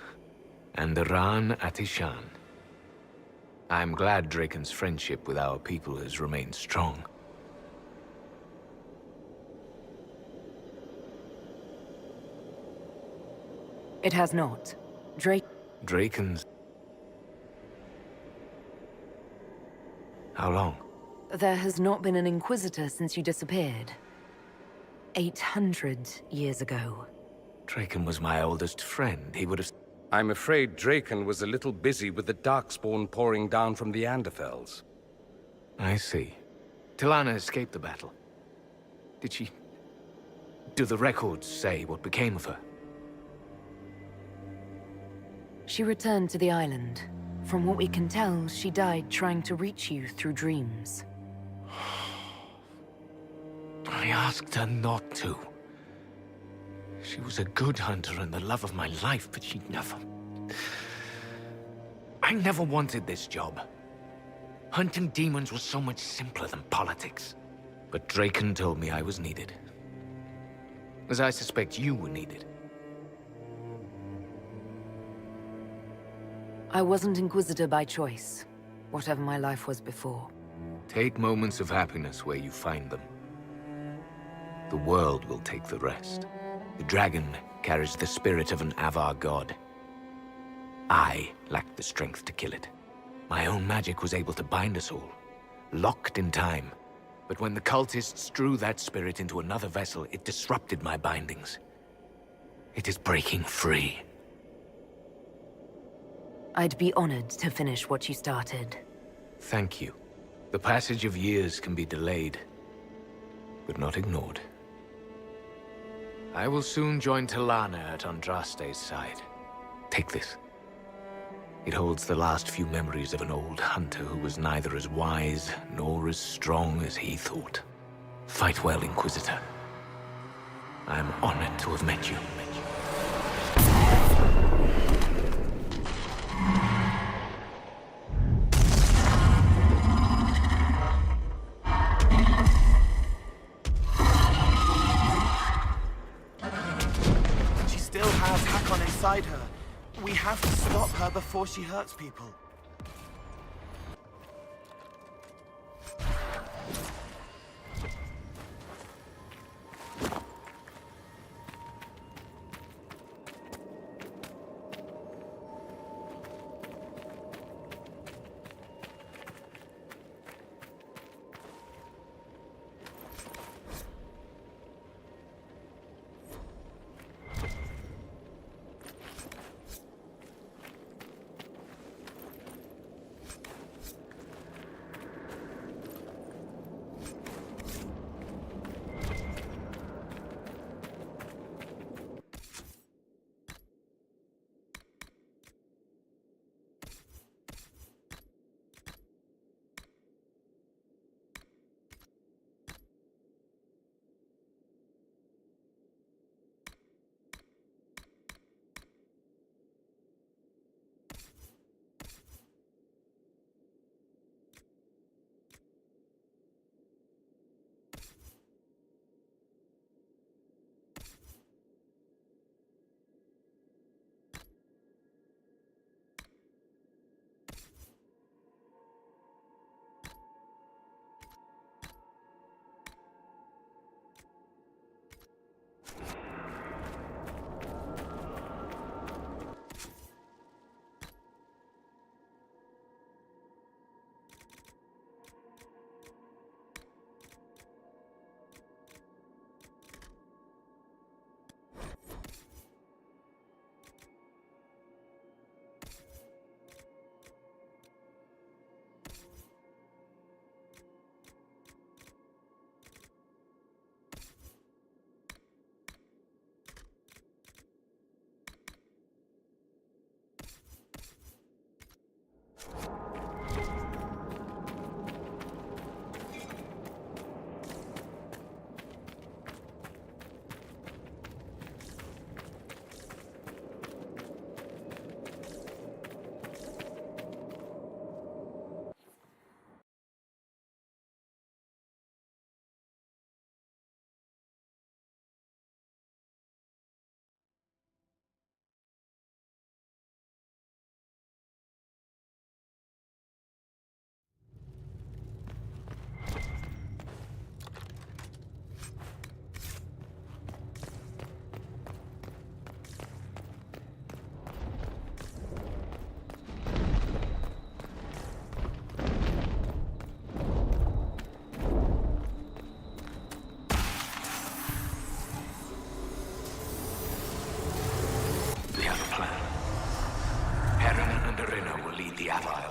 And Ran Atishan. I'm glad Draken's friendship with our people has remained strong. It has not. Draken's... How long? There has not been an Inquisitor since you disappeared. 800 years ago. Draken was my oldest friend. He would have... I'm afraid Draken was a little busy with the Darkspawn pouring down from the Anderfels. I see. Tilana escaped the battle. Did she... Do the records say what became of her? She returned to the island. From what we can tell, she died trying to reach you through dreams. I asked her not to. She was a good hunter and the love of my life, but she never... I never wanted this job. Hunting demons was so much simpler than politics. But Draken told me I was needed. As I suspect you were needed. I wasn't Inquisitor by choice, whatever my life was before. Take moments of happiness where you find them. The world will take the rest. The dragon carries the spirit of an Avar god. I lacked the strength to kill it. My own magic was able to bind us all, locked in time. But when the cultists drew that spirit into another vessel, it disrupted my bindings. It is breaking free. I'd be honored to finish what you started. Thank you. The passage of years can be delayed, but not ignored. I will soon join Tilana at Andraste's side. Take this. It holds the last few memories of an old hunter who was neither as wise nor as strong as he thought. Fight well, Inquisitor. I am honored to have met you. She still has Hakon inside her. We have to stop her before she hurts people.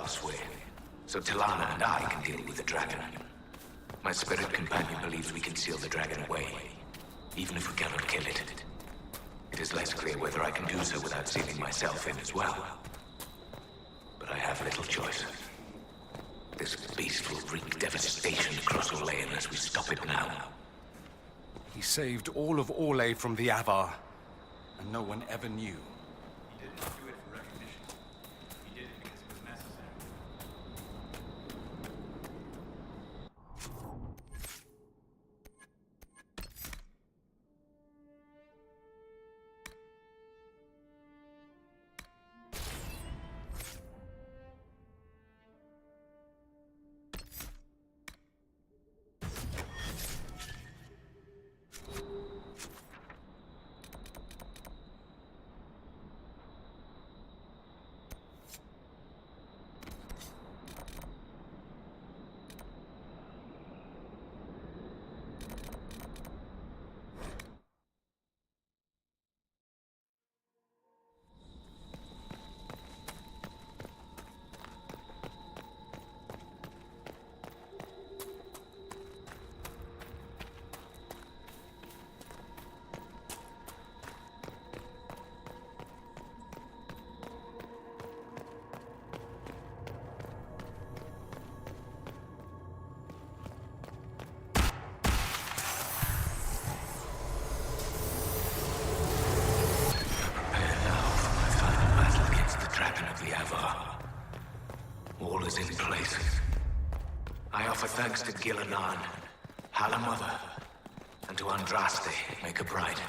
elsewhere, so Talana and I can deal with the dragon. My spirit companion believes we can seal the dragon away, even if we cannot kill it. It is less clear whether I can do so without sealing myself in as well. But I have little choice. This beast will wreak devastation across Orlais unless we stop it now. He saved all of Orlais from the Avar, and no one ever knew. He didn't do it for recognition. He did it because it was necessary. All is in place. I offer thanks to Gil-Anan, Halamother, and to Andraste, Maker Bride.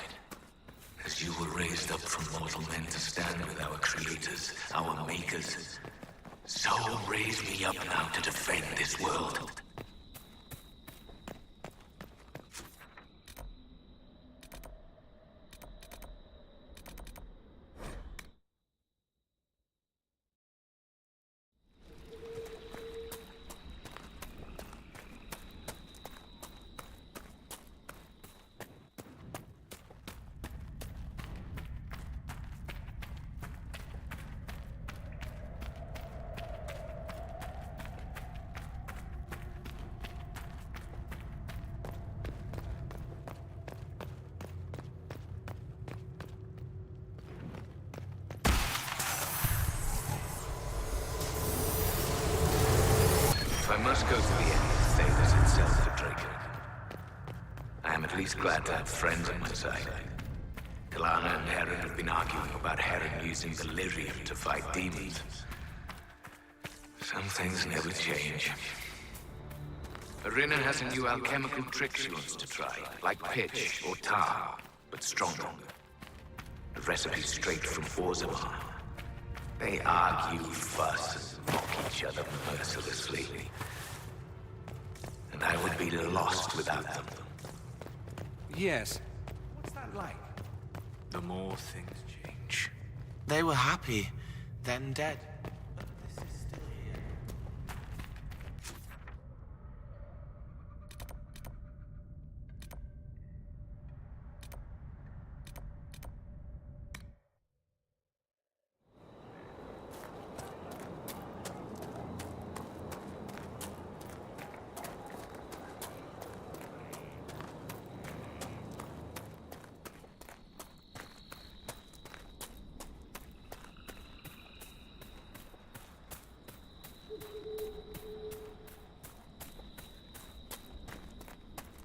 As you were raised up from mortal men to stand with our creators, our makers, so raise me up now to defend this world. I must go to the end of Thedas itself for Draken. I am at least glad to have friends on my side. Kalana and Heron have been arguing about Heron using the Lyrium to fight demons. Some things never change. Arena has a new alchemical trick she wants to try, like pitch or tar, but stronger. The recipe's straight from Orzammar. They argue, fuss, and mock each other mercilessly. And I would be lost without them. Yes. What's that like? The more things change. They were happy, then dead.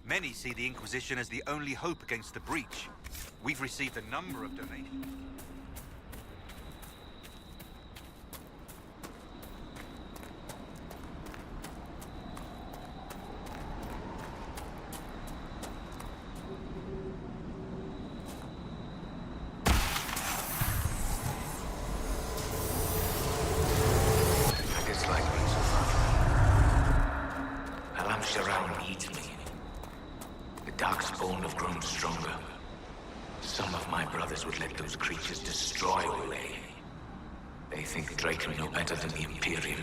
Many see the Inquisition as the only hope against the breach. We've received a number of donations. I dislike being so far from Alam Sharan needs me. The Darkspawn have grown stronger. Some of my brothers would let those creatures destroy Orlais. They think Draken know better than the Imperium.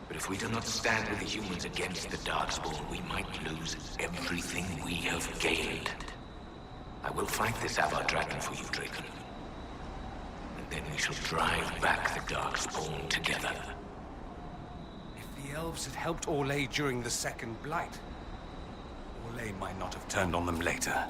But if we do not stand with the humans against the Darkspawn, we might lose everything we have gained. I will fight this Avar Dragon for you, Draken. And then we shall drive back the Darkspawn together. the elves had helped Orlais during the Second Blight, Orlais might not have turned on them later.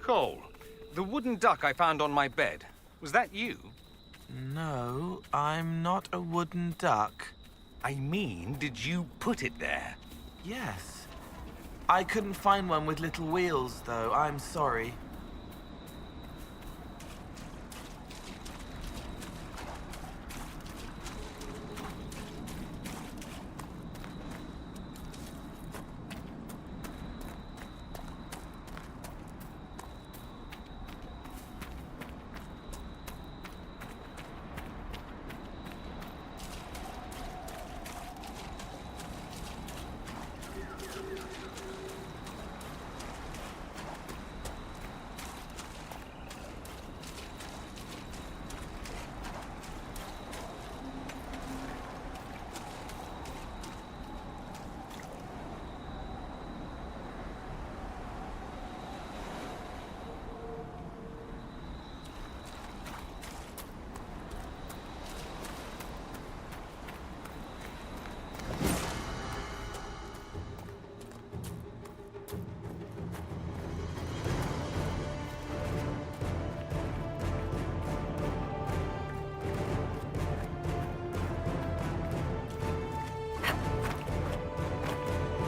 Cole, the wooden duck I found on my bed, was that you? No, I'm not a wooden duck. I mean, did you put it there? Yes. I couldn't find one with little wheels, though. I'm sorry.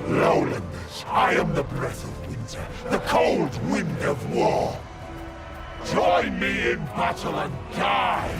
Lowlanders, I am the breath of winter, the cold wind of war. Join me in battle and die!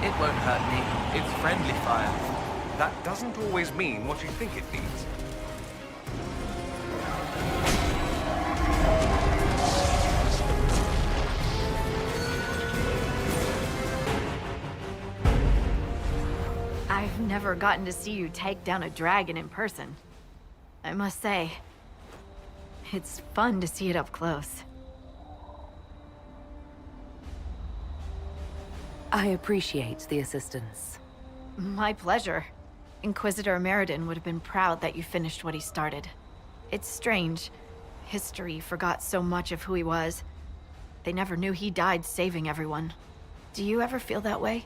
It won't hurt me. It's friendly fire. That doesn't always mean what you think it means. I've never gotten to see you take down a dragon in person. I must say, it's fun to see it up close. I appreciate the assistance. My pleasure. Inquisitor Meriden would have been proud that you finished what he started. It's strange. History forgot so much of who he was. They never knew he died saving everyone. Do you ever feel that way?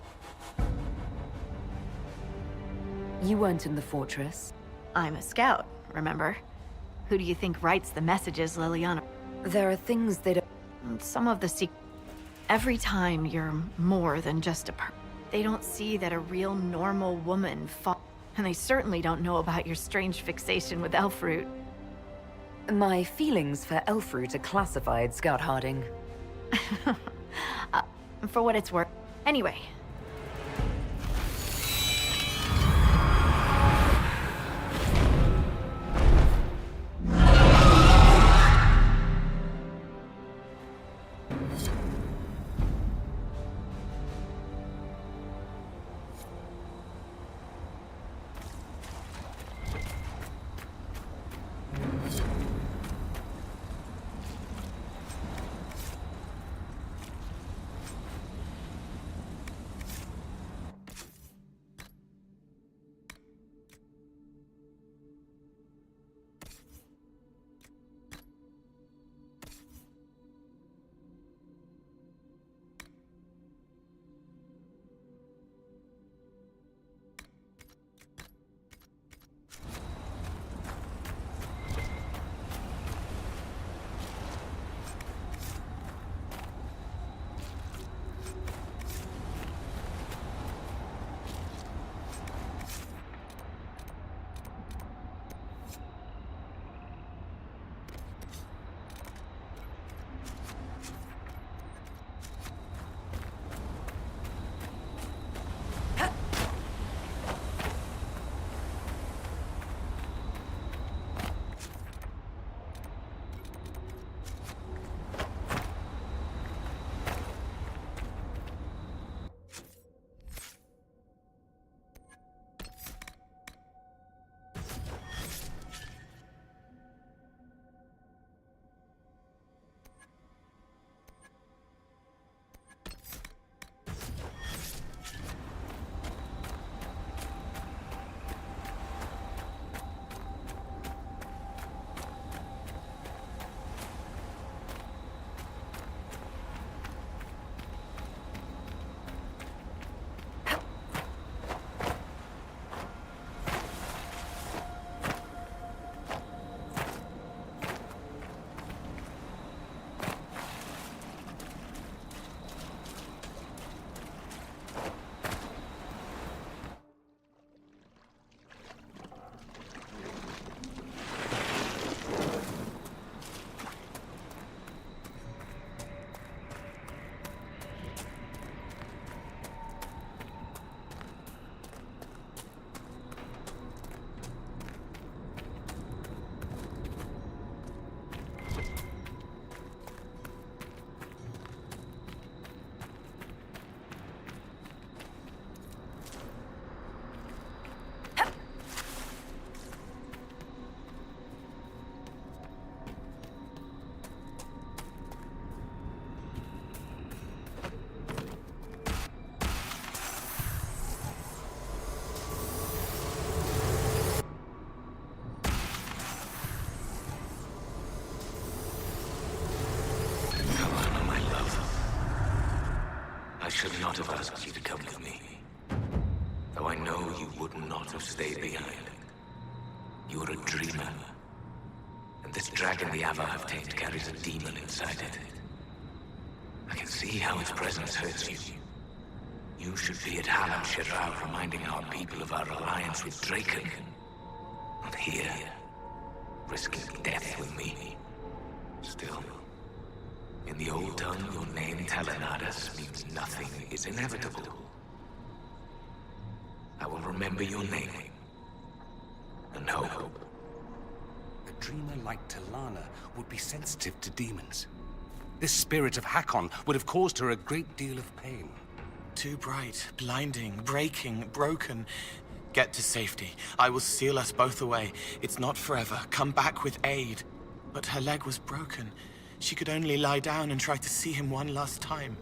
You weren't in the fortress. I'm a scout, remember? Who do you think writes the messages, Leliana? There are things they don't... Some of the Every time you're more than just a they don't see that a real normal woman fought. And they certainly don't know about your strange fixation with Elfroot. My feelings for Elfroot are classified, Scout Harding. For what it's worth. Anyway. I should not have asked you to come with me. Though I know you would not have stayed behind. You're a dreamer. And this dragon the Avar have tamed carries a demon inside it. I can see how its presence hurts you. You should be at Halam Shiral reminding our people of our alliance with Draken. Not here, risking death with me. Still, in the old tongue, your name, Talanadas, means nothing is inevitable. remember your name. And hope. A dreamer like Talana would be sensitive to demons. This spirit of Hakon would have caused her a great deal of pain. Too bright, blinding, breaking, broken. Get to safety. I will seal us both away. It's not forever. Come back with aid. But her leg was broken. She could only lie down and try to see him one last time.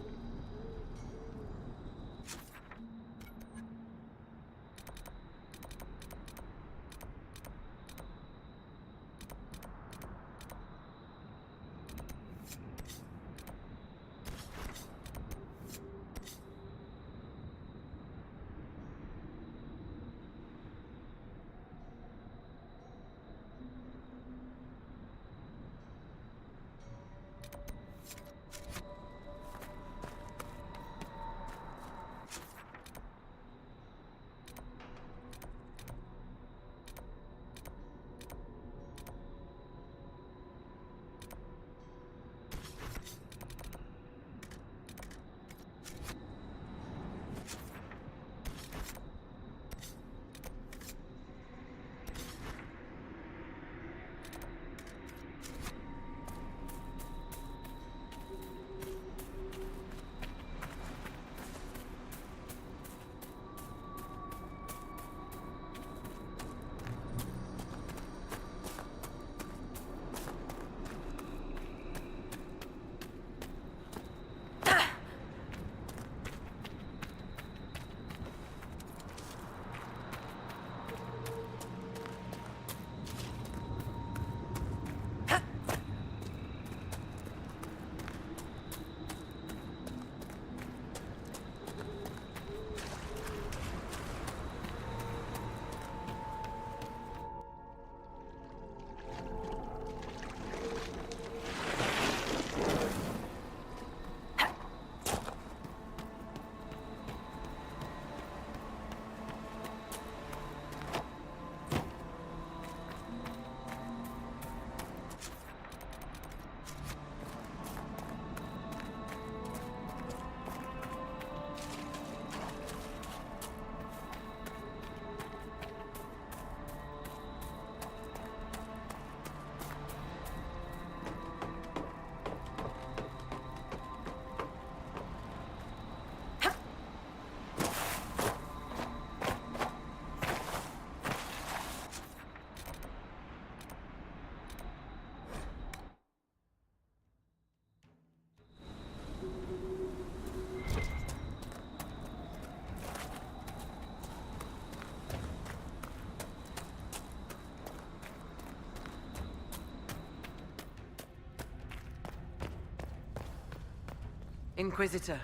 Inquisitor,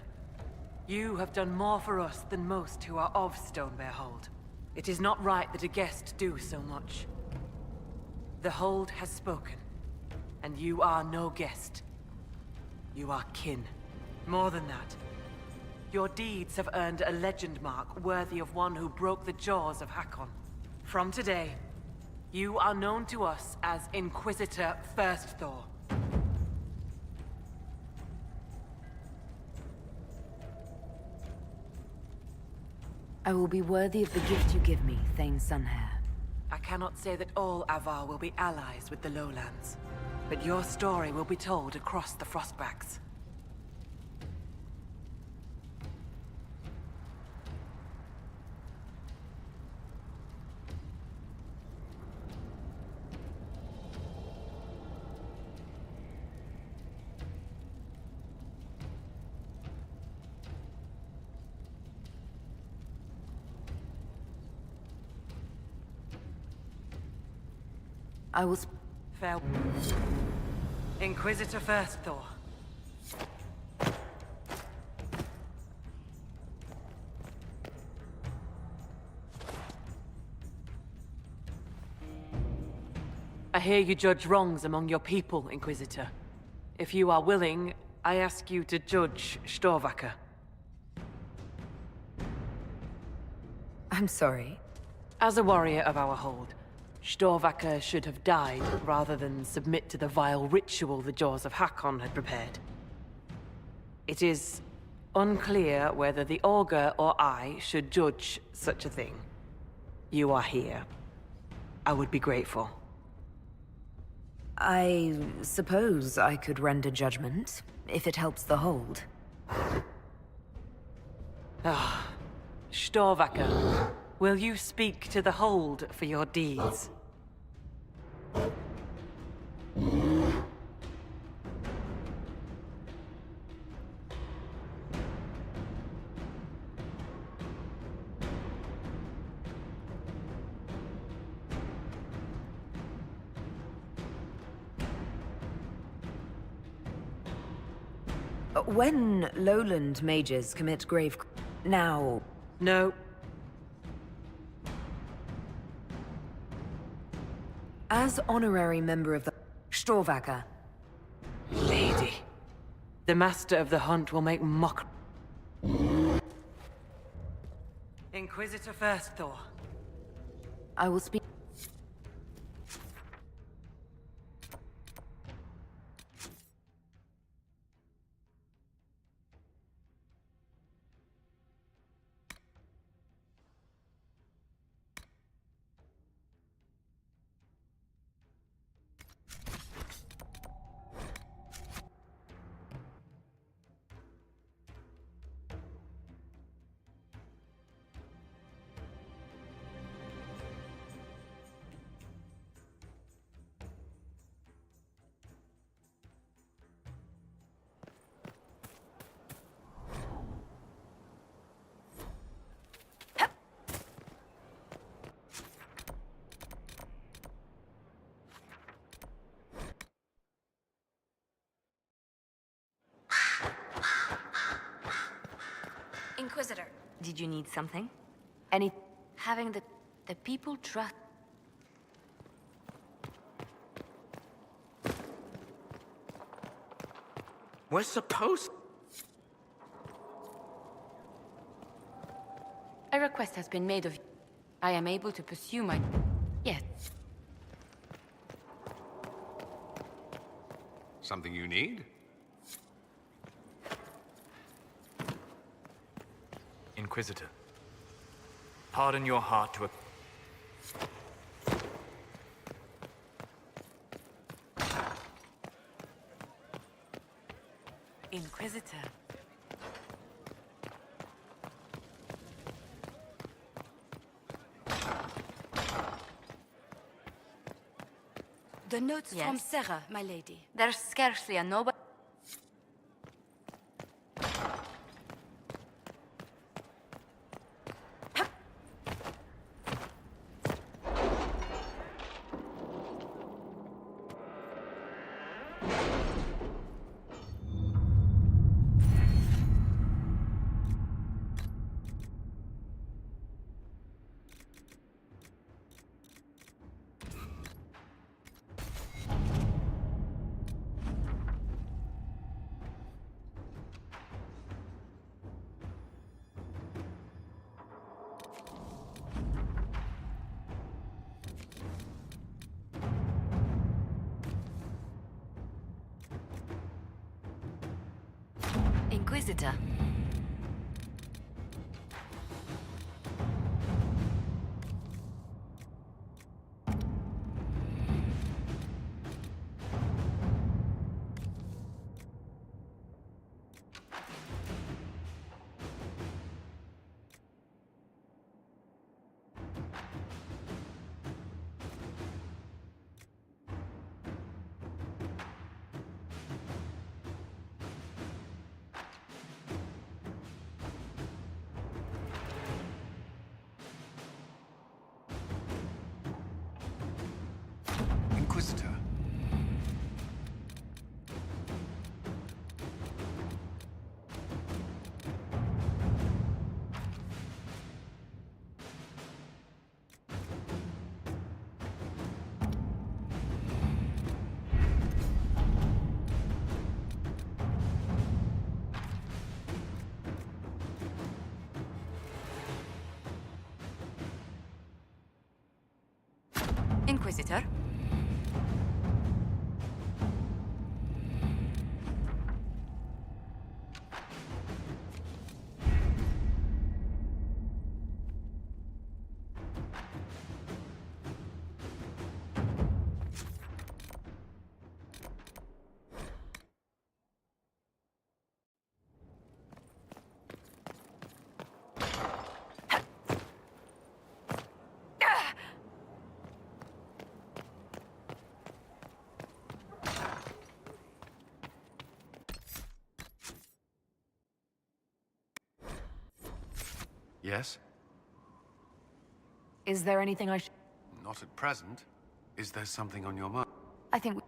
you have done more for us than most who are of Stonebear Hold. It is not right that a guest do so much. The Hold has spoken, and you are no guest. You are kin. More than that, your deeds have earned a legend mark worthy of one who broke the jaws of Hakon. From today, you are known to us as Inquisitor First Thor. I will be worthy of the gift you give me, Thane Sunhair. I cannot say that all Avar will be allies with the Lowlands, but your story will be told across the Frostbacks. I will Farewell. Inquisitor First Thor. I hear you judge wrongs among your people, Inquisitor. If you are willing, I ask you to judge Storvaker. I'm sorry. As a warrior of our hold, Storvaker should have died rather than submit to the vile ritual the Jaws of Hakon had prepared. It is unclear whether the Augur or I should judge such a thing. You are here. I would be grateful. I suppose I could render judgment, if it helps the hold. Ah, Storvacker, will you speak to the hold for your deeds? When lowland mages commit grave... Now... No. As honorary member of the... Storvacker. Lady. The master of the hunt will make mock... Inquisitor first, Thor. I will speak... Inquisitor, Did you need something? having the people trust... We're supposed... A request has been made of you. I am able to pursue my... Yes. Something you need? Inquisitor, harden your heart to a... Inquisitor. The notes from Yes? Sarah, my lady. There's scarcely a nobody... Inquisitor. Inquisitor. Inquisitor? Yes? Is there anything I should... Not at present. Is there something on your mind? I think...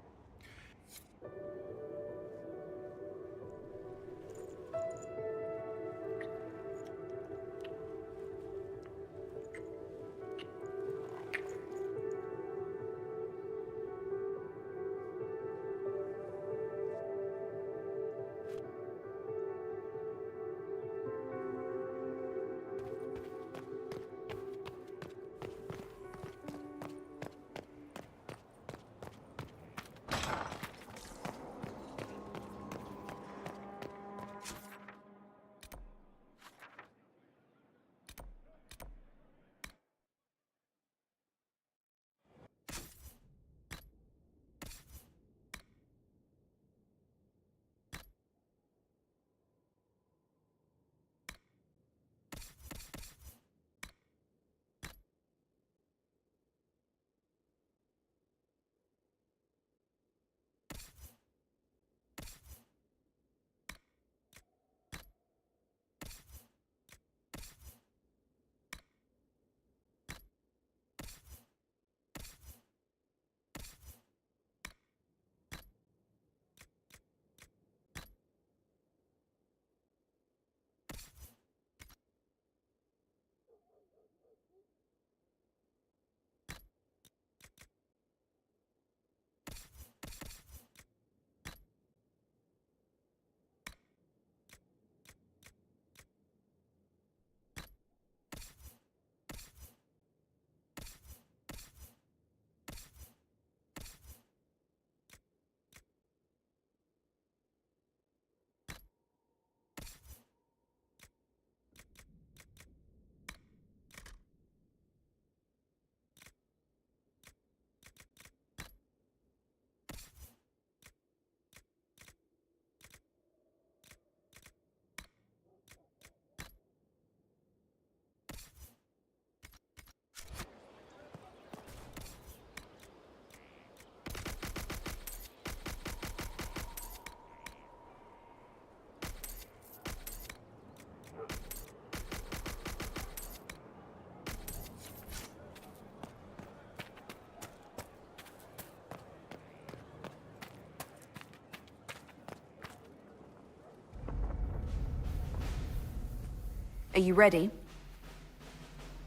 Are you ready?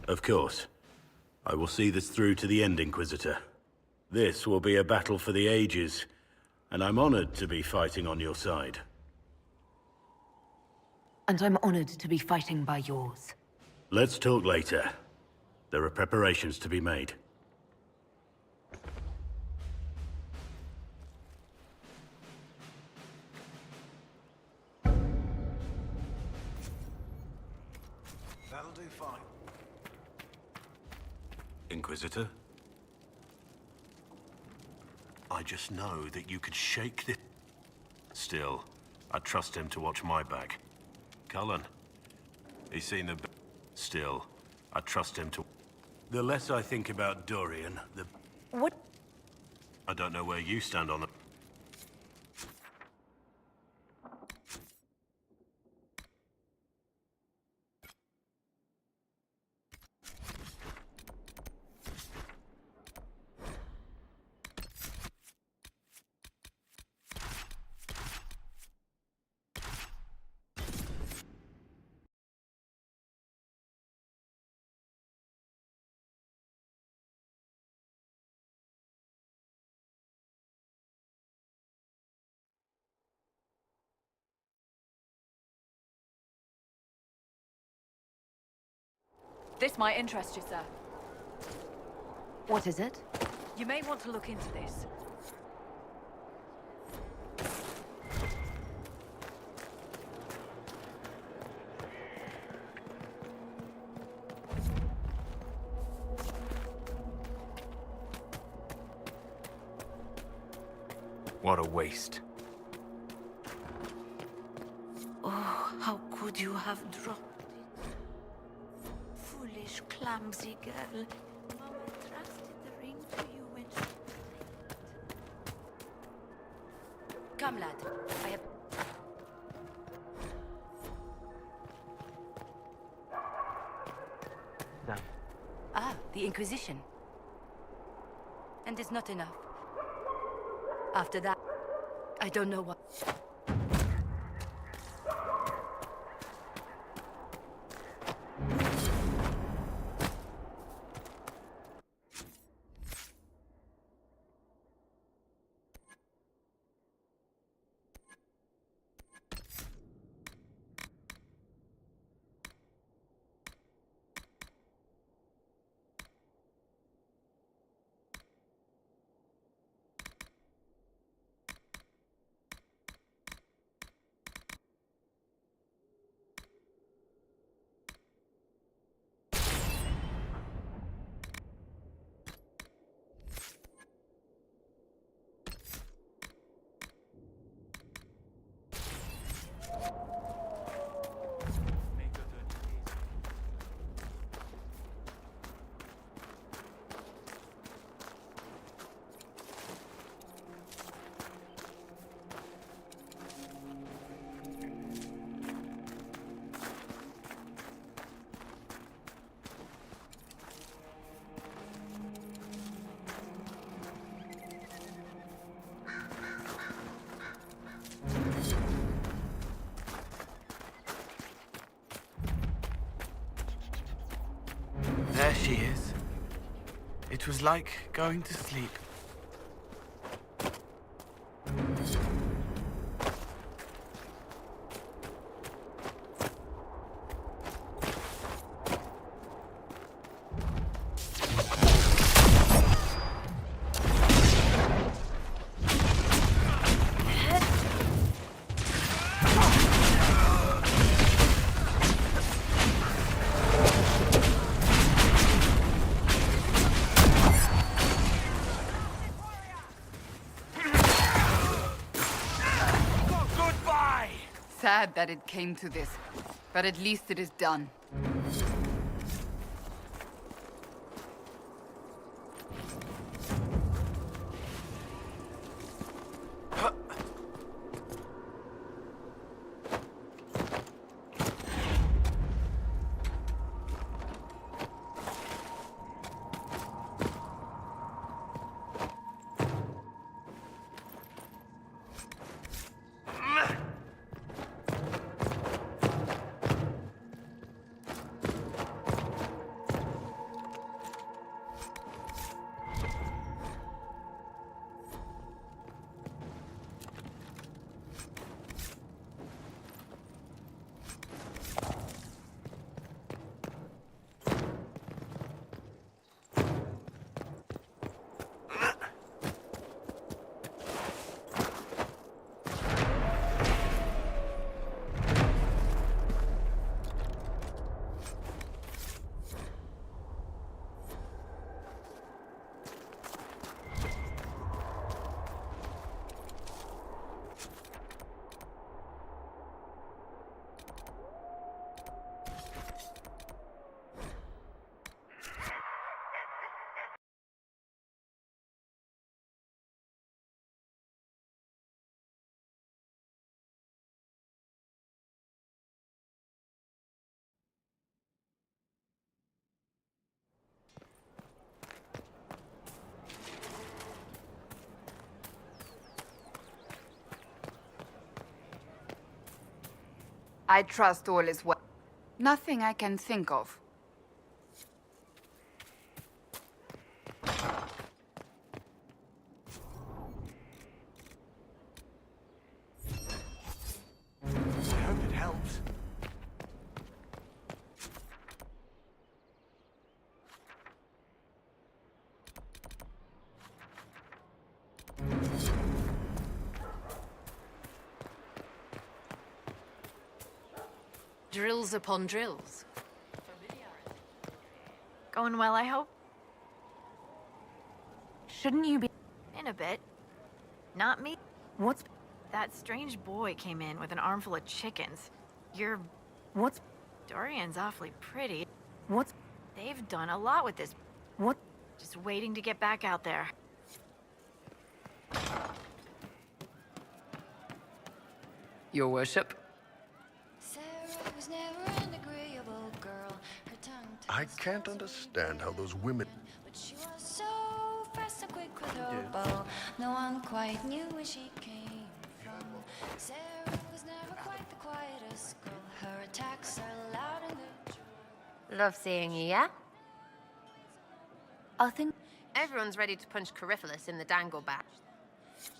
Of course. I will see this through to the end, Inquisitor. This will be a battle for the ages, and I'm honored to be fighting on your side. And I'm honored to be fighting by yours. Let's talk later. There are preparations to be made. That'll do fine. Inquisitor? I just know that you could shake the... Still, I trust him to watch my back. Cullen. He's seen the... Still, I trust him to... The less I think about Dorian, the... What? I don't know where you stand on it. This might interest you, sir. What is it? You may want to look into this. What a waste. Oh, how could you have dropped it? Foolish, clumsy girl. Mama trusted the ring to you when she... Come, lad. I have... done. Ah, the Inquisition. And it's not enough. After that, I don't know what... There she is. It was like going to sleep. Sad that it came to this, but at least it is done. I trust all is well. Nothing I can think of. I hope it helps. Drills upon drills. Going well, I hope? Shouldn't you be... In a bit. Not me. What's... That strange boy came in with an armful of chickens. You're... What's... Dorian's awfully pretty. What's... They've done a lot with this. What? Just waiting to get back out there. Your worship? Sarah was never an agreeable girl. Her tongue I can't understand how those women... But she was so fast and quick with her bow. No one quite knew where she came from. Sarah was never quite the quietest girl. Her attacks are loud and they're true. Love seeing you, yeah? I think everyone's ready to punch Corypheus in the dangle back.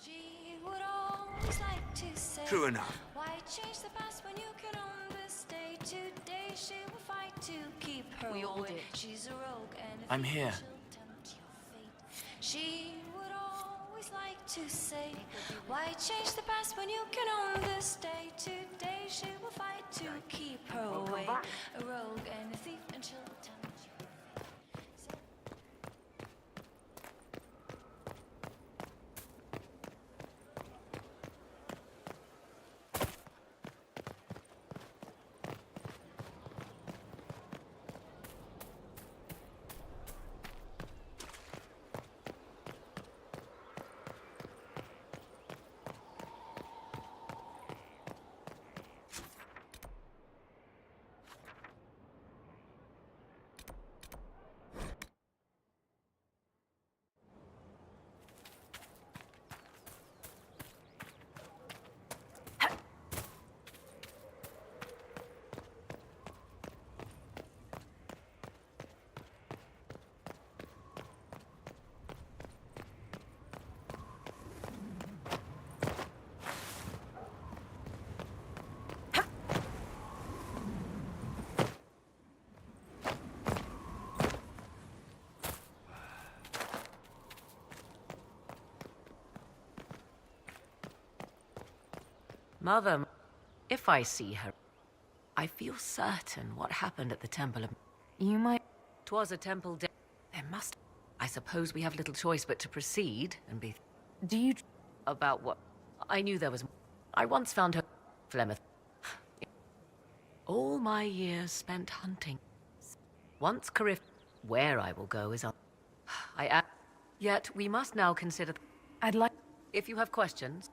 She would always like to say, True enough. why change the past when you can own this day? Today she will fight to keep her We all way. did. She's a rogue and I'm here. she'll tempt your fate. She would always like to say, why change the past when you can own this day? Today she will fight to keep her way. A rogue and a thief and she'll tempt your fate. Mother, if I see her, I feel certain what happened at the Temple of... You might... 'Twas a temple day. There must... I suppose we have little choice but to proceed and be... Do you... About what? I knew there was... I once found her... Flemeth. All my years spent hunting. Once Corypheus... Where I will go is... Yet we must now consider... I'd like... If you have questions...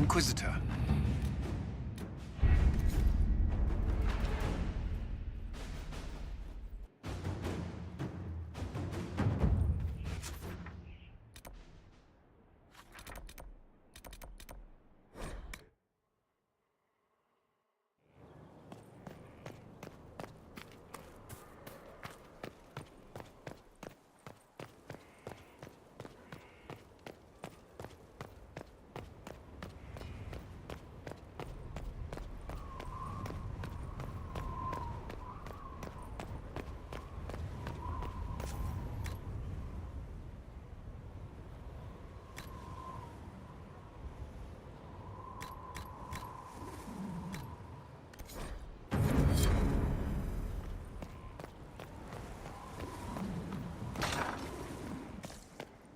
Inquisitor.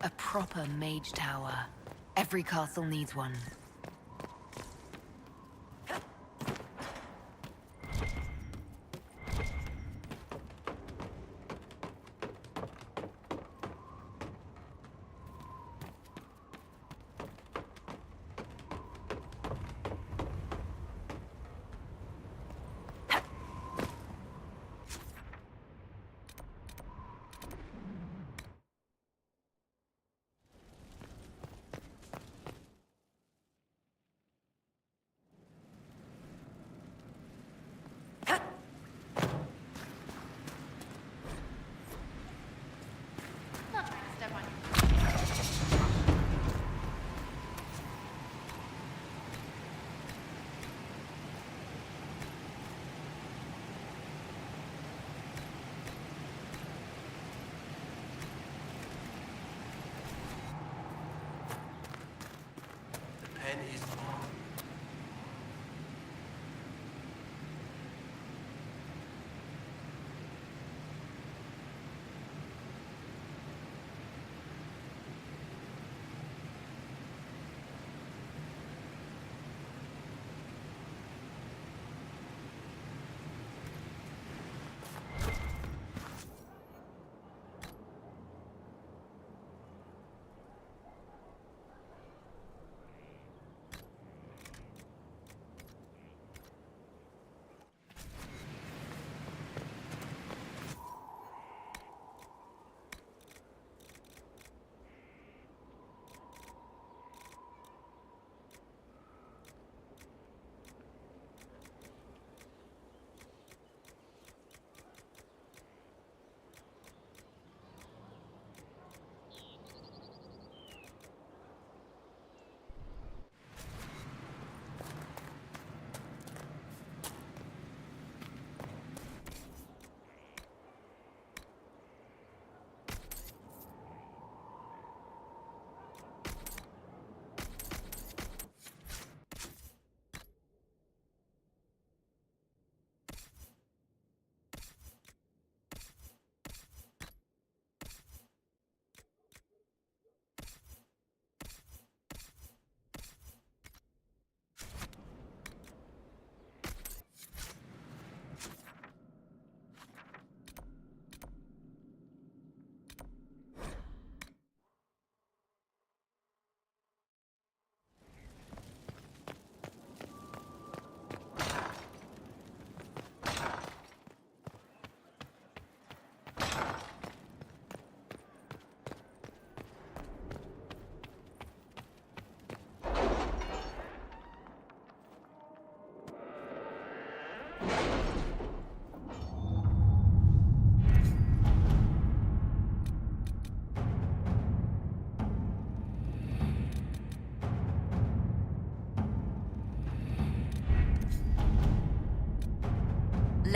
A proper mage tower. Every castle needs one. pen is on.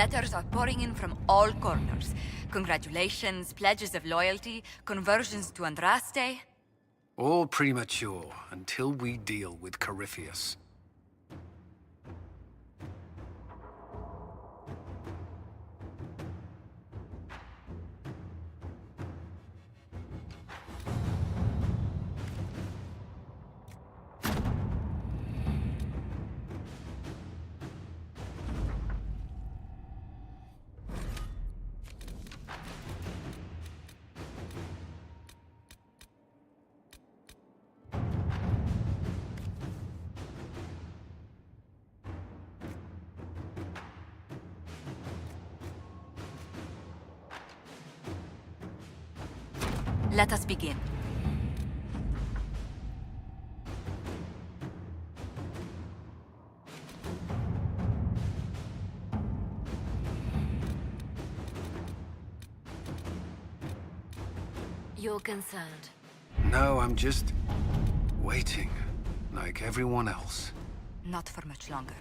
Letters are pouring in from all corners. Congratulations, pledges of loyalty, conversions to Andraste. All premature until we deal with Corypheus. Let us begin. You're concerned. No, I'm just waiting, like everyone else. Not for much longer.